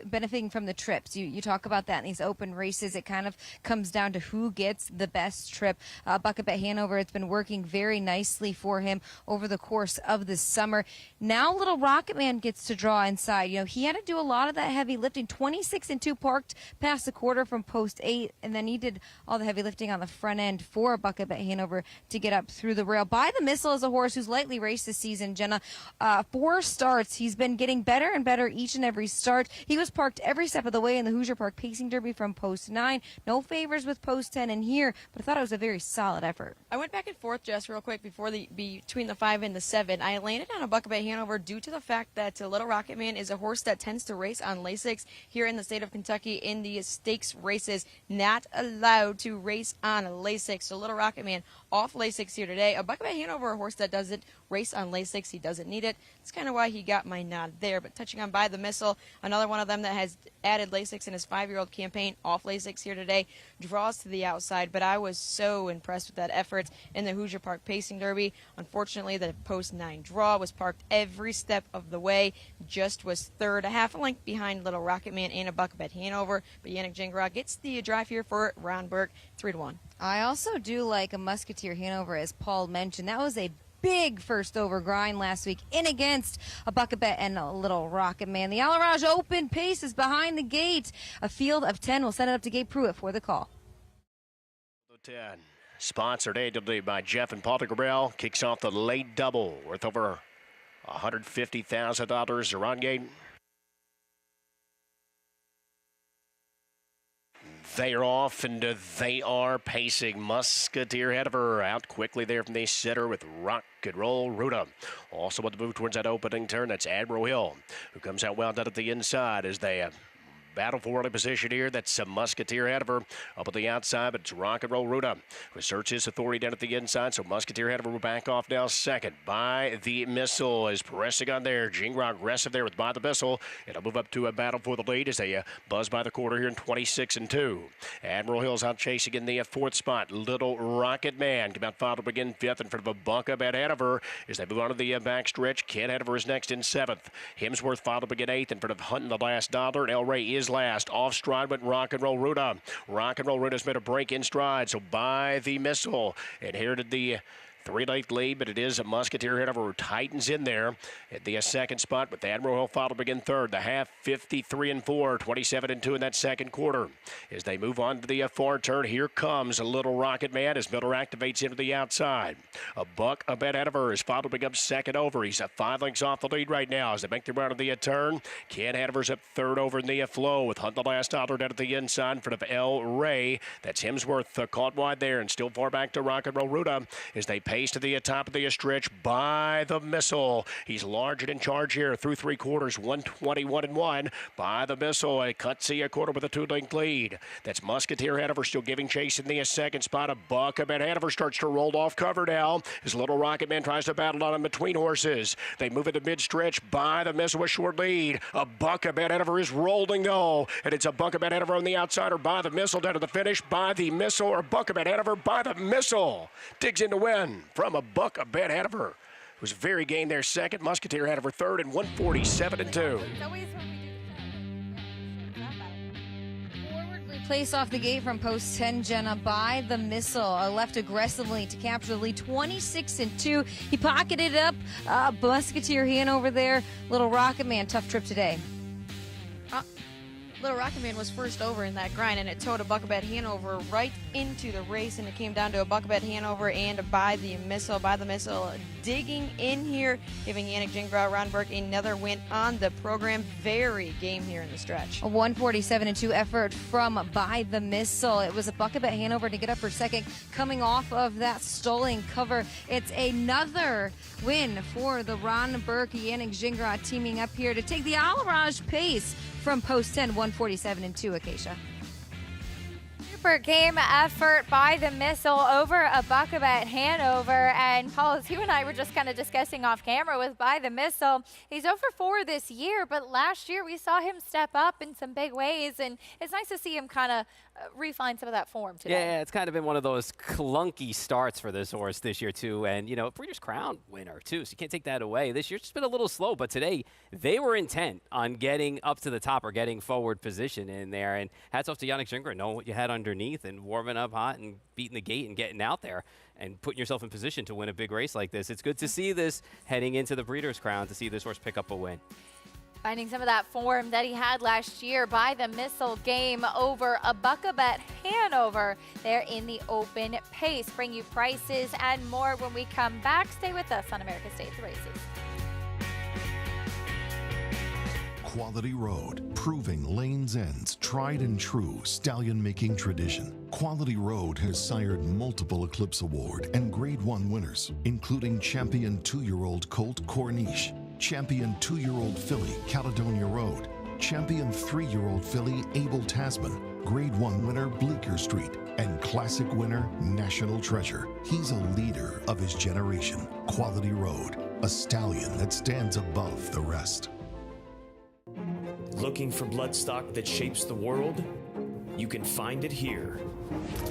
benefiting from the trips. You talk about that in these open races. It kind of comes down to who gets the best trip. Buckabet Hanover, it's been working very nicely for him over the course of the summer. Now Little Rocket Man gets to draw inside. You know, he had to do a lot of that heavy lifting. 26-2 parked past the quarter from post 8, and then he did all the heavy lifting on the front end for Buckabet Hanover to get up through the rail. By the Missile is a horse who's lightly raced this season, Jenna. 4 starts. He's been getting better and better each and every start. He was parked every step of the way in the Hoosier Park Pacing Derby from post 9. No favors with post 10 in here, but I thought it was a very solid effort. I went back and forth, Jess, real quick between the 5 and the 7. I landed on a Buckabet Hanover due to the fact that Little Rocket Man is a horse that tends to race on Lasix here in the state of Kentucky in the stakes races. Not allowed to race on Lasix. So Little Rocket Man off Lasix here today. A Buckabet Hanover, a horse that doesn't race on Lasix. He doesn't need it. That's kind of why he got my nod there. But touching on By the Missile, another one of them that has added Lasix in his 5-year-old campaign, off Lasix here today, draws to the outside. But I was so impressed with that effort in the Hoosier Park Pacing Derby. Unfortunately, the post 9 draw was parked every step of the way. Just was third, a half a length behind Little Rocket Man and a Buckabet Hanover. But Yannick Gingras gets the drive here for Ron Burke, 3-1. I also do like a Musketeer Hanover, as Paul mentioned. That was a big first over grind last week in against a Buckabet and a Little Rocket Man. The Alarage Open pace is behind the gate. A field of 10 will send it up to Gabe Pruitt for the call. 10. Sponsored today by Jeff and Paul Gabriel. Kicks off the late double worth over $150,000 around gate. They are off, and they are pacing. Musketeer Hanover out quickly there from the center with Rock and Roll Ruta. Also on the move towards that opening turn, that's Admiral Hill, who comes out well down at the inside as they battle for early position here. That's Musketeer Hanover up at the outside, but it's Rock and Roll Ruta who asserts his authority down at the inside. So Musketeer Hanover will back off now second. By the Missile is pressing on there. Gingras aggressive there with By the Missile. It'll move up to a battle for the lead as they buzz by the quarter here in 26-2. Admiral Hill's out chasing in the 4th spot. Little Rocket Man come out fouled up again 5th in front of a Buckabet Hanover as they move on to the back stretch. Ken Hanover is next in 7th. Hemsworth fouled up again 8th in front of Hunting the Last Dollar, and El Rey is last. Off stride went Rock and Roll Ruta. Rock and Roll Ruta's made a break in stride, so By the Missile inherited the 3-length lead, but it is a Musketeer Hanover who tightens in there at the 2nd spot with the Admiral Hill followed up again 3rd. The half 53-4, 27-2 in that 2nd quarter. As they move on to the far turn, here comes a Little Rocket Man as Miller activates into the outside. A Buckabet Hanover is followed up 2nd over. He's 5 lengths off the lead right now as they make their round of the turn. Ken Hanover's up 3rd over in the flow with Hunt the Last Dollar down at the inside in front of El Rey. That's Hemsworth caught wide there and still far back to Rock and Roll Ruta as they pace to the top of the stretch. By the Missile. He's large and in charge here through 3 quarters, 121-1. By the Missile, a Cutsy quarter with a 2-length lead. That's Musketeer Hanover still giving chase in the 2nd spot. A Buckabet Hanover starts to roll off cover now as Little Rocket Man tries to battle on him between horses. They move into mid-stretch. By the Missile with short lead. A Buckabet Hanover is rolling though, and it's a Buckabet Hanover on the outside or By the Missile down to the finish. By the Missile or Buckabet Hanover. By the Missile digs in to win from a Buckabet Hanover. It was very game there 2nd. Musketeer Hanover 3rd and 147-2. Place off the gate from post 10, Jenna. By the Missile, left aggressively to capture the lead, 26-2. He pocketed up Musketeer Hanover there. Little Rocket Man, tough trip today. Little Rocket Man was first over in that grind, and it towed a Buckabet Hanover right into the race, and it came down to a Buckabet Hanover and By the Missile. By the Missile digging in here, giving Yannick Gingras, Ron Burke another win on the program. Very game here in the stretch. A 147-2 effort from By the Missile. It was a Buckabet Hanover to get up for 2nd, coming off of that stolen cover. It's another win for the Ron Burke, Yannick Gingras teaming up here to take the Alarage pace from post 10, 147-2, Acacia. Super game effort by the Missile over a Buckabet Hanover. And Paul, as you and I were just kind of discussing off camera with By the Missile, he's 0-4 this year, but last year we saw him step up in some big ways, and it's nice to see him kind of refine some of that form today. Yeah, it's kind of been one of those clunky starts for this horse this year, too. And, you know, Breeders' Crown winner, too, so you can't take that away. This year's just been a little slow, but today they were intent on getting up to the top or getting forward position in there. And hats off to Yannick Gingras, knowing what you had underneath and warming up hot and beating the gate and getting out there and putting yourself in position to win a big race like this. It's good to see this heading into the Breeders' Crown, to see this horse pick up a win. Finding some of that form that he had last year By the Missile game over a Buckabet Hanover there in the open pace. Bring you prices and more when we come back. Stay with us on America's Day at the Races. Quality Road, proving Lane's End's tried and true stallion-making tradition. Quality Road has sired multiple Eclipse Award and Grade 1 winners, including champion 2-year-old Colt Corniche, champion 2-year-old filly Caledonia Road, champion 3-year-old filly Abel Tasman, Grade 1 winner Bleecker Street, and classic winner National Treasure. He's a leader of his generation. Quality Road, a stallion that stands above the rest. Looking for bloodstock that shapes the world? You can find it here.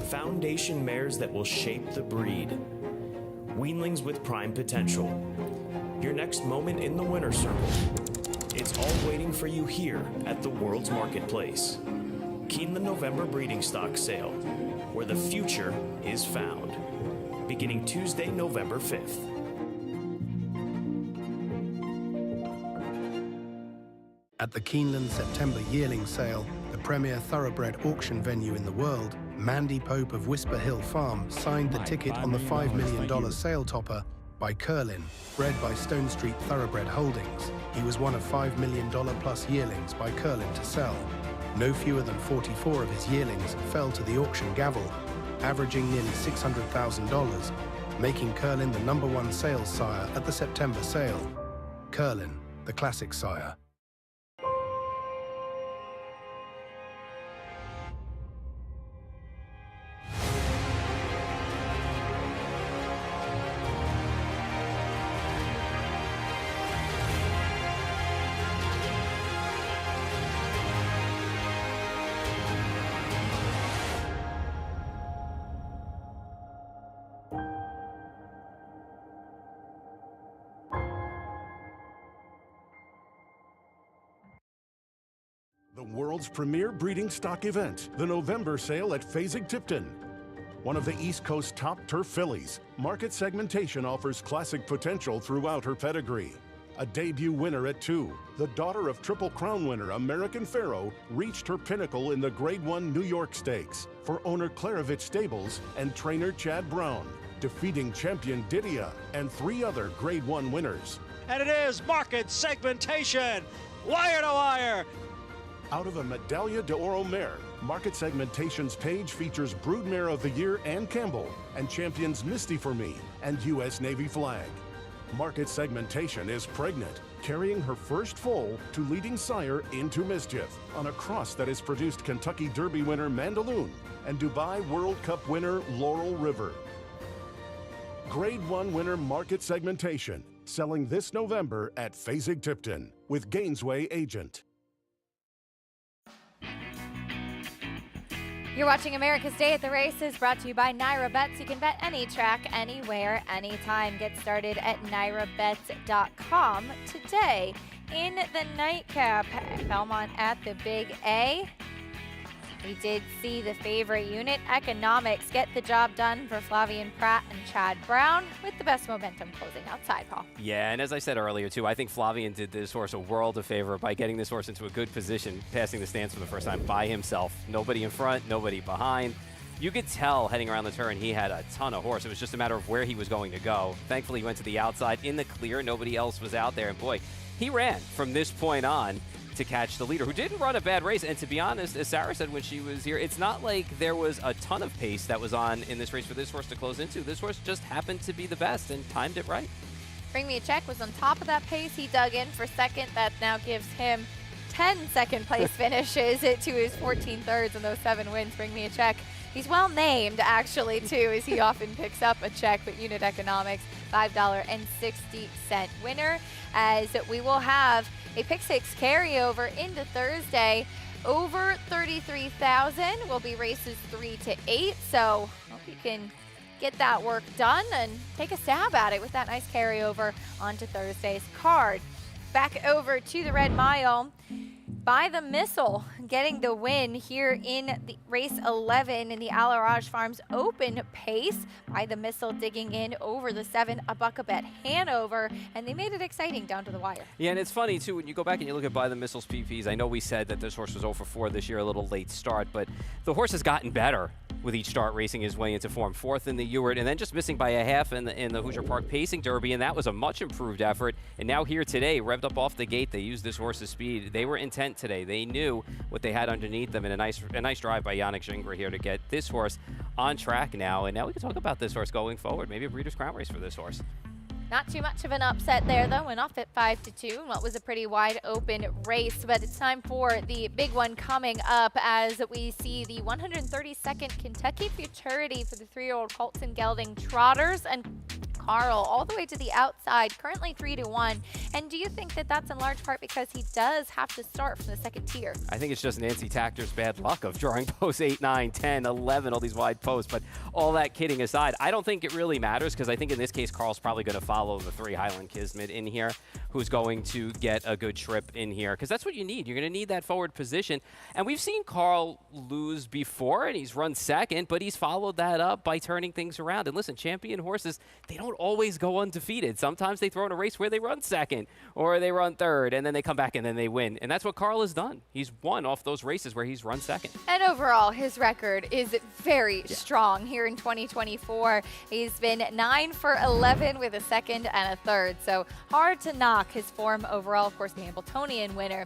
Foundation mares that will shape the breed. Weanlings with prime potential. Your next moment in the winner's circle. It's all waiting for you here at the World's Marketplace. Keeneland November breeding stock sale, where the future is found. Beginning Tuesday, November 5th. At the Keeneland September yearling sale, the premier thoroughbred auction venue in the world, Mandy Pope of Whisper Hill Farm signed the ticket on the $5 million sale topper by Curlin, bred by Stone Street Thoroughbred Holdings. He was one of $5 million plus yearlings by Curlin to sell. No fewer than 44 of his yearlings fell to the auction gavel, averaging nearly $600,000, making Curlin the #1 sales sire at the September sale. Curlin, the classic sire. The world's premier breeding stock event, the November sale at Fasig-Tipton. One of the East Coast's top turf fillies, Market Segmentation offers classic potential throughout her pedigree. A debut winner at 2, the daughter of Triple Crown winner American Pharoah reached her pinnacle in the Grade 1 New York Stakes for owner Clarovich Stables and trainer Chad Brown, defeating champion Didia and 3 other Grade 1 winners. And it is Market Segmentation, wire to wire. Out of a Medaglia d'Oro mare, Market Segmentation's page features Broodmare of the Year Ann Campbell and champions Misty for Me and U.S. Navy Flag. Market Segmentation is pregnant, carrying her first foal to leading sire Into Mischief on a cross that has produced Kentucky Derby winner Mandaloon and Dubai World Cup winner Laurel River. Grade 1 winner Market Segmentation, selling this November at Fasig-Tipton with Gainesway Agent. You're watching America's Day at the Races, brought to you by Naira Bets. You can bet any track, anywhere, anytime. Get started at nairabets.com today. In the nightcap, Belmont at the Big A. We did see the favorite unit, Economics, get the job done for Flavien Prat and Chad Brown with the best momentum closing outside, Paul. Yeah, and as I said earlier, too, I think Flavien did this horse a world of favor by getting this horse into a good position, passing the stands for the first time by himself. Nobody in front, nobody behind. You could tell heading around the turn he had a ton of horse. It was just a matter of where he was going to go. Thankfully, he went to the outside in the clear. Nobody else was out there. And, boy, he ran from this point on to catch the leader, who didn't run a bad race. And to be honest, as Sarah said when she was here, it's not like there was a ton of pace that was on in this race for this horse to close into. This horse just happened to be the best and timed it right. Bring Me a Check was on top of that pace. He dug in for second. That now gives him 10 second place finishes to his 14 thirds and those 7 wins. Bring Me a Check He's well named, actually, too, as he often picks up a check, but unit economics, $5.60 winner, as we will have a pick six carryover into Thursday. Over 33,000 will be races 3 to 8, so hope you can get that work done and take a stab at it with that nice carryover onto Thursday's card. Back over to the Red Mile. By the Missile getting the win here in the race 11 in the Alaraj Farms Open pace. By the Missile digging in over the 7 a buck up at Hanover, and they made it exciting down to the wire. Yeah, and it's funny too when you go back and you look at By the Missile's PPs. I know we said that this horse was 0 for 4 this year, a little late start, but the horse has gotten better with each start, racing his way into form. 4th in the Ewart, and then just missing by a half in the Hoosier Park Pacing Derby, and that was a much improved effort. And now here today, revved up off the gate, they used this horse's speed. They were intent today. They knew what they had underneath them, and a nice drive by Yannick Gingras here to get this horse on track now. And now we can talk about this horse going forward. Maybe a Breeders' Crown race for this horse. Not too much of an upset there, though. Went off at 5 to 2 in what was a pretty wide open race. But it's time for the big one coming up as we see the 132nd Kentucky Futurity for the 3-year-old Colts and Gelding Trotters. And Carl all the way to the outside, currently 3 to 1. And do you think that that's in large part because he does have to start from the second tier? I think it's just Nancy Tactor's bad luck of drawing posts 8, 9, 10, 11, all these wide posts. But all that kidding aside, I don't think it really matters because I think in this case, Carl's probably going to follow the 3 Highland Kismet in here, who's going to get a good trip in here because that's what you need. You're going to need that forward position. And we've seen Carl lose before, and he's run second, but he's followed that up by turning things around. And listen, champion horses, they don't always go undefeated. Sometimes they throw in a race where they run second or they run third, and then they come back and then they win. And that's what Carl has done. He's won off those races where he's run second. And overall, his record is very strong here in 2024. He's been 9 for 11 with a second and a third. So hard to knock his form overall. Of course, the Hambletonian winner.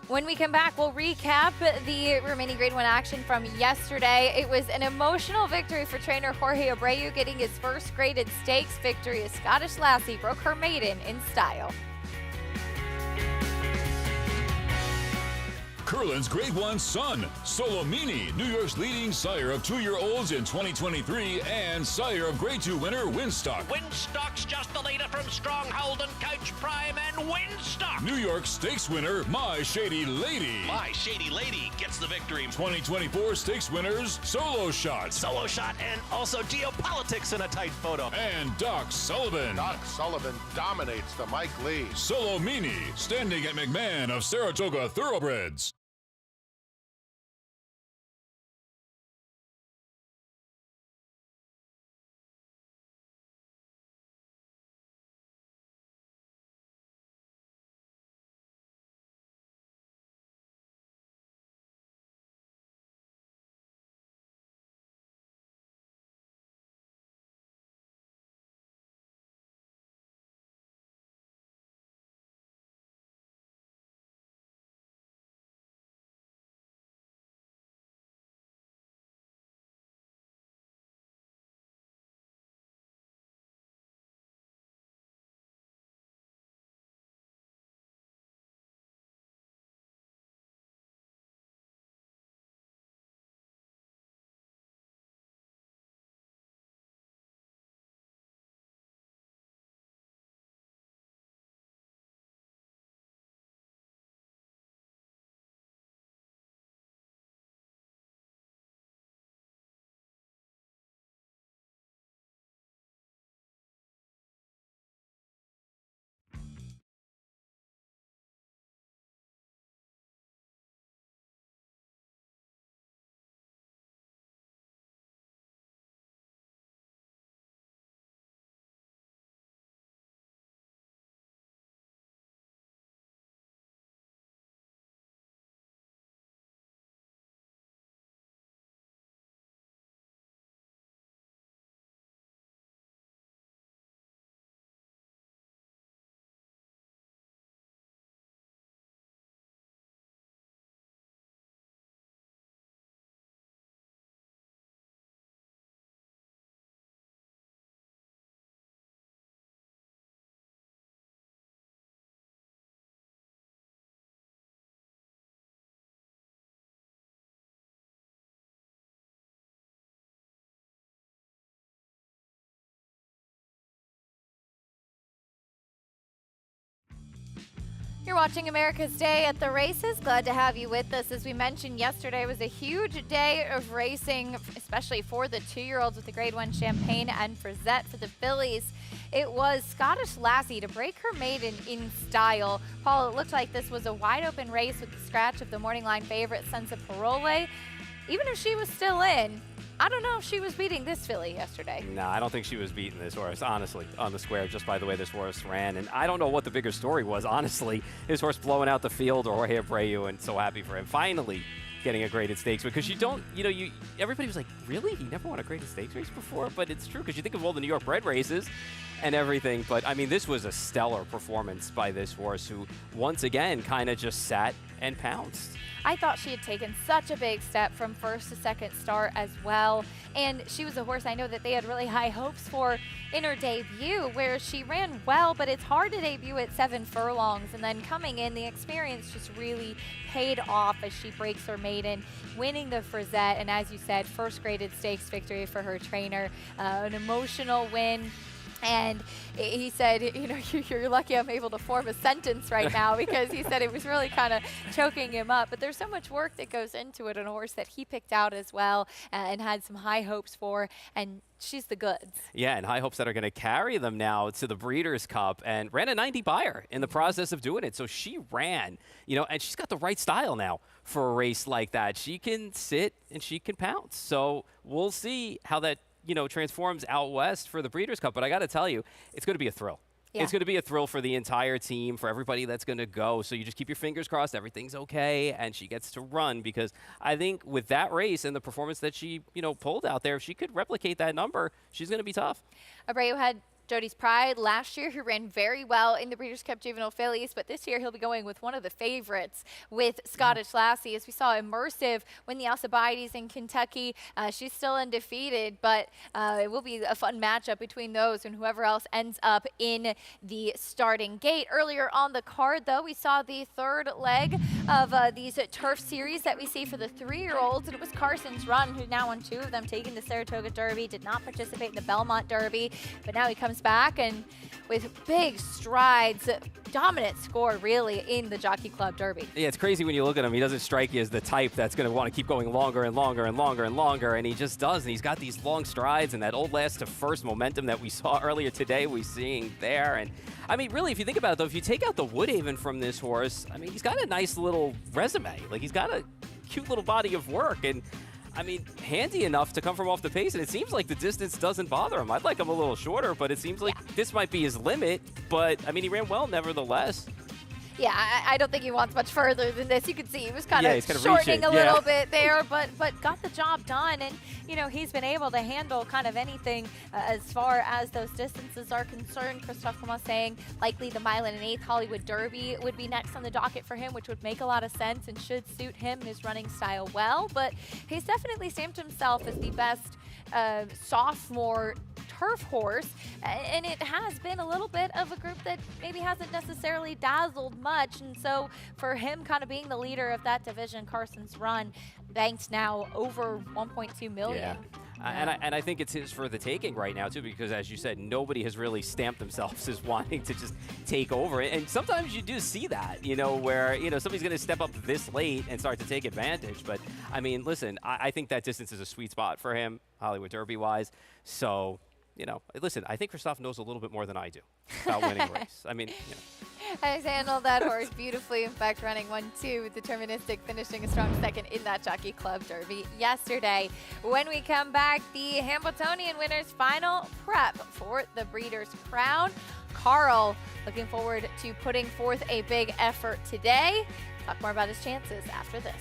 When we come back, we'll recap the remaining Grade 1 action from yesterday. It was an emotional victory for trainer Jorge Abreu, getting his first graded stakes victory as Scottish Lassie broke her maiden in style. Curlin's Grade 1 son, Solomini, New York's leading sire of 2-year-olds in 2023 and sire of Grade 2 winner Winstock. Winstock's just the leader from Stronghold and Coach Prime and Winstock. New York Stakes winner My Shady Lady. My Shady Lady gets the victory. 2024 Stakes winners Solo Shot. Solo Shot and also Geopolitics in a tight photo. And Doc Sullivan. Doc Sullivan dominates the Mike Lee. Solomini, standing at McMahon of Saratoga Thoroughbreds. You're watching America's Day at the Races. Glad to have you with us. As we mentioned yesterday, was a huge day of racing, especially for the 2-year-olds with the Grade 1 Champagne and Frisette for the fillies. It was Scottish Lassie to break her maiden in style. Paul, it looked like this was a wide open race with the scratch of the morning line favorite, Senza Parole. Even if she was still in, I don't know if she was beating this filly yesterday. No, I don't think she was beating this horse, honestly, on the square, just by the way this horse ran. And I don't know what the bigger story was, honestly. His horse blowing out the field, or Jorge Abreu, and so happy for him. Finally getting a graded stakes, because you don't, everybody was like, really? He never won a graded stakes race before? But it's true, because you think of all the New York bred races and everything. But, I mean, this was a stellar performance by this horse, who once again kind of just sat and pounced. I thought she had taken such a big step from first to second start as well. And she was a horse I know that they had really high hopes for in her debut, where she ran well, but it's hard to debut at 7 furlongs. And then coming in, the experience just really paid off as she breaks her maiden, winning the Frisette. And as you said, first graded stakes victory for her trainer, an emotional win. And he said, you're lucky I'm able to form a sentence right now, because he said it was really kind of choking him up. But there's so much work that goes into it, and a horse that he picked out as well and had some high hopes for. And she's the goods. Yeah, and high hopes that are going to carry them now to the Breeders' Cup, and ran a 90 buyer in the process of doing it. So she ran, and she's got the right style now for a race like that. She can sit and she can pounce. So we'll see how that transforms out west for the Breeders' Cup. But I got to tell you, it's going to be a thrill. Yeah. It's going to be a thrill for the entire team, for everybody that's going to go. So you just keep your fingers crossed, everything's okay, and she gets to run, because I think with that race and the performance that she, pulled out there, if she could replicate that number, she's going to be tough. Abreu had Jody's Pride last year, who ran very well in the Breeders' Cup Juvenile Fillies, but this year he'll be going with one of the favorites, with Scottish Lassie. As we saw, Immersive win the Alcibiades in Kentucky. She's still undefeated, but it will be a fun matchup between those and whoever else ends up in the starting gate. Earlier on the card, though, we saw the third leg of these turf series that we see for the 3-year-olds, and it was Carson's Run, who now won 2 of them, taking the Saratoga Derby, did not participate in the Belmont Derby, but now he comes back and with big strides, dominant score really in the Jockey Club Derby. Yeah, it's crazy when you look at him. He doesn't strike you as the type that's going to want to keep going longer and longer and longer and longer, and he just does. And he's got these long strides and that old last to first momentum that we saw earlier today, we're seeing there. And I mean, really, if you think about it, though, if you take out the Woodhaven from this horse, I mean, he's got a nice little resume. Like, he's got a cute little body of work, and I mean, handy enough to come from off the pace, and it seems like the distance doesn't bother him. I'd like him a little shorter, but it seems like this might be his limit. But, I mean, he ran well nevertheless. Yeah, I don't think he wants much further than this. You can see he was kind of shortening reaching a little bit there, but got the job done. And, he's been able to handle kind of anything as far as those distances are concerned. Christophe Clement saying likely the mile and an eighth Hollywood Derby would be next on the docket for him, which would make a lot of sense and should suit him and his running style well. But he's definitely stamped himself as the best sophomore turf horse, and it has been a little bit of a group that maybe hasn't necessarily dazzled much. And so for him kind of being the leader of that division, Carson's Run banked now over 1.2 million. Yeah. And I think it's his for the taking right now, too, because, as you said, nobody has really stamped themselves as wanting to just take over it. And sometimes you do see that, where, somebody's going to step up this late and start to take advantage. But, I mean, listen, I think that distance is a sweet spot for him, Hollywood Derby-wise. So, listen, I think Christophe knows a little bit more than I do about winning a race. I mean, Has handled that horse beautifully. In fact, running 1-2 with deterministic, finishing a strong second in that Jockey Club Derby yesterday. When we come back, the Hambletonian winners' final prep for the Breeders' Crown. Carl looking forward to putting forth a big effort today. Talk more about his chances after this.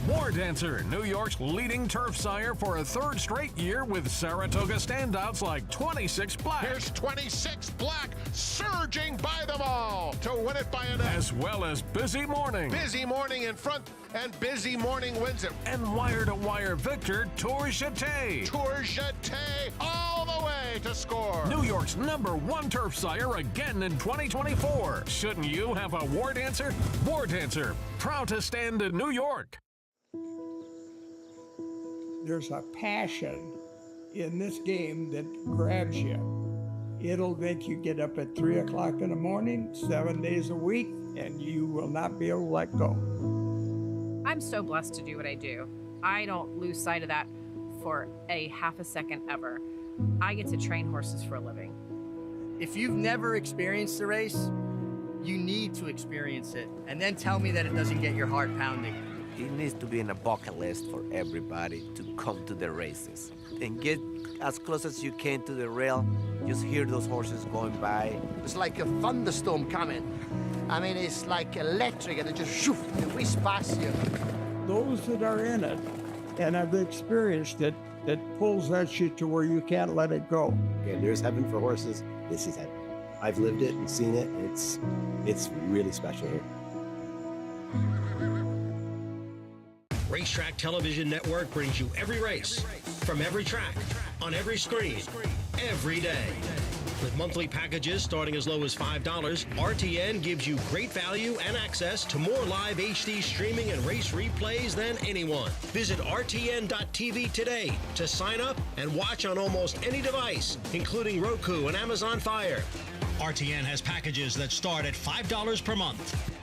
War Dancer, New York's leading turf sire for a 3rd straight year with Saratoga standouts like 26 Black. Here's 26 Black surging by them all to win it by an as well as Busy Morning. Busy Morning in front, and Busy Morning wins it. And wire-to-wire victor, Tour Jeté. Tour Jeté all the way to score. New York's #1 turf sire again in 2024. Shouldn't you have a War Dancer? War Dancer, proud to stand in New York. There's a passion in this game that grabs you. It'll make you get up at 3 o'clock in the morning, 7 days a week, and you will not be able to let go. I'm so blessed to do what I do. I don't lose sight of that for a half a second ever. I get to train horses for a living. If you've never experienced a race, you need to experience it, and then tell me that it doesn't get your heart pounding. It needs to be in a bucket list for everybody to come to the races and get as close as you can to the rail. Just hear those horses going by. It's like a thunderstorm coming. I mean, it's like electric, and it just shoof, and whiz past you. Those that are in it and have experienced it, that pulls that shit to where you can't let it go. Okay, there's heaven for horses. This is heaven. I've lived it and seen it, and it's really special here. Racetrack Television Network brings you every race, from every track, on every screen, every day. With monthly packages starting as low as $5, RTN gives you great value and access to more live HD streaming and race replays than anyone. Visit RTN.tv today to sign up and watch on almost any device, including Roku and Amazon Fire. RTN has packages that start at $5 per month.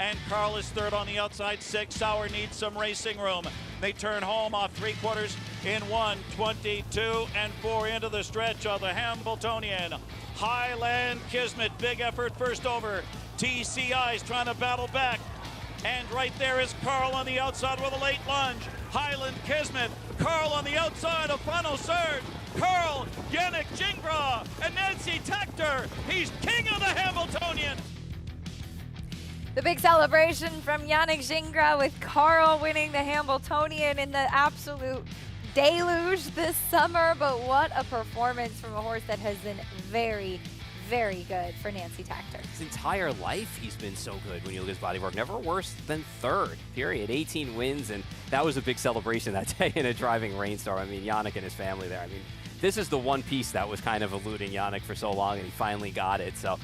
And Carl is third on the outside. 6 Sauer needs some racing room. They turn home off 3/4 in 1:22 and 4 into the stretch of the Hambletonian. Highland Kismet, big effort first over. TCI's trying to battle back. And right there is Carl on the outside with a late lunge. Highland Kismet, Carl on the outside of final surge. Carl, Yannick Gingras, and Nancy Tector. He's king of the Hambletonian. The big celebration from Yannick Gingras with Carl winning the Hambletonian in the absolute deluge this summer. But what a performance from a horse that has been very, very good for Nancy Tector. His entire life he's been so good when you look at his body work. Never worse than third, period. 18 wins, and that was a big celebration that day in a driving rainstorm. I mean, Yannick and his family there. I mean, this is the one piece that was kind of eluding Yannick for so long, and he finally got it. So,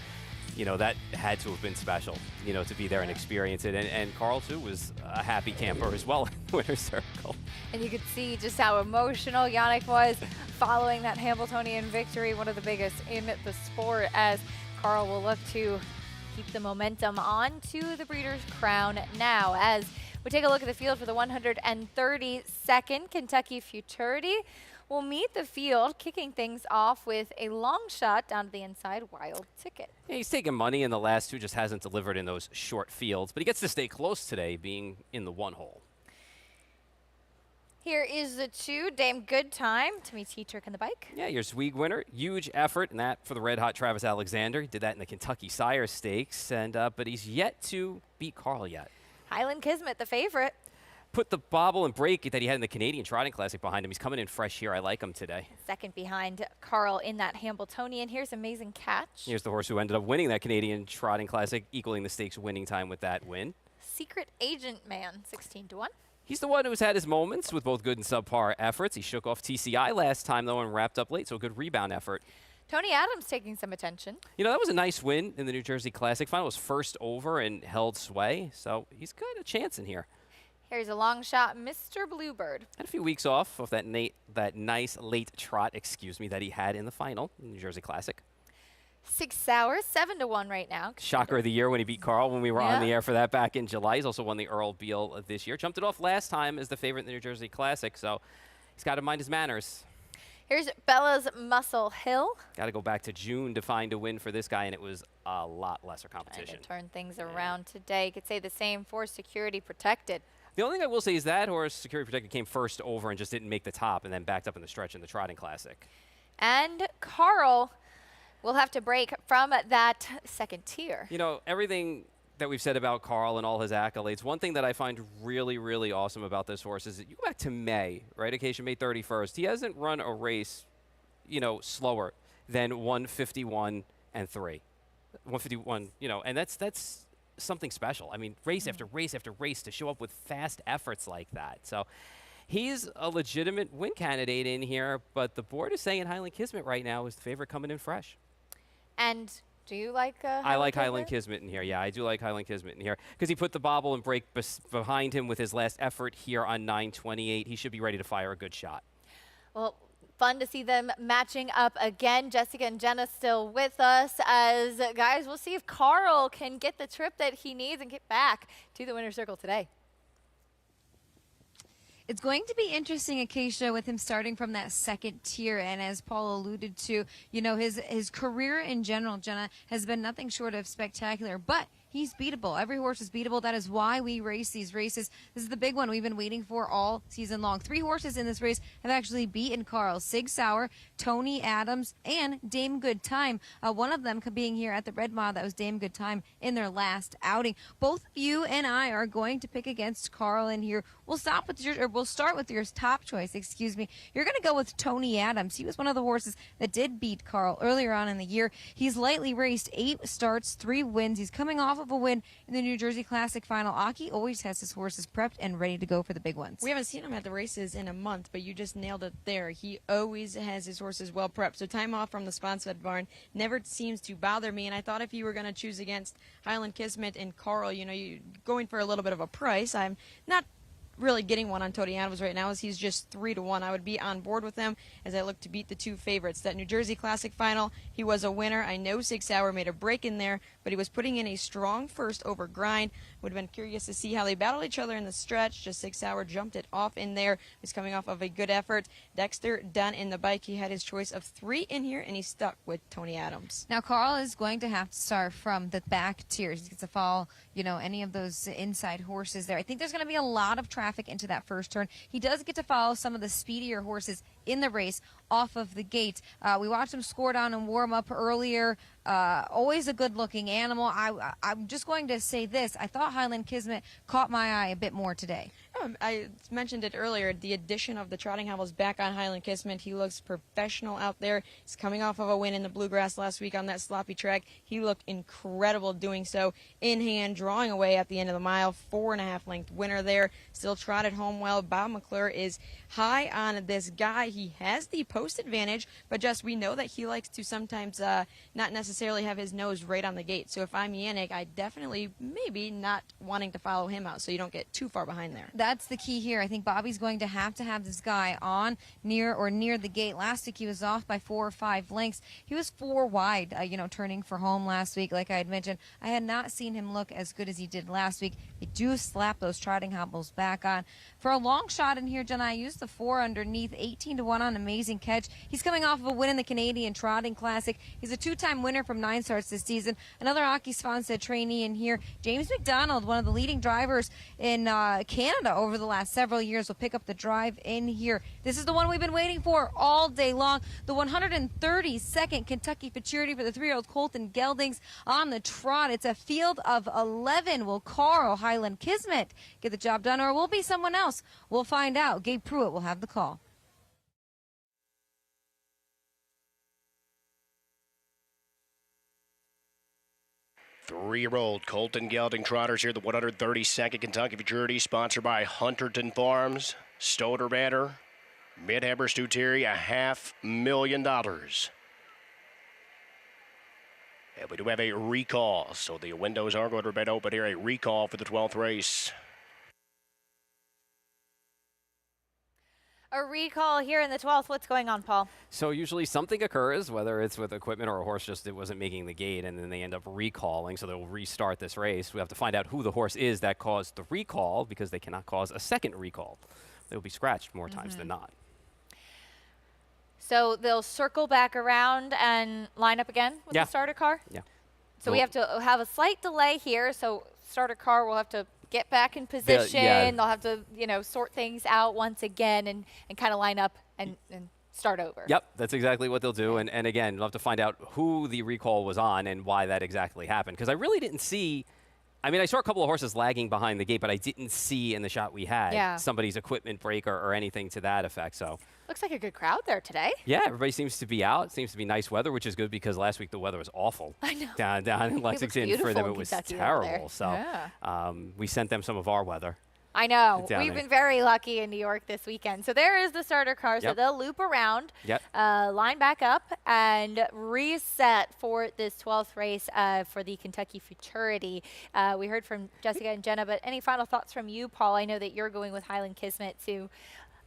you know, that had to have been special, you know, to be there and experience it. And Carl, too, was a happy camper as well in the winner's circle. And you could see just how emotional Yannick was following that Hambletonian victory, one of the biggest in the sport, as Carl will look to keep the momentum on to the Breeders' Crown now. As we take a look at the field for the 132nd Kentucky Futurity, we'll meet the field, kicking things off with a long shot down to the inside, Wild Ticket. Yeah, he's taken money in the last two, just hasn't delivered in those short fields, but he gets to stay close today, being in the one hole. Here is the 2, Dame Good Time to meet T-Trick and the bike. Yeah, your Zweig winner, huge effort in that for the red-hot Travis Alexander. He did that in the Kentucky Sire Stakes, and but he's yet to beat Carl yet. Highland Kismet, the favorite. Put the bobble and break that he had in the Canadian Trotting Classic behind him. He's coming in fresh here. I like him today. Second behind Carl in that Hambletonian. Here's Amazing Catch. Here's the horse who ended up winning that Canadian Trotting Classic, equaling the stakes winning time with that win. Secret Agent Man, 16-1. He's the one who's had his moments with both good and subpar efforts. He shook off TCI last time, though, and wrapped up late, so a good rebound effort. Tony Adams taking some attention. You know, that was a nice win in the New Jersey Classic. Final was first over and held sway, so he's got a chance in here. Here's a long shot, Mr. Bluebird. Had a few weeks off of that nice late trot, that he had in the final, in the New Jersey Classic. 6 Sauer, 7-1 right now. Shocker of the year when he beat Carl when we were on the air for that back in July. He's also won the Earl Beal this year. Jumped it off last time as the favorite in the New Jersey Classic, so he's got to mind his manners. Here's Bella's Muscle Hill. Got to go back to June to find a win for this guy, and it was a lot lesser competition. Trying to turn things around today. Could say the same for Security Protected. The only thing I will say is that horse, Security Protected, came first over and just didn't make the top, and then backed up in the stretch in the Trotting Classic. And Carl will have to break from that second tier. You know, everything that we've said about Carl and all his accolades, one thing that I find really, really awesome about this horse is that you go back to May, right? Occasion May 31st. He hasn't run a race, you know, slower than 151 and 3. 151, you know, and that's something special. I mean, race after race after race to show up with fast efforts like that. So he's a legitimate win candidate in here, but the board is saying Highland Kismet right now is the favorite coming in fresh. And Do you like I like Highland Kismet in here. Yeah, I do like Highland Kismet in here because he put the bobble and break behind him with his last effort here on 9:28. He should be ready to fire a good shot. Well, fun to see them matching up again. Jessica and Jenna still with us. As guys, we'll see if Carl can get the trip that he needs and get back to the winner's circle today. It's going to be interesting, Acacia, with him starting from that second tier. And as Paul alluded to, you know, his career in general, Jenna, has been nothing short of spectacular. But he's beatable. Every horse is beatable. That is why we race these races. This is the big one we've been waiting for all season long. 3 horses in this race have actually beaten Carl. Sig Sauer, Tony Adams, and Dame Good Time. One of them being here at the Red Mile. That was Dame Good Time in their last outing. Both of you and I are going to pick against Carl in here. We'll start with your top choice. Excuse me. You're going to go with Tony Adams. He was one of the horses that did beat Carl earlier on in the year. He's lightly raced 8 starts, 3 wins. He's coming off of a win in the New Jersey Classic final. Aki always has his horses prepped and ready to go for the big ones. We haven't seen him at the races in a month, but you just nailed it there. He always has his horses well prepped. So time off from the Spotswood barn never seems to bother me. And I thought if you were going to choose against Highland Kismet and Carl, you know, you going for a little bit of a price. I'm not really getting one on Tony Adams right now as he's just 3-1. I would be on board with him as I look to beat the 2 favorites. That New Jersey Classic final, he was a winner. I know Sig Sauer made a break in there, but he was putting in a strong first over grind. Would have been curious to see how they battled each other in the stretch. Just Sig Sauer jumped it off in there. He's coming off of a good effort. Dexter Dunn in the bike. He had his choice of 3 in here, and he stuck with Tony Adams. Now, Carl is going to have to start from the back tiers. He gets to follow, you know, any of those inside horses there. I think there's going to be a lot of traffic into that first turn. He does get to follow some of the speedier horses in the race off of the gate. We watched him score down and warm up earlier. Always a good-looking animal. I'm just going to say this. I thought Highland Kismet caught my eye a bit more today. I mentioned it earlier, the addition of the trotting hobbles back on Highland Kismet. He looks professional out there. He's coming off of a win in the Bluegrass last week on that sloppy track. He looked incredible doing so in hand, drawing away at the end of the mile. 4.5 length winner there. Still trotted home well. Bob McClure is high on this guy. He has the post advantage, but just we know that he likes to sometimes not necessarily have his nose right on the gate. So if I'm Yannick, I definitely maybe not wanting to follow him out so you don't get too far behind there. That's the key here. I think Bobby's going to have this guy on near the gate. Last week he was off by 4 or 5 lengths. He was 4 wide, turning for home last week. Like I had mentioned, I had not seen him look as good as he did last week. They do slap those trotting hobbles back on. For a long shot in here, Jenna, I used the 4 underneath, 18-1 on Amazing Catch. He's coming off of a win in the Canadian Trotting Classic. He's a 2-time winner from 9 starts this season. Another Aki Svanstedt trainee in here. James McDonald, one of the leading drivers in Canada over the last several years, will pick up the drive in here. This is the one we've been waiting for all day long. The 132nd Kentucky Futurity for the 3-year-old Colton Geldings on the trot. It's a field of 11. Will Carl Highland Kismet get the job done, or will it be someone else? We'll find out. Gabe Pruitt will have the call. Three-year-old Colton Gelding trotters here, the 132nd Kentucky Futurity, sponsored by Hunterton Farms, Stoder Banner, Mid-Heber Stuteri, $500,000. And we do have a recall, so the windows are going to remain open here. A recall for the 12th race. A recall here in the 12th. What's going on, Paul? So usually something occurs, whether it's with equipment or a horse just it wasn't making the gate, and then they end up recalling, so they'll restart this race. We have to find out who the horse is that caused the recall, because they cannot cause a second recall. They'll be scratched more times than not. So they'll circle back around and line up again with the starter car? Yeah. So we have to have a slight delay here. So starter car will have to get back in position. They'll have to, sort things out once again and kind of line up and start over. Yep, that's exactly what they'll do. And again, we'll have to find out who the recall was on and why that exactly happened. Because I really didn't see, I saw a couple of horses lagging behind the gate, but I didn't see in the shot we had somebody's equipment break or anything to that effect. So looks like a good crowd there today. Yeah, everybody seems to be out. It seems to be nice weather, which is good because last week the weather was awful. I know. Down in Lexington for them, it was terrible. So we sent them some of our weather. I know. down We've there. been very lucky in New York this weekend. So there is the starter car. So Yep. they'll loop around, Yep. line back up, and reset for this 12th race for the Kentucky Futurity. We heard from Jessica and Jenna, but any final thoughts from you, Paul? I know that you're going with Highland Kismet to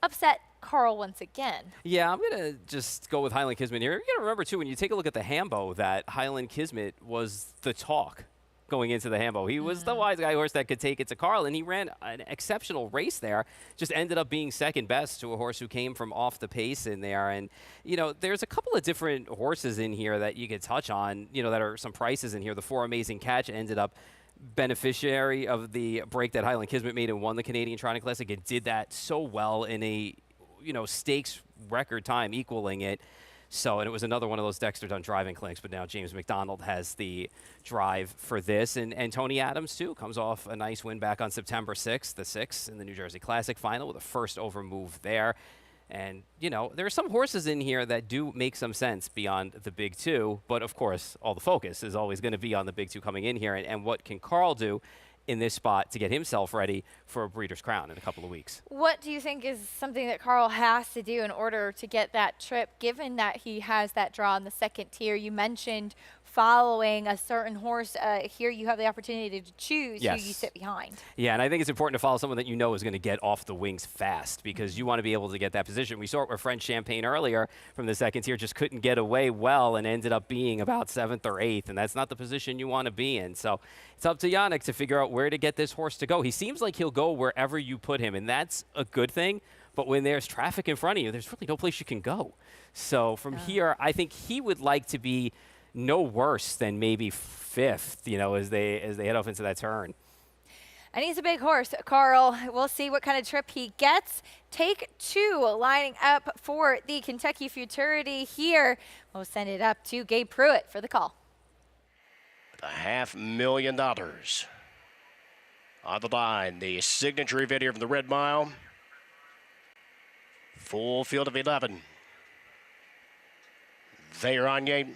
upset Carl once again. Yeah, I'm going to just go with Highland Kismet here. You got to remember, too, when you take a look at the Hambo, that Highland Kismet was the talk going into the Hambo. He was the wise guy horse that could take it to Carl, and he ran an exceptional race there. Just ended up being second best to a horse who came from off the pace in there. And, you know, there's a couple of different horses in here that you could touch on, you know, that are some prices in here. The 4 Amazing Catch ended up beneficiary of the break that Highland Kismet made and won the Canadian Trotting Classic. It did that so well in a, you know, stakes record time, equaling it. So, and it was another one of those Dexter Dunn driving clinics, but now James McDonald has the drive for this. And Tony Adams, too, comes off a nice win back on September 6th, the 6th in the New Jersey Classic final with a first over move there. And, you know, there are some horses in here that do make some sense beyond the big two. But, of course, all the focus is always going to be on the big two coming in here. And what can Carl do in this spot to get himself ready for a Breeders' Crown in a couple of weeks? What do you think is something that Carl has to do in order to get that trip, given that he has that draw in the second tier? You mentioned following a certain horse. Here you have the opportunity to choose who you sit behind. Yeah, and I think it's important to follow someone that you know is going to get off the wings fast, because you want to be able to get that position. We saw it with French Champagne earlier from the second tier, just couldn't get away well and ended up being about 7th or 8th, and that's not the position you want to be in. So it's up to Yannick to figure out where to get this horse to go. He seems like he'll go wherever you put him, and that's a good thing. But when there's traffic in front of you, there's really no place you can go. So from here, I think he would like to be no worse than maybe 5th, you know, as they head off into that turn. And he's a big horse, Carl. We'll see what kind of trip he gets. Take 2 lining up for the Kentucky Futurity here. We'll send it up to Gabe Pruitt for the call. $500,000 on the line. The signature event here from the Red Mile. Full field of 11. They are on game.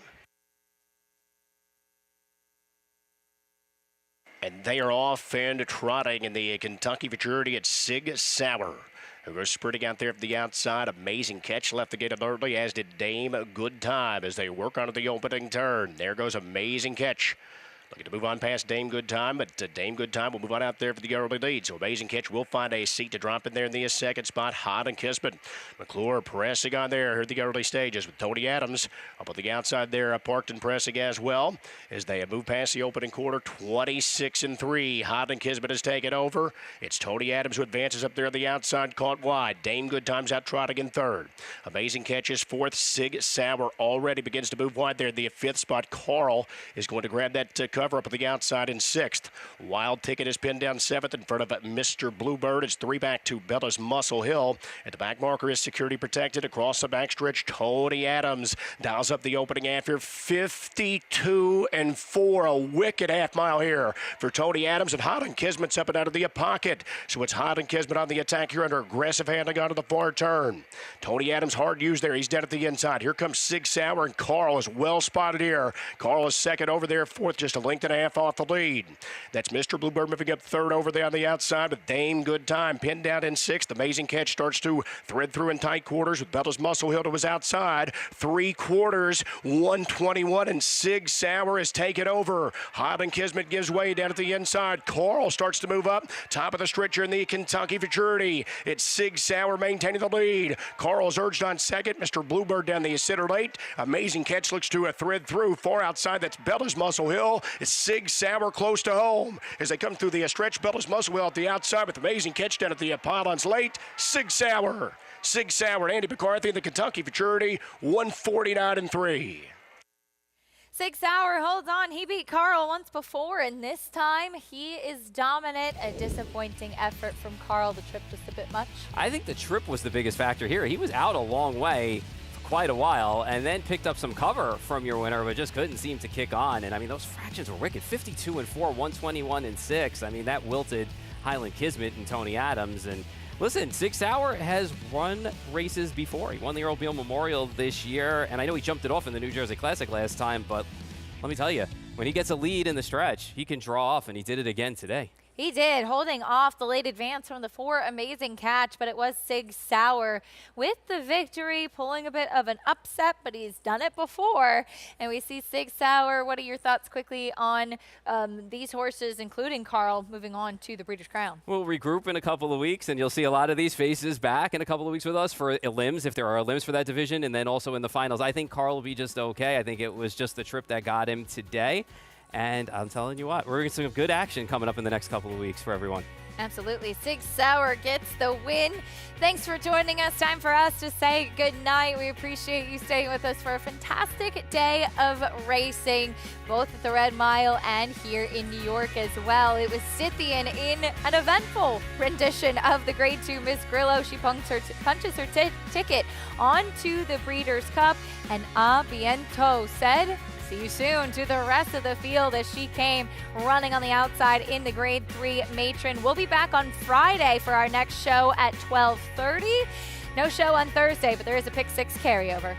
And they are off and trotting in the Kentucky Futurity at Sig Sauer, who goes sprinting out there from the outside. Amazing Catch left the gate early, as did Dame Good Time as they work onto the opening turn. There goes Amazing Catch. Looking to move on past Dame Good Time, but Dame Good Time will move on out there for the early lead. So Amazing Catch will find a seat to drop in there in the second spot. Hot and Kismet. McClure pressing on there at the early stages with Tony Adams up on the outside there, parked and pressing as well as they move past the opening quarter. 26-3. Hot and Kismet has taken over. It's Tony Adams who advances up there on the outside, caught wide. Dame Good Time's out trotting in third. Amazing Catch is 4th. Sig Sauer already begins to move wide there in the 5th spot. Carl is going to grab that cover up on the outside in 6th. Wild Ticket is pinned down 7th in front of Mr. Bluebird. It's 3 back to Bella's Muscle Hill. And the back marker is security protected across the backstretch. Tony Adams dials up the opening half here. 52-4. A wicked half mile here for Tony Adams. And Hot and Kismet's up and out of the pocket. So it's Hot and Kismet on the attack here under aggressive handling onto the far turn. Tony Adams hard used there. He's dead at the inside. Here comes Sig Sauer, and Carl is well spotted here. Carl is second over there, 4th, just a length and a half off the lead. That's Mr. Bluebird moving up 3rd over there on the outside with Dame Good Time pinned down in 6th. Amazing Catch starts to thread through in tight quarters with Bella's Muscle Hill to his outside. 3 quarters, 121, and Sig Sauer is taken over. Hot and Kismet gives way down at the inside. Carl starts to move up. Top of the stretcher in the Kentucky Futurity. It's Sig Sauer maintaining the lead. Carl's urged on second. Mr. Bluebird down the center late. Amazing Catch looks to a thread through. Far outside, that's Bella's Muscle Hill. It's Sig Sauer close to home as they come through the stretch. Bella's Muscle Hill at the outside with Amazing Catch down at the pylons late. Sig Sauer and Andy McCarthy in the Kentucky Futurity, 149-3. Sig Sauer holds on. He beat Carl once before, and this time he is dominant. A disappointing effort from Carl. The trip just a bit much. I think the trip was the biggest factor here. He was out a long way for quite a while and then picked up some cover from your winner, but just couldn't seem to kick on. And I mean, those fractions were wicked. 52-4, 121-6. I mean, that wilted Highland Kismet and Tony Adams. And listen, Sig Sauer has run races before. He won the Earl Beale Memorial this year, and I know he jumped it off in the New Jersey Classic last time, but let me tell you, when he gets a lead in the stretch, he can draw off, and he did it again today. He did, holding off the late advance from the 4 Amazing Catch, but it was Sig Sauer with the victory, pulling a bit of an upset, but he's done it before. And we see Sig Sauer. What are your thoughts quickly on these horses, including Carl, moving on to the Breeders' Crown? We'll regroup in a couple of weeks, and you'll see a lot of these faces back in a couple of weeks with us for limbs, if there are limbs for that division, and then also in the finals. I think Carl will be just okay. I think it was just the trip that got him today. And I'm telling you what, we're going to see some good action coming up in the next couple of weeks for everyone. Absolutely. Sig Sauer gets the win. Thanks for joining us. Time for us to say good night. We appreciate you staying with us for a fantastic day of racing, both at the Red Mile and here in New York as well. It was Scythian in an eventful rendition of the Grade 2 Miss Grillo. She punches her ticket onto the Breeders' Cup, and a bientôt said, see you soon to the rest of the field as she came running on the outside in the Grade 3 Matron. We'll be back on Friday for our next show at 12:30. No show on Thursday, but there is a Pick 6 carryover.